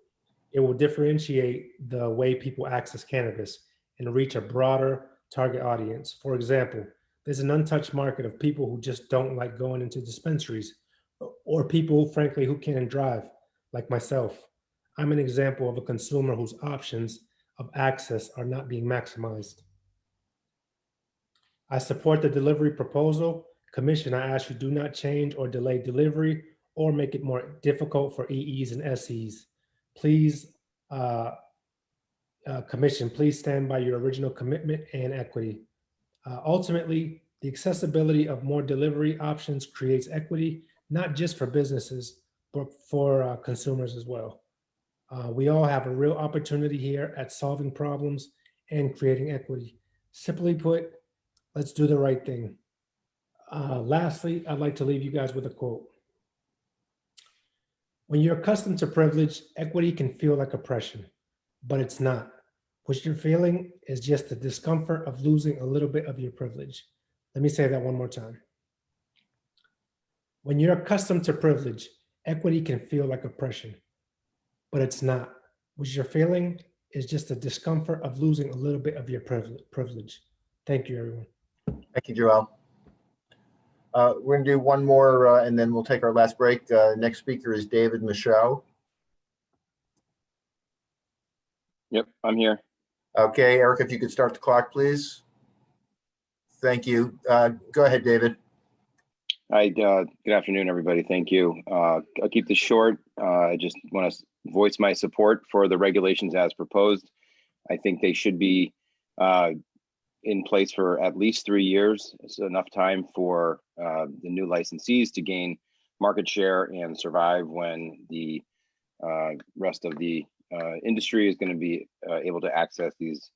it will differentiate the way people access cannabis and reach a broader target audience. For example, there's an untouched market of people who just don't like going into dispensaries, or people, frankly, who can't drive, like myself. I'm an example of a consumer whose options of access are not being maximized. I support the delivery proposal. Commission, I ask you do not change or delay delivery or make it more difficult for EEs and SEs. Please, Commission, please stand by your original commitment and equity. Ultimately, the accessibility of more delivery options creates equity, not just for businesses, but for consumers as well. We all have a real opportunity here at solving problems and creating equity. Simply put, let's do the right thing. Lastly, I'd like to leave you guys with a quote. When you're accustomed to privilege, equity can feel like oppression, but it's not. What you're feeling is just the discomfort of losing a little bit of your privilege. Let me say that one more time. When you're accustomed to privilege, equity can feel like oppression, but it's not. What you're feeling is just the discomfort of losing a little bit of your privilege. Thank you, everyone. Thank you, Joel. We're going to do one more and then we'll take our last break. Next speaker is David Michaud. Yep, I'm here. Okay, Erica, if you could start the clock, please. Thank you. Go ahead, David. Hi, good afternoon, everybody. Thank you. I'll keep this short. I just want to voice my support for the regulations as proposed. I think they should be in place for at least 3 years. It's enough time for the new licensees to gain market share and survive when the rest of the industry is going to be able to access this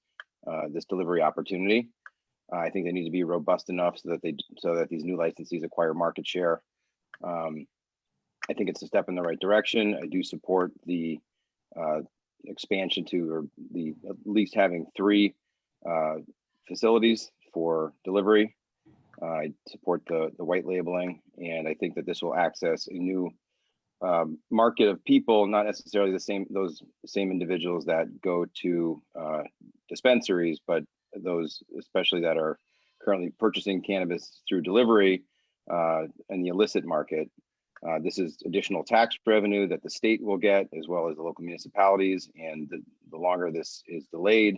delivery opportunity. I think they need to be robust enough so that these new licensees acquire market share. I think it's a step in the right direction. I do support the expansion to, or the at least having 3 facilities for delivery. I support the white labeling, and I think that this will access a new market of people, not necessarily those same individuals that go to dispensaries, but those especially that are currently purchasing cannabis through delivery in the illicit market. This is additional tax revenue that the state will get, as well as the local municipalities. And the longer this is delayed,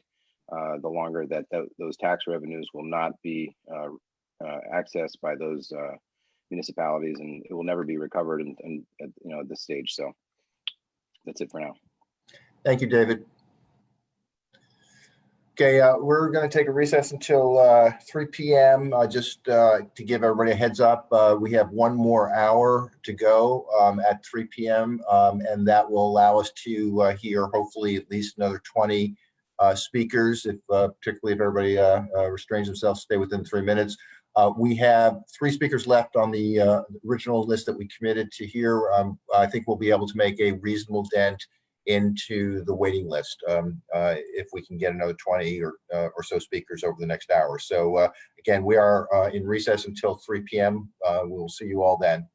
the longer that those tax revenues will not be accessed by those municipalities, and it will never be recovered at this stage. So that's it for now. Thank you, David. Okay, we're going to take a recess until 3 p.m. Just to give everybody a heads up, we have 1 more hour to go at 3 p.m. And that will allow us to hear hopefully at least another 20 speakers, particularly if everybody restrains themselves to stay within 3 minutes. We have 3 speakers left on the original list that we committed to hear. I think we'll be able to make a reasonable dent into the waiting list if we can get another 20 or so speakers over the next hour. So again, we are in recess until 3 p.m. We'll see you all then.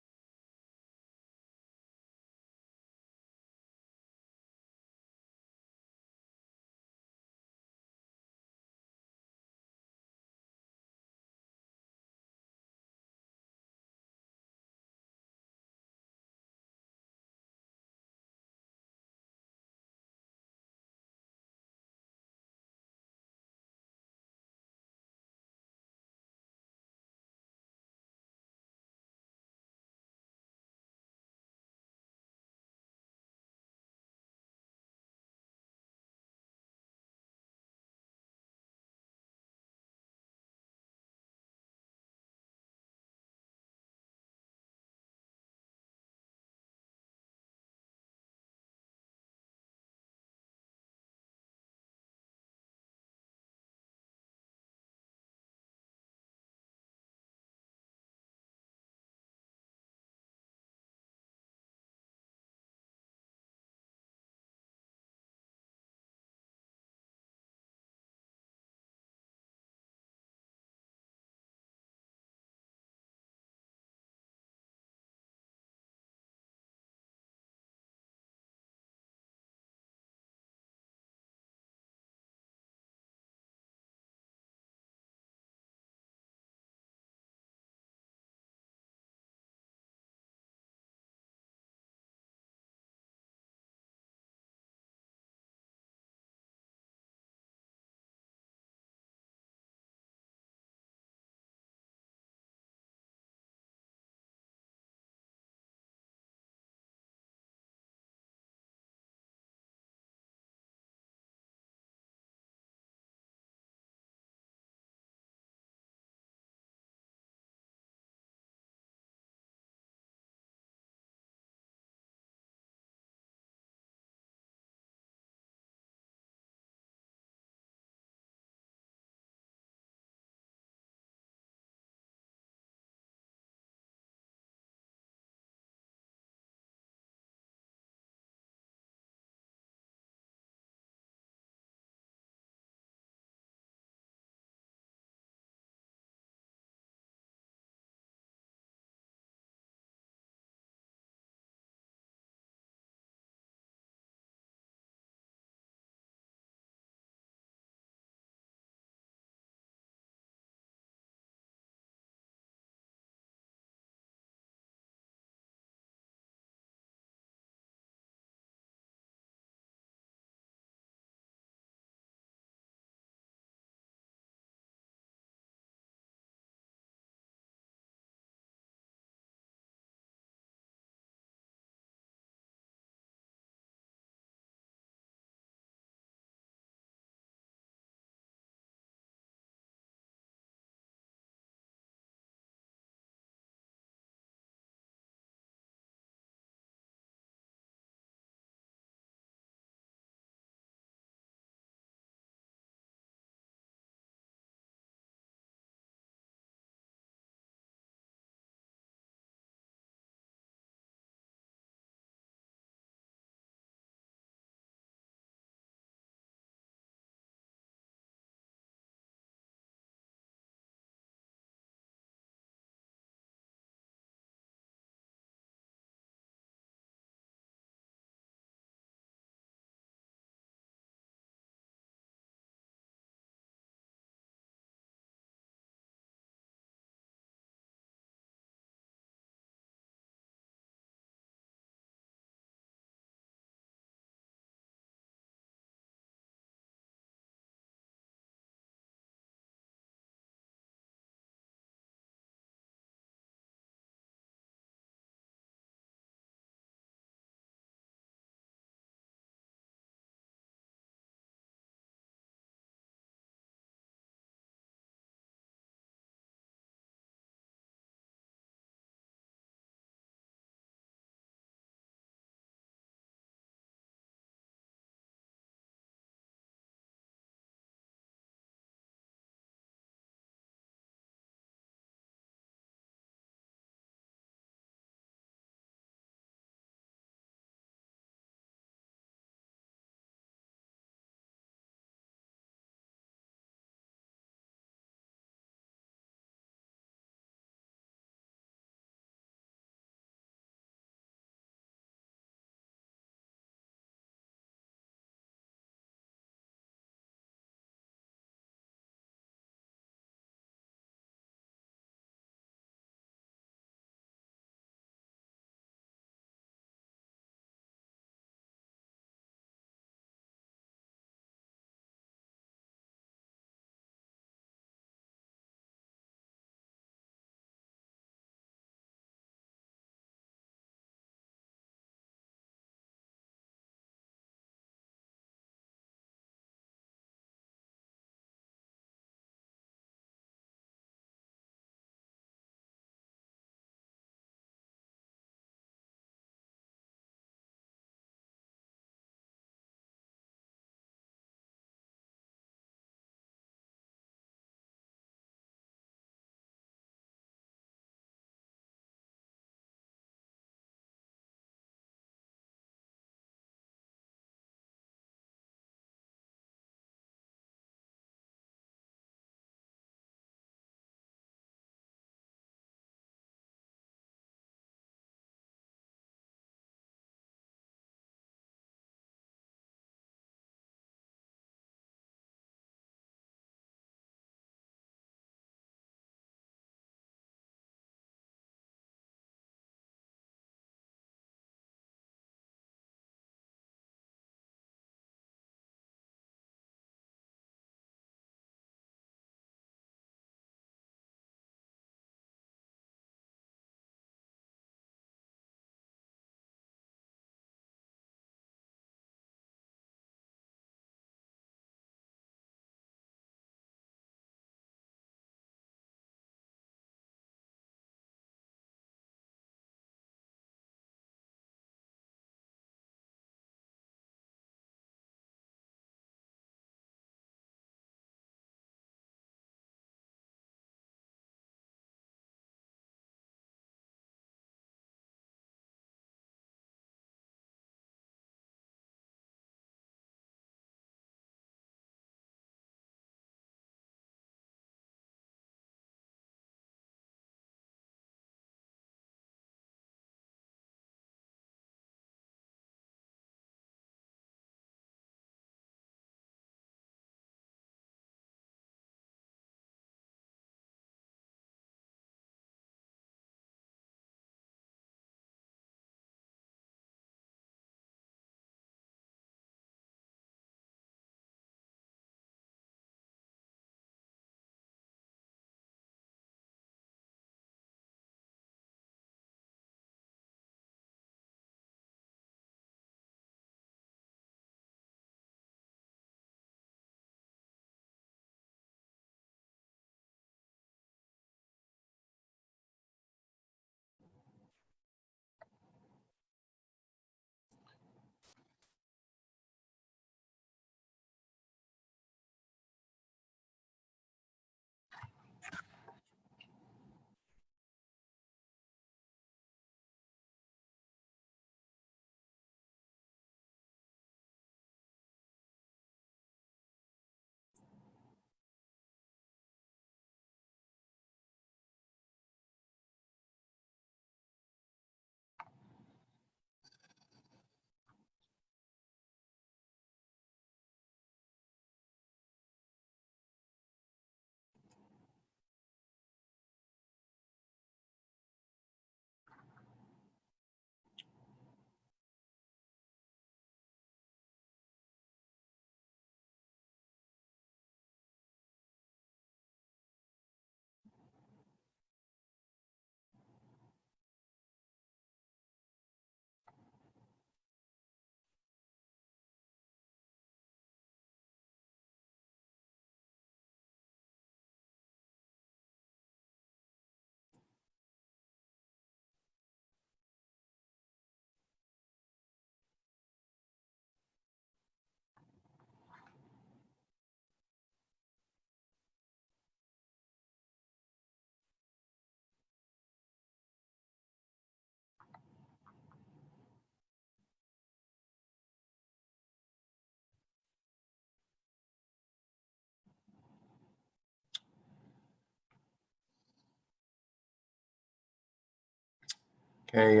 Okay,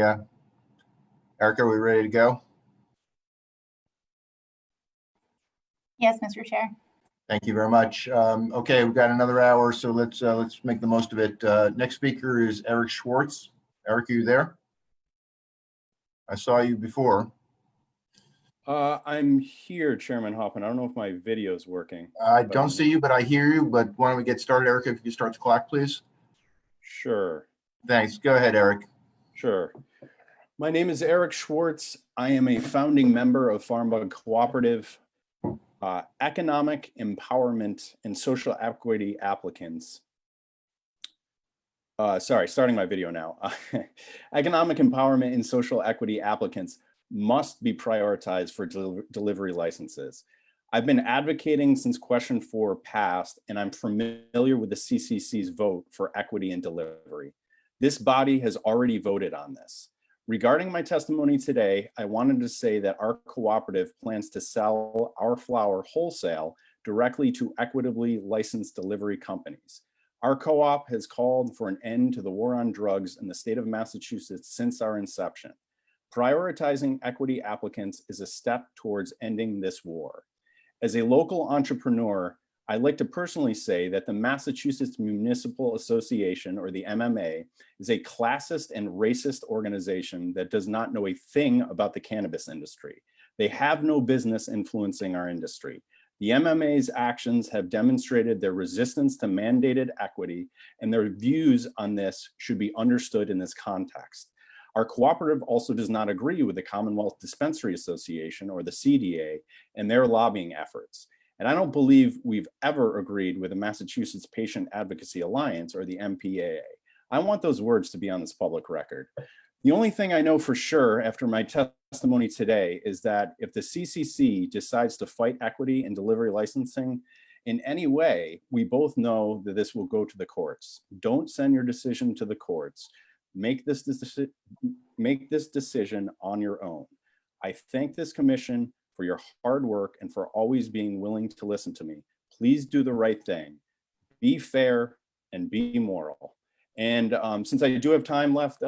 Erica, are we ready to go? Yes, Mr. Chair. Thank you very much. Okay, we've got another hour, so let's make the most of it. Next speaker is Eric Schwartz. Eric, are you there? I saw you before. I'm here, Chairman Hoffman. I don't know if my video is working. I don't see you, but I hear you. But why don't we get started, Eric? If you could start the clock, please. Sure. Thanks. Go ahead, Eric. Sure. My name is Eric Schwartz. I am a founding member of Farmbug Cooperative, Economic Empowerment and Social Equity Applicants. Sorry, starting my video now. Economic Empowerment and Social Equity Applicants must be prioritized for delivery licenses. I've been advocating since question 4 passed, and I'm familiar with the CCC's vote for equity in delivery. This body has already voted on this. Regarding my testimony today, I wanted to say that our cooperative plans to sell our flower wholesale directly to equitably licensed delivery companies. Our co-op has called for an end to the war on drugs in the state of Massachusetts since our inception. Prioritizing equity applicants is a step towards ending this war. As a local entrepreneur, I'd like to personally say that the Massachusetts Municipal Association, or the MMA, is a classist and racist organization that does not know a thing about the cannabis industry. They have no business influencing our industry. The MMA's actions have demonstrated their resistance to mandated equity, and their views on this should be understood in this context. Our cooperative also does not agree with the Commonwealth Dispensary Association, or the CDA, and their lobbying efforts. And I don't believe we've ever agreed with the Massachusetts Patient Advocacy Alliance, or the MPAA. I want those words to be on this public record. The only thing I know for sure after my testimony today is that if the CCC decides to fight equity and delivery licensing in any way, we both know that this will go to the courts. Don't send your decision to the courts. Make this decision on your own. I thank this commission for your hard work and for always being willing to listen to me. Please do the right thing. Be fair and be moral. And since I do have time left,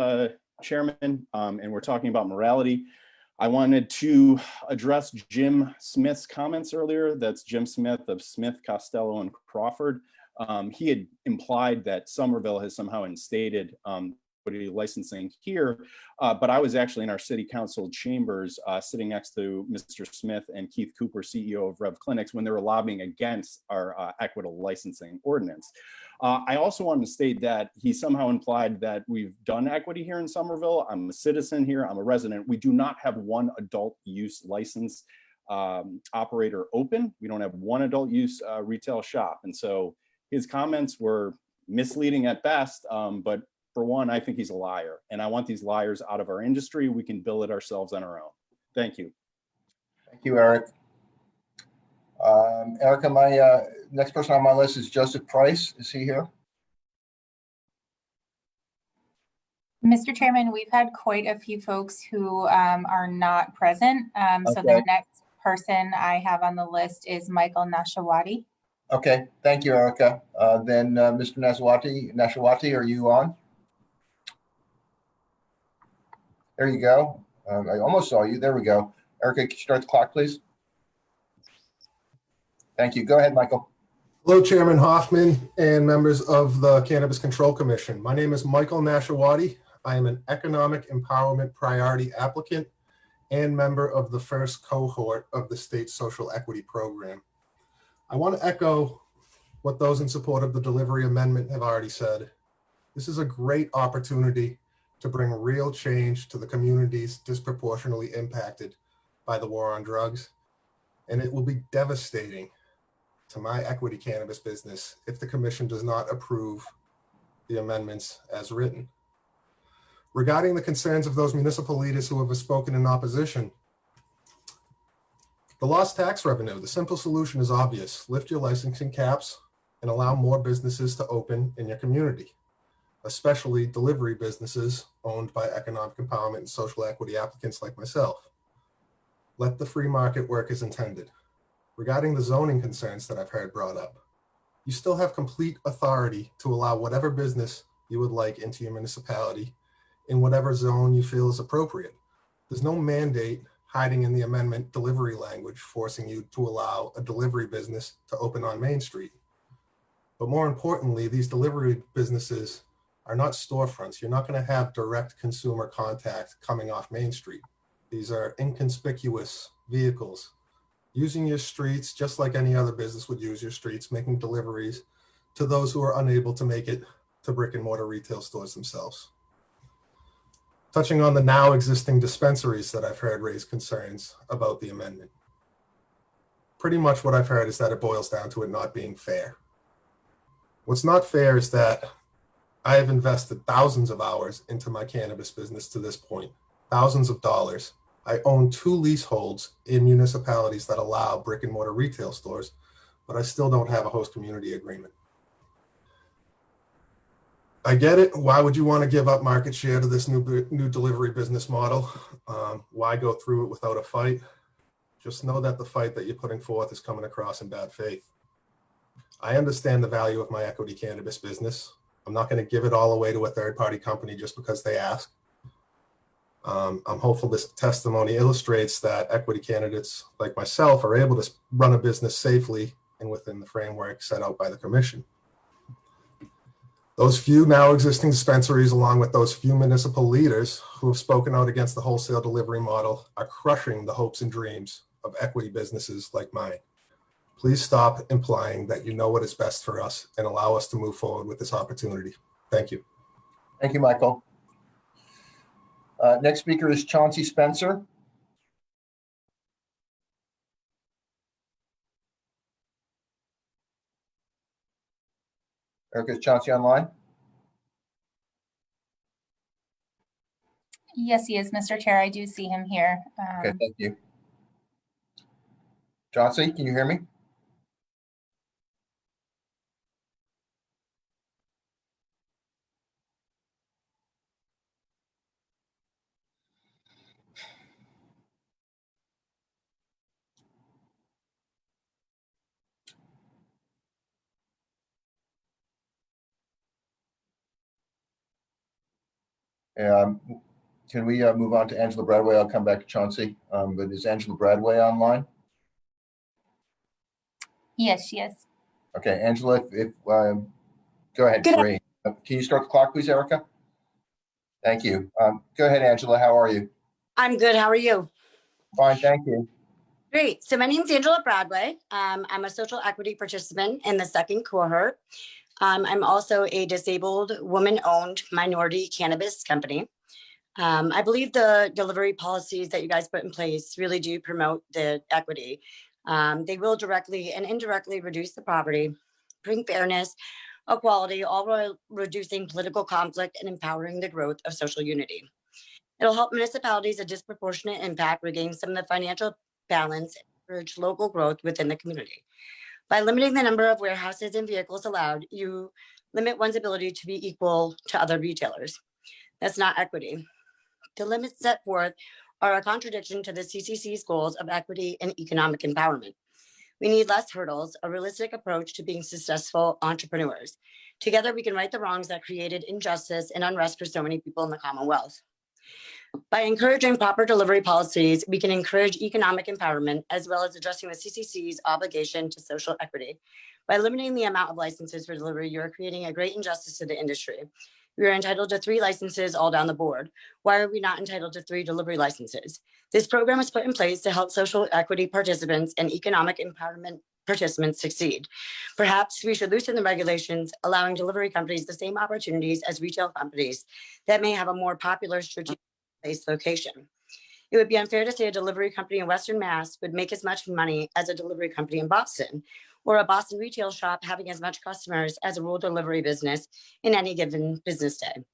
Chairman, and we're talking about morality, I wanted to address Jim Smith's comments earlier. That's Jim Smith of Smith, Costello, and Crawford. He had implied that Somerville has somehow instated licensing here, but I was actually in our city council chambers sitting next to Mr. Smith and Keith Cooper, CEO of Rev Clinics, when they were lobbying against our equitable licensing ordinance. I also wanted to state that he somehow implied that we've done equity here in Somerville. I'm a citizen here, I'm a resident. We do not have one adult use license operator open. We don't have one adult use retail shop. And so his comments were misleading at best, but for one, I think he's a liar, and I want these liars out of our industry. We can build it ourselves on our own. Thank you. Thank you, Eric. Erica, my next person on my list is Joseph Price. Is he here? Mr. Chairman, we've had quite a few folks who are not present. So the next person I have on the list is Michael Nashawati. Okay, thank you, Erica. Then Mr. Nashawati, are you on? There you go. I almost saw you. There we go. Erica, can you start the clock, please? Thank you. Go ahead, Michael. Hello, Chairman Hoffman and members of the Cannabis Control Commission. My name is Michael Nashawati. I am an Economic Empowerment Priority Applicant and member of the first cohort of the State Social Equity Program. I want to echo what those in support of the delivery amendment have already said. This is a great opportunity to bring real change to the communities disproportionately impacted by the war on drugs. And it will be devastating to my equity cannabis business if the commission does not approve the amendments as written. Regarding the concerns of those municipal leaders who have spoken in opposition, the lost tax revenue, the simple solution is obvious. Lift your licensing caps and allow more businesses to open in your community, especially delivery businesses owned by economic empowerment and social equity applicants like myself. Let the free market work as intended. Regarding the zoning concerns that I've heard brought up, you still have complete authority to allow whatever business you would like into your municipality in whatever zone you feel is appropriate. There's no mandate hiding in the amendment delivery language forcing you to allow a delivery business to open on Main Street. But more importantly, these delivery businesses are not storefronts. You're not going to have direct consumer contact coming off Main Street. These are inconspicuous vehicles using your streets just like any other business would use your streets, making deliveries to those who are unable to make it to brick and mortar retail stores themselves. Touching on the now existing dispensaries that I've heard raise concerns about the amendment. Pretty much what I've heard is that it boils down to it not being fair. What's not fair is that I have invested thousands of hours into my cannabis business to this point, thousands of dollars. I own 2 leaseholds in municipalities that allow brick and mortar retail stores, but I still don't have a host community agreement. I get it. Why would you want to give up market share to this new delivery business model? Why go through it without a fight? Just know that the fight that you're putting forth is coming across in bad faith. I understand the value of my equity cannabis business. I'm not going to give it all away to a third-party company just because they ask. I'm hopeful this testimony illustrates that equity candidates like myself are able to run a business safely and within the framework set out by the commission. Those few now existing dispensaries, along with those few municipal leaders who have spoken out against the wholesale delivery model, are crushing the hopes and dreams of equity businesses like mine. Please stop implying that you know what is best for us and allow us to move forward with this opportunity. Thank you. Thank you, Michael. Next speaker is Chauncey Spencer. Erica, is Chauncey online? Yes, he is, Mr. Chair. I do see him here. Okay, thank you. Chauncey, can you hear me? Can we move on to Angela Bradway? I'll come back to Chauncey. But is Angela Bradway online? Yes, she is. Okay, Angela, go ahead. Great. Can you start the clock, please, Erica? Thank you. Go ahead, Angela. How are you? I'm good. How are you? Fine, thank you. Great. So my name is Angela Bradway. I'm a social equity participant in the second cohort. I'm also a disabled woman-owned minority cannabis company. I believe the delivery policies that you guys put in place really do promote the equity. They will directly and indirectly reduce the poverty, bring fairness, equality, all while reducing political conflict and empowering the growth of social unity. It'll help municipalities a disproportionate impact regain some of the financial balance and encourage local growth within the community. By limiting the number of warehouses and vehicles allowed, you limit one's ability to be equal to other retailers. That's not equity. The limits set forth are a contradiction to the CCC's goals of equity and economic empowerment. We need less hurdles, a realistic approach to being successful entrepreneurs. Together, we can right the wrongs that created injustice and unrest for so many people in the Commonwealth. By encouraging proper delivery policies, we can encourage economic empowerment as well as addressing the CCC's obligation to social equity. By limiting the amount of licenses for delivery, you're creating a great injustice to the industry. We are entitled to 3 licenses all down the board. Why are we not entitled to 3 delivery licenses? This program was put in place to help social equity participants and economic empowerment participants succeed. Perhaps we should loosen the regulations, allowing delivery companies the same opportunities as retail companies that may have a more popular strategic place location. It would be unfair to say a delivery company in Western Mass would make as much money as a delivery company in Boston, or a Boston retail shop having as much customers as a rural delivery business in any given business day.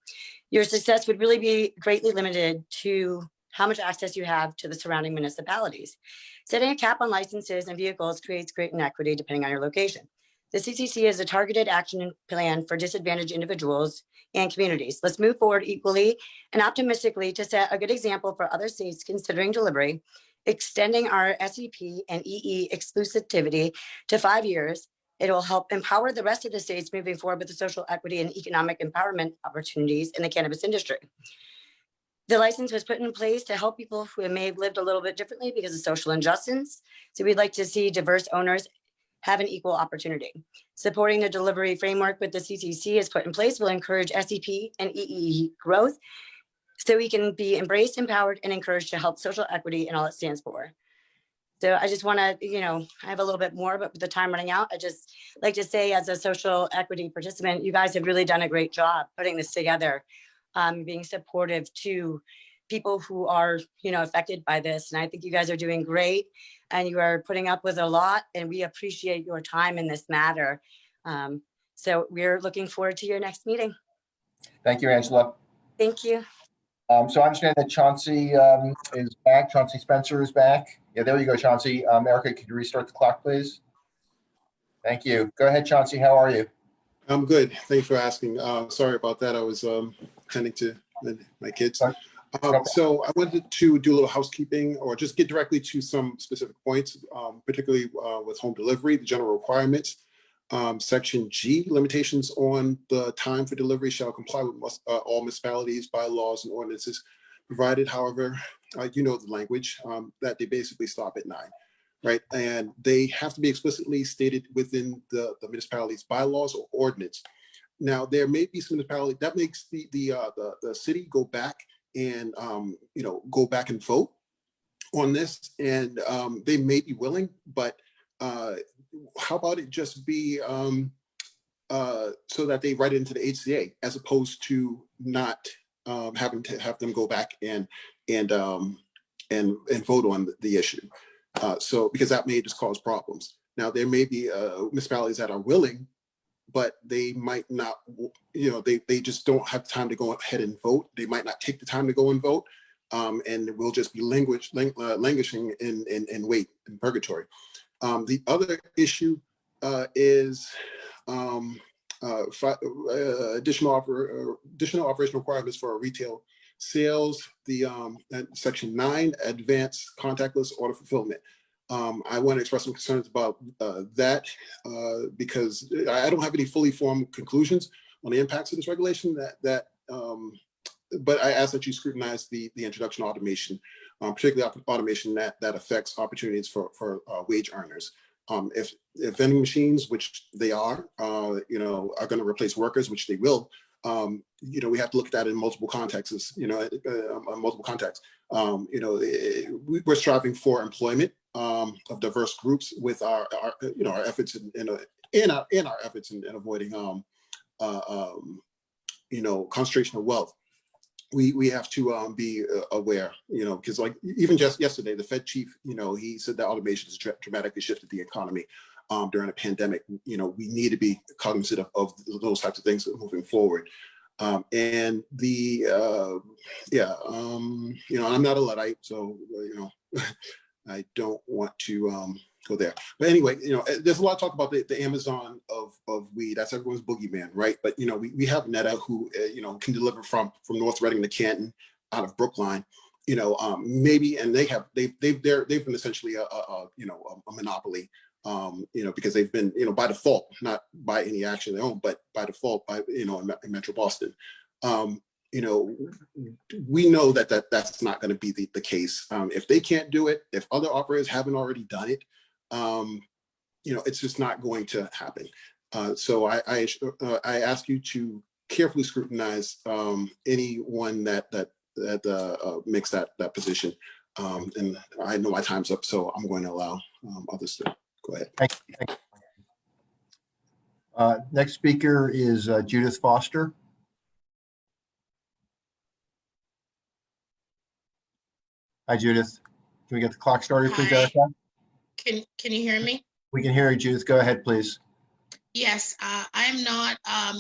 Your success would really be greatly limited to how much access you have to the surrounding municipalities. Setting a cap on licenses and vehicles creates great inequity depending on your location. The CCC is a targeted action plan for disadvantaged individuals and communities. Let's move forward equally and optimistically to set a good example for other states considering delivery, extending our SEP and EE exclusivity to 5 years. It will help empower the rest of the states moving forward with the social equity and economic empowerment opportunities in the cannabis industry. The license was put in place to help people who may have lived a little bit differently because of social injustice. So we'd like to see diverse owners have an equal opportunity. Supporting the delivery framework with the CCC is put in place will encourage SEP and EE growth so we can be embraced, empowered, and encouraged to help social equity and all it stands for. So I just want to, I have a little bit more, but with the time running out, I just like to say as a social equity participant, you guys have really done a great job putting this together, being supportive to people who are, affected by this. And I think you guys are doing great and you are putting up with a lot and we appreciate your time in this matter. So we're looking forward to your next meeting. Thank you, Angela. Thank you. So I understand that Chauncey is back. Chauncey Spencer is back. Yeah, there you go, Chauncey. Erica, could you restart the clock, please? Thank you. Go ahead, Chauncey. How are you? I'm good. Thanks for asking. Sorry about that. I was tending to my kids. So I wanted to do a little housekeeping or just get directly to some specific points, particularly with home delivery, the general requirements. Section G, limitations on the time for delivery shall comply with all municipalities, bylaws, and ordinances provided. However, you know the language that they basically stop at 9, right? And they have to be explicitly stated within the municipality's bylaws or ordinance. Now, there may be some municipality that makes the city go back and go back and vote on this, and they may be willing, but how about it just be so that they write it into the HCA as opposed to not having to have them go back and vote on the issue. So because that may just cause problems. Now there may be municipalities that are willing, but they might not, they just don't have time to go ahead and vote. They might not take the time to go and vote, and we'll just be languishing in wait, in purgatory. The other issue is additional operational requirements for retail sales. The Section 9, advanced contactless order fulfillment. I want to express some concerns about that because I don't have any fully formed conclusions on the impacts of this regulation. But I ask that you scrutinize the introduction of automation, particularly automation that affects opportunities for wage earners. If vending machines, which they are going to replace workers, which they will, we have to look at that in multiple contexts. Multiple contexts. We're striving for employment of diverse groups with our efforts in our efforts in avoiding concentration of wealth. We have to be aware, because like even just yesterday, the Fed chief, he said that automation has dramatically shifted the economy during a pandemic. We need to be cognizant of those types of things moving forward. And I'm not a Luddite, so, I don't want to go there. But anyway, there's a lot of talk about the Amazon of weed. That's everyone's boogeyman, right? But we have Netta who can deliver from North Reading to Canton out of Brookline. Maybe, and they've been essentially a monopoly. Because they've been by default, not by any action of their own, but by default by in Metro Boston. We know that's not going to be the case. If they can't do it, if other operators haven't already done it, it's just not going to happen. So I ask you to carefully scrutinize anyone that makes that position. And I know my time's up, so I'm going to allow others to go ahead. Thank you. Next speaker is Judith Foster. Hi, Judith. Can we get the clock started, please, Erica? Can you hear me? We can hear you, Judith. Go ahead, please. Yes, I'm not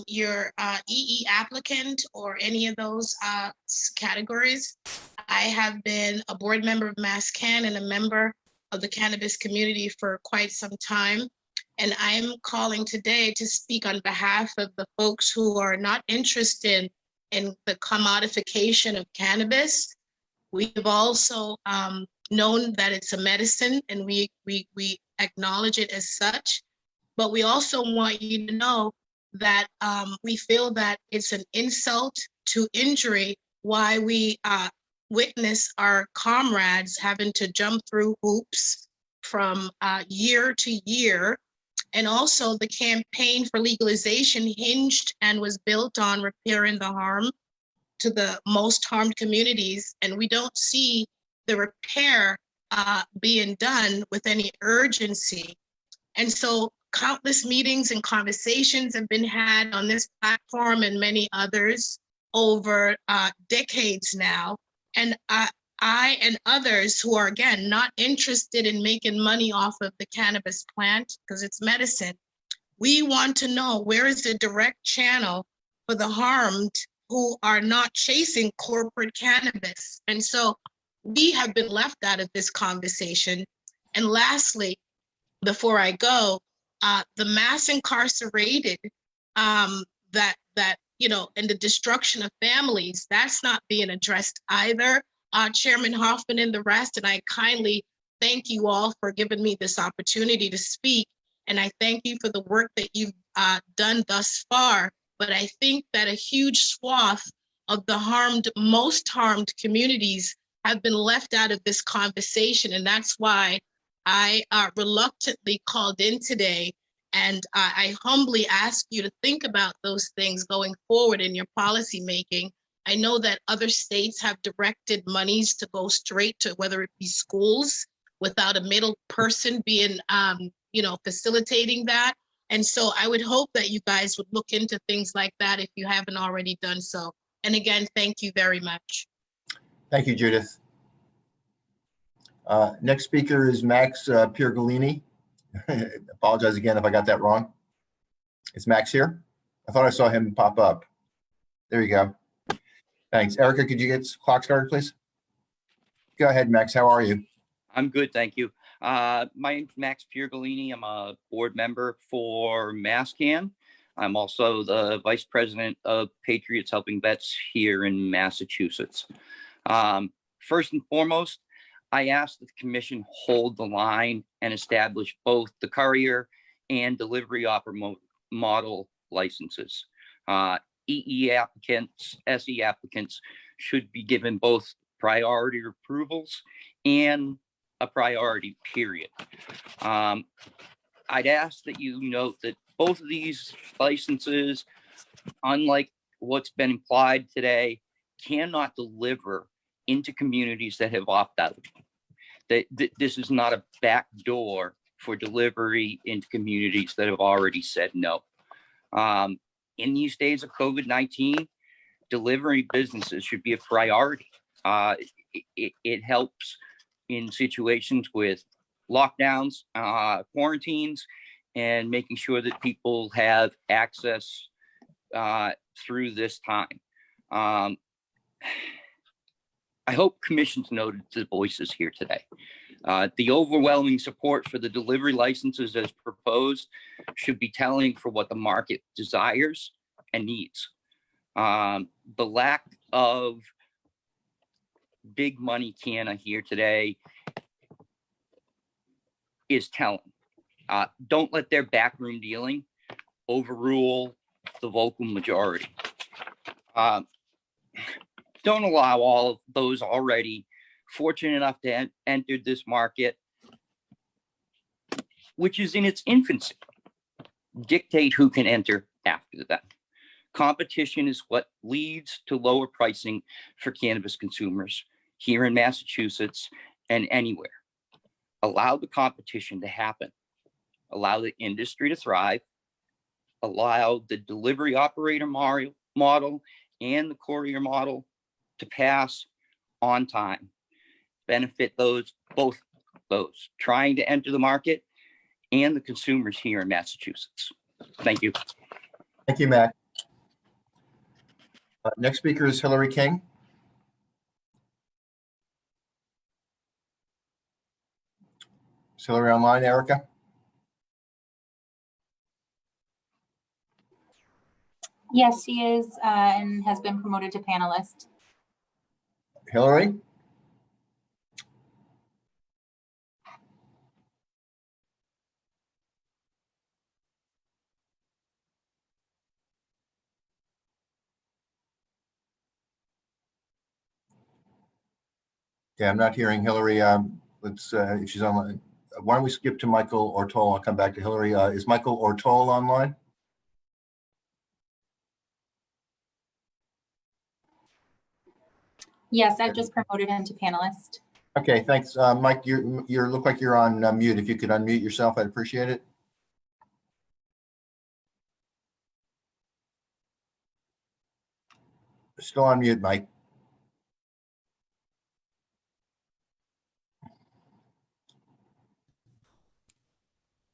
your EE applicant or any of those categories. I have been a board member of MassCan and a member of the cannabis community for quite some time. And I'm calling today to speak on behalf of the folks who are not interested in the commodification of cannabis. We've also known that it's a medicine and we acknowledge it as such, but we also want you to know that we feel that it's an insult to injury why we witness our comrades having to jump through hoops from year to year. And also the campaign for legalization hinged and was built on repairing the harm to the most harmed communities. And we don't see the repair being done with any urgency. And so countless meetings and conversations have been had on this platform and many others over decades now. And I and others who are, again, not interested in making money off of the cannabis plant because it's medicine, we want to know where is the direct channel for the harmed who are not chasing corporate cannabis. And so we have been left out of this conversation. And lastly, before I go, the mass incarcerated that you know, and the destruction of families, that's not being addressed either. Chairman Hoffman and the rest, and I kindly thank you all for giving me this opportunity to speak. And I thank you for the work that you've done thus far. But I think that a huge swath of the most harmed communities have been left out of this conversation. And that's why I reluctantly called in today. And I humbly ask you to think about those things going forward in your policy making. I know that other states have directed monies to go straight to whether it be schools without a middle person being, you know, facilitating that. And so I would hope that you guys would look into things like that if you haven't already done so. And again, thank you very much. Thank you, Judith. Next speaker is Max Piergolini. Apologize again if I got that wrong. Is Max here? I thought I saw him pop up. There you go. Thanks. Erica, could you get the clock started, please? Go ahead, Max. How are you? I'm good, thank you. My name's Max Piergolini. I'm a board member for MassCan. I'm also the vice president of Patriots Helping Vets here in Massachusetts. First and foremost, I asked that the commission hold the line and establish both the courier and delivery model licenses. EE applicants, SE applicants should be given both priority approvals and a priority period. I'd ask that you note that both of these licenses, unlike what's been implied today, cannot deliver into communities that have opted out. This is not a backdoor for delivery into communities that have already said no. In these days of COVID-19, delivery businesses should be a priority. It helps in situations with lockdowns, quarantines, and making sure that people have access through this time. I hope commission's noted the voices here today. The overwhelming support for the delivery licenses as proposed should be telling for what the market desires and needs. The lack of big money canna here today is telling. Don't let their backroom dealing overrule the vocal majority. Don't allow all of those already fortunate enough to enter this market, which is in its infancy, dictate who can enter after that. Competition is what leads to lower pricing for cannabis consumers here in Massachusetts and anywhere. Allow the competition to happen. Allow the industry to thrive. Allow the delivery operator model and the courier model to pass on time. Benefit both those trying to enter the market and the consumers here in Massachusetts. Thank you. Thank you, Matt. Next speaker is Hillary King. Is Hillary online, Erica? Yes, she is, and has been promoted to panelist. Hillary? Yeah, I'm not hearing Hillary. Let's, if she's online, why don't we skip to Michael Ortol? I'll come back to Hillary. Is Michael Ortol online? Yes, I've just promoted him to panelist. Okay, thanks. Mike, you look like you're on mute. If you could unmute yourself, I'd appreciate it. Still on mute, Mike.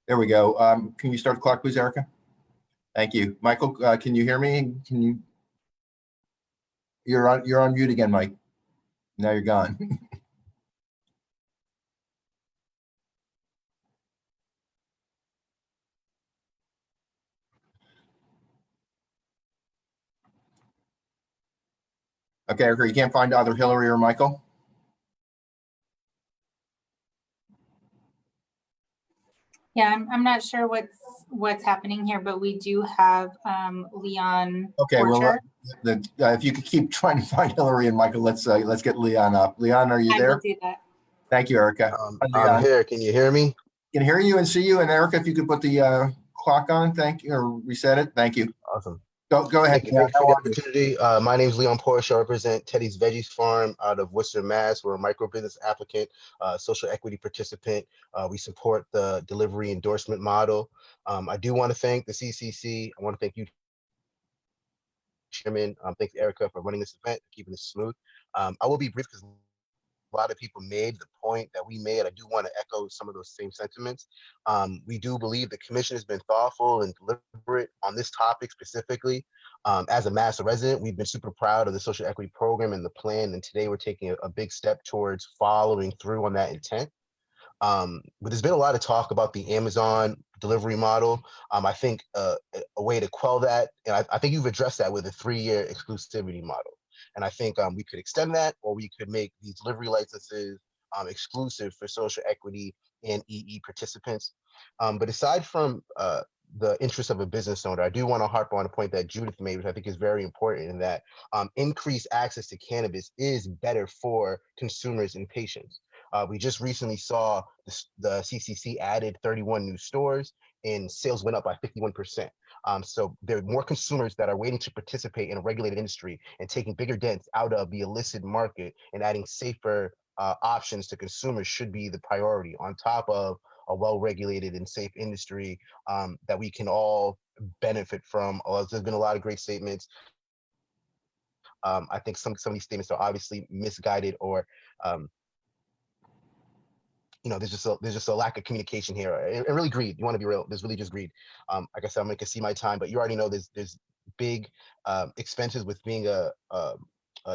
There we go. Can you start the clock, please, Erica? Thank you. Michael, can you hear me? You're on mute again, Mike. Now you're gone. Okay, Erica, you can't find either Hillary or Michael? Yeah, I'm not sure what's happening here, but we do have Leon. Okay, Porcher. well, if you could keep trying to find Hillary and Michael, let's get Leon up. Leon, are you I there? will do that. Thank you, Erica. I'm here. Can you hear me? Can hear you and see you. And Erica, if you could put the clock on, thank you, or reset it. Thank you. Awesome. Go ahead. Thank you for the opportunity. My name is Leon Porsche. I represent Teddy's Veggies Farm out of Worcester, Mass. We're a micro business applicant, social equity participant. We support the delivery endorsement model. I do want to thank the CCC. I want to thank you, Chairman. Thanks, Erica, for running this event, keeping this smooth. I will be brief because a lot of people made the point that we made. I do want to echo some of those same sentiments. We do believe the commission has been thoughtful and deliberate on this topic specifically. As a Mass resident, we've been super proud of the social equity program and the plan, and today we're taking a big step towards following through on that intent. But there's been a lot of talk about the Amazon delivery model. I think a way to quell that, and I think you've addressed that with a 3-year exclusivity model. And I think we could extend that, or we could make these delivery licenses exclusive for social equity and EE participants. But aside from the interest of a business owner, I do want to harp on a point that Judith made, which I think is very important, in that increased access to cannabis is better for consumers and patients. We just recently saw the CCC added 31 new stores and sales went up by 51%. So there are more consumers that are waiting to participate in a regulated industry and taking bigger dents out of the illicit market, and adding safer options to consumers should be the priority, on top of a well-regulated and safe industry that we can all benefit from. There's been a lot of great statements. I think some of these statements are obviously misguided, or there's just a lack of communication here, and really greed. You want to be real. There's really just greed. Like I said, I'm going to see my time, but you already know there's big expenses with being a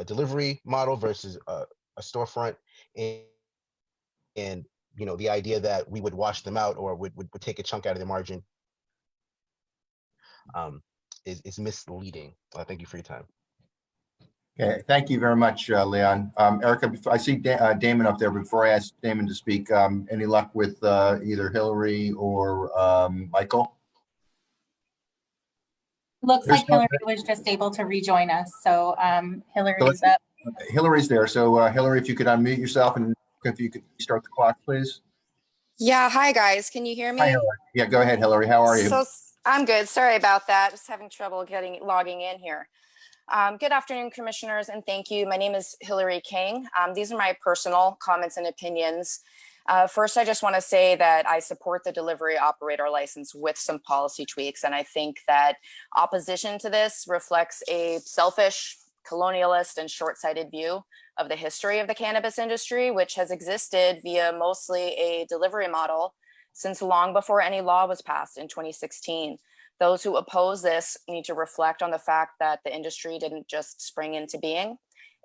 delivery model versus a storefront, and the idea that we would wash them out or would take a chunk out of their margin is misleading. Thank you for your time. Okay, thank you very much, Leon. Erica, I see Damon up there. Before I ask Damon to speak, any luck with either Hillary or Michael? Looks like Hillary was just able to rejoin us. So Hillary's up. Hillary's there. So Hillary, if you could unmute yourself, and if you could start the clock, please. Yeah, hi guys. Can you hear me? Hi, Hillary. Yeah, go ahead, Hillary. How are you? So I'm good. Sorry about that. Just having trouble logging in here. Good afternoon, commissioners, and thank you. My name is Hillary King. These are my personal comments and opinions. First, I just want to say that I support the delivery operator license with some policy tweaks, and I think that opposition to this reflects a selfish, colonialist, and short-sighted view of the history of the cannabis industry, which has existed via mostly a delivery model since long before any law was passed in 2016. Those who oppose this need to reflect on the fact that the industry didn't just spring into being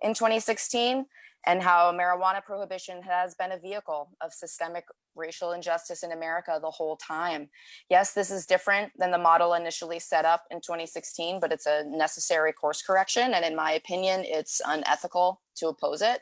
in 2016, and how marijuana prohibition has been a vehicle of systemic racial injustice in America the whole time. Yes, this is different than the model initially set up in 2016, but it's a necessary course correction. And in my opinion, it's unethical to oppose it.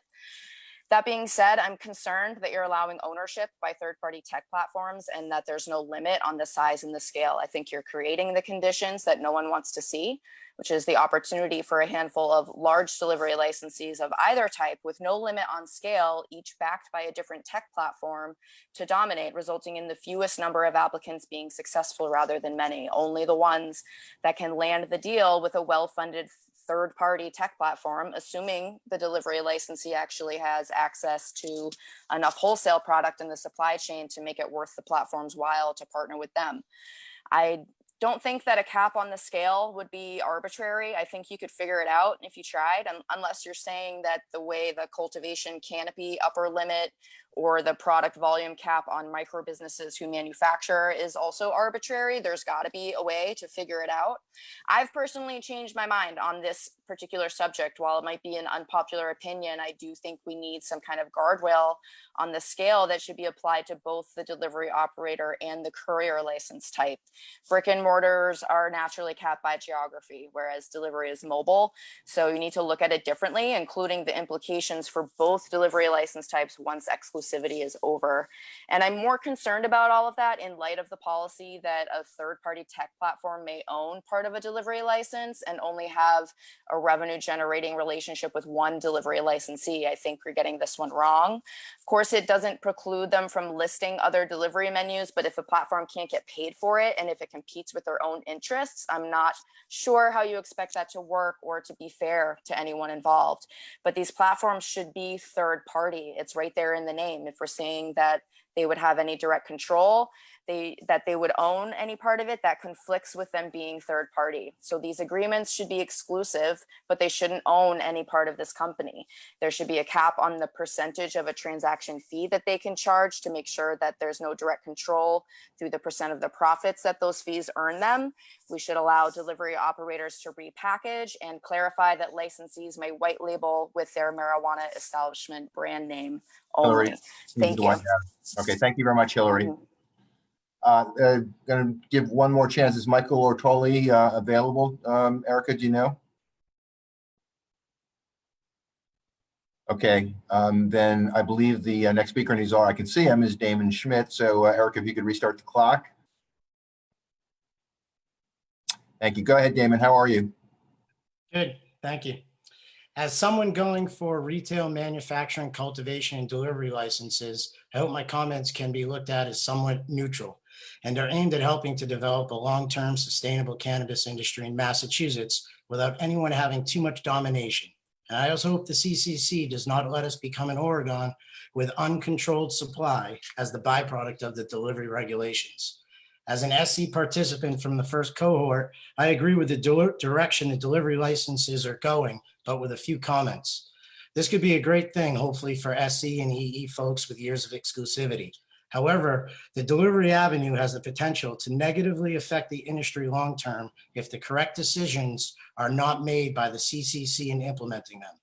That being said, I'm concerned that you're allowing ownership by third-party tech platforms and that there's no limit on the size and the scale. I think you're creating the conditions that no one wants to see, which is the opportunity for a handful of large delivery licensees of either type with no limit on scale, each backed by a different tech platform, to dominate, resulting in the fewest number of applicants being successful rather than many. Only the ones that can land the deal with a well-funded third-party tech platform, assuming the delivery licensee actually has access to enough wholesale product in the supply chain to make it worth the platform's while to partner with them. I don't think that a cap on the scale would be arbitrary. I think you could figure it out if you tried, unless you're saying that the way the cultivation canopy upper limit or the product volume cap on micro businesses who manufacture is also arbitrary. There's got to be a way to figure it out. I've personally changed my mind on this particular subject. While it might be an unpopular opinion, I do think we need some kind of guardrail on the scale that should be applied to both the delivery operator and the courier license type. Brick and mortars are naturally capped by geography, whereas delivery is mobile. So you need to look at it differently, including the implications for both delivery license types once exclusivity is over. And I'm more concerned about all of that in light of the policy that a third-party tech platform may own part of a delivery license and only have a revenue generating relationship with one delivery licensee. I think we're getting this one wrong. Of course, it doesn't preclude them from listing other delivery menus, but if a platform can't get paid for it and if it competes with their own interests, I'm not sure how you expect that to work or to be fair to anyone involved. But these platforms should be third party. It's right there in the name. If we're saying that they would have any direct control, that they would own any part of it, that conflicts with them being third party. So these agreements should be exclusive, but they shouldn't own any part of this company. There should be a cap on the percentage of a transaction fee that they can charge to make sure that there's no direct control through the percent of the profits that those fees earn them. We should allow delivery operators to repackage and clarify that licensees may white label with their marijuana establishment brand name only. Hillary, Thank you. Okay, thank you very much, Hillary. Going to give one more chance. Is Michael Ortoli available? Erica, do you know? Okay, then I believe the next speaker, and I can see him, is Damon Schmidt. So Erica, if you could restart the clock. Thank you. Go ahead, Damon. How are you? Good, thank you. As someone going for retail, manufacturing, cultivation, and delivery licenses, I hope my comments can be looked at as somewhat neutral and are aimed at helping to develop a long-term sustainable cannabis industry in Massachusetts without anyone having too much domination. And I also hope the CCC does not let us become an Oregon with uncontrolled supply as the byproduct of the delivery regulations. As an SC participant from the first cohort, I agree with the direction the delivery licenses are going, but with a few comments. This could be a great thing, hopefully, for SC and EE folks with years of exclusivity. However, the delivery avenue has the potential to negatively affect the industry long-term if the correct decisions are not made by the CCC in implementing them.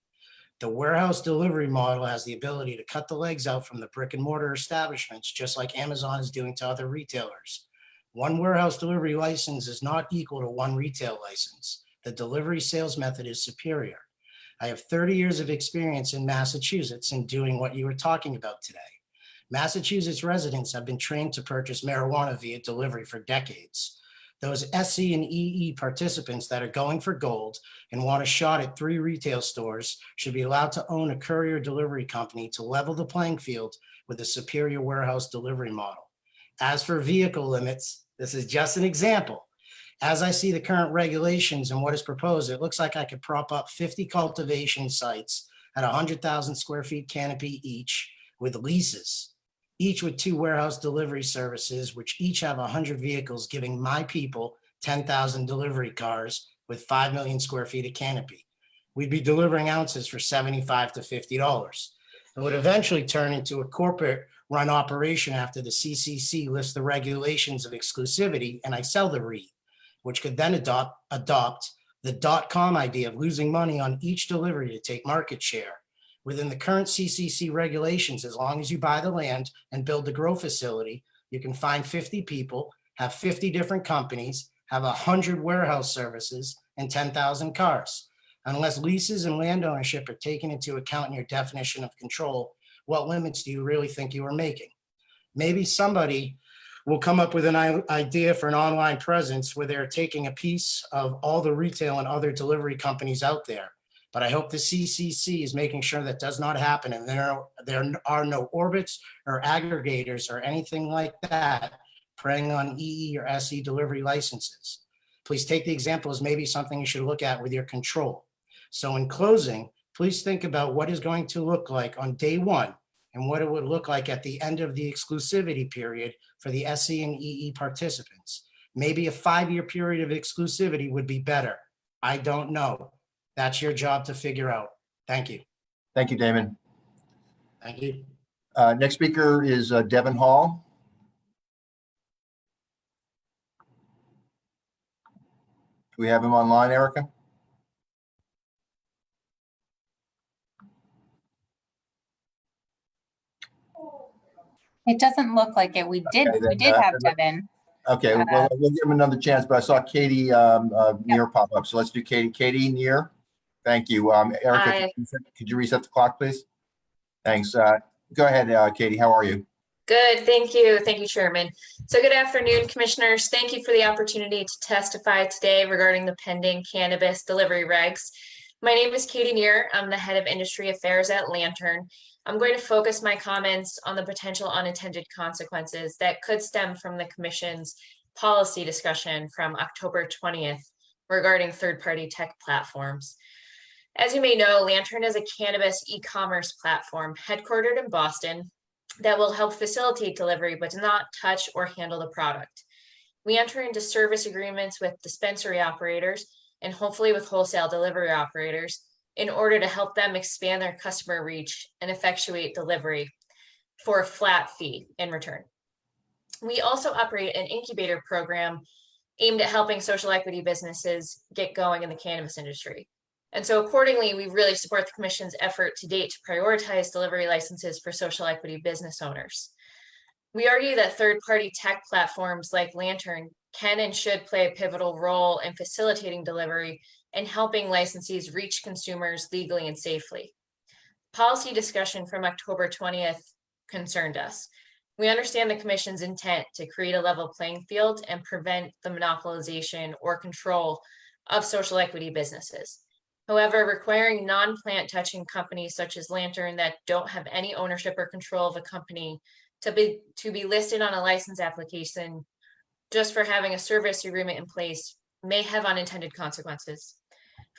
The warehouse delivery model has the ability to cut the legs out from the brick and mortar establishments, just like Amazon is doing to other retailers. One warehouse delivery license is not equal to one retail license. The delivery sales method is superior. I have 30 years of experience in Massachusetts in doing what you were talking about today. Massachusetts residents have been trained to purchase marijuana via delivery for decades. Those SC and EE participants that are going for gold and want a shot at 3 retail stores should be allowed to own a courier delivery company to level the playing field with a superior warehouse delivery model. As for vehicle limits, this is just an example. As I see the current regulations and what is proposed, it looks like I could prop up 50 cultivation sites at 100,000 square feet canopy each with leases, each with 2 warehouse delivery services, which each have 100 vehicles, giving my people 10,000 delivery cars with 5 million square feet of canopy. We'd be delivering ounces for $75 to $50. It would eventually turn into a corporate run operation after the CCC lifts the regulations of exclusivity and I sell the REIT, which could then adopt the .com idea of losing money on each delivery to take market share. Within the current CCC regulations, as long as you buy the land and build the grow facility, you can find 50 people, have 50 different companies, have 100 warehouse services, and 10,000 cars. Unless leases and land ownership are taken into account in your definition of control, what limits do you really think you are making? Maybe somebody will come up with an idea for an online presence where they're taking a piece of all the retail and other delivery companies out there. But I hope the CCC is making sure that does not happen, and there are no orbits or aggregators or anything like that preying on EE or SE delivery licenses. Please take the example as maybe something you should look at with your control. So in closing, please think about what is going to look like on day one and what it would look like at the end of the exclusivity period for the SE and EE participants. Maybe a 5-year period of exclusivity would be better. I don't know. That's your job to figure out. Thank you. Thank you, Damon. Thank you. Next speaker is Devin Hall. Do we have him online, Erica? It doesn't look like it. We did have Devin. Okay, well, we'll give him another chance, but I saw Katie Neer pop up. So let's do Katie. Katie Neer. Thank you. Erica, could you reset the clock, please? Thanks. Go ahead, Katie. How are you? Good, thank you. Thank you, Chairman. So good afternoon, Commissioners. Thank you for the opportunity to testify today regarding the pending cannabis delivery regs. My name is Katie Neer. I'm the head of industry affairs at Lantern. I'm going to focus my comments on the potential unintended consequences that could stem from the Commission's policy discussion from October 20th regarding third-party tech platforms. As you may know, Lantern is a cannabis e-commerce platform headquartered in Boston that will help facilitate delivery but does not touch or handle the product. We enter into service agreements with dispensary operators and hopefully with wholesale delivery operators in order to help them expand their customer reach and effectuate delivery for a flat fee in return. We also operate an incubator program aimed at helping social equity businesses get going in the cannabis industry. And so accordingly, we really support the Commission's effort to date to prioritize delivery licenses for social equity business owners. We argue that third-party tech platforms like Lantern can and should play a pivotal role in facilitating delivery and helping licensees reach consumers legally and safely. Policy discussion from October 20th concerned us. We understand the Commission's intent to create a level playing field and prevent the monopolization or control of social equity businesses. However, requiring non-plant touching companies such as Lantern that don't have any ownership or control of a company to be listed on a license application just for having a service agreement in place may have unintended consequences.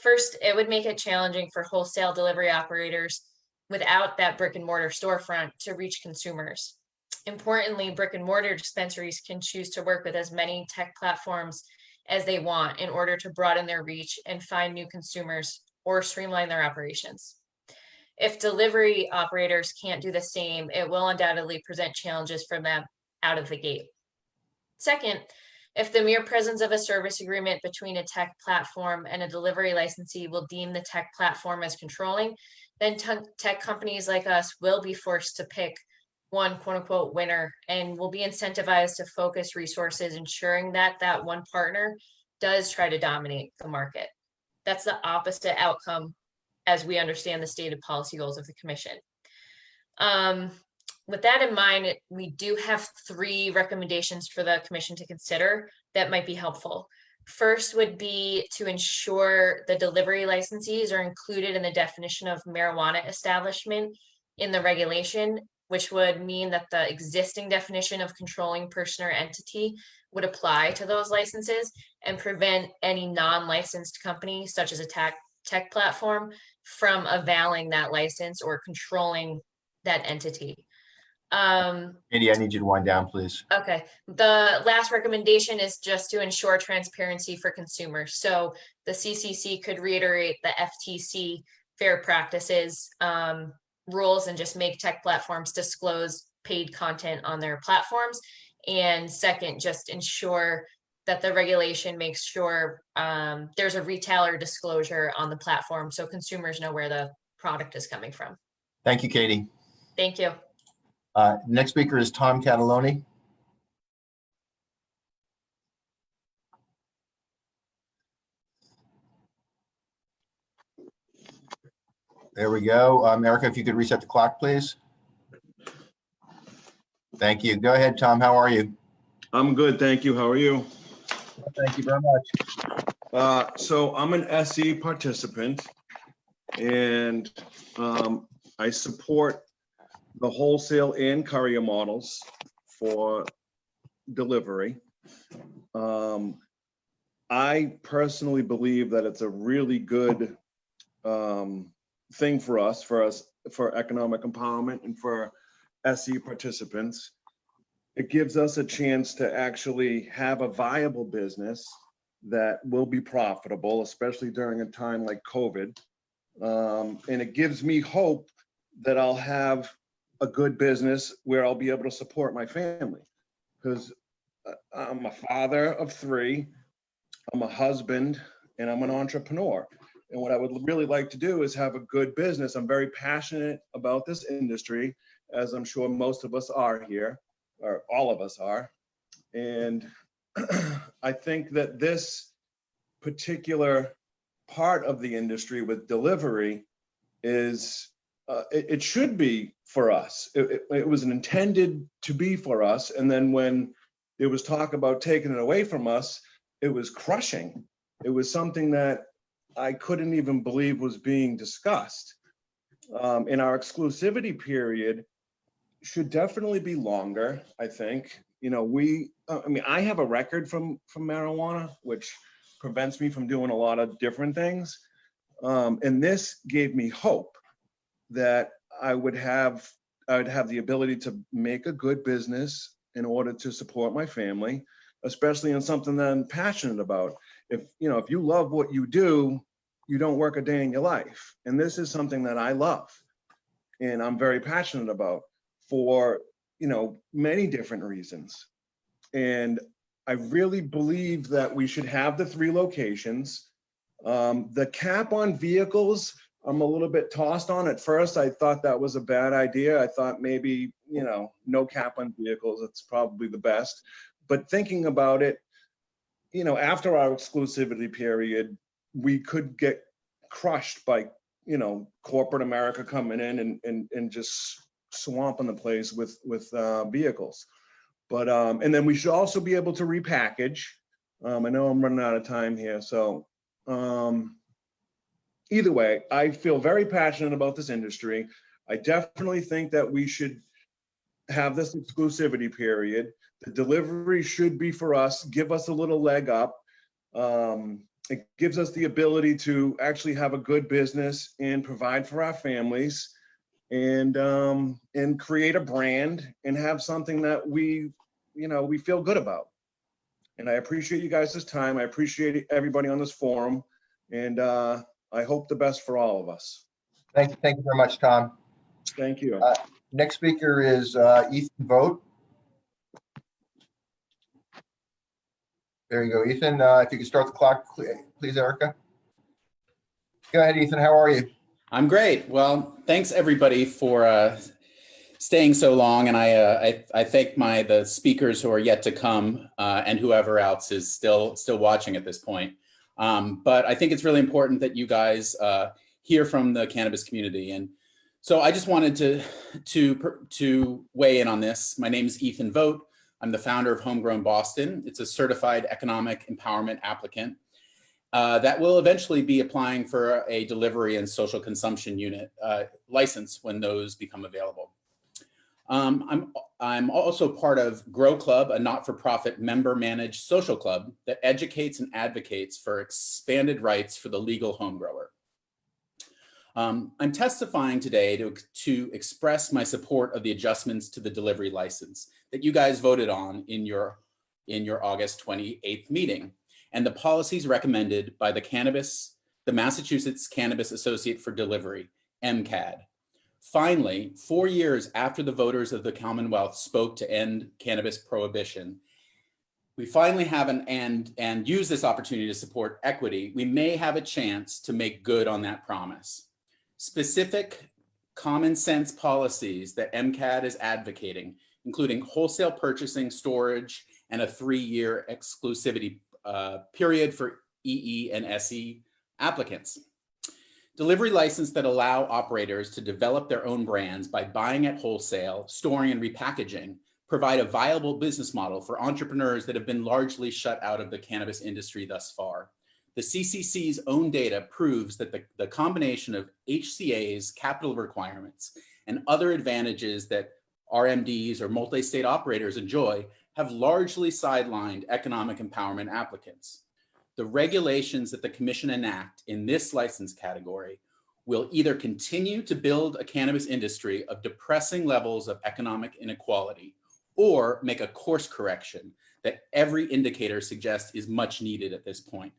First, it would make it challenging for wholesale delivery operators without that brick and mortar storefront to reach consumers. Importantly, brick and mortar dispensaries can choose to work with as many tech platforms as they want in order to broaden their reach and find new consumers or streamline their operations. If delivery operators can't do the same, it will undoubtedly present challenges for them out of the gate. Second, if the mere presence of a service agreement between a tech platform and a delivery licensee will deem the tech platform as controlling, then tech companies like us will be forced to pick one quote unquote winner and will be incentivized to focus resources ensuring that that one partner does try to dominate the market. That's the opposite outcome as we understand the stated policy goals of the Commission. With that in mind, we do have 3 recommendations for the Commission to consider that might be helpful. First would be to ensure the delivery licensees are included in the definition of marijuana establishment in the regulation, which would mean that the existing definition of controlling person or entity would apply to those licenses and prevent any non-licensed company, such as a tech platform, from availing that license or controlling that entity. Katie, I need you to wind down, please. Okay. The last recommendation is just to ensure transparency for consumers. So the CCC could reiterate the FTC fair practices rules and just make tech platforms disclose paid content on their platforms. And second, just ensure that the regulation makes sure there's a retailer disclosure on the platform so consumers know where the product is coming from. Thank you, Katie. Thank you. Next speaker is Tom Cataloni. There we go. Erica, if you could reset the clock, please. Thank you. Go ahead, Tom. How are you? I'm good, thank you. How are you? Thank you very much. So I'm an SE participant, and I support the wholesale and courier models for delivery. I personally believe that it's a really good thing for us, for economic empowerment and for SE participants. It gives us a chance to actually have a viable business that will be profitable, especially during a time like COVID. And it gives me hope that I'll have a good business where I'll be able to support my family. Because I'm a father of 3, I'm a husband, and I'm an entrepreneur. And what I would really like to do is have a good business. I'm very passionate about this industry, as I'm sure most of us are here, or all of us are. And I think that this particular part of the industry with delivery is, it should be for us. It was intended to be for us. And then when there was talk about taking it away from us, it was crushing. It was something that I couldn't even believe was being discussed. In our exclusivity period should definitely be longer, I think. You know, I have a record from marijuana, which prevents me from doing a lot of different things. And this gave me hope that I would have the ability to make a good business in order to support my family, especially in something that I'm passionate about. If you love what you do, you don't work a day in your life. And this is something that I love and I'm very passionate about for, many different reasons. And I really believe that we should have the 3 locations. The cap on vehicles, I'm a little bit tossed on. At first, I thought that was a bad idea. I thought maybe, no cap on vehicles, it's probably the best. But thinking about it, after our exclusivity period, we could get crushed by, corporate America coming in and just swamping the place with vehicles. But, and then we should also be able to repackage. I know I'm running out of time here. So either way, I feel very passionate about this industry. I definitely think that we should have this exclusivity period. The delivery should be for us, give us a little leg up. It gives us the ability to actually have a good business and provide for our families and create a brand and have something that we feel good about. And I appreciate you guys' time. I appreciate everybody on this forum. And I hope the best for all of us. Thank you very much, Tom. Thank you. Next speaker is Ethan Vogt. There you go, Ethan. If you could start the clock, please, Erica. Go ahead, Ethan. How are you? I'm great. Well, thanks everybody for staying so long, and I thank the speakers who are yet to come and whoever else is still watching at this point. But I think it's really important that you guys hear from the cannabis community, and so I just wanted to weigh in on this. My name is Ethan Vogt. I'm the founder of Homegrown Boston. It's a certified economic empowerment applicant that will eventually be applying for a delivery and social consumption unit license when those become available. I'm also part of Grow Club, a not-for-profit member-managed social club that educates and advocates for expanded rights for the legal home grower. I'm testifying today to express my support of the adjustments to the delivery license that you guys voted on in your August 28th meeting, and the policies recommended by the Massachusetts Cannabis Associate for Delivery, MCAD. Finally, 4 years after the voters of the Commonwealth spoke to end cannabis prohibition, we finally have and use this opportunity to support equity. We may have a chance to make good on that promise. Specific common sense policies that MCAD is advocating, including wholesale purchasing, storage, and a 3-year exclusivity period for EE and SE applicants. Delivery license that allow operators to develop their own brands by buying at wholesale, storing and repackaging, provide a viable business model for entrepreneurs that have been largely shut out of the cannabis industry thus far. The CCC's own data proves that the combination of HCA's capital requirements and other advantages that RMDs or multi-state operators enjoy have largely sidelined economic empowerment applicants. The regulations that the Commission enact in this license category will either continue to build a cannabis industry of depressing levels of economic inequality or make a course correction that every indicator suggests is much needed at this point.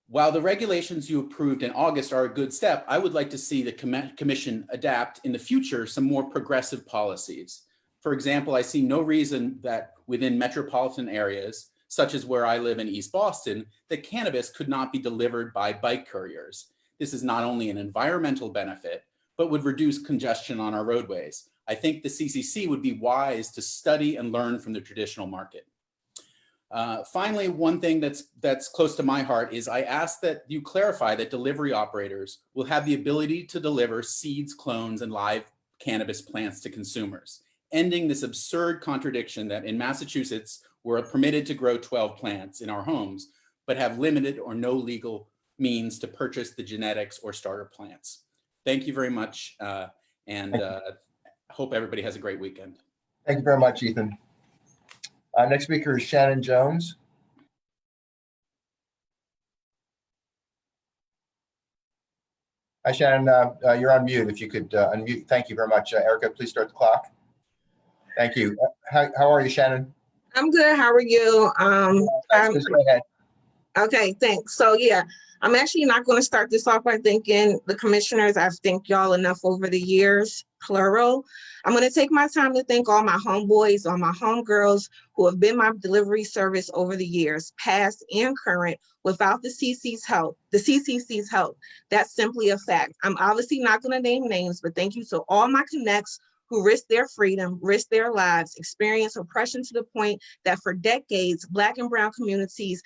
While the regulations you approved in August are a good step, I would like to see the Commission adapt in the future some more progressive policies. For example, I see no reason that within metropolitan areas, such as where I live in East Boston, that cannabis could not be delivered by bike couriers. This is not only an environmental benefit, but would reduce congestion on our roadways. I think the CCC would be wise to study and learn from the traditional market. Finally, one thing that's close to my heart is I ask that you clarify that delivery operators will have the ability to deliver seeds, clones, and live cannabis plants to consumers, ending this absurd contradiction that in Massachusetts, we're permitted to grow 12 plants in our homes, but have limited or no legal means to purchase the genetics or starter plants. Thank you very much, and hope everybody has a great weekend. Thank you very much, Ethan. Next speaker is Shannon Jones. Hi, Shannon. You're on mute. If you could unmute. Thank you very much. Erica, please start the clock. Thank you. How are you, Shannon? I'm good. How are you? Please go ahead. Okay, thanks. So yeah, I'm actually not going to start this off by thanking the commissioners. I've thanked y'all enough over the years, plural. I'm going to take my time to thank all my homeboys, all my homegirls who have been my delivery service over the years, past and current, without the CCC's help. That's simply a fact. I'm obviously not going to name names, but thank you to all my connects who risked their freedom, risked their lives, experienced oppression to the point that for decades, Black and Brown communities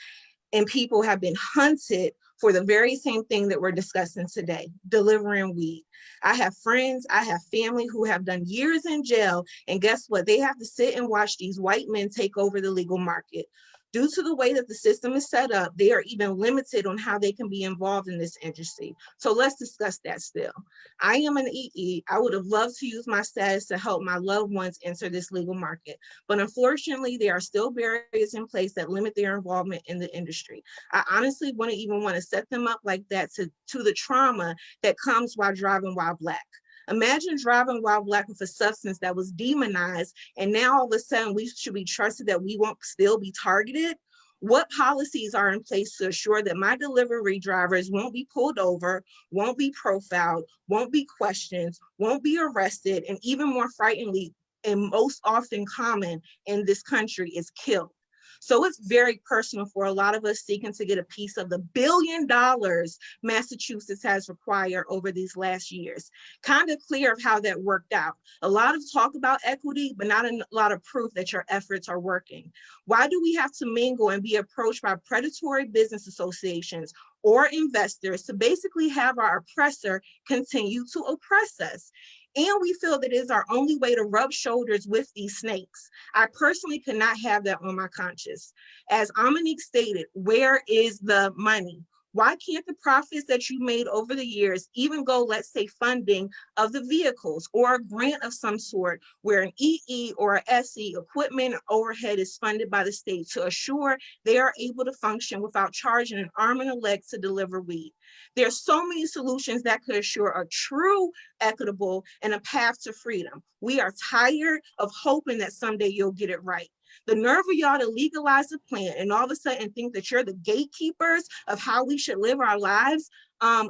and people have been hunted for the very same thing that we're discussing today, delivering weed. I have friends, I have family who have done years in jail, and guess what? They have to sit and watch these white men take over the legal market. Due to the way that the system is set up, they are even limited on how they can be involved in this industry. So let's discuss that still. I am an EE. I would have loved to use my status to help my loved ones enter this legal market. But unfortunately, there are still barriers in place that limit their involvement in the industry. I honestly wouldn't even want to set them up like that to the trauma that comes while driving while Black. Imagine driving while Black with a substance that was demonized, and now all of a sudden we should be trusted that we won't still be targeted. What policies are in place to assure that my delivery drivers won't be pulled over, won't be profiled, won't be questioned, won't be arrested, and even more frighteningly, and most often common in this country, is killed? So it's very personal for a lot of us seeking to get a piece of the $1 billion Massachusetts has required over these last years. Kind of clear of how that worked out. A lot of talk about equity, but not a lot of proof that your efforts are working. Why do we have to mingle and be approached by predatory business associations or investors to basically have our oppressor continue to oppress us? And we feel that it is our only way to rub shoulders with these snakes. I personally could not have that on my conscience. As Amanique stated, where is the money? Why can't the profits that you made over the years even go, let's say, funding of the vehicles or a grant of some sort where an EE or a SE equipment overhead is funded by the state to assure they are able to function without charging an arm and a leg to deliver weed? There's so many solutions that could assure a true, equitable, and a path to freedom. We are tired of hoping that someday you'll get it right. The nerve of y'all to legalize the plant and all of a sudden think that you're the gatekeepers of how we should live our lives.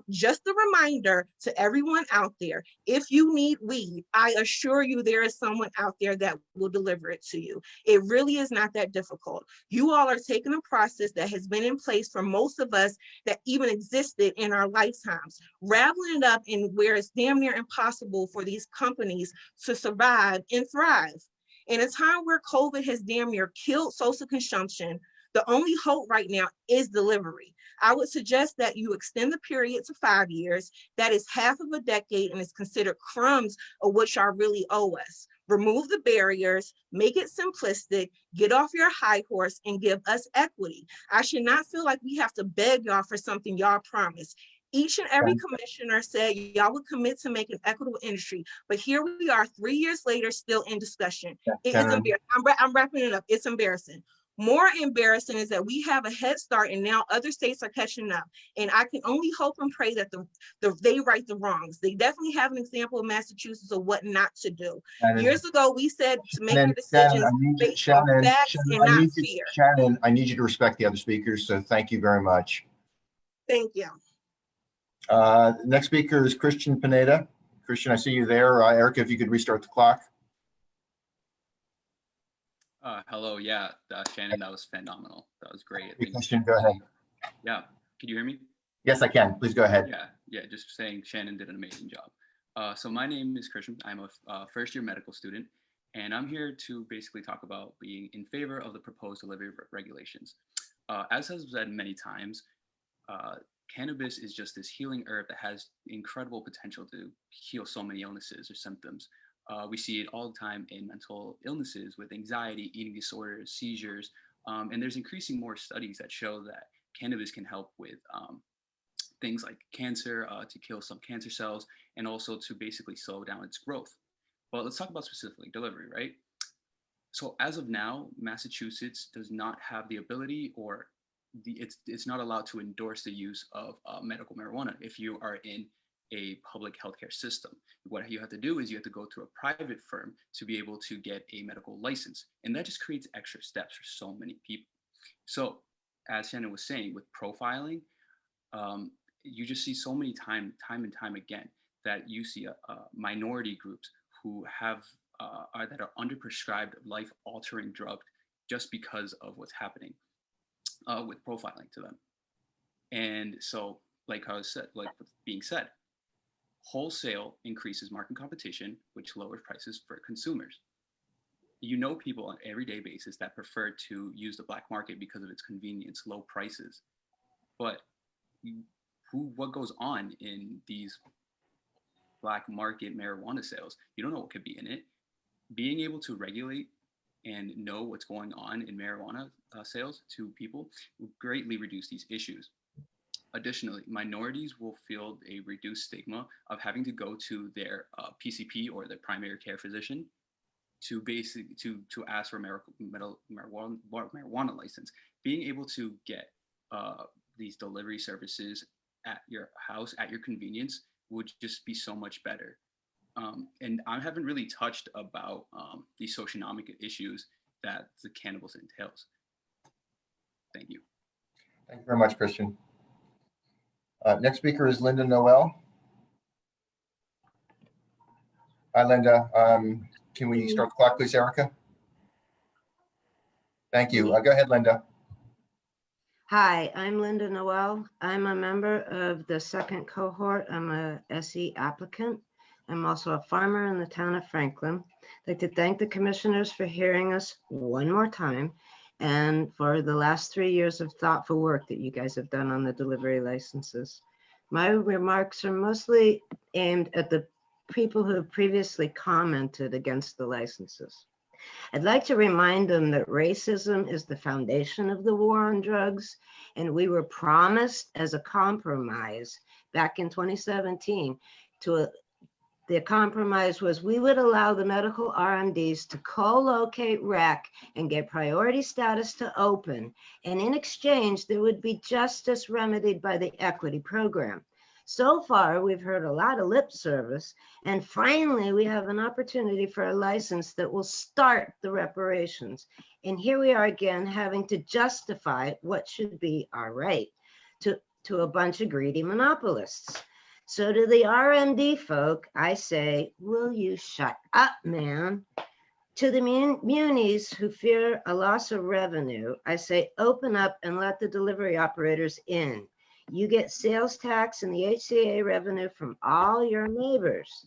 Just a reminder to everyone out there, if you need weed, I assure you there is someone out there that will deliver it to you. It really is not that difficult. You all are taking a process that has been in place for most of us that even existed in our lifetimes, raveling it up in where it's damn near impossible for these companies to survive and thrive. In a time where COVID has damn near killed social consumption, The only hope right now is delivery. I would suggest that you extend the period to 5 years. That is half of a decade and is considered crumbs of what y'all really owe us. Remove the barriers, make it simplistic, get off your high horse and give us equity. I should not feel like we have to beg y'all for something y'all promised. Each and every commissioner said y'all would commit to make an equitable industry, but here we are 3 years later, still in discussion. It is embarrassing. I'm wrapping it up. It's embarrassing. More embarrassing is that we have a head start and now other states are catching up. And I can only hope and pray that they right the wrongs. They definitely have an example of Massachusetts of what not to do. Years ago, we said to make your decisions based on facts and not fear. Shannon, I need you to respect the other speakers, so thank you very much. Thank you. Next speaker is Christian Pineda. Christian, I see you there. Erica, if you could restart the clock. Hello, yeah, Shannon, that was phenomenal. That was great. Christian, go ahead. Yeah, can you hear me? Yes, I can. Please go ahead. Yeah, just saying Shannon did an amazing job. So my name is Christian. I'm a first-year medical student, and I'm here to basically talk about being in favor of the proposed delivery regulations. As has been said many times, cannabis is just this healing herb that has incredible potential to heal so many illnesses or symptoms. We see it all the time in mental illnesses with anxiety, eating disorders, seizures, and there's increasing more studies that show that cannabis can help with things like cancer, to kill some cancer cells, and also to basically slow down its growth. But let's talk about specifically delivery, right? So as of now, Massachusetts does not have the ability or it's not allowed to endorse the use of medical marijuana if you are in a public healthcare system. What you have to do is you have to go through a private firm to be able to get a medical license. And that just creates extra steps for so many people. So as Shannon was saying, with profiling, you just see so many time and time again that you see minority groups who have that are underprescribed life-altering drugs just because of what's happening with profiling to them. And so, like being said, wholesale increases market competition, which lowers prices for consumers. You know people on an everyday basis that prefer to use the black market because of its convenience, low prices. But what goes on in these black market marijuana sales? You don't know what could be in it. Being able to regulate and know what's going on in marijuana sales to people will greatly reduce these issues. Additionally, minorities will feel a reduced stigma of having to go to their PCP or their primary care physician to ask for a marijuana license. Being able to get these delivery services at your house, at your convenience, would just be so much better. And I haven't really touched about the socioeconomic issues that the cannabis entails. Thank you. Thank you very much, Christian. Next speaker is Linda Noel. Hi, Linda. Can we start the clock, please, Erica? Thank you. Go ahead, Linda. Hi, I'm Linda Noel. I'm a member of the second cohort. I'm a SE applicant. I'm also a farmer in the town of Franklin. I'd like to thank the commissioners for hearing us one more time and for the last 3 years of thoughtful work that you guys have done on the delivery licenses. My remarks are mostly aimed at the people who have previously commented against the licenses. I'd like to remind them that racism is the foundation of the war on drugs, and we were promised as a compromise back in 2017 the compromise was we would allow the medical RMDs to co-locate rec and get priority status to open. And in exchange, there would be justice remedied by the equity program. So far, we've heard a lot of lip service, and finally, we have an opportunity for a license that will start the reparations. And here we are again, having to justify what should be our right to a bunch of greedy monopolists. So to the RMD folk, I say, will you shut up, man? To the munis who fear a loss of revenue, I say, open up and let the delivery operators in. You get sales tax and the HCA revenue from all your neighbors.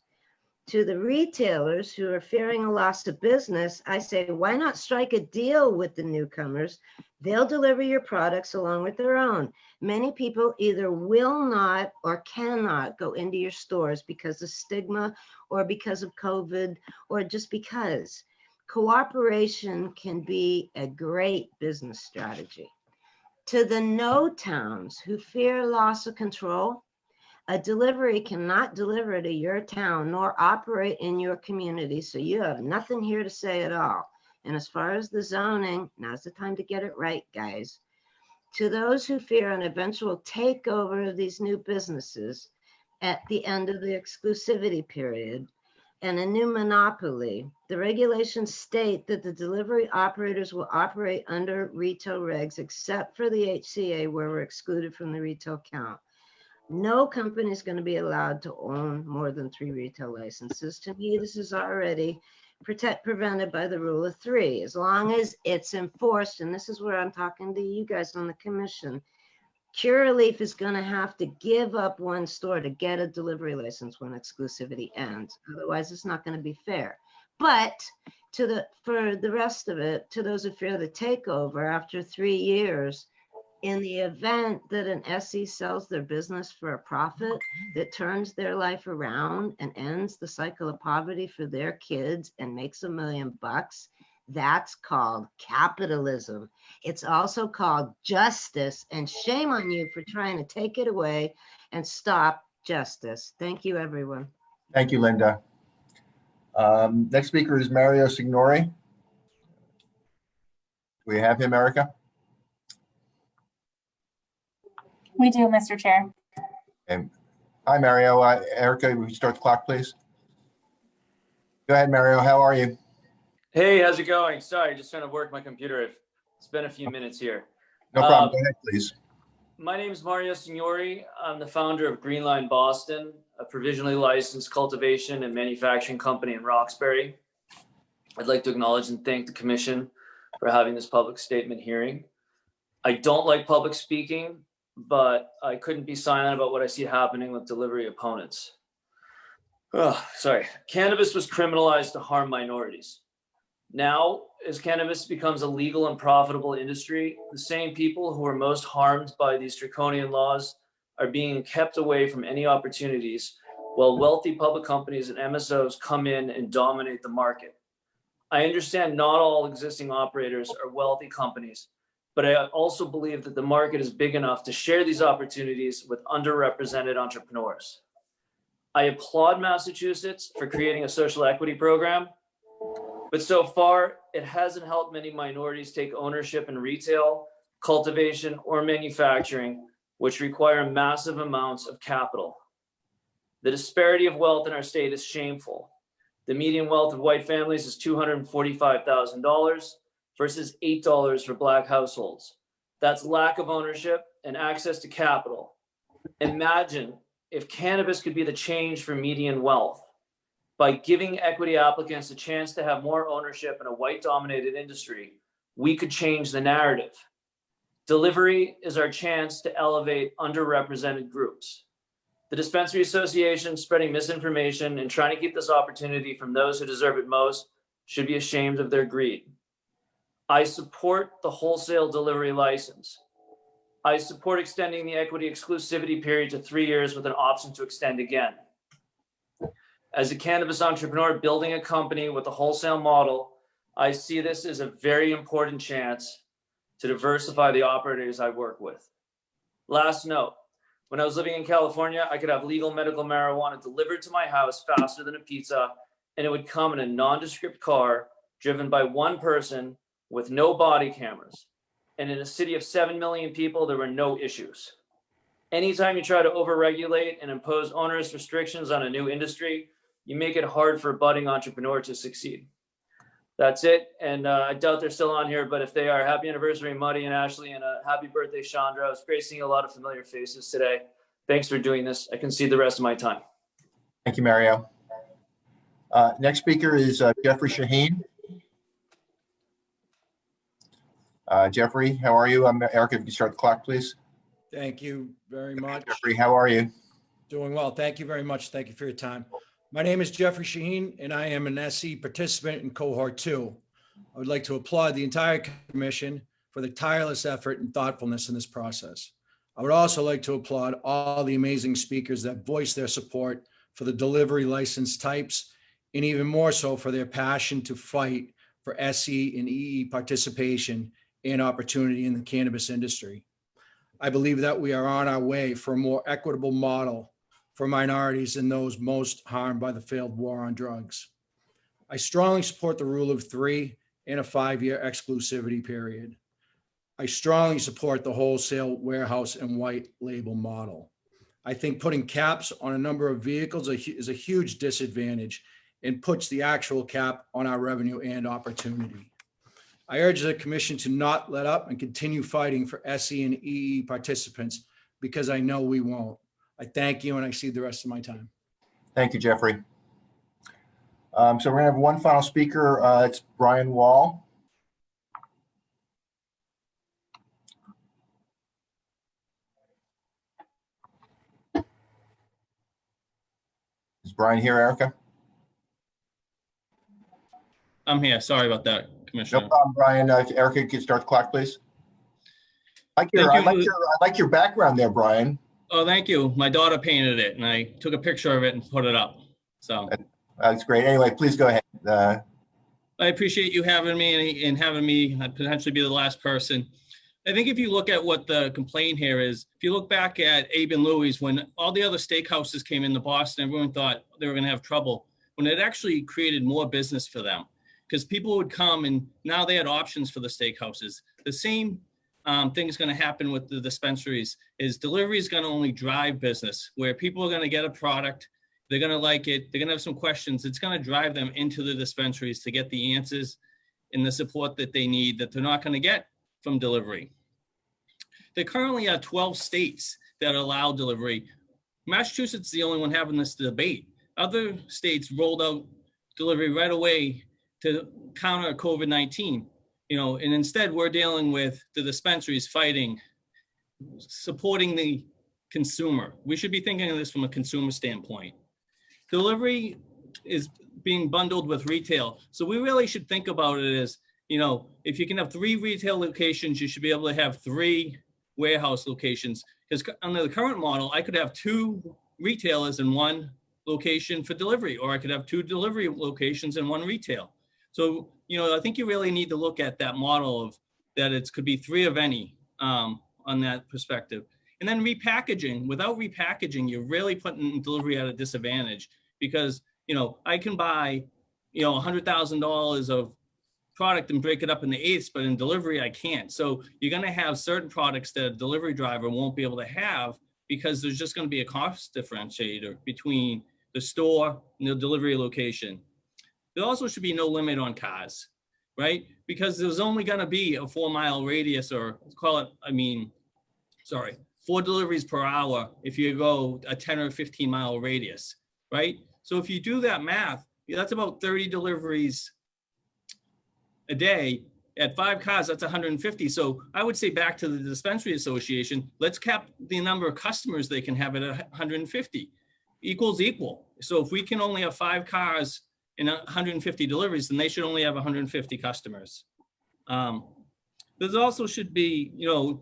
To the retailers who are fearing a loss of business, I say, why not strike a deal with the newcomers? They'll deliver your products along with their own. Many people either will not or cannot go into your stores because of stigma or because of COVID or just because. Cooperation can be a great business strategy. To the no towns who fear loss of control, a delivery cannot deliver to your town nor operate in your community, so you have nothing here to say at all. And as far as the zoning, now's the time to get it right, guys. To those who fear an eventual takeover of these new businesses at the end of the exclusivity period and a new monopoly, the regulations state that the delivery operators will operate under retail regs except for the HCA where we're excluded from the retail count. No company is going to be allowed to own more than 3 retail licenses. To me, this is already prevented by the rule of 3, as long as it's enforced. And this is where I'm talking to you guys on the commission. Curaleaf is going to have to give up 1 store to get a delivery license when exclusivity ends. Otherwise, it's not going to be fair. But for the rest of it, to those who fear the takeover after 3 years, in the event that an SE sells their business for a profit that turns their life around and ends the cycle of poverty for their kids and makes $1 million, that's called capitalism. It's also called justice, and shame on you for trying to take it away and stop justice. Thank you, everyone. Thank you, Linda. Next speaker is Mario Signori. Do we have him, Erica? We do, Mr. Chair. And hi, Mario. Erica, will you start the clock, please? Go ahead, Mario. How are you? Hey, how's it going? Sorry, just trying to work my computer. It's been a few minutes here. No problem. Go ahead, please. My name is Mario Signori. I'm the founder of Greenline Boston, a provisionally licensed cultivation and manufacturing company in Roxbury. I'd like to acknowledge and thank the commission for having this public statement hearing. I don't like public speaking, but I couldn't be silent about what I see happening with delivery opponents. Sorry. Cannabis was criminalized to harm minorities. Now, as cannabis becomes a legal and profitable industry, the same people who are most harmed by these draconian laws are being kept away from any opportunities, while wealthy public companies and MSOs come in and dominate the market. I understand not all existing operators are wealthy companies, but I also believe that the market is big enough to share these opportunities with underrepresented entrepreneurs. I applaud Massachusetts for creating a social equity program, but so far it hasn't helped many minorities take ownership in retail, cultivation, or manufacturing, which require massive amounts of capital. The disparity of wealth in our state is shameful. The median wealth of white families is $245,000. versus $8 for Black households. That's lack of ownership and access to capital. Imagine if cannabis could be the change for median wealth. By giving equity applicants a chance to have more ownership in a white-dominated industry, we could change the narrative. Delivery is our chance to elevate underrepresented groups. The Dispensary Association spreading misinformation and trying to keep this opportunity from those who deserve it most should be ashamed of their greed. I support the wholesale delivery license. I support extending the equity exclusivity period to 3 years with an option to extend again. As a cannabis entrepreneur building a company with a wholesale model, I see this as a very important chance to diversify the operators I work with. Last note, when I was living in California, I could have legal medical marijuana delivered to my house faster than a pizza, and it would come in a nondescript car driven by one person with no body cameras. And in a city of 7 million people, there were no issues. Anytime you try to overregulate and impose onerous restrictions on a new industry, you make it hard for a budding entrepreneur to succeed. That's it. And I doubt they're still on here, but if they are, happy anniversary, Muddy and Ashley, and happy birthday, Chandra. It's great seeing a lot of familiar faces today. Thanks for doing this. I can see the rest of my time. Thank you, Mario. Next speaker is Jeffrey Shaheen. Jeffrey, how are you? Erica, if you can start the clock, please. Thank you very much. Jeffrey, how are you? Doing well. Thank you very much. Thank you for your time. My name is Jeffrey Shaheen, and I am an SE participant in cohort 2. I would like to applaud the entire commission for the tireless effort and thoughtfulness in this process. I would also like to applaud all the amazing speakers that voiced their support for the delivery license types, and even more so for their passion to fight for SE and EE participation and opportunity in the cannabis industry. I believe that we are on our way for a more equitable model for minorities and those most harmed by the failed war on drugs. I strongly support the rule of 3 and a 5-year exclusivity period. I strongly support the wholesale warehouse and white label model. I think putting caps on a number of vehicles is a huge disadvantage and puts the actual cap on our revenue and opportunity. I urge the commission to not let up and continue fighting for SE and EE participants, because I know we won't. I thank you, and I cede the rest of my time. Thank you, Jeffrey. So we're gonna have one final speaker. It's Brian Wall. Is Brian here, Erica? I'm here. Sorry about that, Commissioner. No problem, Brian. If Erica could start the clock, please. I like your background there, Brian. Oh, thank you. My daughter painted it, and I took a picture of it and put it up. So that's great. Anyway, please go ahead. I appreciate you having me and having me potentially be the last person. I think if you look at what the complaint here is, if you look back at Abe and Louie's, when all the other steakhouses came into Boston, everyone thought they were going to have trouble, when it actually created more business for them, because people would come and now they had options for the steakhouses. The same thing is going to happen with the dispensaries. Is delivery is going to only drive business, where people are going to get a product, they're going to like it, they're going to have some questions. It's going to drive them into the dispensaries to get the answers and the support that they need that they're not going to get from delivery. There currently are 12 states that allow delivery. Massachusetts is the only one having this debate. Other states rolled out delivery right away to counter COVID-19. And instead we're dealing with the dispensaries fighting, supporting the consumer. We should be thinking of this from a consumer standpoint. Delivery is being bundled with retail. So we really should think about it as, if you can have 3 retail locations, you should be able to have 3 warehouse locations. Because under the current model, I could have 2 retailers in 1 location for delivery, or I could have 2 delivery locations in 1 retail. So, I think you really need to look at that model of that it could be 3 of any on that perspective. And then repackaging. Without repackaging, you're really putting delivery at a disadvantage, because, I can buy, $100,000 of product and break it up into 8ths, but in delivery, I can't. So you're going to have certain products that a delivery driver won't be able to have, because there's just going to be a cost differentiator between the store and the delivery location. There also should be no limit on cars, right? Because there's only going to be a 4-mile radius, or 4 deliveries per hour if you go a 10 or 15-mile radius, right? So if you do that math, that's about 30 deliveries a day. At 5 cars, that's 150. So I would say, back to the Dispensary Association, let's cap the number of customers they can have at 150. Equals equal. So if we can only have 5 cars and 150 deliveries, then they should only have 150 customers. There's also should be, you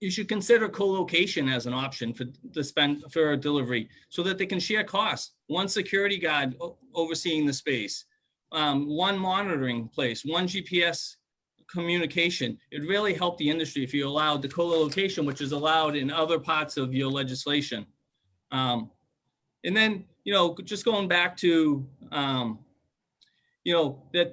should consider co-location as an option for delivery, so that they can share costs. 1 security guard overseeing the space, 1 monitoring place, 1 GPS communication. It really helped the industry if you allowed the co-location, which is allowed in other parts of your legislation. And then, just going back to, that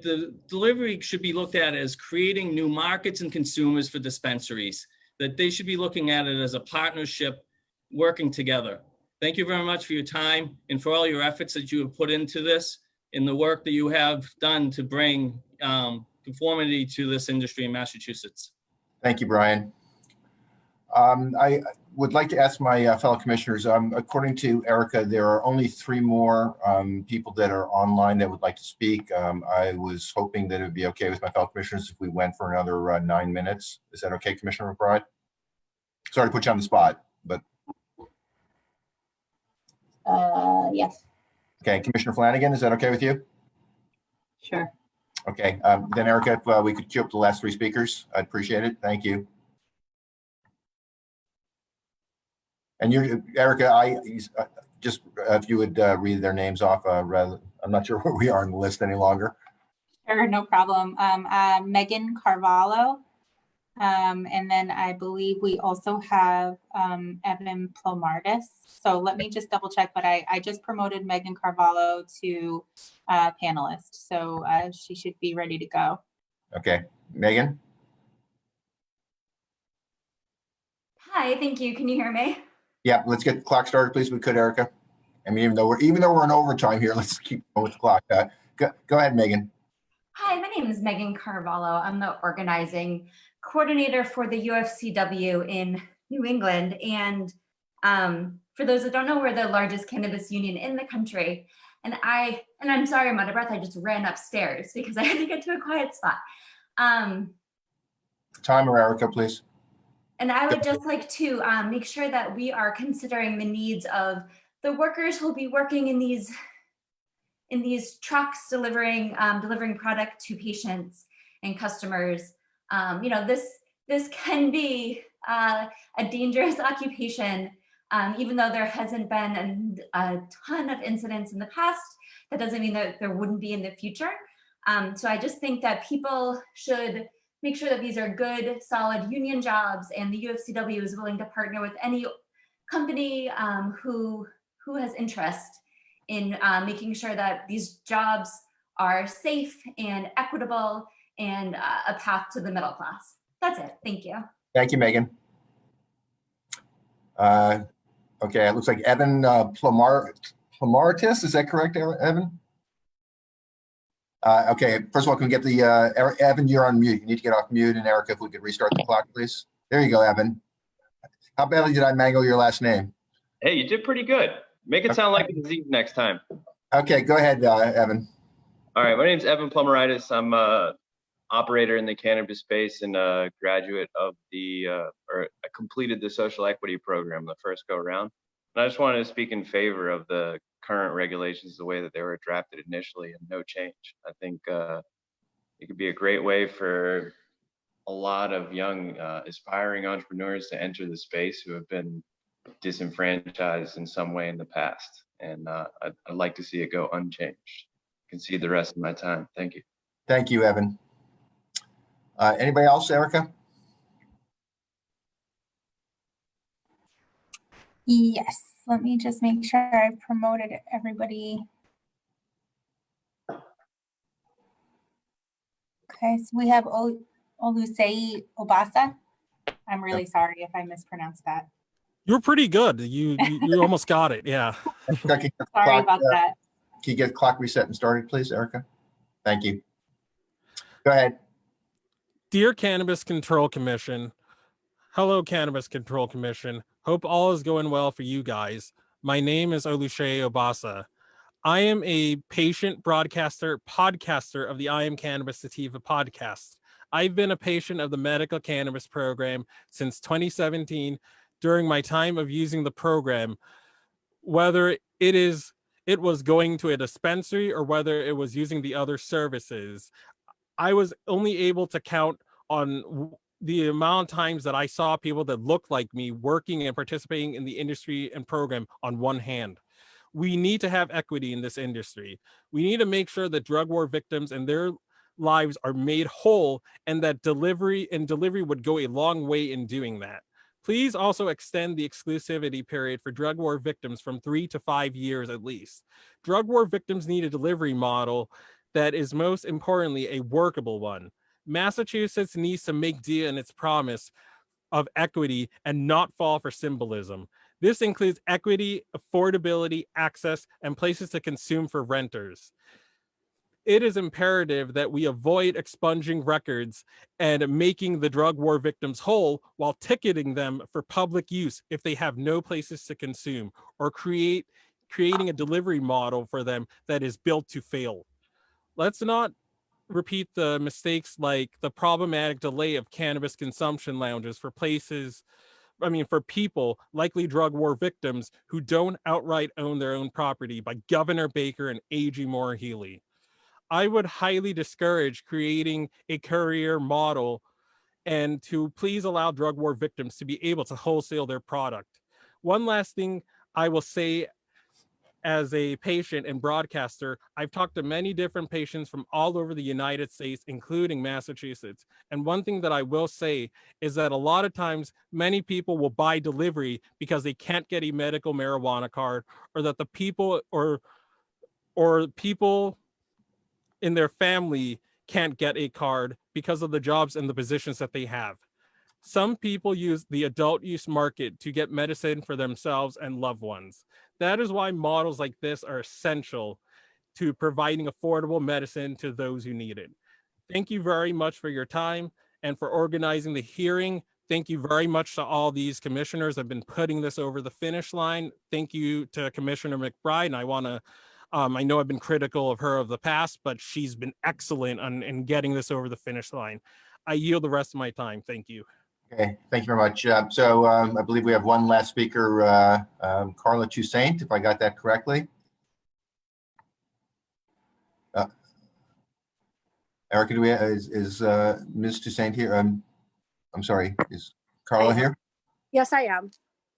the delivery should be looked at as creating new markets and consumers for dispensaries, that they should be looking at it as a partnership, working together. Thank you very much for your time and for all your efforts that you have put into this, and the work that you have done to bring conformity to this industry in Massachusetts. Thank you, Brian. I would like to ask my fellow commissioners, according to Erica, there are only 3 more people that are online that would like to speak. I was hoping that it would be okay with my fellow commissioners if we went for another 9 minutes. Is that okay, Commissioner McBride? Sorry to put you on the spot, but. Yes. Okay, Commissioner Flanagan, is that okay with you? Sure. Okay, then Erica, if we could queue up the last three speakers, I'd appreciate it. Thank you. And you're, Erica, just if you would read their names off, rather, I'm not sure where we are on the list any longer. Sure, no problem. Megan Carvalho. And then I believe we also have Evan Plomartis. So let me just double check, but I just promoted Megan Carvalho to panelist. So she should be ready to go. Okay, Megan? Hi, thank you. Can you hear me? Yeah, let's get the clock started, please. We could, Erica. I mean, even though we're in overtime here, let's keep going with the clock. Go ahead, Megan. Hi, my name is Megan Carvalho. I'm the organizing coordinator for the UFCW in New England. And for those that don't know, we're the largest cannabis union in the country. And I'm sorry, I'm out of breath. I just ran upstairs because I had to get to a quiet spot. Timer, Erica, please. And I would just like to make sure that we are considering the needs of the workers who will be working in these trucks delivering product to patients and customers. This can be a dangerous occupation, even though there hasn't been a ton of incidents in the past. That doesn't mean that there wouldn't be in the future. So I just think that people should make sure that these are good, solid union jobs, and the UFCW is willing to partner with any company who has interest in making sure that these jobs are safe and equitable and a path to the middle class. That's it. Thank you. Thank you, Megan. Okay, it looks like Evan Plomartis, is that correct, Evan? Okay, first of all, can we get the, Evan, you're on mute. You need to get off mute. And Erica, if we could restart the clock, please. There you go, Evan. How badly did I mangle your last name? Hey, you did pretty good. Make it sound like a disease next time. Okay, go ahead, Evan. All right, my name's Evan Plumeritis. I'm a operator in the cannabis space and a graduate of I completed the social equity program the first go around. And I just wanted to speak in favor of the current regulations, the way that they were drafted initially, and no change. I think it could be a great way for a lot of young aspiring entrepreneurs to enter the space who have been disenfranchised in some way in the past. And I'd like to see it go unchanged. Concede the rest of my time. Thank you. Thank you, Evan. Anybody else, Erica? Yes, let me just make sure I've promoted everybody. Okay, so we have Olusei Obasa. I'm really sorry if I mispronounced that. You're pretty good. You almost got it. Yeah. Sorry about that. Can you get clock reset and started, please, Erica? Thank you. Go ahead. Dear Cannabis Control Commission, hello Cannabis Control Commission. Hope all is going well for you guys. My name is Olusei Obasa. I am a patient, broadcaster, podcaster of the I Am Cannabis Sativa podcast. I've been a patient of the medical cannabis program since 2017 during my time of using the program, whether it was going to a dispensary or whether it was using the other services. I was only able to count on the amount of times that I saw people that looked like me working and participating in the industry and program on one hand. We need to have equity in this industry. We need to make sure that drug war victims and their lives are made whole, and that delivery would go a long way in doing that. Please also extend the exclusivity period for drug war victims from 3 to 5 years at least. Drug war victims need a delivery model that is most importantly a workable one. Massachusetts needs to make deal in its promise of equity and not fall for symbolism. This includes equity, affordability, access, and places to consume for renters. It is imperative that we avoid expunging records and making the drug war victims whole while ticketing them for public use if they have no places to consume, or creating a delivery model for them that is built to fail. Let's not repeat the mistakes like the problematic delay of cannabis consumption lounges for places for people, likely drug war victims who don't outright own their own property by Governor Baker and A.G. Moore Healy. I would highly discourage creating a courier model and to please allow drug war victims to be able to wholesale their product. One last thing I will say as a patient and broadcaster, I've talked to many different patients from all over the United States, including Massachusetts. And one thing that I will say is that a lot of times, many people will buy delivery because they can't get a medical marijuana card, or that the people or people in their family can't get a card because of the jobs and the positions that they have. Some people use the adult use market to get medicine for themselves and loved ones. That is why models like this are essential to providing affordable medicine to those who need it. Thank you very much for your time and for organizing the hearing. Thank you very much to all these commissioners that have been putting this over the finish line. Thank you to Commissioner McBride. And I want to, I know I've been critical of her of the past, but she's been excellent in getting this over the finish line. I yield the rest of my time. Thank you. Okay, thank you very much. I believe we have one last speaker, Carla Toussaint, if I got that correctly. Erica, do we is Ms. Toussaint here? I'm sorry, is Carla here? Yes, I am.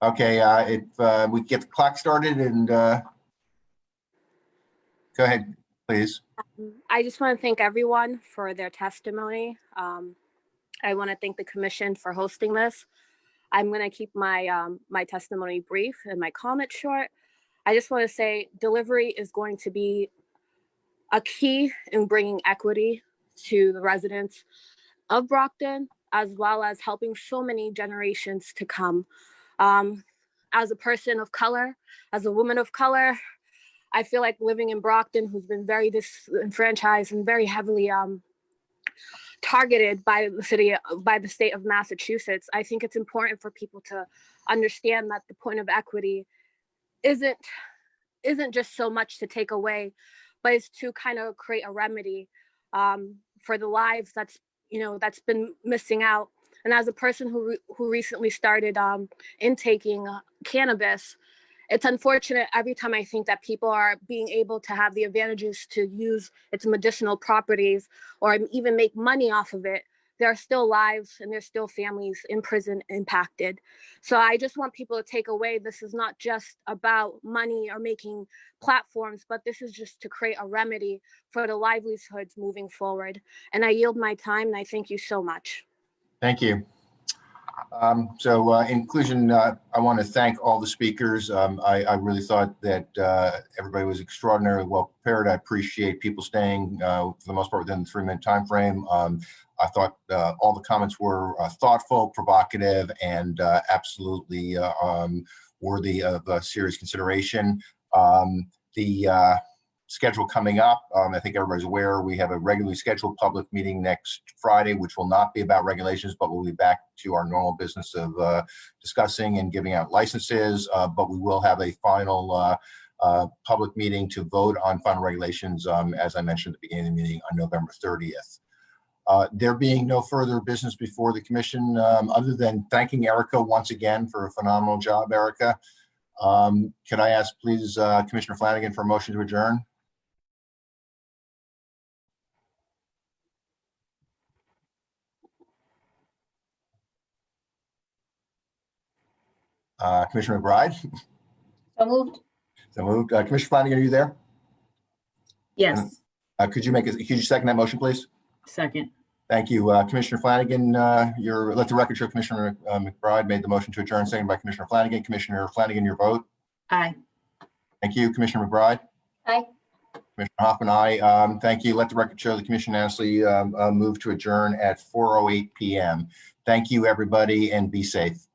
Okay, if we get the clock started and go ahead, please. I just want to thank everyone for their testimony. I want to thank the commission for hosting this. I'm going to keep my my testimony brief and my comment short. I just want to say delivery is going to be a key in bringing equity to the residents of Brockton, as well as helping so many generations to come. As a person of color, as a woman of color, I feel like living in Brockton, who's been very disenfranchised and very heavily targeted by the state of Massachusetts. I think it's important for people to understand that the point of equity isn't just so much to take away, but it's to kind of create a remedy for the lives that's been missing out. And as a person who recently started intaking cannabis, it's unfortunate every time I think that people are being able to have the advantages to use its medicinal properties or even make money off of it. There are still lives and there's still families in prison impacted. So I just want people to take away, this is not just about money or making platforms, but this is just to create a remedy for the livelihoods moving forward. And I yield my time and I thank you so much. Thank you. In conclusion, I want to thank all the speakers. I really thought that everybody was extraordinarily well prepared. I appreciate people staying for the most part within the 3-minute time frame. I thought all the comments were thoughtful, provocative, and absolutely worthy of serious consideration. The schedule coming up, I think everybody's aware, we have a regularly scheduled public meeting next Friday, which will not be about regulations, but we'll be back to our normal business of discussing and giving out licenses, but we will have a final public meeting to vote on final regulations, as I mentioned at the beginning of the meeting, on November 30th. There being no further business before the commission, other than thanking Erica once again for a phenomenal job, Erica. Can I ask, please, Commissioner Flanagan for a motion to adjourn? Commissioner McBride? So moved. So moved. Commissioner Flanagan, are you there? Yes. Could you second that motion, please? Second. Thank you. Commissioner Flanagan, let the record show Commissioner McBride made the motion to adjourn, seconded by Commissioner Flanagan. Commissioner Flanagan, your vote? Aye. Thank you. Commissioner McBride? Aye. Commissioner Hoffman, aye. Thank you. Let the record show the commission unanimously moved to adjourn at 4:08 p.m. Thank you, everybody, and be safe.